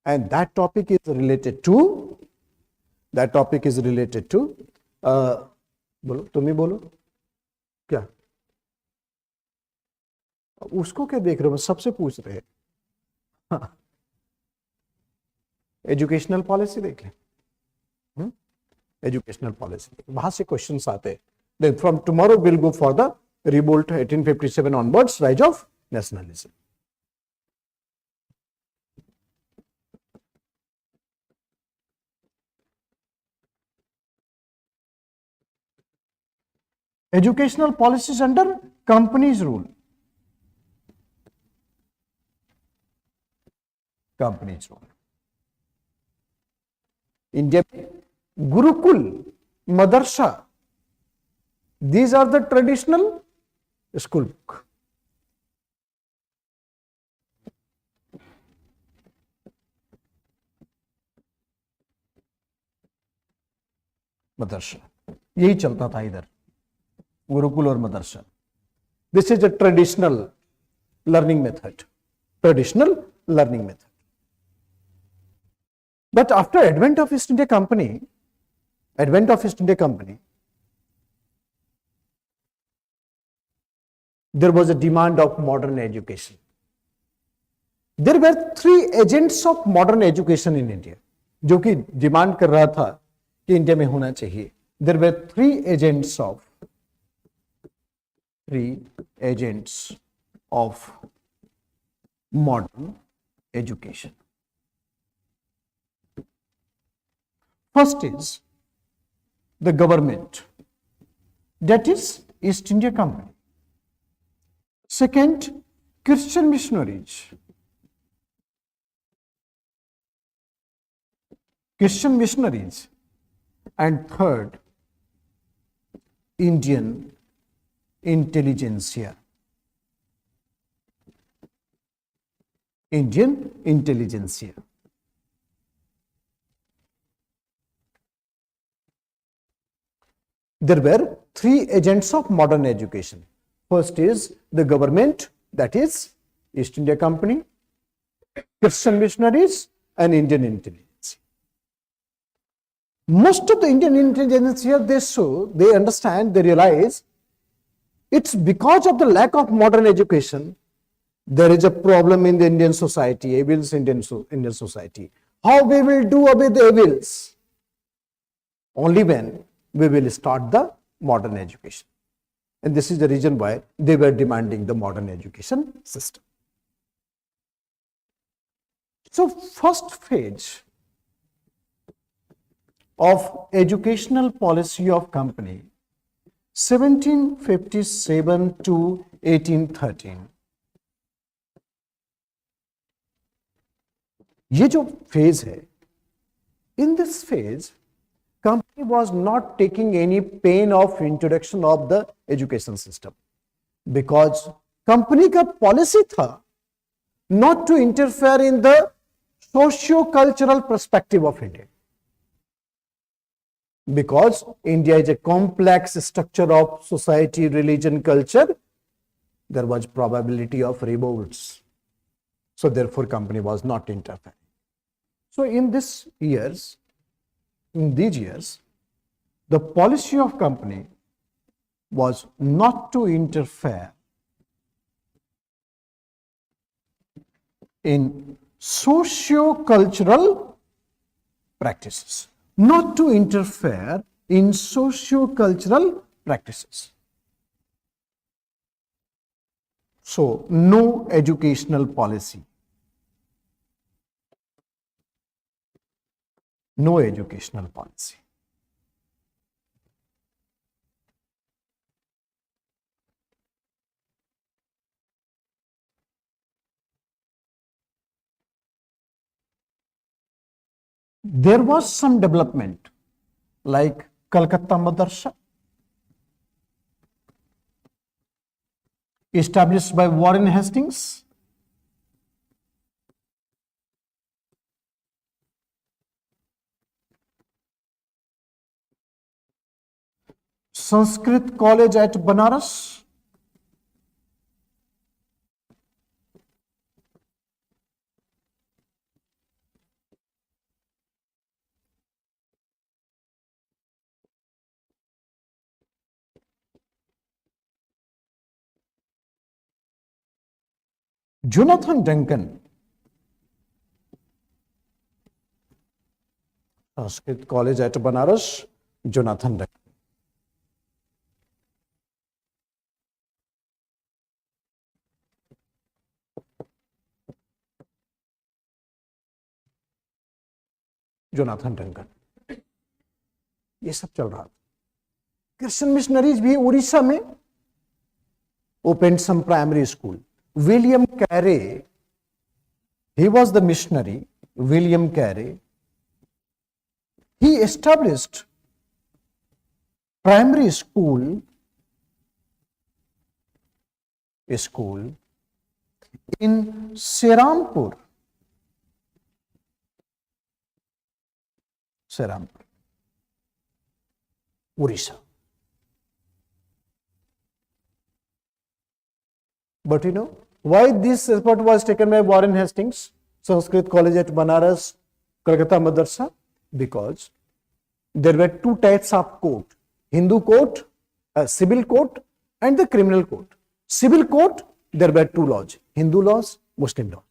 and that topic is related to बोलो, तुम ही बोलो क्या, उसको क्या देख रहे हो, सबसे पूछ रहे हैं. एजुकेशनल पॉलिसी देख लें. एजुकेशनल पॉलिसी, वहां से क्वेश्चंस आते हैं. Then from tomorrow will go for the revolt 1857 onwards, rise of nationalism. Educational policies under company's rule. Company's rule. India, Gurukul, Madarsa, these are the traditional school book. मदरसा, यही चलता था इधर, गुरुकुल और मदरसा. This is a traditional learning method, traditional learning method. But after advent of East India Company, there was a demand of modern education. There were three agents of modern education in India, जो कि demand कर रहा था कि India में होना चाहिए. There were three agents of modern education. First is the government, that is East India Company. Second, Christian missionaries. And third, Indian intelligentsia. There were three agents of modern education. First is the government, that is East India Company, Christian missionaries, and Indian intelligence. Most of the Indian intelligence here, they understand, they realize it's because of the lack of modern education, there is a problem in the Indian society, evils in Indian society. How we will do away the evils? Only when we will start the modern education. And this is the reason why they were demanding the modern education system. So first phase of educational policy of company 1757 to 1813. ये जो phase है, in this phase, company was not taking any pain of introduction of the education system, because company का policy था not to interfere in the socio-cultural perspective of India. Because India is a complex structure of society, religion, culture, there was probability of revolts. So therefore company was not interfering. So in these years, the policy of company was not to interfere in socio-cultural practices. Not to interfere in socio-cultural practices. So, no educational policy. No educational policy. There was some development like Calcutta Madrasa, established by Warren Hastings. Sanskrit college eight Banaras, Jonathan Duncan, Sanskrit college eight Banaras, Jonathan Duncan. Jonathan Duncan, ये सब चल रहा था। Christian missionaries भी उड़ीसा में open some primary school. William Carey, he was the missionary, William Carey. He established primary school in Serampur, Orissa. But you know why this effort was taken by Warren Hastings, Sanskrit College at Banaras, Calcutta Madrasa? Because there were two types of court: Hindu court, civil court, and the criminal court. Civil court, there were two laws: Hindu laws, Muslim laws.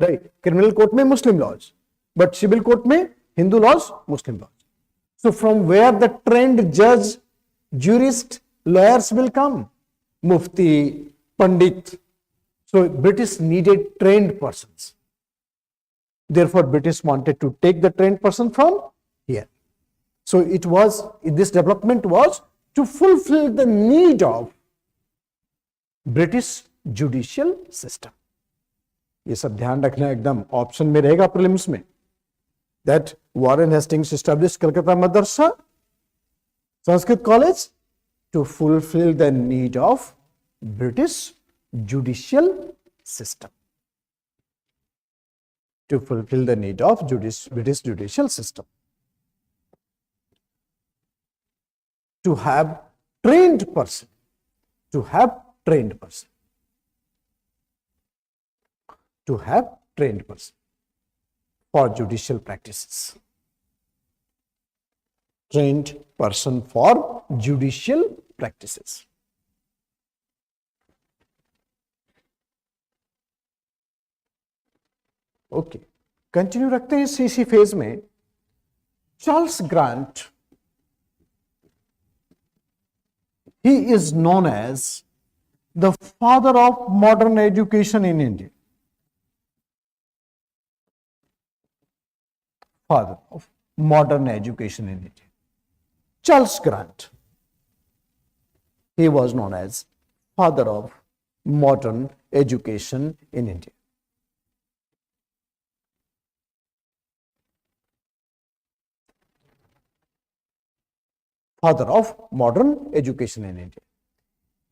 Right? Criminal court में Muslim laws, but civil court में Hindu laws, Muslim laws. So from where the trained judge, jurist, lawyers will come? Mufti, Pandit. So British needed trained persons. Therefore, British wanted to take the trained person from here. So it was, this development was to fulfill the need of British judicial system. ये सब ध्यान रखना एकदम option में रहेगा prelims में. That Warren Hastings established Calcutta Madrasa, Sanskrit College, to fulfill the need of British judicial system. To fulfill the need of British judicial system. To have trained person. To have trained person. To have trained person for judicial practices. Trained person for judicial practices. Okay, continue रखते हैं इसी phase में. Charles Grant, he is known as the father of modern education in India. Father of modern education in India. Charles Grant. He was known as father of modern education in India. Father of modern education in India.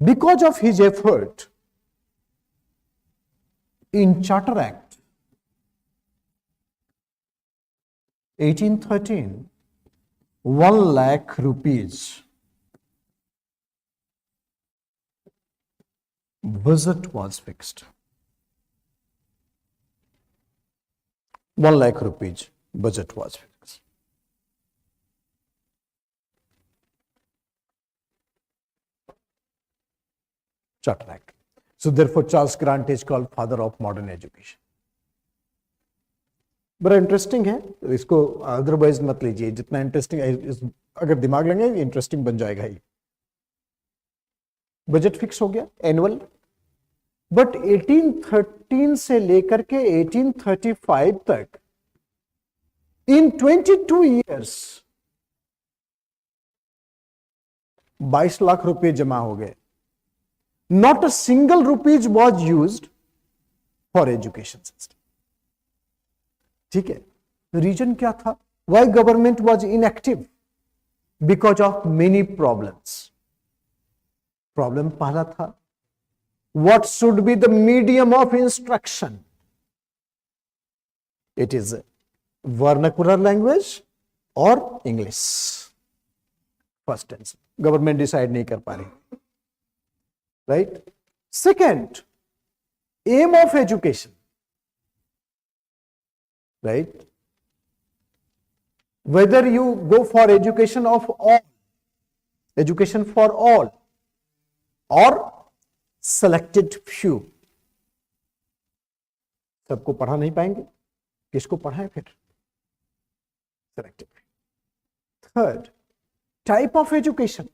Because of his effort in Charter Act 1813, 1 lakh rupees budget was fixed. 1 lakh rupees budget was fixed. Charter Act. So therefore Charles Grant is called father of modern education. बड़ा interesting है, इसको otherwise मत लीजिए. जितना interesting है, अगर दिमाग लगाएंगे इंटरेस्टिंग बन जाएगा ही. बजट फिक्स हो गया एनुअल, बट 1813 से लेकर के 1835 तक, इन 22 ईयर्स 22 लाख रुपए जमा हो गए. Not a single rupees was used for education system. ठीक है, रीजन क्या था? Why government was inactive? Because of many problems. Problem पहला था, what should be the medium of instruction? It is vernacular language और English. First answer. Government decide नहीं कर पा रही, right. Second, aim of education, right. Whether you go for education of all, education for all, or selected few. सबको पढ़ा नहीं पाएंगे, किसको पढ़ाएं फिर? Selected few. Third, type of education.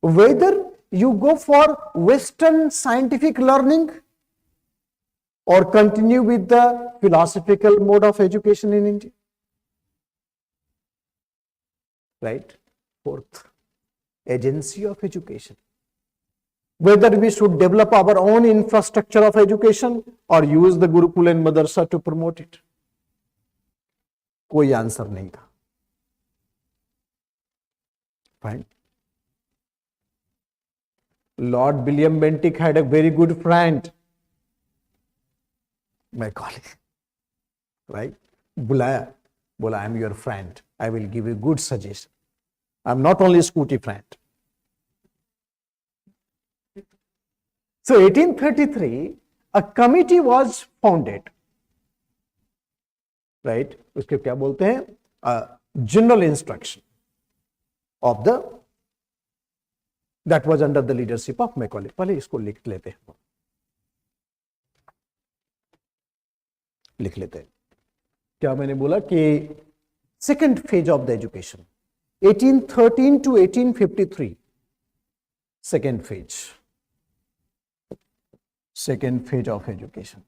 Whether you go for Western scientific learning or continue with the philosophical mode of education in India. Right? Fourth, agency of education. Whether we should develop our own infrastructure of education or use the Gurukul and Madrasa to promote it. कोई answer नहीं था. Fine. Lord William Bentinck had a very good friend, my colleague, right? बुलाया, बोला, I am your friend. I will give you good suggestion. I am not only a Scooty friend. So 1833, a committee was founded, right? उसके क्या बोलते हैं? General instruction of the, that was under the leadership of Macaulay. पहले इसको लिख लेते हैं, लिख लेते हैं. क्या मैंने बोला कि second phase of the education, 1813 to 1853, second phase of education,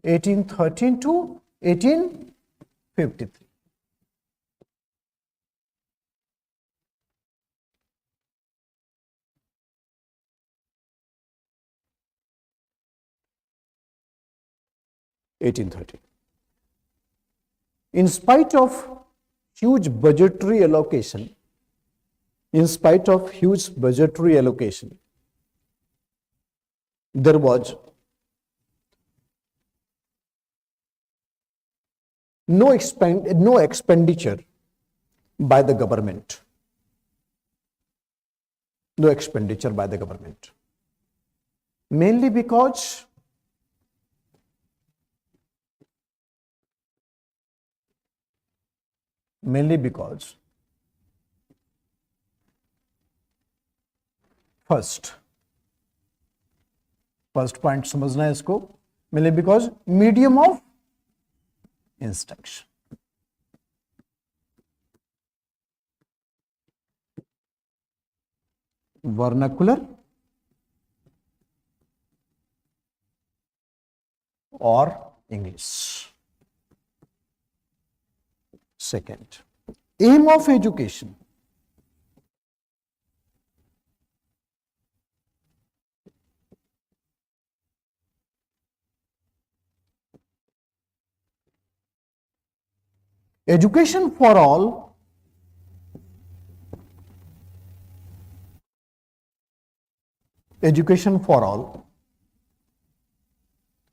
1813 to 1853. In spite of huge budgetary allocation, there was no expenditure by the government. No expenditure by the government. Mainly because first point समझना है इसको, mainly because medium of instruction. Vernacular or English. Second, aim of education. Education for all,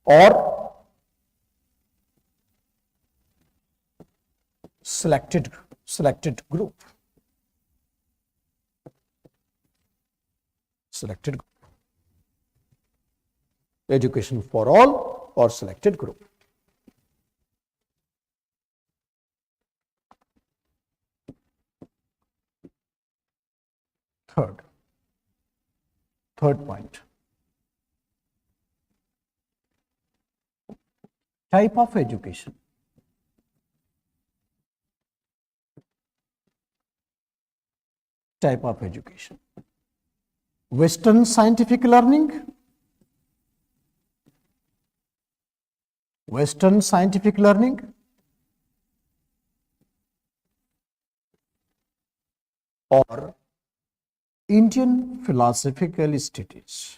or selected group. Education for all or selected group. Third point, type of education. Western scientific learning, or Indian philosophical studies.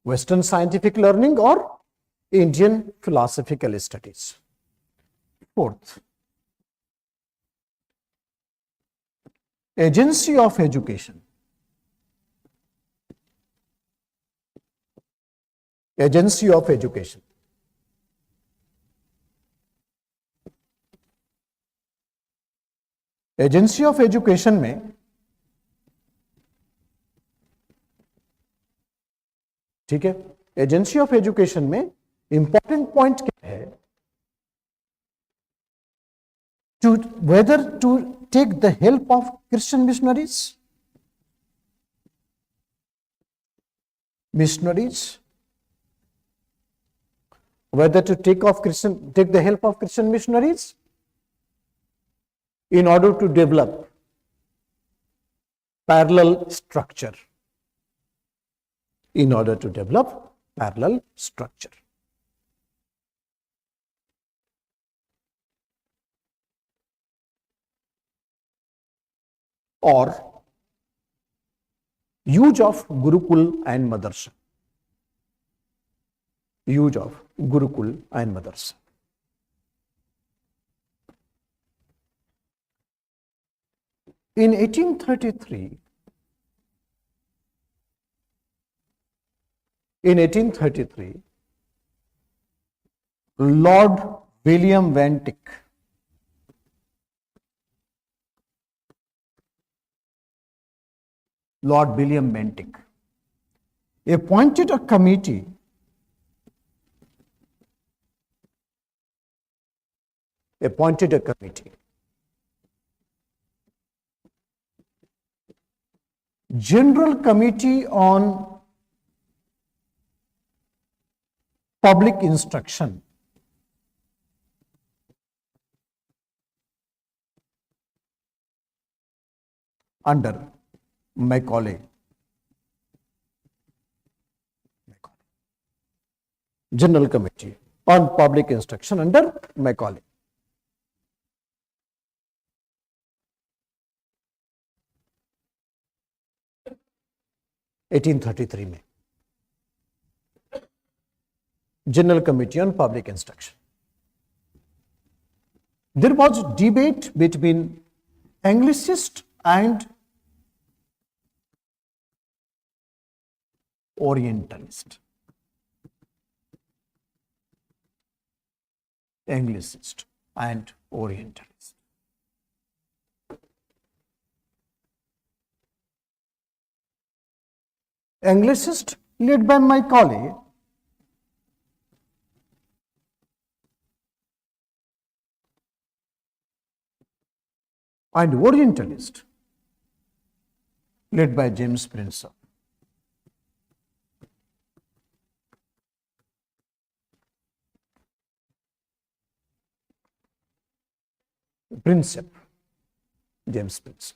Western scientific learning or Indian philosophical studies. Fourth, agency of education. Agency of education में ठीक है, agency of education में important point क्या है, two whether to take the help of Christian missionaries, whether to take the help of Christian missionaries in order to develop parallel structure. In order to develop parallel structure. Or use of Gurukul and Madrasa. Use of Gurukul and Madrasa. In 1833, Lord William Vandyck appointed a committee General Committee on Public Instruction under Macaulay. General Committee on Public Instruction under Macaulay. (1833) में General Committee on Public Instruction. There was debate between Anglicist and Orientalist. Anglicist and Orientalist. Anglicist led by Macaulay and Orientalist led by James Prinsep. James Prinsep,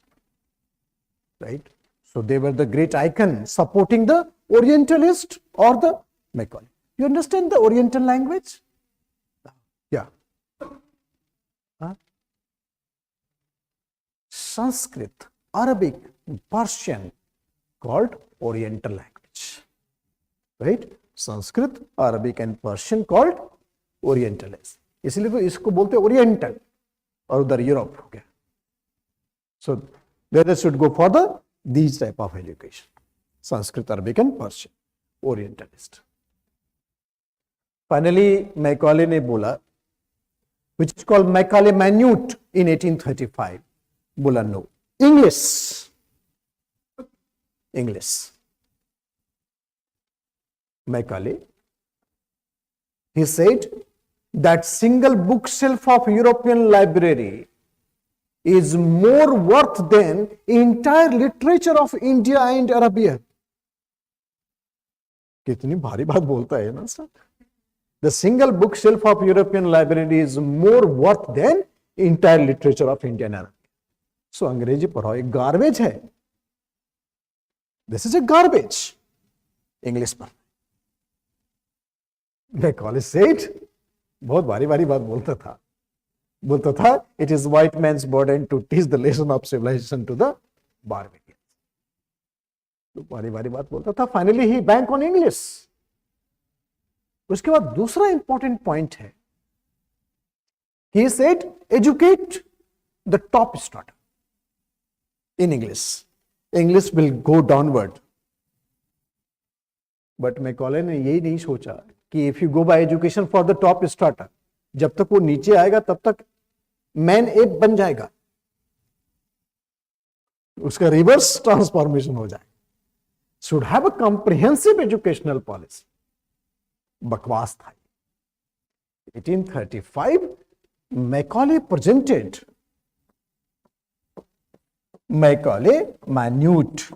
right? So they were the great icon supporting the Orientalist or the Macaulay. You understand the Oriental language? Yeah. Sanskrit, Arabic, Persian called Oriental language, right? Sanskrit, Arabic and Persian called Orientalist. इसलिए तो इसको बोलते Oriental और उधर Europe हो गया. So whether should go for the these type of education, Sanskrit, Arabic and Persian, Orientalist. Finally, Macaulay ने बोला, which is called Macaulay Minute in 1835, बोला no, English. Macaulay, he said that single bookshelf of European library is more worth than entire literature of India and Arabia. कितनी भारी बात बोलता है ना sir. The single bookshelf of European library is more worth than entire literature of India and Arabia. So अंग्रेजी पढ़ाओ एक garbage है. This is a garbage. English पर. Macaulay said, बहुत भारी बात बोलता था. It is white man's burden to teach the lesson of civilization to the barbarians. तो भारी बात बोलता था. Finally he bank on English. उसके बाद दूसरा इंपॉर्टेंट पॉइंट है. He said educate the top starter in English. English will go downward. But Macaulay ने यही नहीं सोचा कि if you go by education for the top starter, जब तक वो नीचे आएगा तब तक मैन एप बन जाएगा. उसका रिवर्स ट्रांसफॉर्मेशन हो जाए. Should have a comprehensive educational policy. बकवास था. 1835 Macaulay presented Macaulay Minute.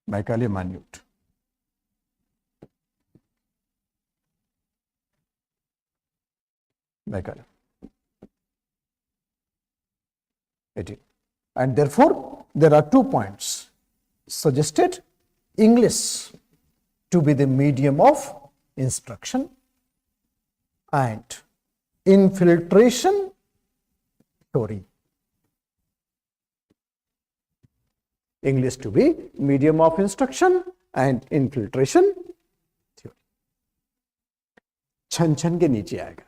Macaulay Minute. Macaulay. 18. And therefore, there are 2 points. Suggested English to be the medium of instruction and infiltration theory. English to be medium of instruction and infiltration theory. छन छन के नीचे आएगा.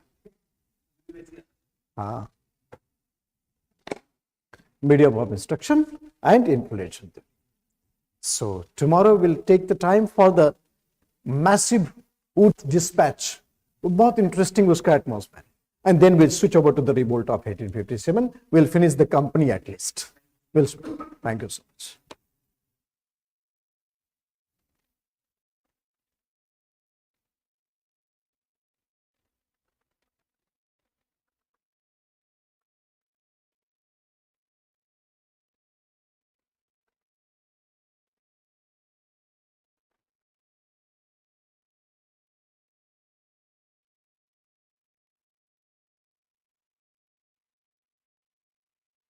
हाँ. Medium of instruction and infiltration theory. So tomorrow we'll take the time for the massive Uth dispatch. बहुत interesting उसका atmosphere. And then we'll switch over to the revolt of 1857. We'll finish the company at least. Thank you so much.